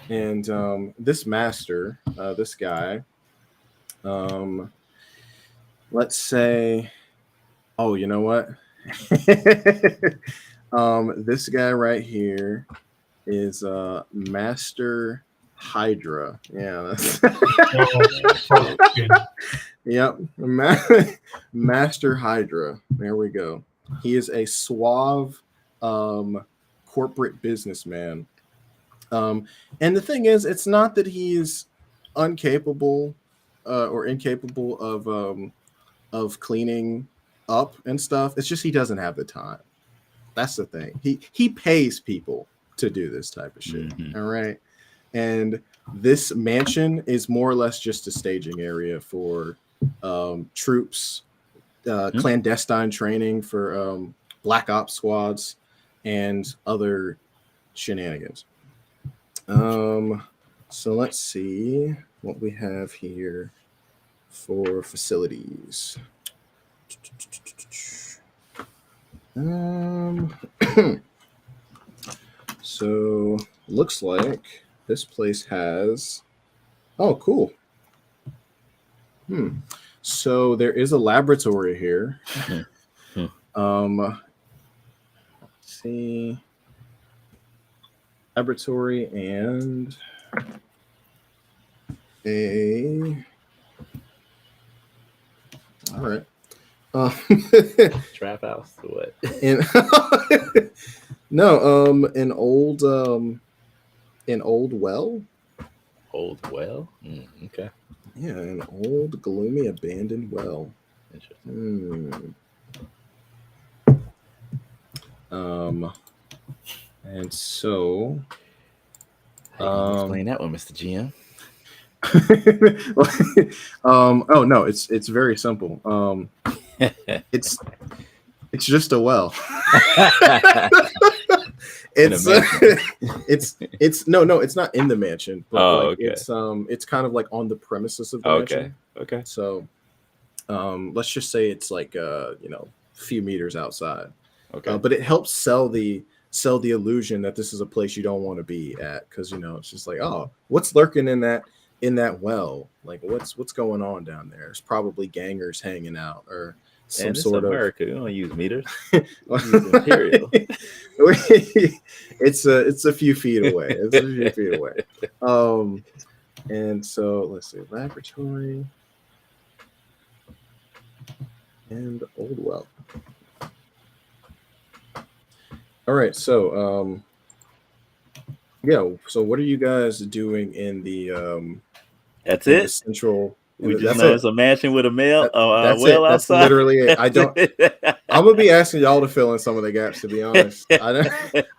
And this master, this guy, let's say, oh, you know what? This guy right here is Master Hydra. Yeah, that's yep, Master Hydra. There we go. He is a suave corporate businessman. And the thing is, it's not that he's incapable of cleaning up and stuff. It's just he doesn't have the time. That's the thing. He pays people to do this type of shit. Mm-hmm. All right. And this mansion is more or less just a staging area for troops, clandestine training for black ops squads, and other shenanigans. So let's see what we have here for facilities. So looks like this place has, oh, cool. So there is a laboratory here. Let's see. Laboratory and all right. Trap house or what? No, an old well. Old well? Okay. Yeah, an old, gloomy, abandoned well. Interesting. And so, how can you explain that one, Mr. GM? Oh no, it's very simple. It's just a well. It's not in the mansion, but okay. It's kind of like on the premises of the mansion. Okay. So let's just say it's like a few meters outside. Okay. But it helps sell the illusion that this is a place you don't want to be at, because it's just like, oh, what's lurking in that well? Like what's going on down there? It's probably gangers hanging out or some sort of America. You don't use meters. Use imperial. It's a few feet away. And so let's see, laboratory and old well. All right, so yeah. So what are you guys doing in the That's in the it. central? We just That's know it. it's a mansion with a male, That's well it. That's outside. literally it. I That's don't. it. I'm gonna be asking y'all to fill in some of the gaps. To be honest, I don't.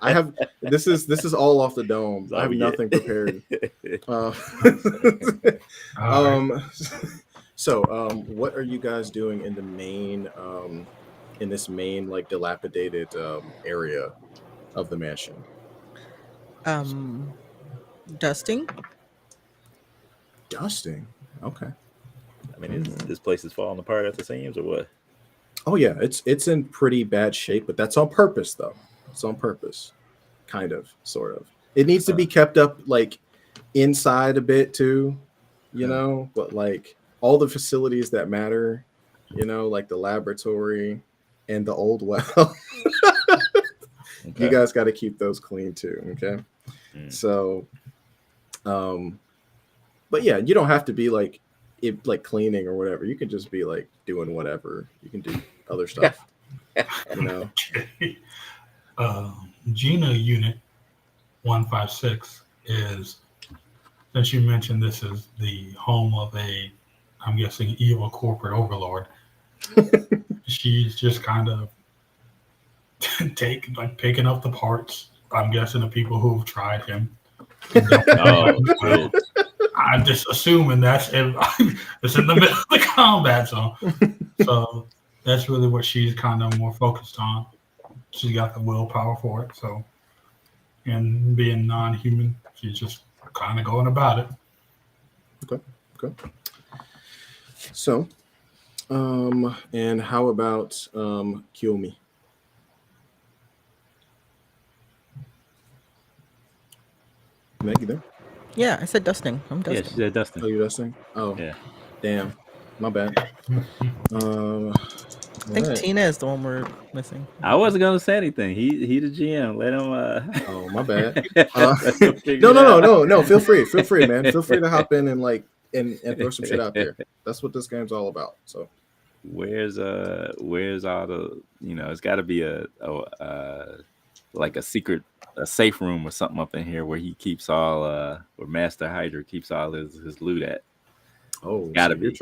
I have. This is all off the dome. I have nothing prepared. Right. So what are you guys doing in the main in this main like dilapidated area of the mansion? Dusting. Dusting. Okay. I mean, this place is falling apart at the seams, or what? Oh yeah, it's in pretty bad shape, but that's on purpose though. It's on purpose. Kind of, sort of. It needs to be kept up like inside a bit too, but like all the facilities that matter, like the laboratory and the old well. You guys got to keep those clean too, okay? So but yeah, you don't have to be like cleaning or whatever. You can just be like doing whatever. You can do other stuff. Okay. Gina Unit 156 is, since you mentioned this is the home of I'm guessing, evil corporate overlord. She's just kind of picking up the parts. I'm guessing the people who've tried him. I'm just assuming it's in the middle of the combat zone. So that's really what she's kind of more focused on. She's got the willpower for it. So, and being non-human, she's just kind of going about it. Okay. So, and how about Kiyomi? Maggie there? Yeah, I said dusting. I'm dusting. Yeah, she said dusting. Oh, you're dusting? Oh, yeah. Damn, my bad. I think Tina is the one we're missing. I wasn't gonna say anything. He the GM. Let him. Oh, my bad. No. Feel free, man. Feel free to hop in and and throw some shit out there. That's what this game's all about. So, where's all the it's got to be a like a secret, a safe room or something up in here where he keeps all where Master Hydra keeps all his loot at. Oh, gotta be. You're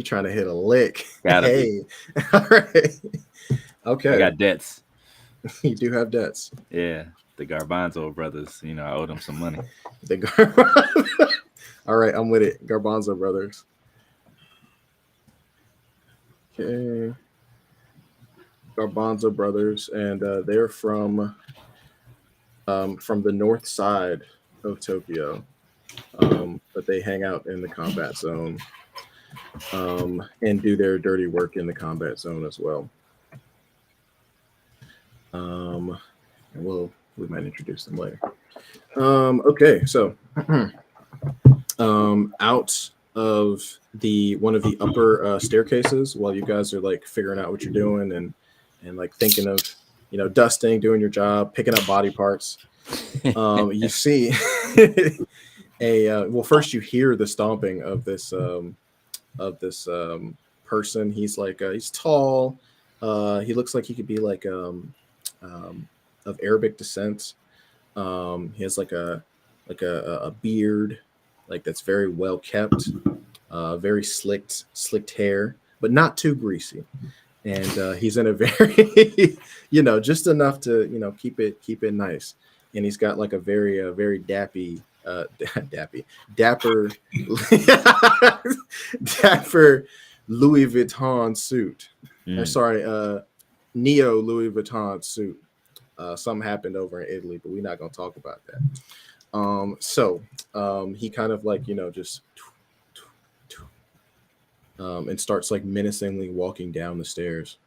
trying to hit a lick. Gotta be. All right. Okay. I got debts. You do have debts. Yeah, the Garbanzo brothers. I owe them some money. All right, I'm with it. Garbanzo brothers. Okay. Garbanzo brothers, and they're from the north side of Tokyo. But they hang out in the combat zone and do their dirty work in the combat zone as well. And we might introduce them later. Okay, so out of one of the upper staircases, while you guys are like figuring out what you're doing and like thinking of dusting, doing your job, picking up body parts, you see first you hear the stomping of this person. He's like he's tall. He looks like he could be like of Arabic descent. He has like a beard, like that's very well kept, very slicked hair, but not too greasy. And he's in a very just enough to keep it nice. And he's got like a very dapper Louis Vuitton suit. Neo Louis Vuitton suit. Something happened over in Italy, but we're not gonna talk about that. So he kind of like just and starts like menacingly walking down the stairs.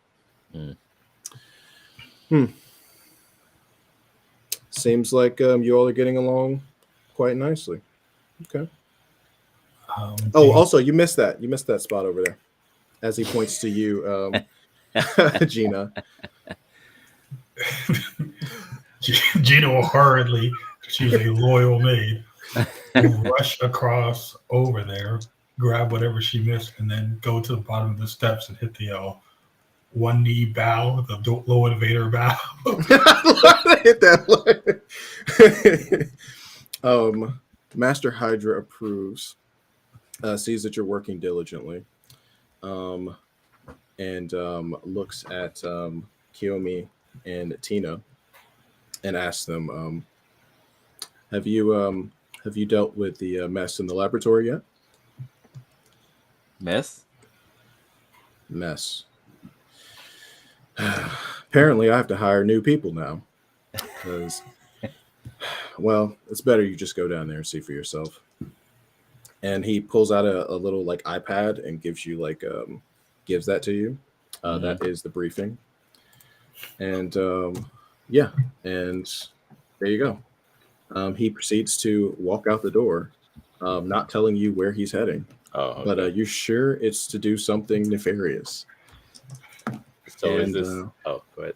Seems like you all are getting along quite nicely. Okay. Also, you missed that. You missed that spot over there, as he points to you, Gina. Gina will hurriedly, she's a loyal maid, rush across over there, grab whatever she missed, and then go to the bottom of the steps and hit the one knee bow, the Lord Vader bow. Hit that line. Master Hydra approves, sees that you're working diligently, and looks at Kiyomi and Tina and asks them, have you dealt with the mess in the laboratory yet? Mess? Mess. Apparently, I have to hire new people now. Because, well, it's better you just go down there and see for yourself. And he pulls out a little like iPad and gives you like gives that to you. That is the briefing. And yeah, and there you go. He proceeds to walk out the door, not telling you where he's heading. Oh, okay. But you sure it's to do something nefarious? So and, is this? Oh, go ahead.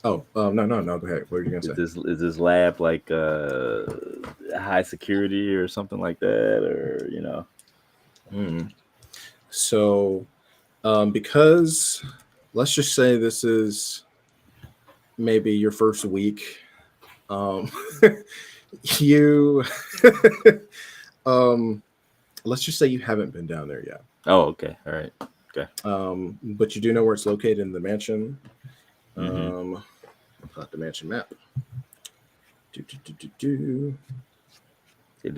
Oh, no, go ahead. What are you gonna say? Is this lab like high security or something like that, or you know? So, because let's just say this is maybe your first week, you, let's just say you haven't been down there yet. Oh, okay, all right, okay. But you do know where it's located in the mansion. Pull out the mansion map. Do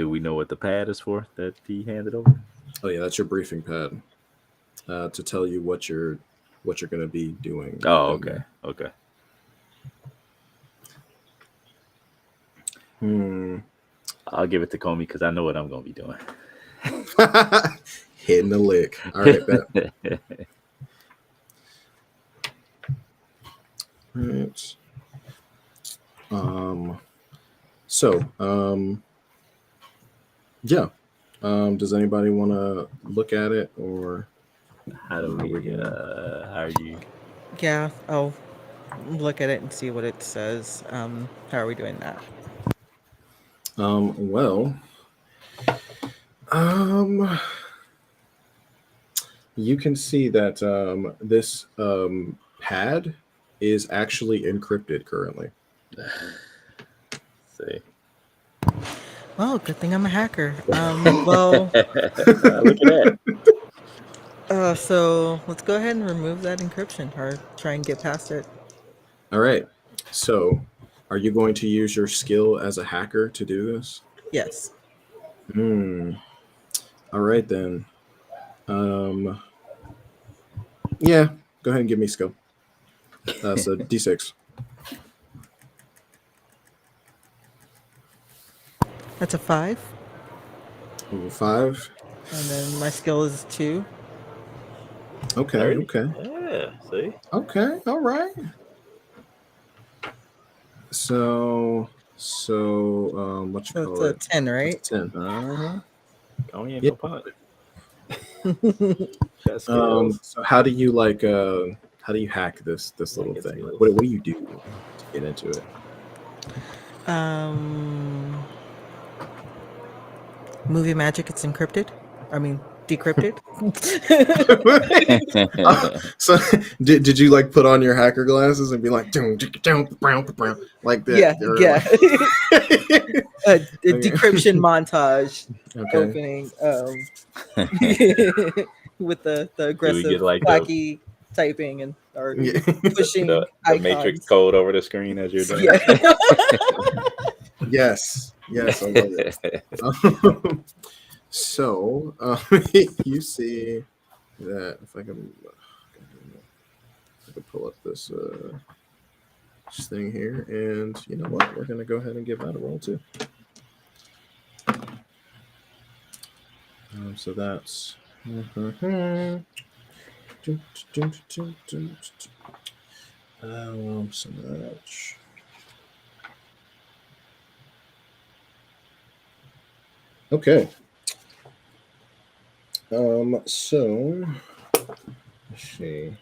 we know what the pad is for that he handed over? Oh yeah, that's your briefing pad to tell you what you're going to be doing. Oh, okay, okay. I'll give it to Comey because I know what I'm going to be doing. Hitting the lick. All right, bet. Right. Yeah. Does anybody want to look at it, or how do we how are you? Yeah, I'll look at it and see what it says. How are we doing that? Well, you can see that this pad is actually encrypted currently. See. Well, good thing I'm a hacker. Well, look at that. So let's go ahead and remove that encryption or try and get past it. All right. So, are you going to use your skill as a hacker to do this? Yes. All right then. Yeah. Go ahead and give me skill. So D6. That's a 5. Ooh, 5. And then my skill is 2. Okay. 30? Okay. Yeah. See. Okay. All right. So what you call it's a 10, right? It's 10. Comey ain't Yeah. no punk. Got skills. So how do you hack this little thing? Like, what do you do to get into it? Movie magic, it's encrypted. I mean, decrypted. So did you like put on your hacker glasses and be like like that? A decryption montage opening with the aggressive wacky typing and pushing the matrix code over the screen as you're doing. Yeah. Yes, I love it. So you see that if I can pull up this thing here, and you know what, we're gonna go ahead and give that a roll too. So that's so much. Okay. So let's see.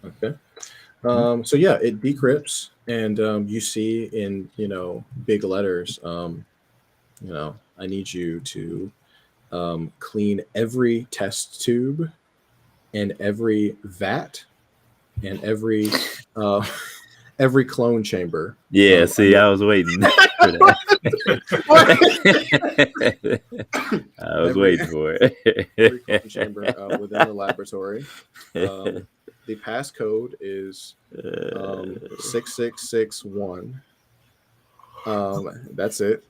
Okay. So yeah, it decrypts, and you see in big letters. I need you to clean every test tube and every vat and every every clone chamber. Yeah, see, I was waiting for that. I was waiting for every clone it. chamber within the laboratory. The passcode is 6661. That's it.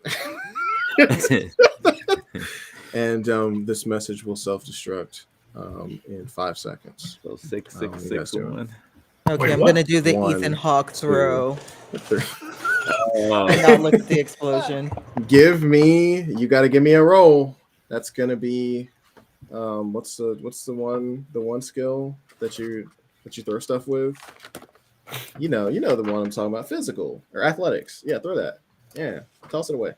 And this message will self-destruct in 5 seconds. So 6661. Okay, Wait, I'm what? gonna do the 1, Ethan Hawke 2, throw 3. and not look at the explosion. You got to give me a roll. That's gonna be what's the one skill that you throw stuff with? You know the one I'm talking about, physical or athletics. Yeah, throw that. Yeah, toss it away.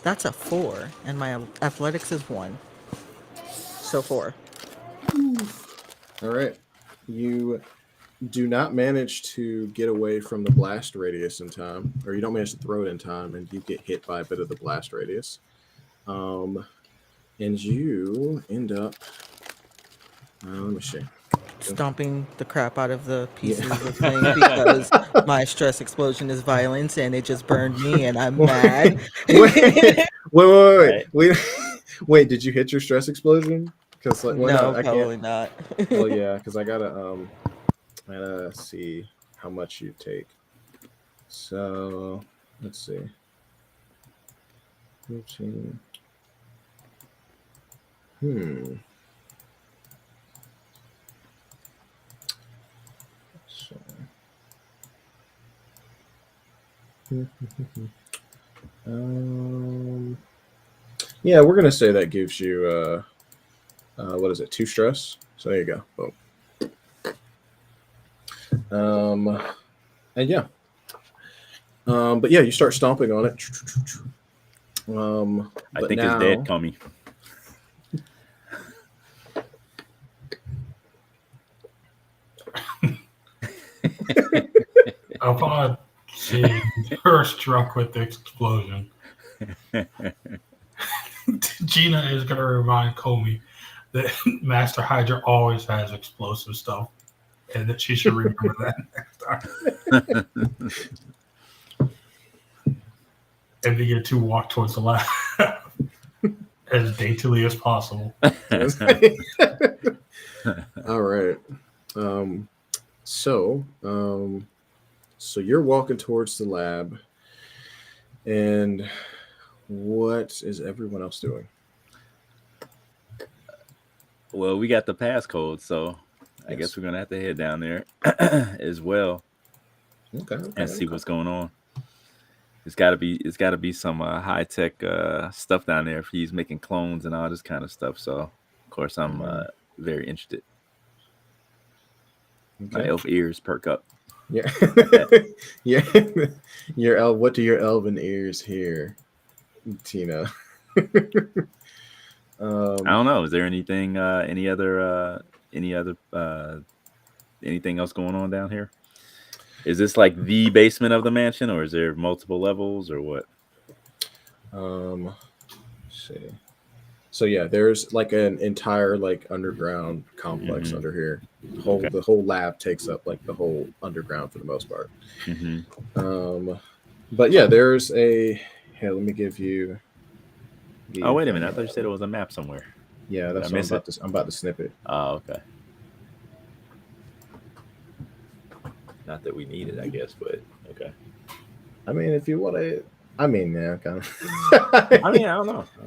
That's a 4, and my athletics is 1. So 4. All right. You do not manage to get away from the blast radius in time, or you don't manage to throw it in time, and you get hit by a bit of the blast radius. And you end up. Let me see. Stomping the crap out of the pieces Yeah. of thing because my stress explosion is violence and it just burned me and I'm mad. Wait, did you hit your stress explosion? Because No, I can't. probably not. Well, yeah, because I gotta see how much you take. So let's see. 15. So. Yeah, we're gonna say that gives you what is it, 2 stress? So there you go. Boom. And yeah. But yeah, you start stomping on it. I think his dad called me. Upon seeing her struck with the explosion, Gina is going to remind Comey that Master Hydra always has explosive stuff, and that she should remember that next time. And begin to walk towards the lab as daintily as possible. All right. So you're walking towards the lab, and what is everyone else doing? Well, we got the passcode, so I guess we're gonna have to head down there as well. Okay. And see what's going on. It's gotta be some high tech stuff down there if he's making clones and all this kind of stuff. So of course I'm very interested. Okay. My elf ears perk up. Yeah. Yeah. What do your elven ears hear, Tina? I don't know. Is there anything anything else going on down here? Is this like the basement of the mansion, or is there multiple levels, or what? Let's see. So yeah, there's like an entire like underground complex under here. The whole lab takes up like the whole underground for the most part. But yeah, there's a. Here, let me give you. Oh, wait a minute! I thought you said it was a map somewhere. Yeah, that's what I'm about to snip it. Oh, okay. Not that we need it, I guess, but okay. I mean, if you want to, I mean, yeah, kind of. I mean, I don't know. I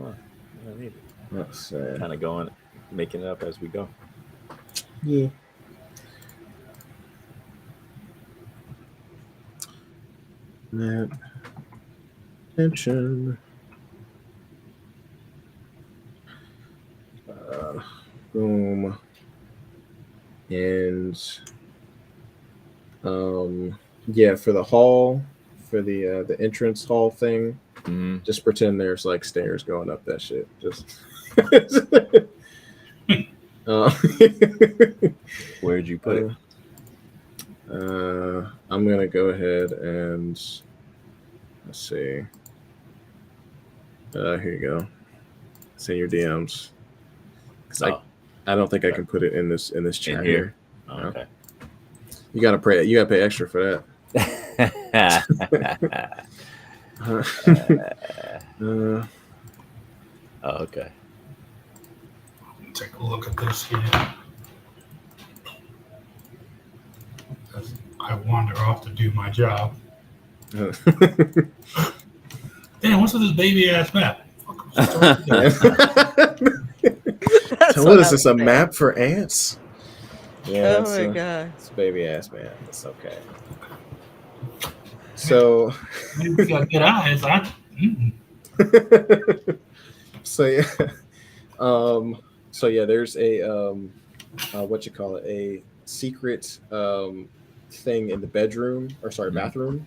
don't need it. Let's kind of going, making it up as we go. Yeah. That tension. Boom. And yeah, for the hall, for the entrance hall thing, Mhm. Just pretend there's like stairs going up that shit. Just. Where'd you put it? I'm gonna go ahead and let's see. Here you go. It's in your DMs. Because Oh, I don't think I can put it in this chat in here. here. No. Okay. You gotta pay. You gotta pay extra for that. Okay. Take a look at this here. As I wander off to do my job. Damn, what's with this baby ass map? So what is this? A map for ants? Yeah. Oh my god. It's a baby ass map. It's okay. So. Maybe you got good eyes, huh? So yeah. So yeah, there's a what you call it, a secret thing in the bedroom, or sorry, bathroom.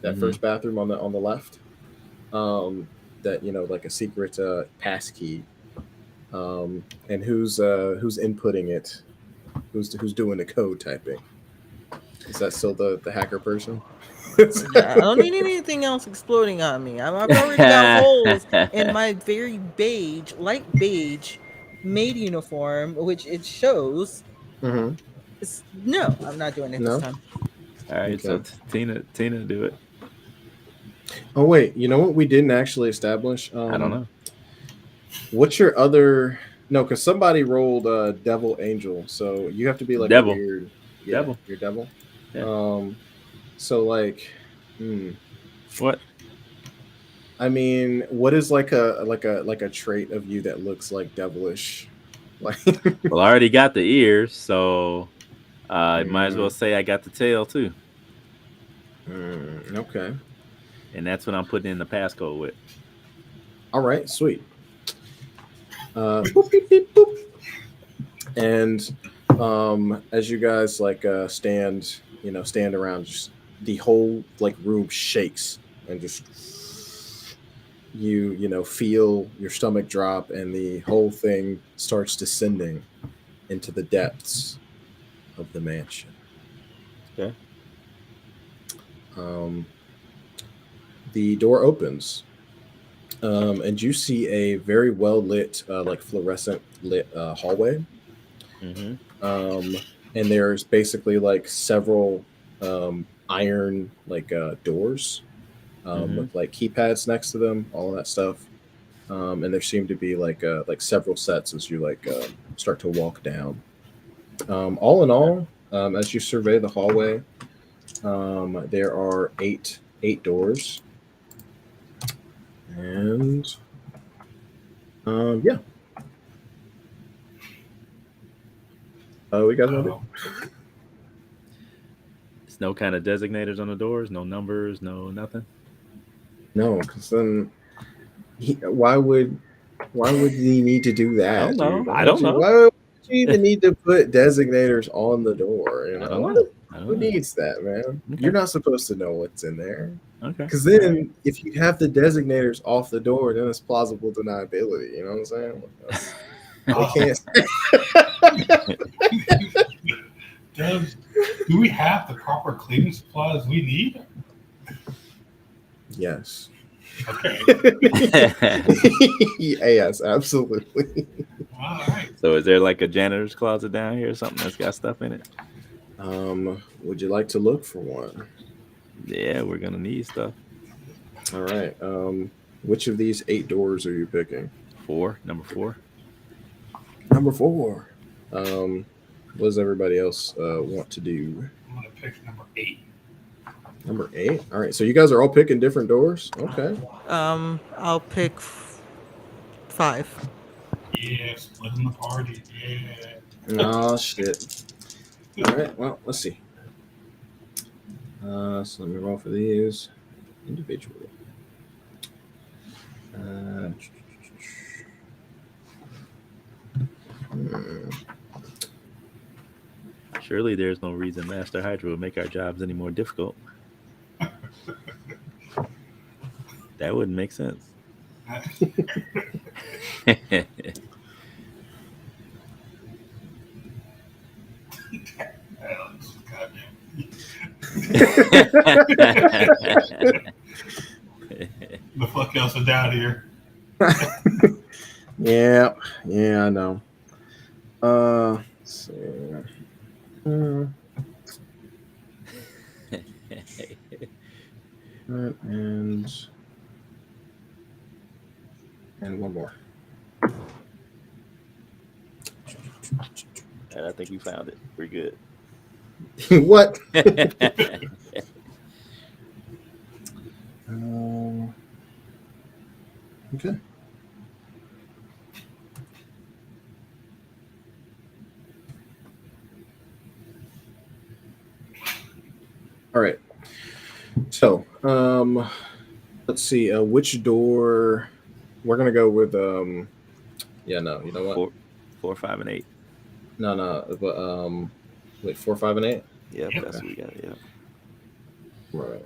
That first bathroom on the left. That, you know, like a secret pass key. And who's inputting it? Who's doing the code typing? Is that still the hacker person? I don't need anything else exploding on me. I've already got holes in my very light beige maid uniform, which it shows. Mm-hmm. No, I'm not doing it this time. All right, so Tina, do it. Oh wait, you know what we didn't actually establish? I don't know. What's your other? No, because somebody rolled Devil Angel, so you have to be like Devil. a weird. Yeah, Devil. You're Devil. Yeah. So like, What? I mean, what is like a trait of you that looks like devilish? Like, Well, I already got the ears, so might as well say I got the tail too. Okay. And that's what I'm putting in the passcode with. All right, sweet. Boop, beep, beep, boop. And as you guys like stand around, just the whole like room shakes, and just you feel your stomach drop, and the whole thing starts descending into the depths of the mansion. Okay. The door opens, and you see a very well lit, like fluorescent lit hallway. And there's basically like several iron like doors with like keypads next to them, all of that stuff. And there seem to be like several sets as you like start to walk down. All in all, as you survey the hallway, there are eight doors, and yeah. We guys want to do? There's no kind of designators on the doors, no numbers, no nothing. No, because then why would he need to do that? I don't know. Dude? I don't know. Why would you even need to put designators on the door? You know? I don't know. Who needs that, man? Okay. You're not supposed to know what's in there. Okay. Because then, if you have the designators off the door, then it's plausible deniability. You know what I'm saying? Do we have the proper cleaning supplies we need? Yes. Okay. Yes, absolutely. All right. So is there like a janitor's closet down here or something that's got stuff in it? Would you like to look for one? Yeah, we're gonna need stuff. All right. Which of these 8 doors are you picking? Number 4. Number 4. What does everybody else want to do? I'm gonna pick number 8. Number 8. All right. So you guys are all picking different doors. Okay. I'll pick 5. Yeah, splitting the party. Yeah. Oh shit. All right. Well, let's see. So let me roll for these individually. Surely there's no reason Master Hydra would make our jobs any more difficult. That wouldn't make sense. The fuck else is down here? Yeah, I know. Let's see. And one more. And I think we found it. We're good. What? Okay. All right. So, let's see. Which door? We're gonna go with Yeah, no. You know what? 4, 5, and 8. No. But wait, 4, 5, and 8. Yep, that's what we got. Yep. Right.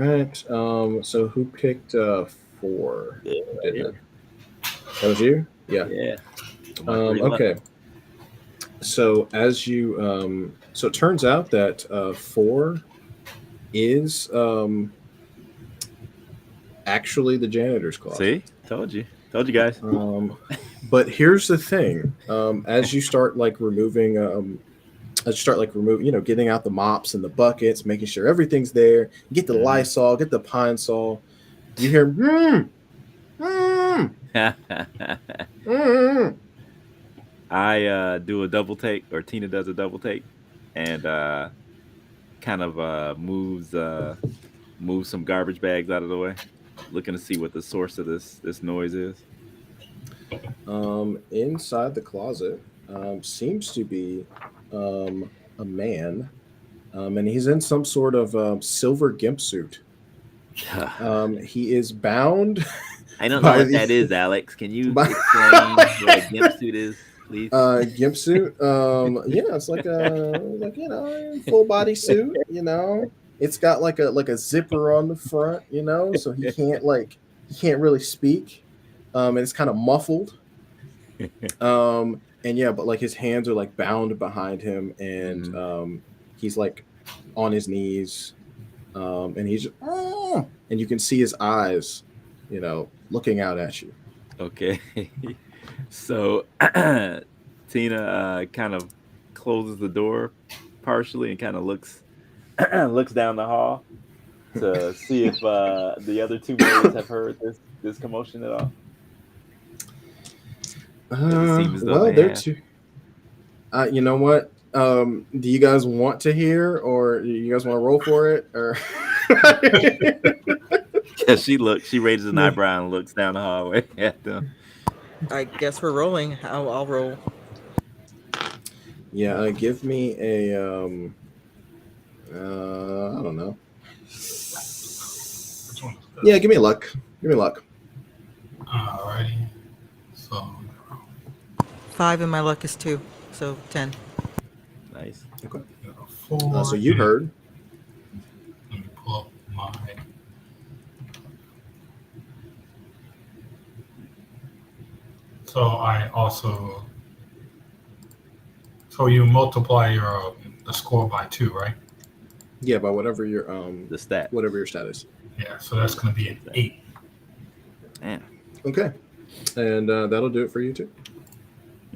All right. So who picked 4? Yeah, Didn't it? That was you? Yeah. Yeah. Okay. So as you so it turns out that 4 is actually the janitor's closet. See? Told you guys. But here's the thing. As you start removing, getting out the mops and the buckets, making sure everything's there, get the Lysol, get the Pine Sol, you hear I do a double take, or Tina does a double take, and kind of moves some garbage bags out of the way, looking to see what the source of this noise is. Inside the closet seems to be a man, and he's in some sort of silver gimp suit. He is bound. I don't know what that is, Alex. Can you explain what a gimp suit is, please? Gimp suit. It's like a full body suit. It's got like a zipper on the front. So he can't really speak. And it's kind of muffled. But his hands are bound behind him, and he's on his knees, and he's and you can see his eyes, looking out at you. Okay. So Tina kind of closes the door partially and kind of looks down the hall to see if the other 2 maids have heard this commotion at all. They're too. You know what? Do you guys want to hear, or do you guys want to roll for it, or? Yeah, she raises an eyebrow and looks down the hallway at them. I guess we're rolling. I'll roll. Yeah, give me a I don't know. Yeah, give me luck. Alrighty. So 5 and my luck is 2, so 10. Nice. Okay. 4. So you heard. Let me pull up my. So I also. So you multiply your the score by 2, right? Yeah, by whatever your The stat. whatever your stat is. Yeah. So that's going to be an 8. Man. Okay, and that'll do it for you too.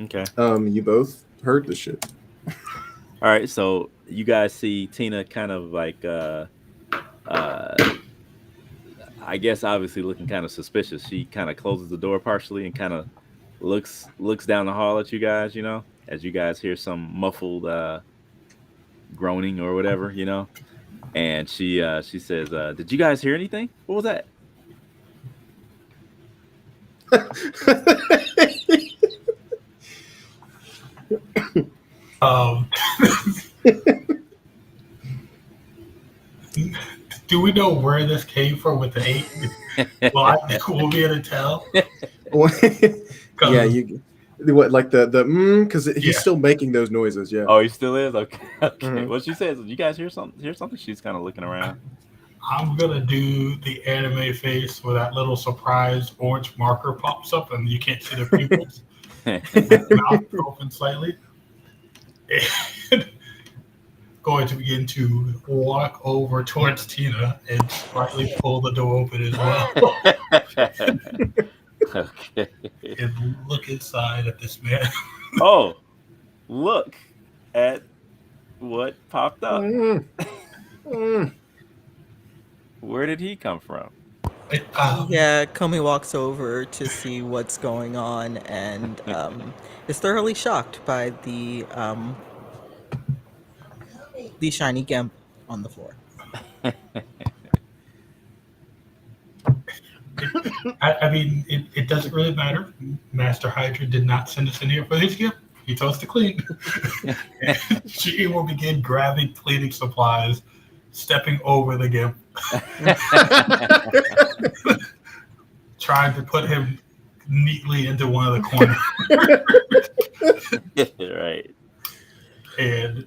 Okay. You both heard the shit. All right, so you guys see Tina kind of I guess obviously looking kind of suspicious. She kind of closes the door partially and kind of looks down the hall at you guys, as you guys hear some muffled groaning or whatever, and she says, "Did you guys hear anything? What was that?" Do we know where this came from with the 8? Well, I think we'll be able to tell. Yeah, What, like the because he's Yeah. still making those noises. Yeah. Oh, he still is. Okay. Okay. Mhm. Well, she says, "You guys hear something? Hear something?" She's kind of looking around. I'm gonna do the anime face where that little surprise orange marker pops up and you can't see the pupils. Mouth open slightly. And going to begin to walk over towards Tina and slightly pull the door open as well. Okay. And look inside at this man. Oh, look at what popped up. Mm. Mm. Where did he come from? Yeah, Comey walks over to see what's going on and is thoroughly shocked by the shiny gimp on the floor. I mean, it doesn't really matter. Master Hydra did not send us in here for this gift. He told us to clean. She will begin grabbing cleaning supplies, stepping over the gimp, trying to put him neatly into one of the corners. Right. And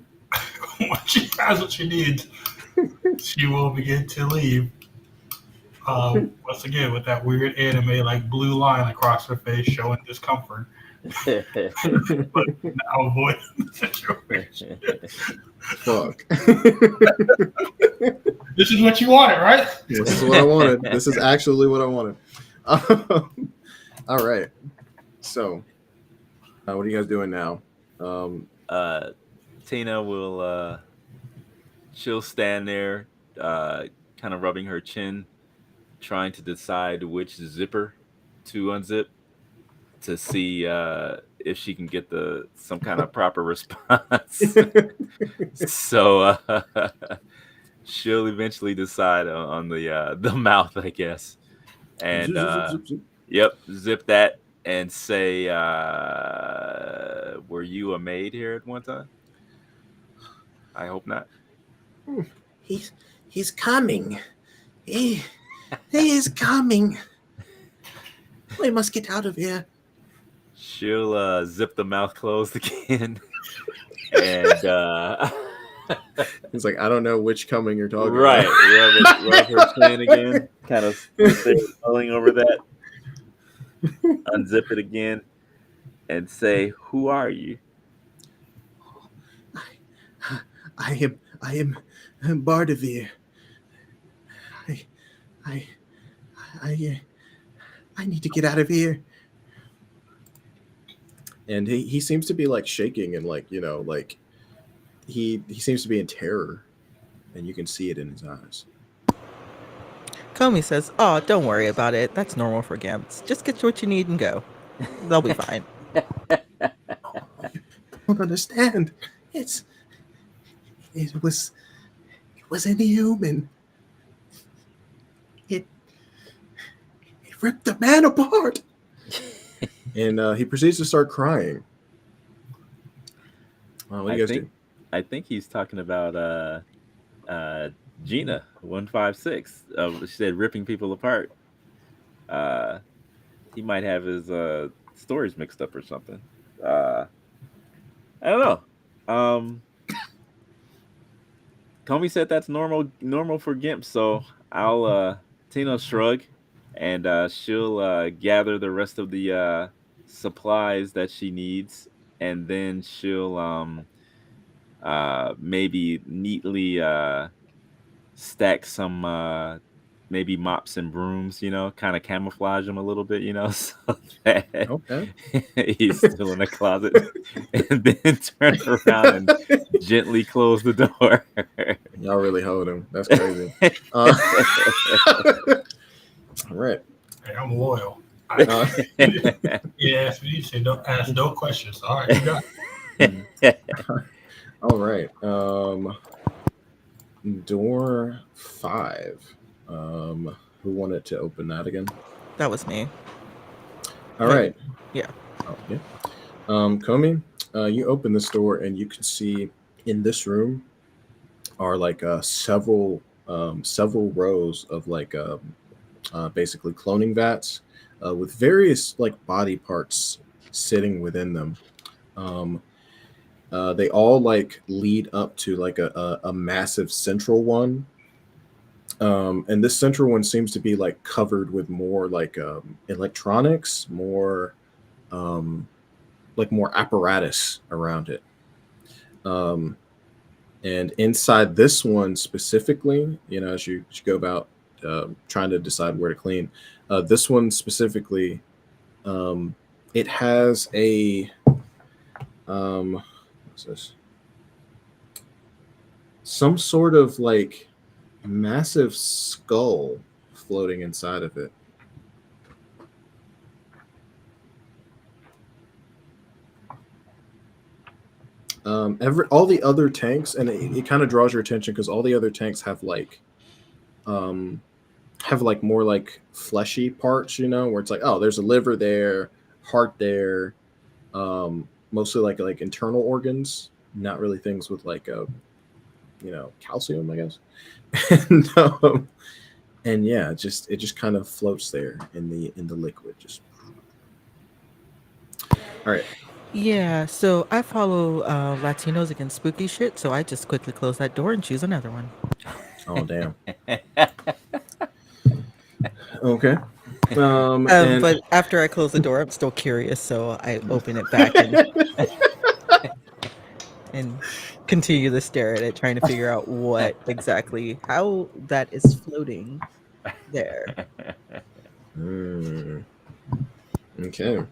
when she has what she needs, she will begin to leave. Once again, with that weird anime like blue line across her face showing discomfort. But now avoiding the situation. Fuck. This is what you wanted, right? This is what I wanted. This is actually what I wanted. All right. So, what are you guys doing now? Tina will she'll stand there, kind of rubbing her chin, trying to decide which zipper to unzip to see if she can get some kind of proper response. So she'll eventually decide on the mouth, I guess, and yep, zip that and say, "Were you a maid here at one time?" I hope not. He's coming. He is coming. We must get out of here. She'll zip the mouth closed again, and He's like, I don't know which coming you're talking right, about. rub her chin again, kind of rolling over that. Unzip it again, and say, "Who are you?" I am Bardavir. I need to get out of here. And he seems to be like shaking and like, you know, like he seems to be in terror, and you can see it in his eyes. Comey says, "Oh, don't worry about it. That's normal for gimps. Just get what you need and go. They'll be fine." I don't understand. It was inhuman. It ripped the man apart. And he proceeds to start crying. What do you guys do? I think he's talking about Gina 156. She said ripping people apart. He might have his stories mixed up or something. I don't know. Comey said that's normal for gimps, so I'll Tina shrug, and she'll gather the rest of the supplies that she needs, and then she'll maybe neatly stack some maybe mops and brooms, you know, kind of camouflage them a little bit, you know, so that Okay. he's still in the closet, and then turn around and gently close the door. Y'all really hold him. That's crazy. All right. Hey, I'm loyal. Yeah, you say don't ask no questions. All right, you got it. All right. Door 5. Who wanted to open that again? That was me. All right. Yeah. Oh, yeah. Comey, you open this door and you can see in this room are like several rows of like basically cloning vats with various like body parts sitting within them. They all like lead up to like a massive central one. And this central one seems to be like covered with more like electronics, more like more apparatus around it. And inside this one specifically, as you go about trying to decide where to clean, this one specifically, it has a what's this? Some sort of like massive skull floating inside of it. All the other tanks, and it kind of draws your attention because all the other tanks have like more like fleshy parts, where it's like, oh, there's a liver there, heart there, mostly like internal organs, not really things with like calcium, I guess. and yeah, it just kind of floats there in the liquid. Just all right. Yeah, so I follow Latinos against spooky shit, so I just quickly close that door and choose another one. Oh damn. Okay. And But after I close the door, I'm still curious, so I open it back and continue to stare at it, trying to figure out how that is floating there. Okay.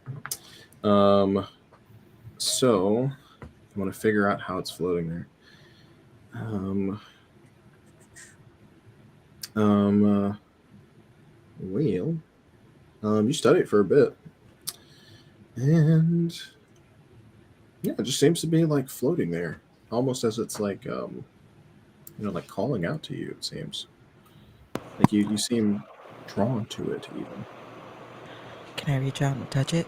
So I want to figure out how it's floating there. You study it for a bit, and yeah, it just seems to be like floating there, almost as it's like like calling out to you. It seems like you seem drawn to it even. Can I reach out and touch it?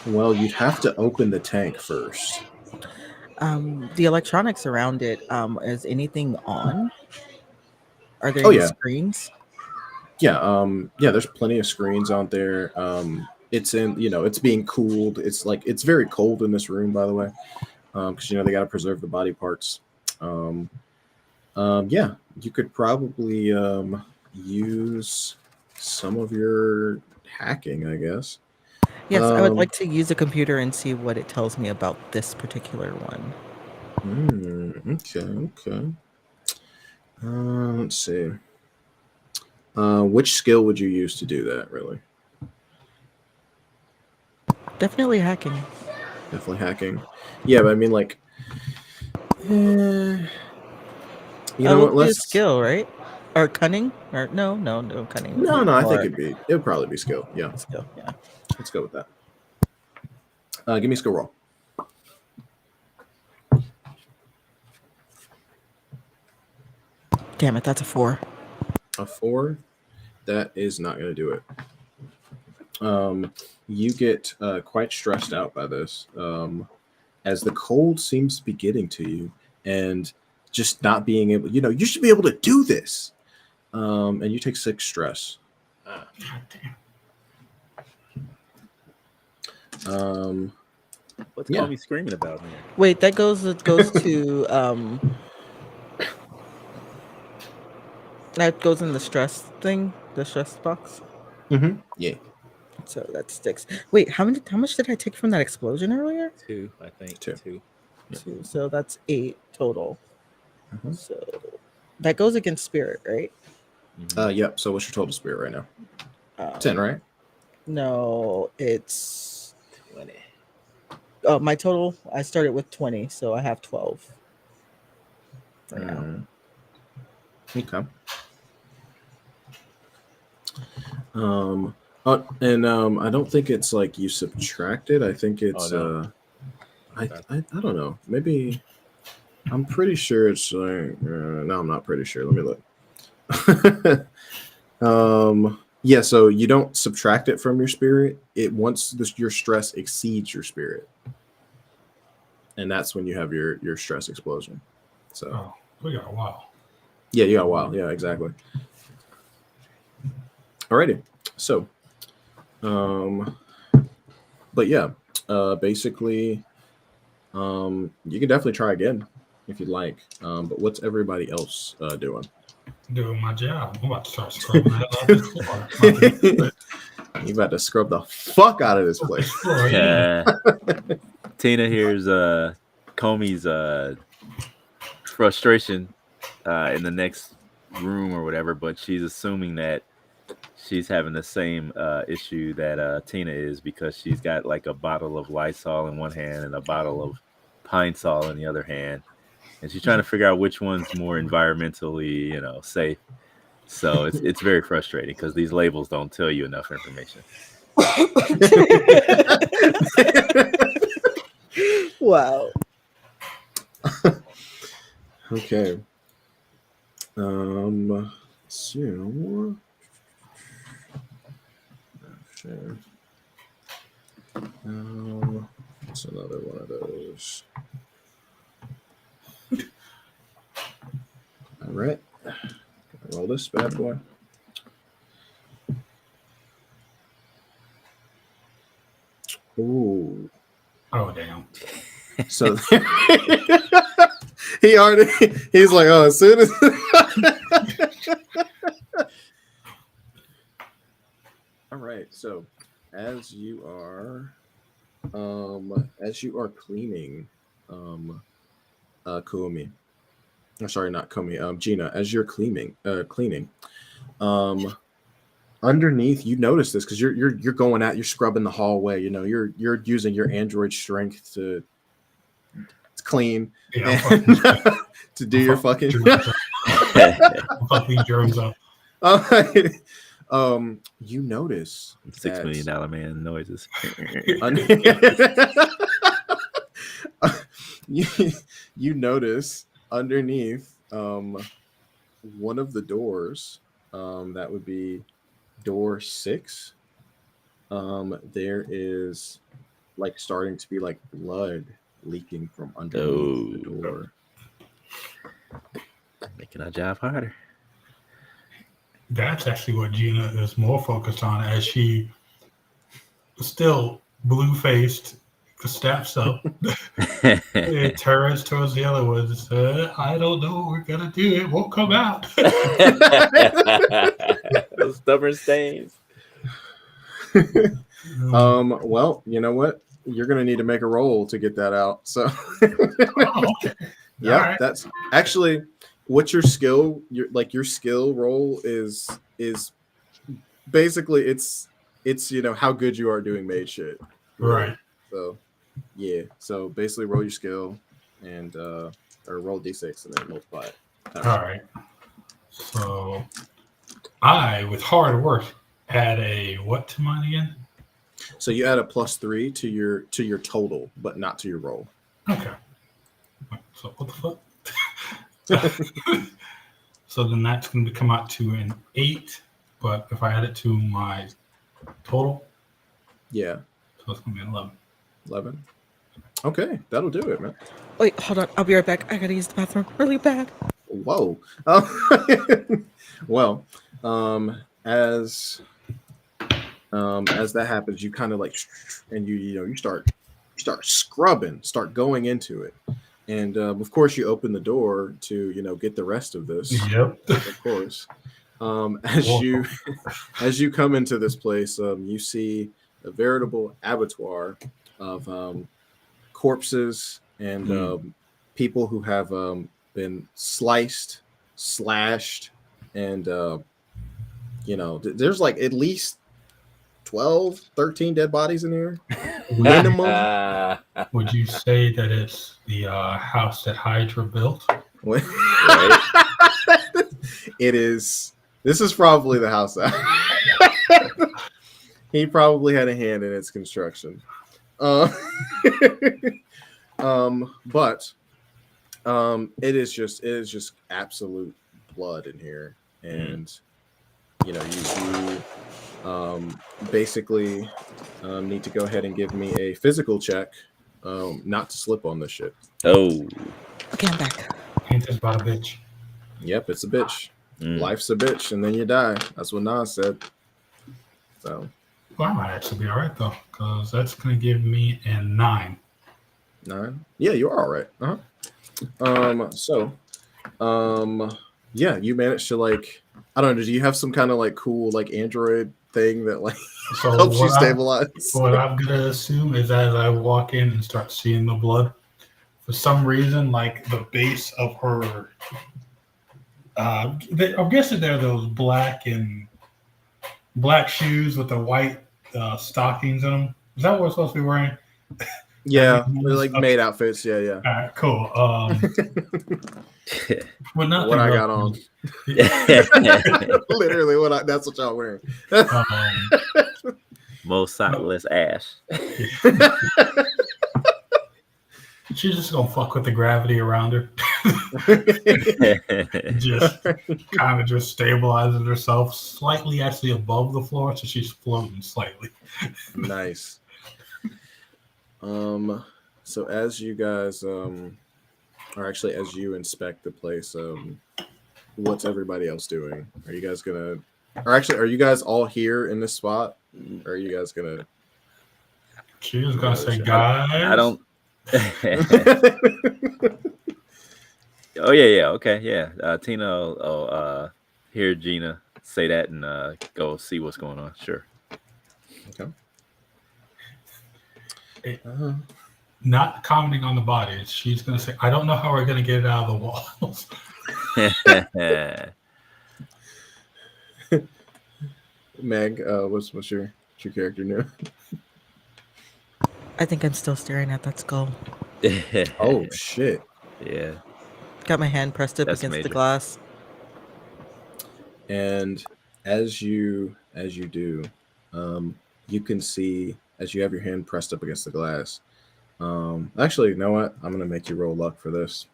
Well, you'd have to open the tank first. The electronics around it, is anything on? Are there Oh any yeah, screens? yeah. There's plenty of screens out there. It's it's being cooled. It's very cold in this room, by the way, because they got to preserve the body parts. Yeah, you could probably use some of your hacking, I guess. Yes, I would like to use a computer and see what it tells me about this particular one. Okay. Let's see. Which skill would you use to do that, really? Definitely hacking. Definitely hacking. Yeah, but I mean, like, you know what? Would be a Let's. skill, right? Or cunning? Or no, cunning would No, be I think more it would probably be skill. Yeah, skill. Yeah. let's go with that. Give me a skill roll. Damn it, that's a 4. A 4. That is not going to do it. You get quite stressed out by this, as the cold seems to be getting to you, and just not being able. You should be able to do this. And you take 6 stress. God damn. What's Comey screaming about here? Wait, that goes to that goes in the stress thing, the stress box. Yeah. So that sticks. Wait, how much did I take from that explosion earlier? 2, I think. 2. 2. Yeah. 2. So that's 8 total. So that goes against spirit, right? Yep. So what's your total spirit right now? 10, right? No, it's 20. my total. I started with 20, so I have 12 for now. Okay. I don't think it's like you subtracted. I think it's I don't know. Maybe I'm pretty sure it's like no, I'm not pretty sure. Let me look. Yeah, so you don't subtract it from your spirit. It once your stress exceeds your spirit, and that's when you have your stress explosion. So we got a while. Yeah, you got a while. Yeah, exactly. Alrighty. So, But yeah, basically, you can definitely try again if you'd like. But what's everybody else doing? Doing my job. I'm about to start scrubbing the hell out of this floor. I'm about to do it. You about to scrub the fuck out of this place. Floor, yeah. Tina hears Comey's frustration in the next room or whatever, but she's assuming that she's having the same issue that Tina is, because she's got like a bottle of Lysol in one hand and a bottle of Pine Sol in the other hand, and she's trying to figure out which one's more environmentally, safe. So it's very frustrating because these labels don't tell you enough information. Wow. Okay. So share. What's another one of those? All right. Roll this bad boy. Ooh. Oh, damn. So he's like, oh, as soon as all right. So as you are cleaning, Kumi. Oh, sorry, not Kumi. Gina, as you're cleaning, underneath, you notice this because you're going out, you're scrubbing the hallway. You're using your android strength to clean, and, to do your fucking fucking germs up. You notice $6 million man noises. you notice underneath one of the doors, that would be door 6. There is like starting to be like blood leaking from underneath the door. Making our job harder. That's actually what Gina is more focused on, as she still blue-faced steps up. It turns towards the other one and says, I don't know what we're going to do. It won't come out. Those stubborn stains. Well, you know what? You're going to need to make a roll to get that out. So, Okay. yeah, Right. That's actually what's your skill. Your skill roll is basically it's how good you are doing mage shit. Right. So, yeah. So basically, roll your skill and or roll d6 and then multiply it. All right. So I, with hard work, add a what to mine again? So you add a +3 to your total, but not to your roll. Okay. So what the fuck? So then that's going to come out to an 8, but if I add it to my total, Yeah. so it's going to be an 11. 11. Okay, that'll do it, man. Wait, hold on. I'll be right back. I gotta use the bathroom really bad. Whoa. Well, as that happens, you kind of like, and you start scrubbing, start going into it, and of course you open the door to get the rest of this. Yep. Of course. As you come into this place, you see a veritable abattoir of corpses and people who have been sliced, slashed, and there's like at least 12, 13 dead bodies in here. Minimum. Would you say that it's the house that Hydra built? Right? It is. This is probably the house that he probably had a hand in its construction. But it is just absolute blood in here, and you basically need to go ahead and give me a physical check, not to slip on this shit. Oh, Okay, I'm back. Ain't this about a bitch? Yep, it's a bitch. Life's a bitch, and then you die. That's what Nas said. So, Well, I might actually be all right though, because that's gonna give me a 9. 9. Yeah, you are all right. So, yeah, you managed to like, I don't know. Do you have some kind of like cool like Android thing that like So helps you stabilize? what I'm gonna assume is as I walk in and start seeing the blood, for some reason, like the base of her, I'm guessing they're those black shoes with the white stockings in them. Is that what we're supposed to be wearing? Yeah, they're like Okay. maid outfits. Yeah, yeah. All right, cool. Well, nothing What I really. got on. Literally, that's what y'all wearing. Most sockless Ash. She's just gonna fuck with the gravity around her. Just kind of just stabilizes herself slightly actually above the floor, so she's floating slightly. Nice. So as you guys or actually as you inspect the place, what's everybody else doing? Are you guys gonna, or actually, are you guys all here in this spot? Or are you guys gonna? She was gonna say, shit. guys. I don't. Oh yeah, okay, yeah. Tina will hear Gina say that and go see what's going on. Sure. Okay. Not commenting on the body. She's gonna say, I don't know how we're gonna get it out of the walls. Meg, what's your character new? I think I'm still staring at that skull. Oh shit! Yeah. Got my hand pressed up That's against the major. glass. And as you do, you can see as you have your hand pressed up against the glass. Actually, you know what? I'm gonna make you roll luck for this.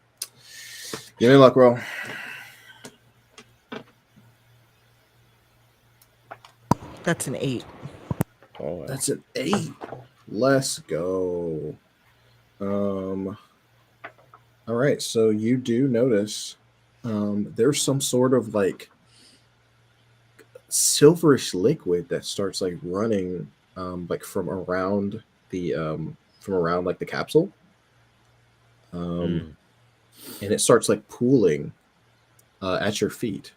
Give me a luck roll. That's an 8. Oh, That's an 8. Let's go. All right, so you do notice there's some sort of like silverish liquid that starts like running like from around like the capsule. And it starts like pooling at your feet.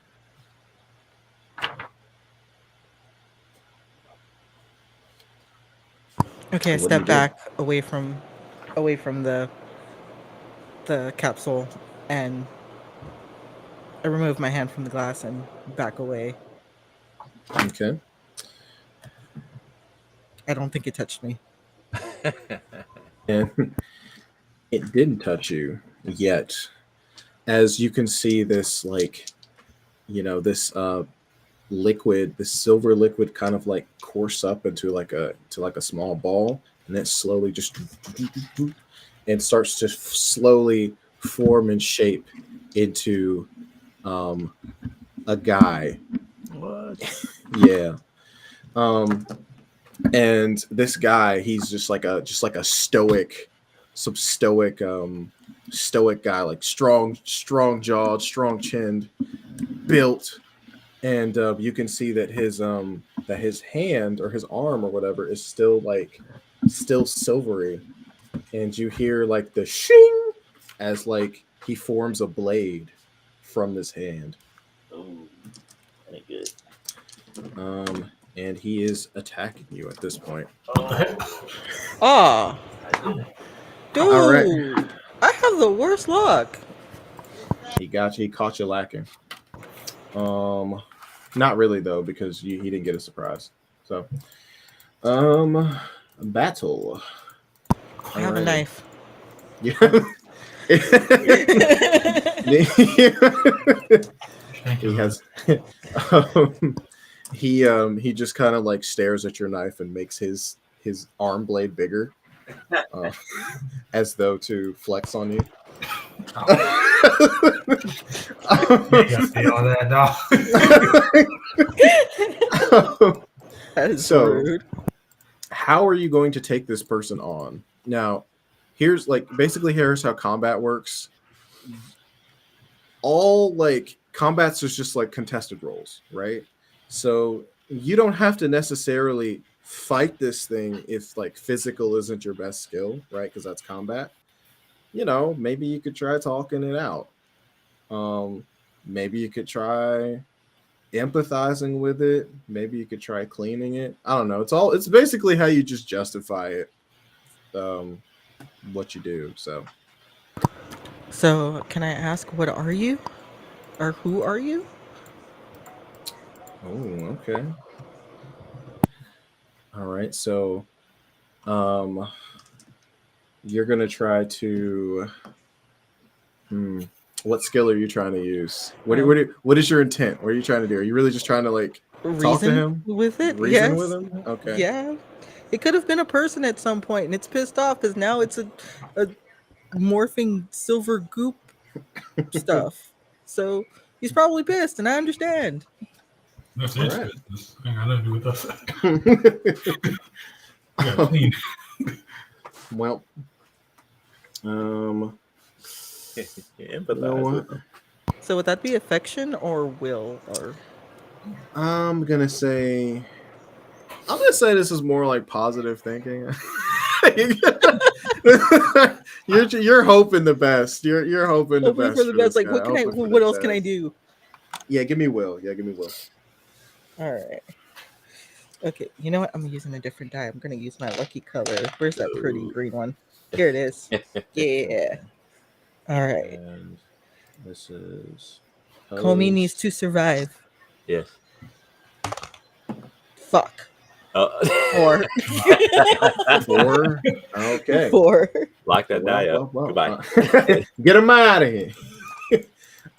Okay, I What do you step do? back away from the capsule, and I remove my hand from the glass and back away. Okay. I don't think it touched me. And it didn't touch you yet. As you can see this like, this liquid, this silver liquid kind of like course up into like a small ball, and then slowly just and starts to slowly form and shape into a guy. what? Yeah. And this guy, he's just like a stoic guy, like strong jawed, strong chinned, built. And you can see that his hand or his arm or whatever is still silvery, and you hear like the shing as like he forms a blade from this hand. Oh, that ain't good. And he is attacking you at this point. Oh, dude! All right. I have the worst luck. He got you. He caught you lacking. Not really though, because he didn't get a surprise. So, battle. I have a knife. Yeah. He has. He just kind of like stares at your knife and makes his arm blade bigger, as though to flex on you. You gotta see all that, dog. That is So, rude. how are you going to take this person on? Now, here's how combat works. All like combats is just like contested rolls, right? So you don't have to necessarily fight this thing if like physical isn't your best skill, right? Because that's combat. You know, maybe you could try talking it out. Um, maybe you could try empathizing with it. Maybe you could try cleaning it. I don't know. It's basically how you just justify it. What you do. So, can I ask, what are you? Or who are you? Oh, okay. All right. So, um, you're gonna try to. What skill are you trying to use? What is your intent? What are you trying to do? Are you really just trying to like talk to Reason him? with it? Reason with Yes. him? Okay. Yeah. It could have been a person at some point, and it's pissed off because now it's a morphing silver goop stuff. So he's probably pissed, and I understand. That's All its right. business. Ain't got nothing to do with us. We gotta clean. Well, you Empathize know with what? them. So would that be affection or will or? I'm gonna say this is more like positive thinking. you're hoping the best. You're hoping the Hoping best for the for best. this Like, guy. Hoping for what the else can I best. do? Yeah, give me will. Yeah, give me will. All right. Okay, you know what? I'm using a different die. I'm gonna use my lucky color. Where's that pretty Ooh. green one? Here it is. Yeah. All right. And this is Comey needs opposed. to survive. Yes. Fuck. Oh. 4. 4. Okay. 4. Lock that die up. Goodbye. Get him out of here.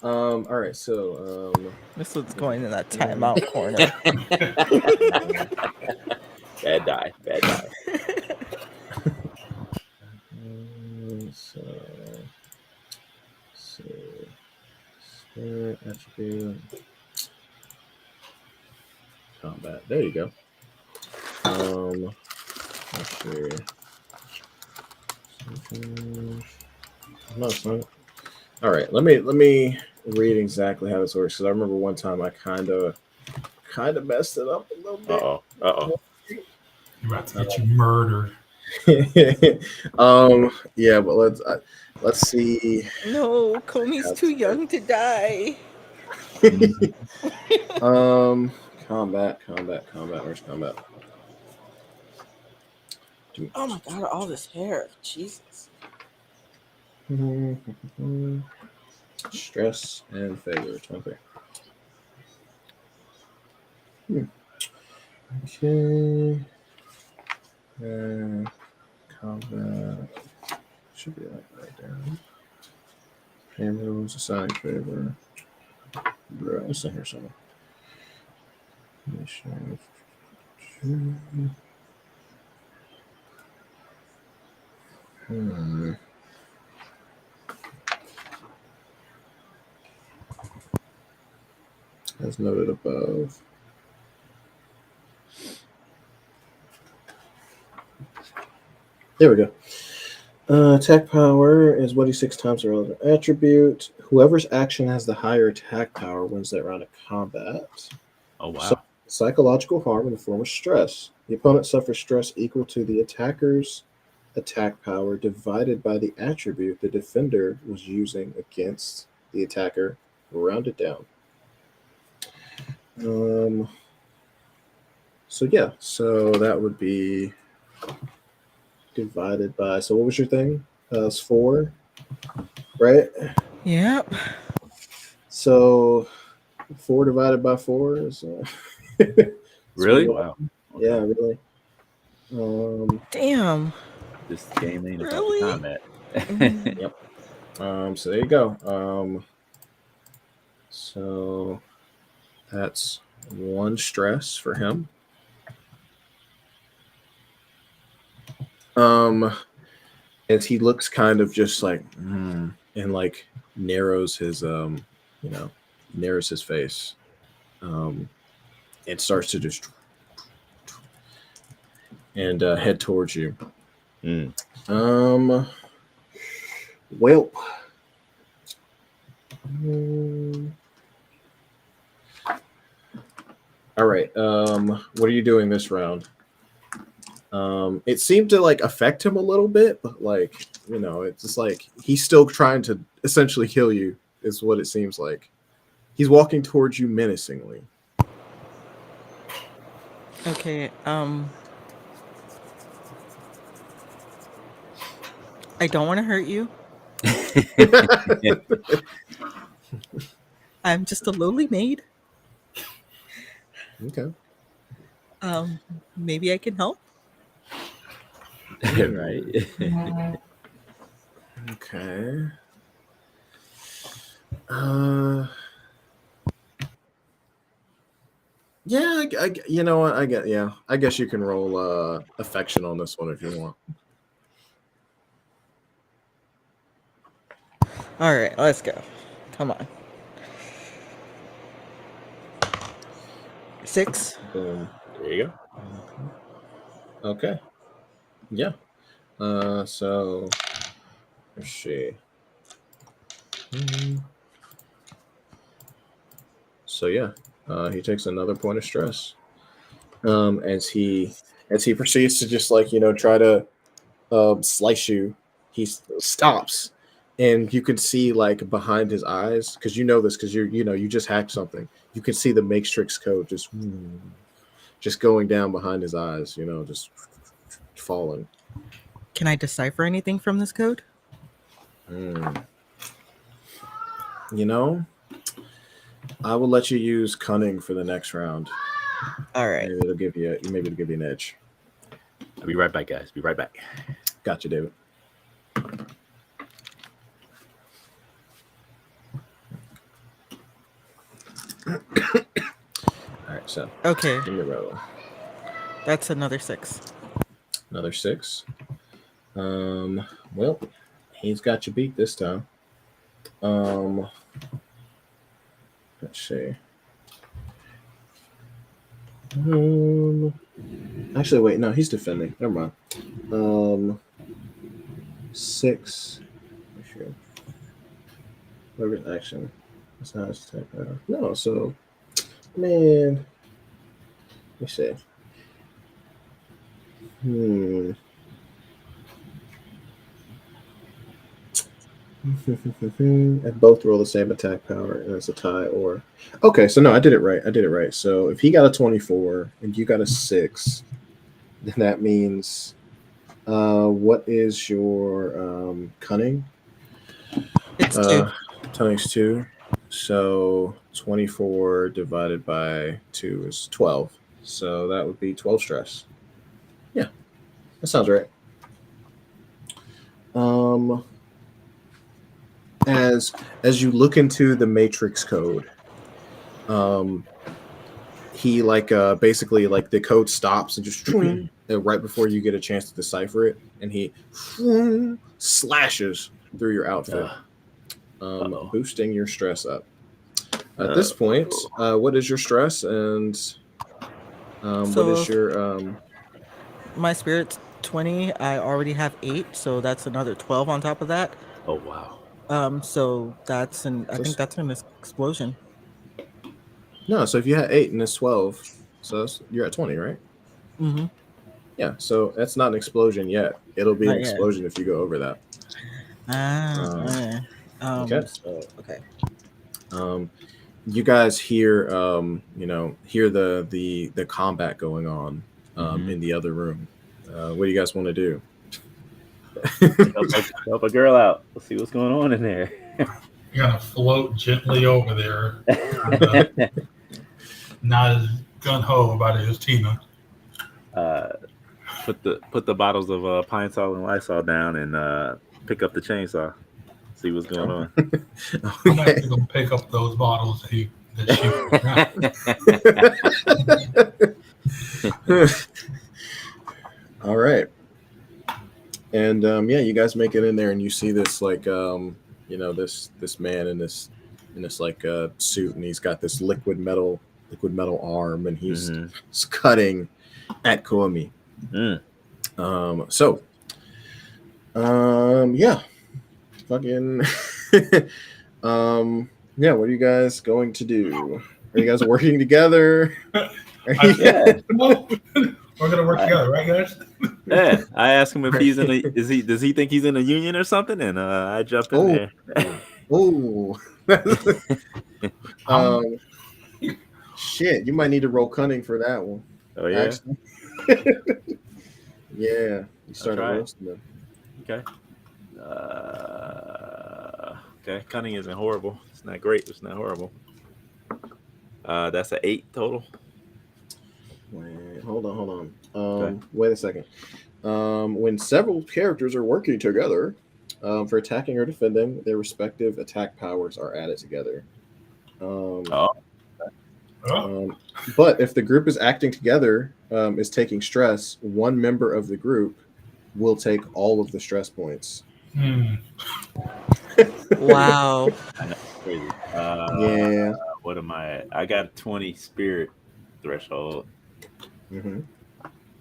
All right. So This one's going in that timeout corner. Bad die. Bad die. so spirit attribute combat. There you go. Let's see. No, it's not. All right, let me read exactly how this works because I remember one time I kind of messed it up a little bit. Uh-oh. You're about to get you murdered. Yeah, but let's see. No, Comey's too young to die. Combat. Where's combat? Oh my god, all this hair. Jesus. Stress and failure. 23. Okay. Combat should be like right there. Hand rules, assigning favor. Bro, it's in here somewhere. Mission. As noted above. There we go. Attack power is 1d6 times the relevant attribute. Whoever's action has the higher attack power wins that round of combat. Oh, wow. So, psychological harm in the form of stress. The opponent suffers stress equal to the attacker's attack power divided by the attribute the defender was using against the attacker, rounded down. So that would be divided by. So what was your thing? It's 4, right? Yep. So 4 divided by 4 is. Really? Wow. Okay. Yeah, really. Damn. This game ain't about Really? the combat. Yep. So there you go. So that's 1 stress for him. As he looks kind of just like and like narrows his narrows his face. And starts to just and head towards you. Well. All right. What are you doing this round? It seemed to like affect him a little bit, but like, it's just like he's still trying to essentially kill you, is what it seems like. He's walking towards you menacingly. Okay. I don't want to hurt you. I'm just a lowly maid. Okay. Maybe I can help. Right. Okay. Yeah, you know what? I guess you can roll affection on this one if you want. All right, let's go. Come on. 6. Boom. There you go. Okay. Yeah. So let's see. So yeah, he takes another point of stress. As he proceeds to just like try to slice you, he stops, and you can see like behind his eyes, because this because you just hacked something. You can see the matrix code just going down behind his eyes. Just falling. Can I decipher anything from this code? I will let you use cunning for the next round. All right. Maybe it'll give you an edge. I'll be right back, guys. Be right back. Gotcha, David. All right, so Okay. give me a roll. That's another 6. Another 6. Well, he's got you beat this time. Let's see. Actually, wait, no, he's defending. Never mind. 6. Sure. Leverage action. That's not his attack power. No, so man. Let me see. And both roll the same attack power, and it's a tie. Or okay, so no, I did it right. So if he got a 24 and you got a 6, then that means what is your cunning? It's 2. Cunning's 2. So 24 divided by 2 is 12. So that would be 12 stress. Yeah, that sounds right. As you look into the matrix code, he basically like the code stops and just and right before you get a chance to decipher it, and he slashes through your outfit, boosting your stress up. At this point, what is your stress, and what is your my spirit's 20. I already have 8, so that's another 12 on top of that. Oh wow. So that's I think that's an explosion. No, so if you had 8 and it's 12, so you're at 20, right? Mm-hmm. Yeah, so that's not an explosion yet. It'll be Not an yet. explosion if you go over that. Okay. So, okay. You guys hear the combat going on in the other room. What do you guys want to do? help a girl out. Let's see what's going on in there. You're gonna float gently over there. Not as gun ho about it as Tina. Put the bottles of Pine Sol and Lysol down and pick up the chainsaw. See what's going on. I'm actually gonna pick up those bottles that she All right. And you guys make it in there, and you see this this man in this like suit, and he's got this liquid metal arm, and he's cutting at Koumi. Fucking what are you guys going to do? Are you guys working together? We're gonna work together, right, guys? Yeah, I asked him if he's in a does he think he's in a union or something, and I jumped in there. Oh, I'm- shit! You might need to roll cunning for that one. Oh yeah, Actually. Yeah, you started try it. roasting them. okay. Okay, cunning isn't horrible. It's not great. It's not horrible. That's an 8 total. Wait, hold on. Okay. Wait a second. When several characters are working together for attacking or defending, their respective attack powers are added together. Oh, But if the group is acting together, is taking stress, one member of the group will take all of the stress points. Wow. I know, crazy. Yeah. What am I at? I got a 20 spirit threshold. Mm-hmm.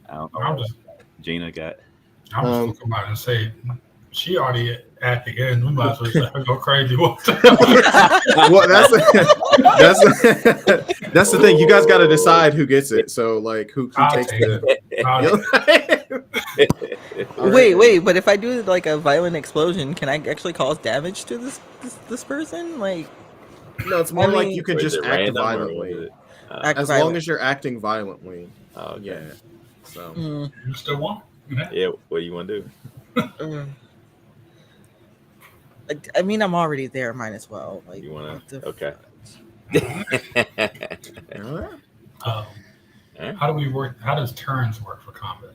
I don't know. I'm what just Gina got. gonna come out and say she already at the end. We might as well let her go crazy. Well, that's the thing. You guys got to decide who gets it. So, like, who I'll takes take the? Wait, but if I do like a violent explosion, can I actually cause damage to this person? Like, No, it's more I like mean- you can Or is just it act random, or violently. was it, Act As long violent. as you're acting violently. oh, okay. Yeah. So. Mm, You still want? Yeah, what do you want to do? I mean, I'm already there. Might as well. Like, You want what to? the Okay. How do we work? How does turns work for combat?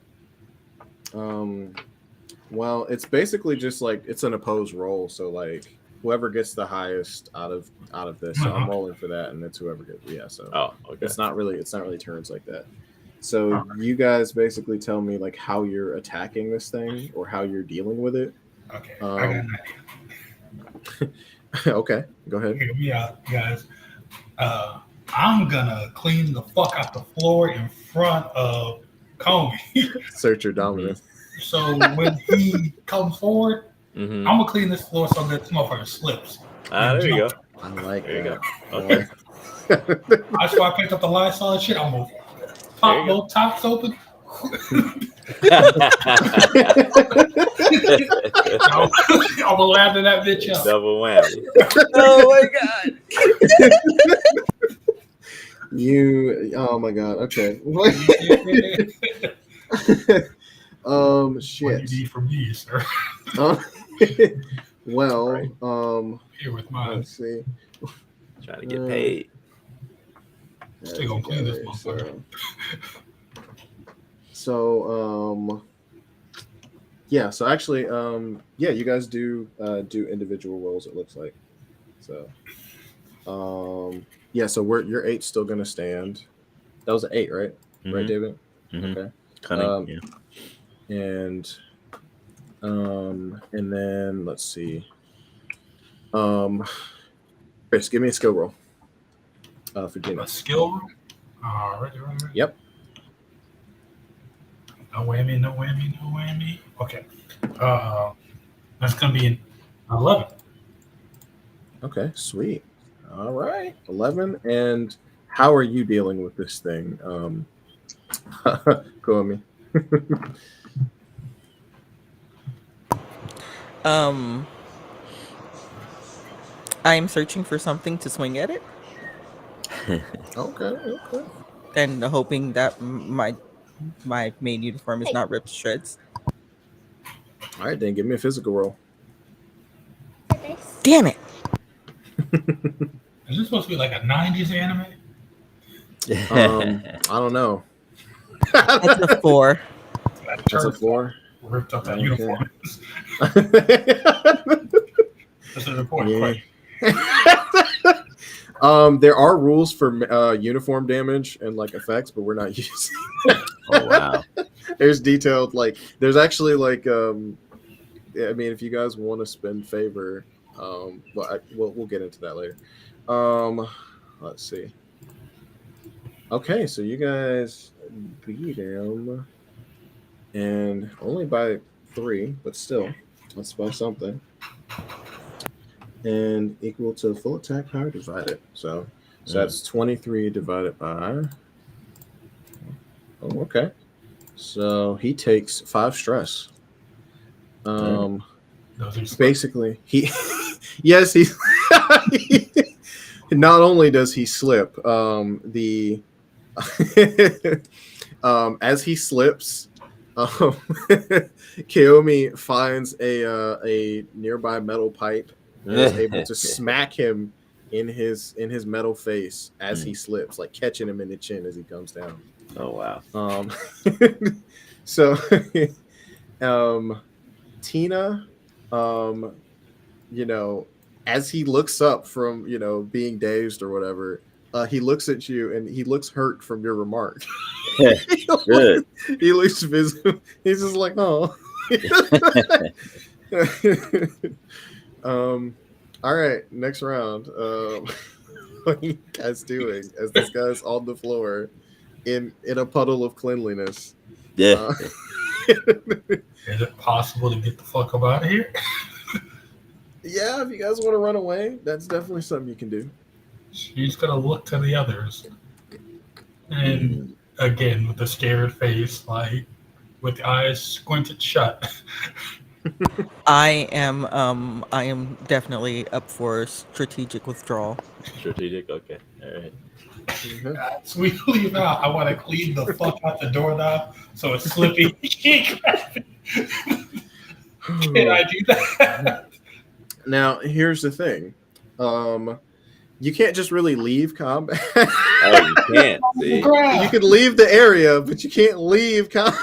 Well, it's basically just like it's an opposed roll. So like whoever gets the highest out of this. So I'm rolling for that, and it's whoever gets. Yeah. So Oh, okay. it's not really turns like that. So you guys basically tell me like how you're attacking this thing or how you're dealing with it. Okay, I got an idea. Okay, go ahead. Hear me out, guys. I'm gonna clean the fuck out the floor in front of Comey. Search your dominance. So when he comes forward, Mm-hmm. I'm gonna clean this floor so that this motherfucker slips. There you go. I like There you that. go. Okay. That's why I picked up the Lysol and shit. I'm gonna pop both tops open. I'm gonna laugh at that bitch up. Double whammy. Oh my god. Oh my god. Okay. What do Shit. you need from me, sir? Well, Here with mine. let's see. Trying to get paid. Still gonna clean this motherfucker. So, yeah. So actually, yeah, you guys do individual rolls. It looks like. So, yeah. So your 8's still gonna stand. That was an 8, right? Mhm. Right, David. Mhm. Okay. Cunning. Yeah. And then let's see. Chris, give me a skill roll. For Gina. A skill room? Right. Yep. No whammy. Okay. That's gonna be an 11. Okay, sweet. All right, 11. And how are you dealing with this thing? Go on me. I'm searching for something to swing at it, Okay. and hoping that my main uniform is not ripped to shreds. All right, then give me a physical roll. Damn it! Is this supposed to be like a 90s anime? I don't know. That's a 4. That's a 4. Ripped up that Okay. uniform. That's an important Yeah. question. There are rules for uniform damage and like effects, but we're not using. Oh wow. There's detailed there's actually yeah, I mean, if you guys want to spend favor, we'll get into that later. Let's see. Okay, so you guys beat him, and only by 3, but still, that's by something. And equal to the full attack power divided. So that's 23 divided by. Oh, okay. So he takes 5 stress. Those are Basically, he yes, he not only does he slip, as he slips, Kiyomi finds a nearby metal pipe and is able to smack him in his metal face as he slips, like catching him in the chin as he comes down. Oh wow. So Tina, you know, as he looks up from, you know, being dazed or whatever, he looks at you and he looks hurt from your remark. Good. He looks visible. He's just like, oh. All right, next round. What are you guys doing as this guy's on the floor in a puddle of cleanliness? Yeah. Is it possible to get the fuck up out of here? Yeah, if you guys want to run away, that's definitely something you can do. She's gonna look to the others, and again with a scared face, like with the eyes squinted shut. I am definitely up for strategic withdrawal. Strategic. Okay. All right. So we leave out. I want to clean the fuck out the doorknob so it's slippy. Can I do that? Now, here's the thing. You can't just really leave combat. Oh, you can't. See? You can leave the area, but you can't leave combat.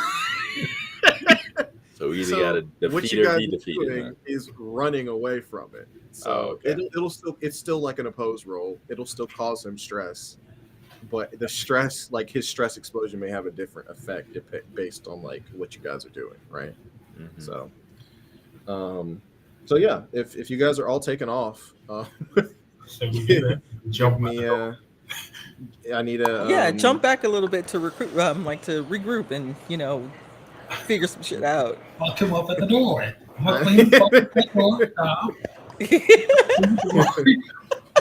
So we either gotta defeat or be defeated. Huh? Is running away from it. So it's still like an opposed roll. It'll still cause him stress, but the stress, like his stress explosion, may have a different effect based on like what you guys are doing, right? Mm-hmm. So yeah, if you guys are all taken off, so we do that. Jump me. I need a jump back a little bit to recruit, like to regroup and figure some shit out. I'll come up at the door. I'm gonna clean the door.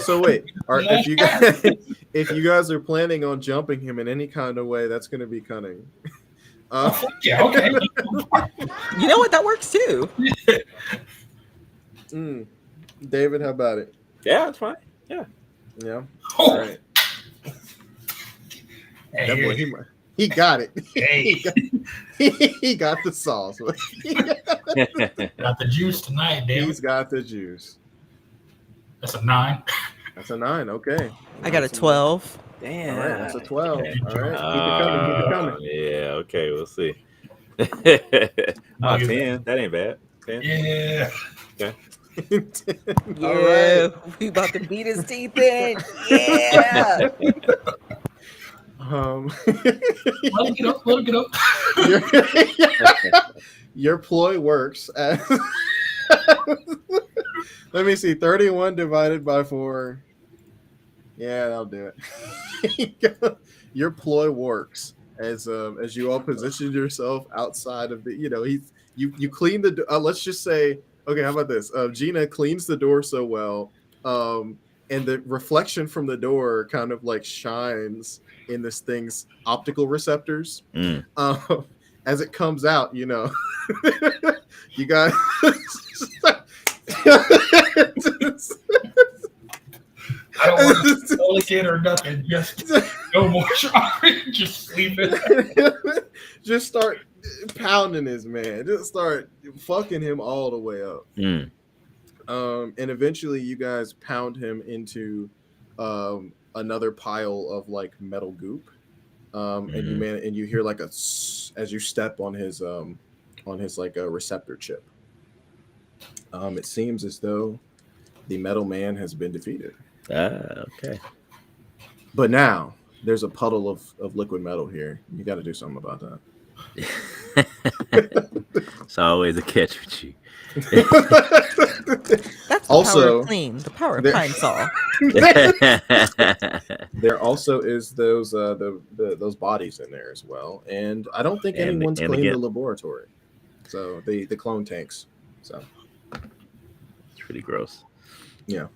So wait, if you guys are planning on jumping him in any kind of way, that's going to be cunning. Yeah, okay. You know what? That works too. David, how about it? Yeah, it's fine. Yeah. Yeah. Oh. All right. Hey, that boy, he got it. Hey. he got the sauce. Got the juice tonight, David. He's got the juice. That's a 9. That's a 9. Okay. I got a 12. Damn. All right, that's a 12. Okay. All right, keep it coming. Keep it coming. Yeah. Okay. We'll see. 10. That ain't bad. 10. Yeah. Okay. Yeah, we about to beat his teeth in. Yeah. Let him get up. Your ploy works. Let me see. 31 divided by 4. Yeah, that'll do it. Your ploy works as you all position yourself outside of the. You clean the. Let's just say. Okay, how about this? Gina cleans the door so well, and the reflection from the door kind of like shines in this thing's optical receptors. As it comes out, you guys. I don't want to delicate or nothing. Just no more trying. Just sleeping. Just start pounding this man. Just start fucking him all the way up. And eventually you guys pound him into another pile of like metal goop. And you hear like as you step on his like a receptor chip. It seems as though the metal man has been defeated. Okay. But now there's a puddle of liquid metal here. You got to do something about that. It's always a catch with you. That's the power of clean, the power of pine saw. There also is those those bodies in there as well, and I don't think anyone's cleaned the laboratory. So the clone tanks. So it's pretty gross. Yeah.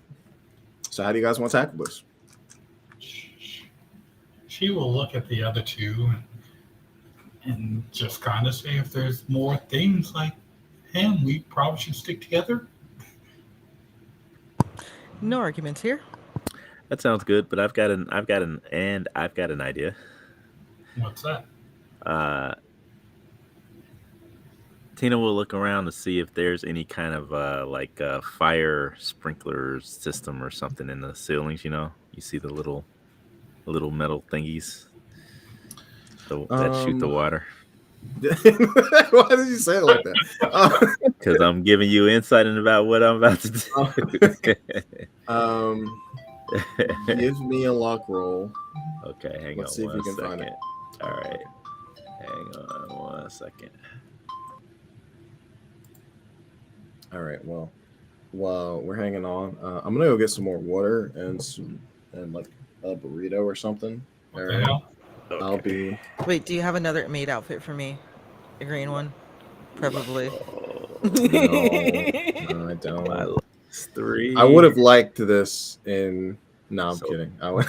So how do you guys want to tackle this? She will look at the other two. and just kind of say if there's more things like him, we probably should stick together. No arguments here. That sounds good, but I've got an idea. What's that? Tina will look around to see if there's any kind of fire sprinkler system or something in the ceilings. You know, you see the little metal thingies that shoot the water. Why did you say it like that? Because I'm giving you insight about what I'm about to do. Give me a luck roll. Okay, hang Let's on see if one you can second. find it. All right, hang on 1 second. All right. Well, while we're hanging on, I'm gonna go get some more water and like a burrito or something. What All the right. hell? Okay. I'll be. Wait, do you have another maid outfit for me? A green one, preferably. No, I don't. My last 3. I would have liked this in. No, I'm So- kidding. I would.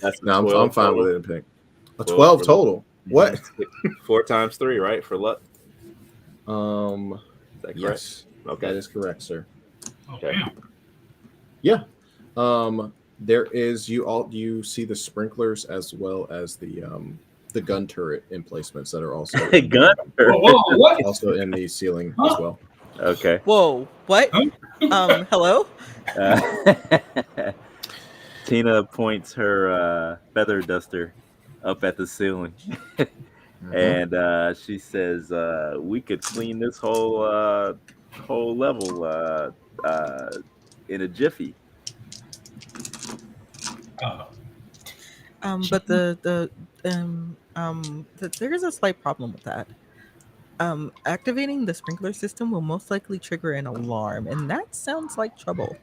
That's No, I'm 12 fine with total. it in pink. A 12 12 for total. What? 4 times 3, right? For luck. Um. Is that correct? Yes. Okay. That is correct, sir. Oh, Okay. damn. Yeah. There is you see the sprinklers as well as the gun turret emplacements that are also Gun. Whoa, what? also in the ceiling as well. Okay. Whoa, what? Hello? Tina points her feather duster up at the ceiling, and she says, "We could clean this whole level in a jiffy." But there is a slight problem with that. Activating the sprinkler system will most likely trigger an alarm, and that sounds like trouble.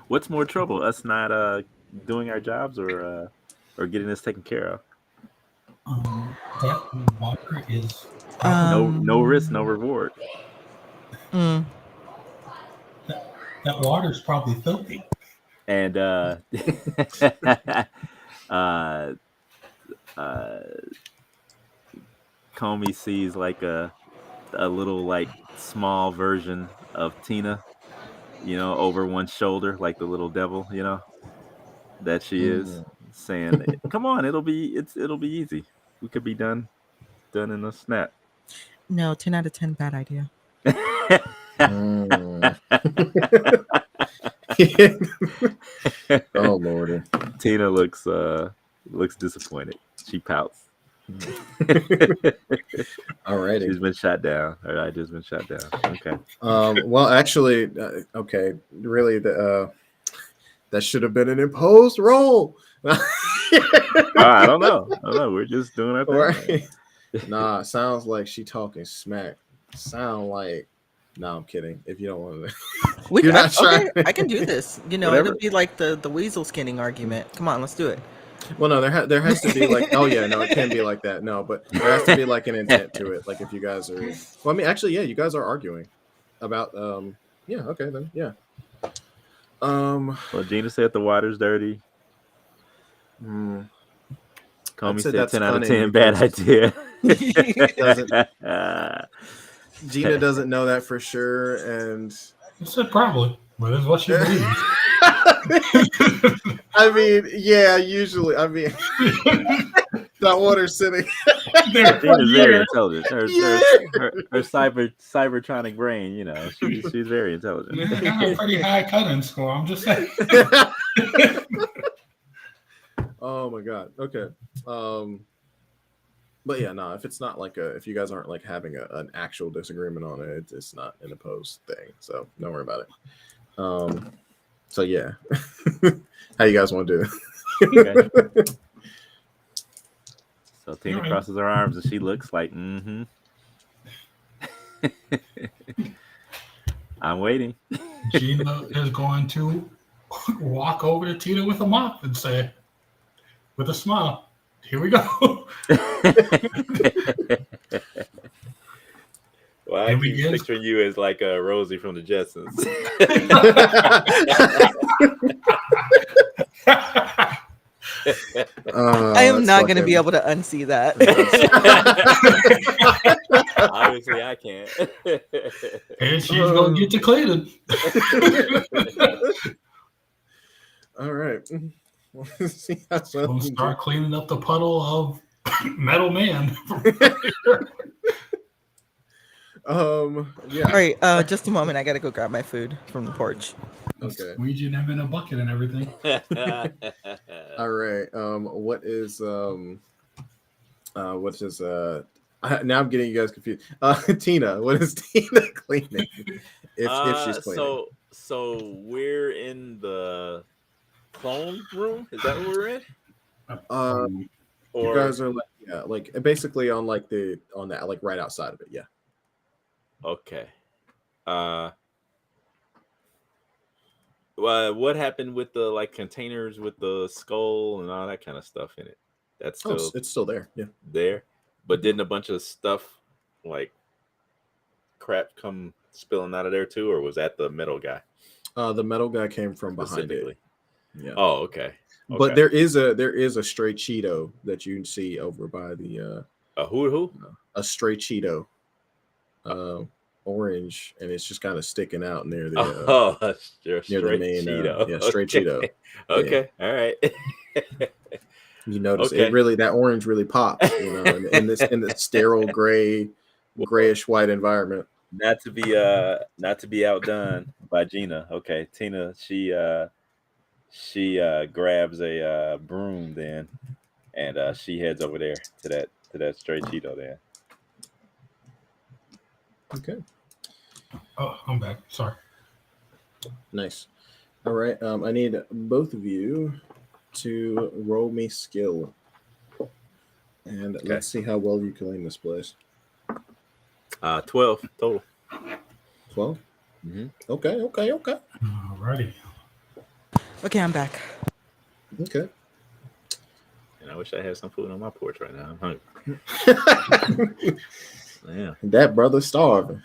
What's more trouble, us not doing our jobs or getting this taken care of? That water is No risk, no reward. Mm. that water is probably filthy. And Comey sees like a little like small version of Tina, over one shoulder, like the little devil, that she is, saying, "Come on, it'll be easy. We could be done in a snap." No, 10 out of 10, bad idea. Oh lordy. Tina looks disappointed. She pouts. Alrighty. She's been shot down. Her idea's been shot down. Okay. Well, actually, okay. Really, that should have been an imposed roll. I don't know. We're just doing our thing. Right. Nah, sounds like she talking smack. Sound like. No, I'm kidding. If you don't want to, You're not trying. Okay, I can do this. Whatever. It'll be like the weasel skinning argument. Come on, let's do it. well, no, there has to be like. Oh yeah, no, it can be like that. No, but there has to be like an intent to it. Like if you guys are. Well, I mean, actually, yeah, you guys are arguing about. Yeah. Okay then. Yeah. Well, Gina said the water's dirty. I'd Comey say said that's 10 out of cunning 10, bad idea. Gina doesn't know that for sure, and I said probably, but it's what she believes. I mean, yeah, usually, I mean, that water's sitting. There for Gina's very years. intelligent. Her cybertronic brain, she's very intelligent. I got a pretty high cut-in score. I'm just saying. Oh my god. Okay. But yeah, no. If it's not like if you guys aren't like having an actual disagreement on it, it's not an opposed thing. So don't worry about it. So yeah, how you guys want to do it? Okay. So Tina Alright. crosses her arms and she looks like, I'm waiting. Gina is going to walk over to Tina with a mop and say, with a smile, "Here we go." Well, I And keep begins- picturing you as like Rosie from the Jetsons. I am not going to be able to unsee that. Obviously, I can't. And she's gonna get to cleaning. All right. See how We'll start cleaning up the puddle of Metal Man. Yeah. All right, just a moment. I got to go grab my food from the porch. Okay. Squeegeeing him in a bucket and everything. All right. Now I'm getting you guys confused. Tina, what is Tina cleaning? If she's cleaning. So we're in the clone room. Is that what we're in? You guys are like basically on that like right outside of it. Yeah. Okay. What happened with the like containers with the skull and all that kind of stuff in it? That's still it's still there. Yeah. there. But didn't a bunch of stuff like crap come spilling out of there too, or was that the metal guy? The metal guy came from behind it. Yeah. Oh, okay. But there is a stray Cheeto that you can see over by the who? A stray Cheeto. Orange, and it's just kind of sticking out near the near the main Cheeto. Stray Cheeto. Okay, yeah. All right. You notice it really, that orange really pops, in this sterile grayish white environment. Not to be outdone by Gina. Okay, Tina, she grabs a broom then, and she heads over there to that stray Cheeto there. Okay. Oh, I'm back. Sorry. Nice. All right. I need both of you to roll me skill, and let's see how well you clean this place. 12 total. 12. Mm-hmm. Okay. Alrighty. Okay, I'm back. Okay. And I wish I had some food on my porch right now. I'm hungry. Yeah. That brother's starving.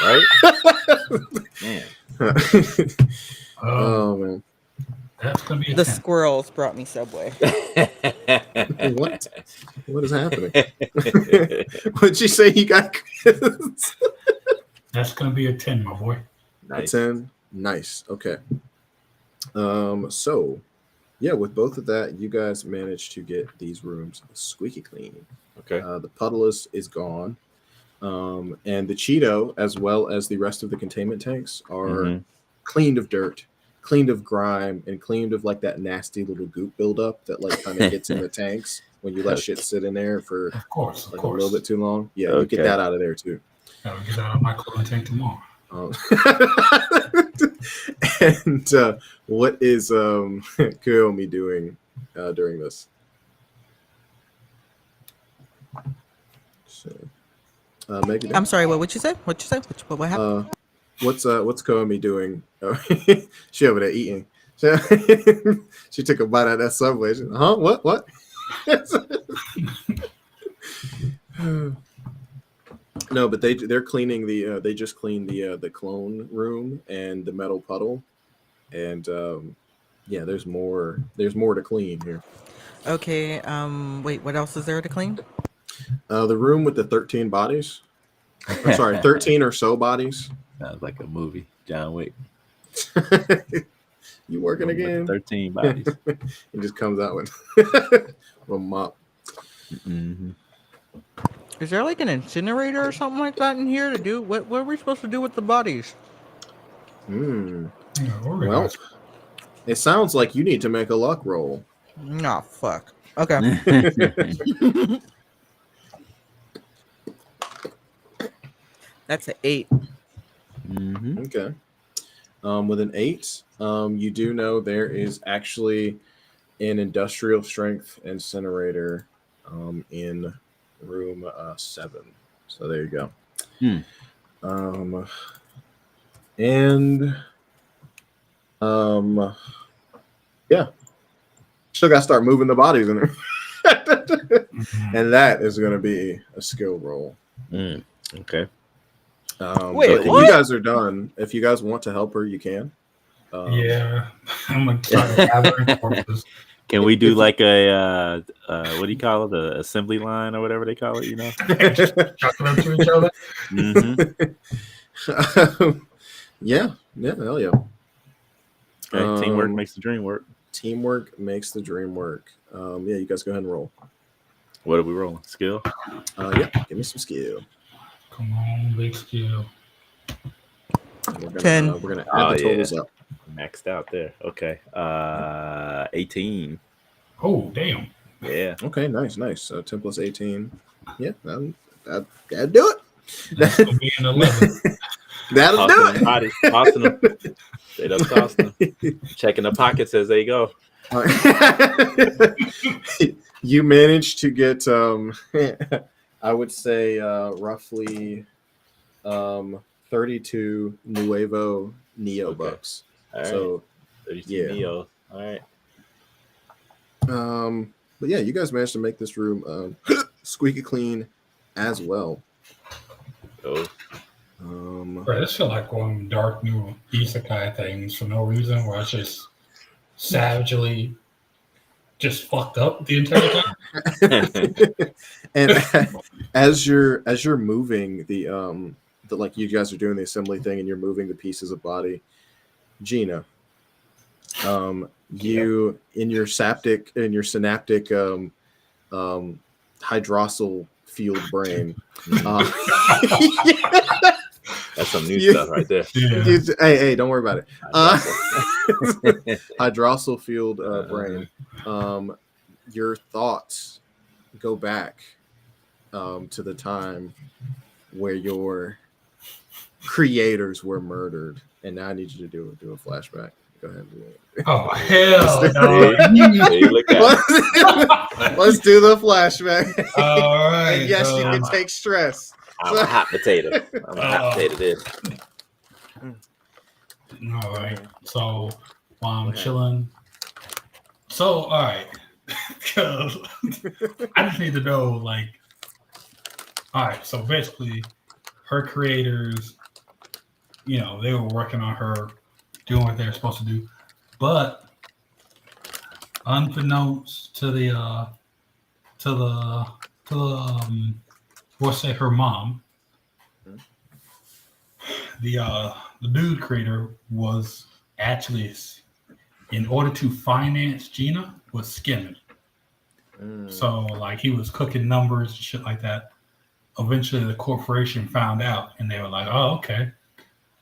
Right? Man. Oh man. That's gonna be the squirrels brought me Subway. What? What is happening? What'd you say you got? That's gonna be a 10, my boy. Nice. A 10. Nice. Okay. So yeah, with both of that, you guys managed to get these rooms squeaky clean. Okay. The puddle is gone. And the Cheeto, as well as the rest of the containment tanks, are cleaned of dirt, cleaned of grime, and cleaned of like that nasty little goop buildup that like kind of gets in the tanks when you let shit sit in there for a little bit too long. Yeah, you get that out of there too. I'll get that out of my clothing tank tomorrow. And what is Kuomi doing during this? So, Megan, I'm sorry. What would you say? What What happened? What's Kuomi doing? She over there eating. She took a bite out of that Subway. She, What? No, but they're cleaning they just cleaned the clone room and the metal puddle, and yeah, there's more to clean here. Okay. Wait. What else is there to clean? The room with the 13 bodies. I'm sorry, 13 or so bodies. Sounds like a movie, John Wick. You working again? 13 bodies. He just comes out with a mop. Mm-hmm. Is there like an incinerator or something like that in here to do? What are we supposed to do with the bodies? Well, it sounds like you need to make a luck roll. Nah, fuck. Okay. That's an 8. Mm-hmm. Okay. With an 8, you do know there is actually an industrial strength incinerator in room 7. So there you go. And yeah, still got to start moving the bodies in there. And that is going to be a skill roll. Okay. Wait, if what? you guys are done, if you guys want to help her, you can. Yeah, I'm gonna try to gather corpses. Can we do like a what do you call it? The assembly line or whatever they call it, you know? Chucking them to each other. Yeah, hell yeah. Okay, teamwork makes the dream work. Teamwork makes the dream work. Yeah, you guys go ahead and roll. What are we rolling? Skill? Yeah, give me some skill. Come on, big skill. We're gonna, 10. we're gonna add the totals up. Maxed out there. Okay. 18. Oh, damn. Yeah. Okay, nice. 10 plus 18. Yeah, that'll do it. That's gonna be an 11. That'll do it. Body, tossing them. Straight up tossing them. Checking the pockets as they go. You managed to get, I would say, roughly 32 Nuevo Neo bucks. All right. So, 32 yeah. Neo. All right. But yeah, you guys managed to make this room squeaky clean as well. Oh. Bro, this feel like one of them dark new isekai things for no reason, where it's just savagely just fucked up the entire time. And as you're moving the like you guys are doing the assembly thing and you're moving the pieces of body, Gina, you in your synaptic hydrosyl fueled brain. That's some new stuff right there. Yeah. Hey, don't worry about it. Hydrosyl fueled brain. Your thoughts go back to the time where your creators were murdered, and now I need you to do a flashback. Go ahead and do it. Oh, hell no. Hey, look at it. Let's do the flashback. All right. And yes, you can take stress. I'm a hot potato. I'm a hot potato this. All right. So while I'm chilling. So, all right. Because I just need to know, like, all right. So basically, her creators, you know, they were working on her, doing what they're supposed to do, but unbeknownst to we'll say her mom, the dude creator was actually, in order to finance Gina, was skimming. So like he was cooking numbers and shit like that. Eventually the corporation found out and they were like, oh, okay.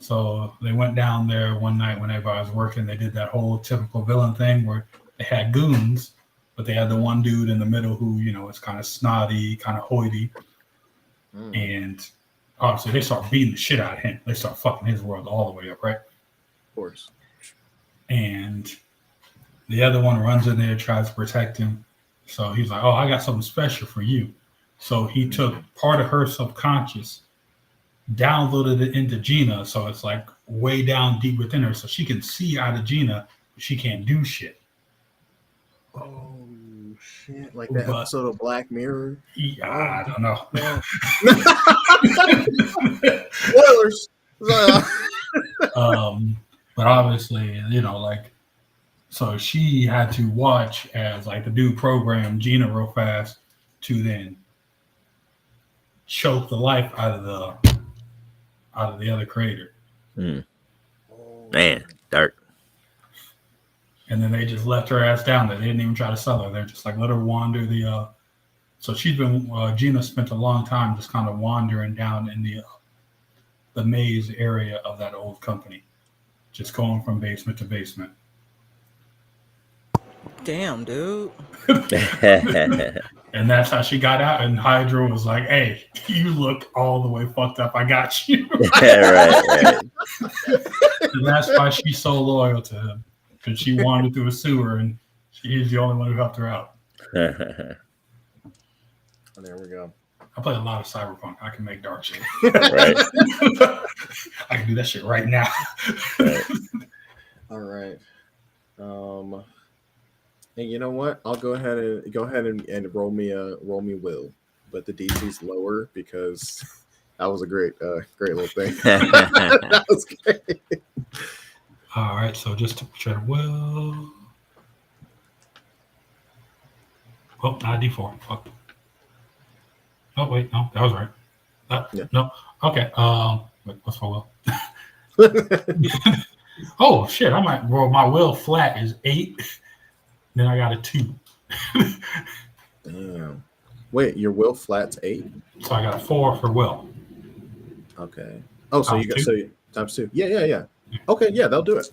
So they went down there one night when everybody was working. They did that whole typical villain thing where they had goons, but they had the one dude in the middle who, you know, is kind of snotty, kind of hoity. And obviously they start beating the shit out of him. They start fucking his world all the way up, right? Of course. And the other one runs in there, tries to protect him. So he's like, oh, I got something special for you. So he took part of her subconscious, downloaded it into Gina, so it's like way down deep within her, so she can see out of Gina, but she can't do shit. Oh shit! Like that episode of Black Mirror. Yeah, I don't know. Spoilers. But obviously, you know, like, so she had to watch as like the dude programmed Gina real fast to then choke the life out of the other creator. Man, dark. And then they just left her ass down there. They didn't even try to sell her. They're just like, let her wander so she's been, Gina spent a long time just kind of wandering down in the maze area of that old company, just going from basement to basement. Damn, dude. And that's how she got out. And Hydra was like, hey, you look all the way fucked up. I got you. right. And that's why she's so loyal to him. Because she wandered through a sewer and he's the only one who helped her out. There we go. I play a lot of Cyberpunk. I can make dark shit. Right. I can do that shit right now. Right. All right. And you know what? I'll go ahead and roll me will, but the DC's lower because that was a great little thing. That was great. All right, so just to check will. Oh, not a D4. Fuck. Oh wait, no, that was right. Yeah. No. Okay. Wait, what's my will? Oh shit! I might roll my will flat is 8. Then I got a 2. Damn. Wait, your will flat's 8? So I got a 4 for will. Okay. Oh, so Times you got 2? so you, times 2. Yeah. Okay, yeah, they'll do it.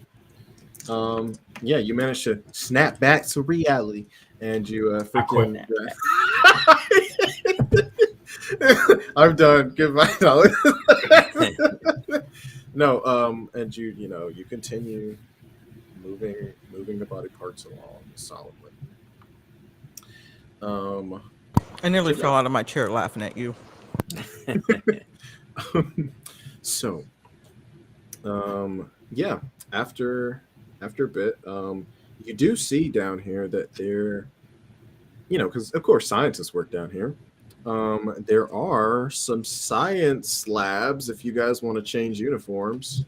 Yeah, you managed to snap back to reality, and you freaking. I'm done. Goodbye. No, and you continue moving the body parts along solidly. I nearly fell out of my chair laughing at you. So, yeah, after a bit, you do see down here that there, because of course scientists work down here. There are some science labs if you guys want to change uniforms.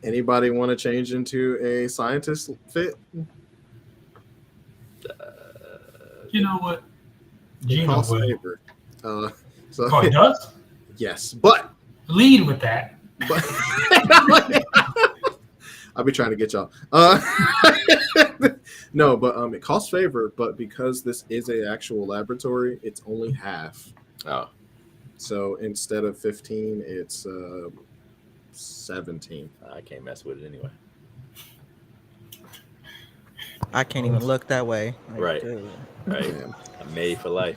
Anybody want to change into a scientist fit? You know what? It Gina costs will. favor. So Oh, it does? yes, but Lead with that. I'll be trying to get y'all. No, but it costs favor, but because this is an actual laboratory, it's only half. Oh, So instead of 15, it's 17. I can't mess with it anyway. I can't even look that way. Like, Right. dude. Right. Yeah. I'm made for life.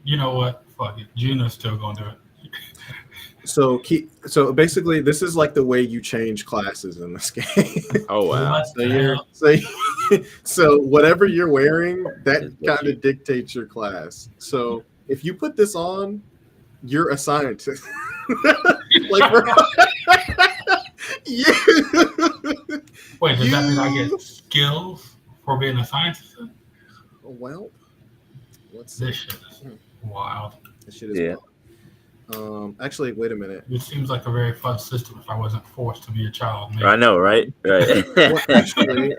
You know what? Fuck it. Gina's still gonna do it. So basically, this is like the way you change classes in this game. Oh wow. What So the you're hell? so whatever you're wearing, that Is what kind you- of dictates your class. So if you put this on, you're a scientist. Like you. Wait, does that mean I get skills for being a scientist? Well, what's This shit is wild. this shit is Yeah. wild. Actually, wait a minute. It seems like a very fun system if I wasn't forced to be a child. Maybe. I know, right? Right. Well, actually,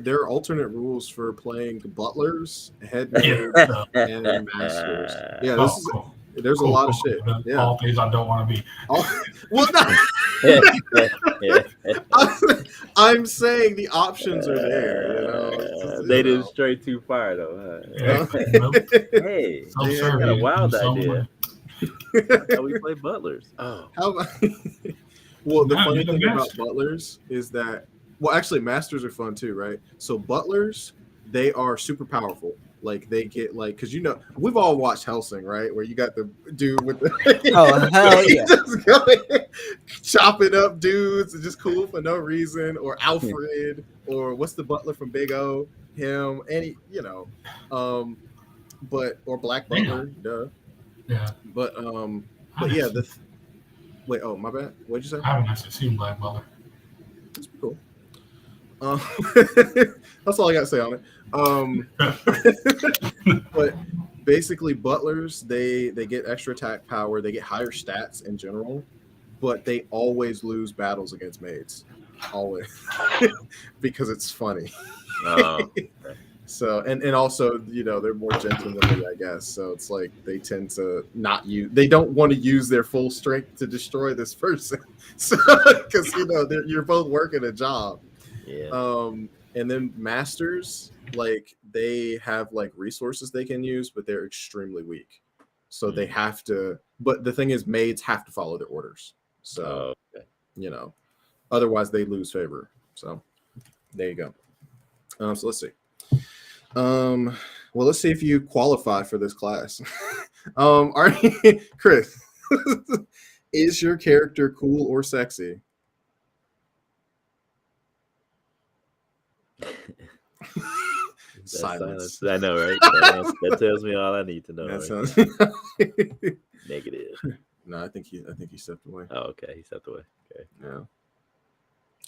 there are alternate rules for playing butlers, head Yeah. maids, and masters. Yeah, Oh, this is cool. there's a Cool, lot cool, of shit. cool. Yeah. All things I don't want to be. Well, I'm saying the options are there. They did straight too far though. Yeah. Hey, I got a wild idea. How we play butlers? Oh, How about, well, the Nah, funny you're the thing about master. butlers is that, well, actually, masters are fun too, right? So butlers, they are super powerful. Like they get because we've all watched Helsing, right? Where you got the dude with the Oh, hell yeah. just going chopping up dudes, and just cool for no reason, or Alfred, or what's the butler from Big O? Him, or Black Butler, duh. Yeah. But yeah, wait, oh my bad. What'd you say? I haven't actually seen Black Butler. That's pretty cool. That's all I got to say on it. But basically, butlers they get extra attack power, they get higher stats in general, but they always lose battles against maids, always, because it's funny. So and also they're more gentlemanly, I guess. So it's like they tend to they don't want to use their full strength to destroy this person. So because you're both working a job. yeah. And then masters, they have resources they can use, but they're extremely weak. So they have to. But the thing is, maids have to follow their orders. So Okay. otherwise they lose favor. So there you go. So let's see. Well, let's see if you qualify for this class. Are you, Chris? Is your character cool or sexy? Silence. I know, right? That tells me all I need to know. That Right? sounds. Negative. No, I think he stepped away. Oh, okay. He stepped away. Okay. Yeah.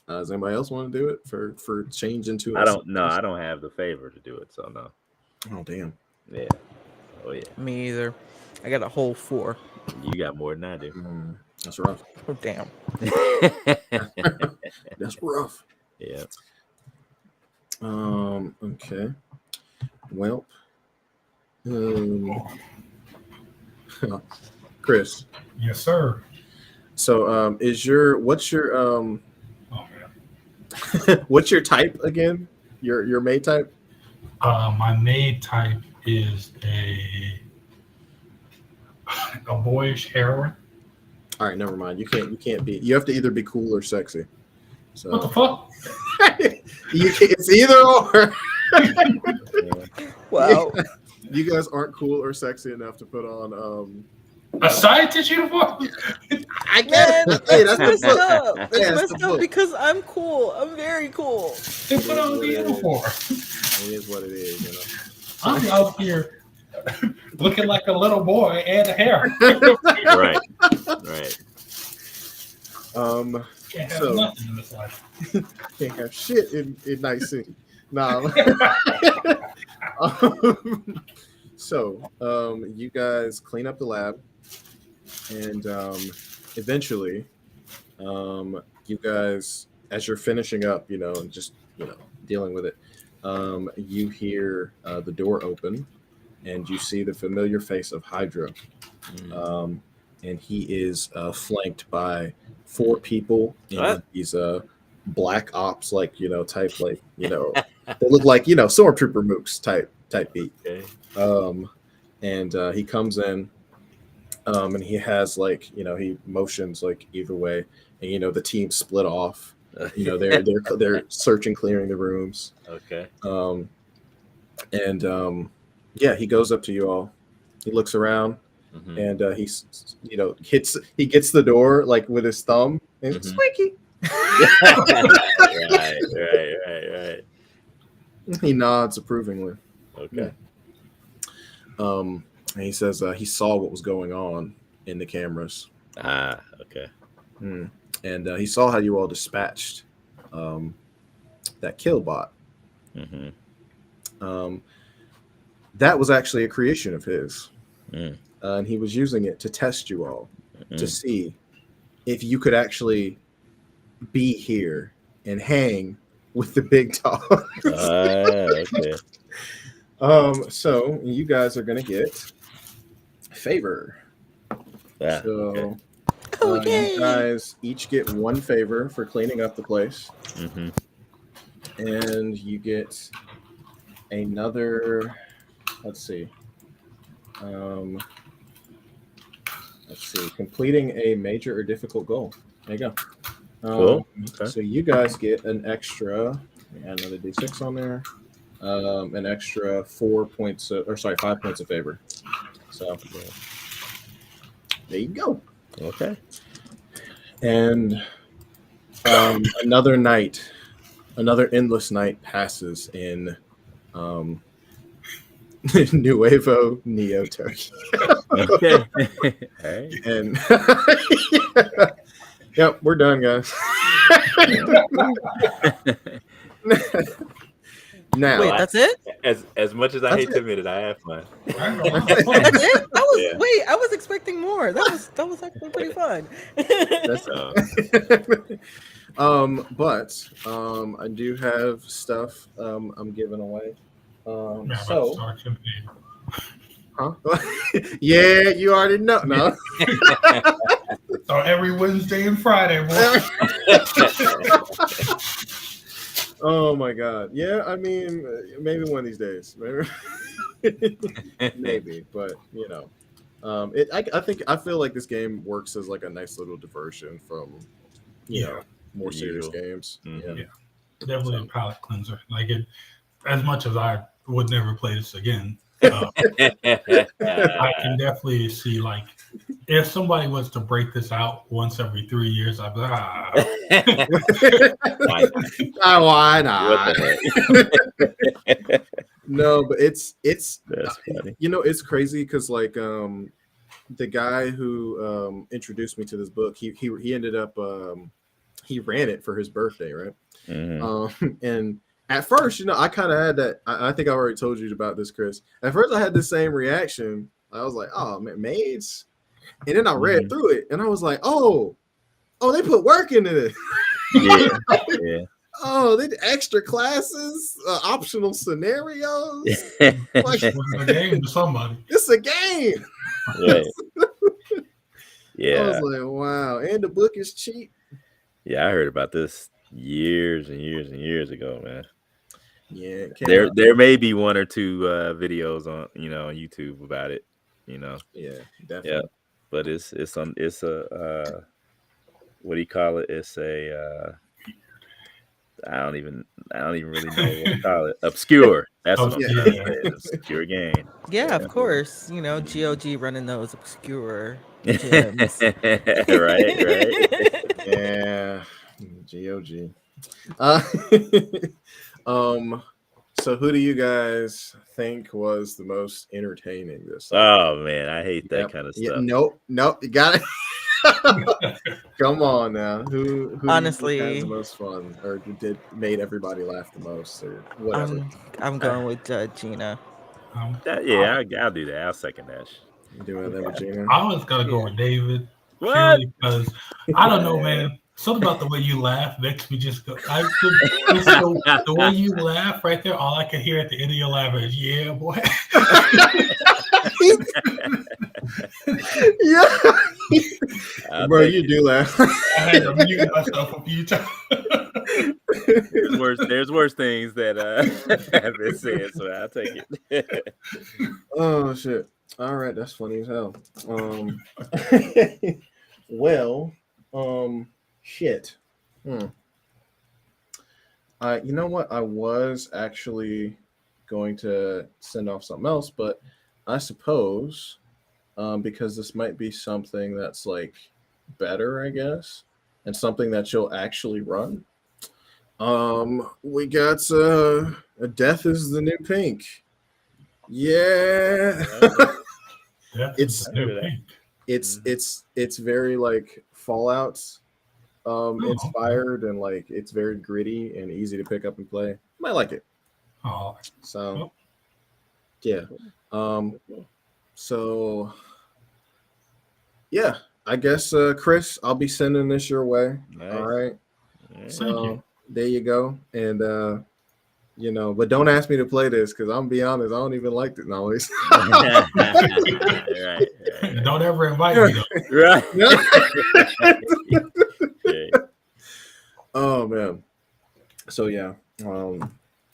Does anybody else want to do it for change into? I don't have the favor to do it, so no. Oh damn. Yeah. Oh yeah. Me either. I got a whole 4. You got more than I do. That's rough. Oh, damn. That's rough. Yeah. Okay. Well, Chris. Yes, sir. So, what's your Oh man. what's your type again? Your maid type? My maid type is a boyish heroine. All right, never mind. You can't be. You have to either be cool or sexy. What the So fuck? it's either or. Wow. You guys aren't cool or sexy enough to put on. A scientist uniform? I Man, guess. Hey, that's that's messed the book. up. Yeah, That's it's messed the up book. because I'm cool. I'm very cool. They put on the It is. uniform. It is what it is, you know. I'm out here looking like a little boy and a hair. Right. Right. Can't have So- nothing in this life. Can't have shit in night scene. Nah. You guys clean up the lab, and eventually, you guys, as you're finishing up, and just dealing with it, you hear the door open, and you see the familiar face of Hydra, and he is flanked by 4 people in What? these black ops type they look like stormtrooper mooks type beat. Okay. And he comes in, and he has he motions either way, and the team split off. They're searching, clearing the rooms. Okay. Yeah, he goes up to you all. He looks around, Mhm. and he gets the door with his thumb and Mhm. squeaky. Right. He nods approvingly. Okay. And he says he saw what was going on in the cameras. Okay. And he saw how you all dispatched that kill bot. Mm-hmm. That was actually a creation of his. Mm. And he was using it to test you all, Mm-hmm. to see if you could actually be here and hang with the big dog. Okay. So you guys are going to get favor. Yeah. So Okay. Okay. you guys each get 1 favor for cleaning up the place. Mm-hmm. And you get another, let's see, completing a major or difficult goal. There you go. Cool. Okay. So you guys get an extra, add another D6 on there, an extra 5 points of favor. So there you go. Okay. And another endless night passes in Nuevo Neo Tokyo. Okay. All right. And yep, we're done, guys. Now, Wait, that's it? As much as I That's hate to admit it, I have fun. That's it? Yeah. Wait, I was expecting more. That was actually pretty fun. that's Uh, but I do have stuff I'm giving away. Yeah, So, start campaign. huh? Yeah, you already know. No. So every Wednesday and Friday, boy. Oh my God. Yeah, I mean, maybe one of these days. Maybe, but I feel like this game works as a nice little diversion from more The serious usual. games. Mhm. Yeah. Definitely a palate cleanser. As much as I would never play this again, I can definitely see if somebody was to break this out once every 3 years, I'd be Why What not? the heck? No, but it's That's funny. it's crazy because the guy who introduced me to this book, he ended up he ran it for his birthday, right? Mhm. And at first, I kind of had that. I think I already told you about this, Chris. At first, I had the same reaction. I was like, "Oh man, maids." And then I read through it, and I was like, oh, they put work into this. Yeah. Oh, they did extra classes, optional scenarios. Like, It was a game to somebody. it's a game. Right. I Yeah. was like, wow. And the book is cheap. Yeah, I heard about this years and years and years ago, man. Yeah, it came out. There may be one or two videos on on YouTube about it. Yeah, definitely. Yeah, but it's a what do you call it? It's a I don't even really know what to call it. Obscure. That's what I'm trying to say. Obscure game. Yeah, of course. GOG running those obscure gems. right. Yeah, GOG. So who do you guys think was the most entertaining this time? Oh man, I hate that kind of stuff. Nope, you got it. Come on now. Who Honestly has the most fun or made everybody laugh the most or whatever? I'm going with Gina. I'll do that. I'll second that. You doing that with Gina? I was gonna go with David. What? Because I don't know, man. Something about the way you laugh makes me just go. The way you laugh right there, all I can hear at the end of your laugh is "Yeah, boy." Yeah, bro, you do laugh. I had to mute myself a few times. There's worse things that have been said, so I'll take it. Oh shit! All right, that's funny as hell. Well, shit. You know what? I was actually going to send off something else, but I suppose because this might be something that's like better, I guess, and something that you'll actually run. We got a Death is the New Pink. Yeah. It's very like Fallout inspired and like it's very gritty and easy to pick up and play. Might like it. Oh, so yeah. So yeah, I guess Chris, I'll be sending this your way. Nice. All right. so there you go. And but don't ask me to play this because I'm be honest, I don't even like it always. right. Don't ever invite me though. Right. Oh man. So yeah,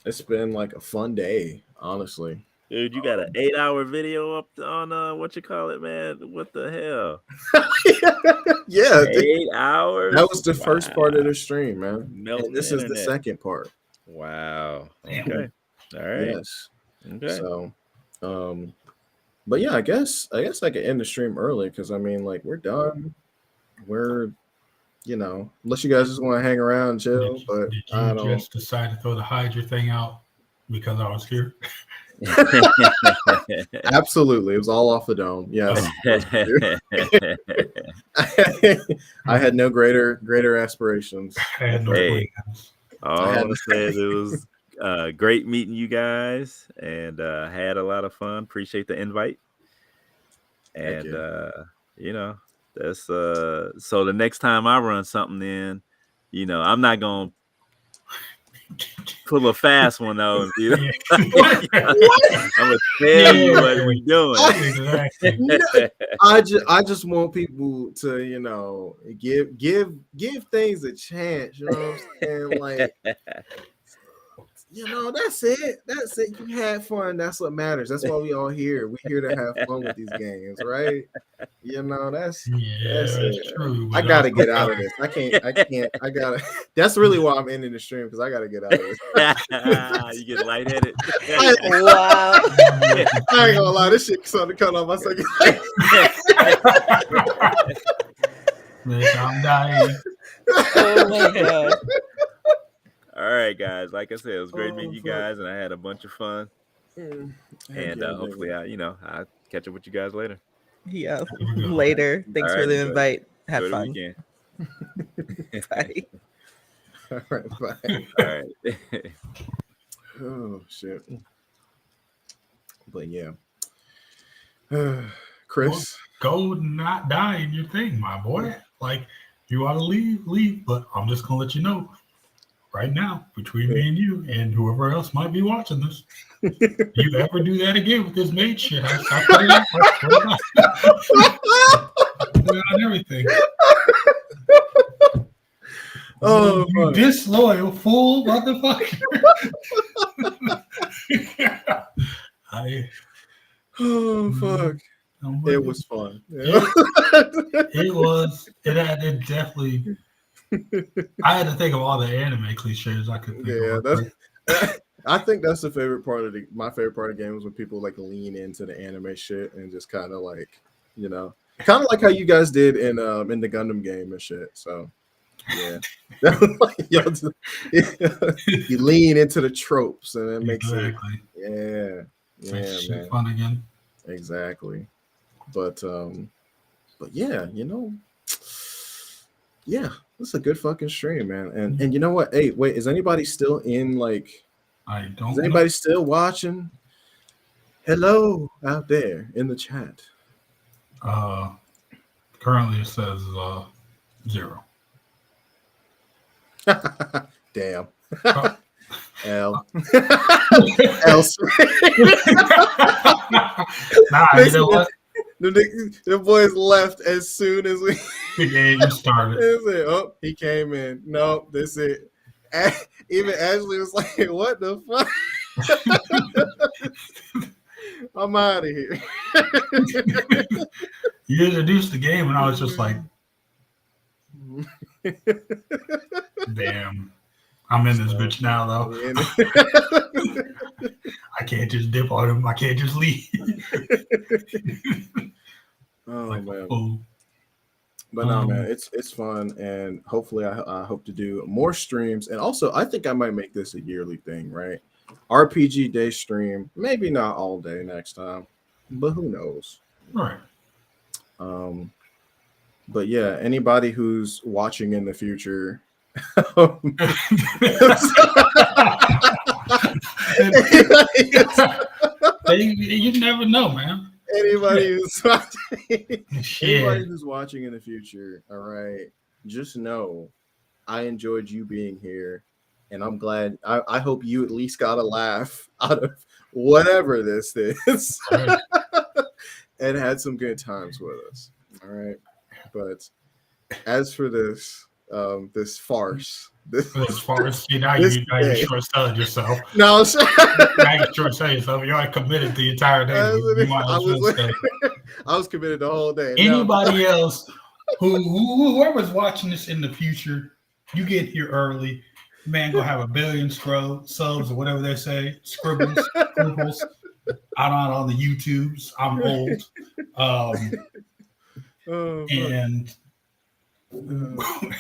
it's been like a fun day, honestly. Dude, you got an 8-hour video up on what you call it, man? What the hell? Yeah, 8 hours. That was the first part of the stream, man. Melting and this is the second part. Wow. Okay. All right. Yes. Okay. So, but yeah, I guess I could end the stream early because I mean, like, we're done. We're, unless you guys just want to hang around and chill. Did but you I don't. just decide to throw the Hydra thing out because I was here? Absolutely, it was all off the dome. Yes. I had no greater aspirations. I had no plans. All I want to say is it was great meeting you guys and had a lot of fun. Appreciate the invite. And that's so the next time I run something in, I'm not gonna pull a fast one though. I'm gonna tell you what we're doing. I just want people to give things a chance. You know what I'm saying? Like, that's it. You had fun. That's what matters. That's why we all here. We're here to have fun with these games, right? That's it. True. I gotta get out of this. I can't. I gotta. That's really why I'm ending the stream because I gotta get out of this. You get lightheaded. Wow. I ain't gonna lie. This shit started to cut off my second. I'm dying. Oh my god. All right, guys. Like I said, it was great meeting you guys, and I had a bunch of fun. And hopefully, I'll catch up with you guys later. Yeah, later. Thanks for the invite. Have fun. Bye. All right, bye. All right. Oh shit. But yeah. Chris. Go not die in your thing, my boy. Like, you ought to leave. But I'm just gonna let you know right now, between me and you and whoever else might be watching this, you ever do that again with this maid shit, I put it out. Put it on everything. Oh, you disloyal fool, motherfucker. Oh fuck! It was fun. Yeah. It was. It definitely. I had to think of all the anime cliches I could think of. I think that's the favorite part of my favorite part of games when people like lean into the anime shit and just kind of like, you know, kind of like how you guys did in the Gundam game and shit. So yeah, you lean into the tropes and it makes it makes shit fun again. Exactly, but yeah, you know, yeah, this is a good fucking stream, man. And you know what? Hey, wait, is anybody still in like? I don't. Is anybody still watching? Hello out there in the chat. Currently it says 0. Damn. Oh. L. Nah, you know what? The boys left as soon as the game started. Oh, he came in. No, that's it. Even Ashley was like, "What the fuck?" I'm out of here. You introduced the game, and I was just like, "Damn, I'm in this bitch now, though. I can't just dip on him. I can't just leave." Oh like, man. Oh. But no, man, it's fun, and hopefully I hope to do more streams, and also I think I might make this a yearly thing, right? RPG day stream, maybe not all day next time, but who knows? Right. But yeah, anybody who's watching in the future, you never know, man. Anybody who's watching in the future, all right, just know I enjoyed you being here, and I'm glad. I hope you at least got a laugh out of whatever this is, Right. and had some good times with us. All right, but as for this this farce, this farce, now you're short selling yourself. No, now you're short selling yourself. You already committed the entire day. I was committed the whole day. Anybody else whoever's watching this in the future, you get here early. Man, gonna have 1 billion subs or whatever they say, scribbles out on the YouTubes. I'm old. And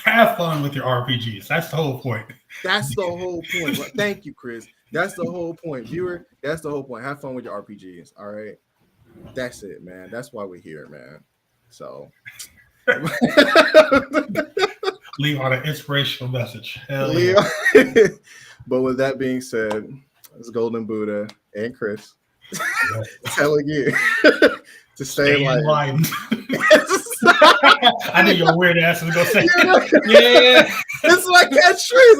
have fun with your RPGs. That's the whole point. That's the whole point. Thank you, Chris. That's the whole point. Viewer, that's the whole point. Have fun with your RPGs. All right. That's it, man. That's why we're here, man. So leave on an inspirational message. Hell yeah. Yeah. But with that being said, it's Golden Buddha and Chris telling you to stay enlightened. I knew your weird ass was gonna say, yeah. It's like that tree.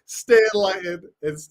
Stay enlightened and stay.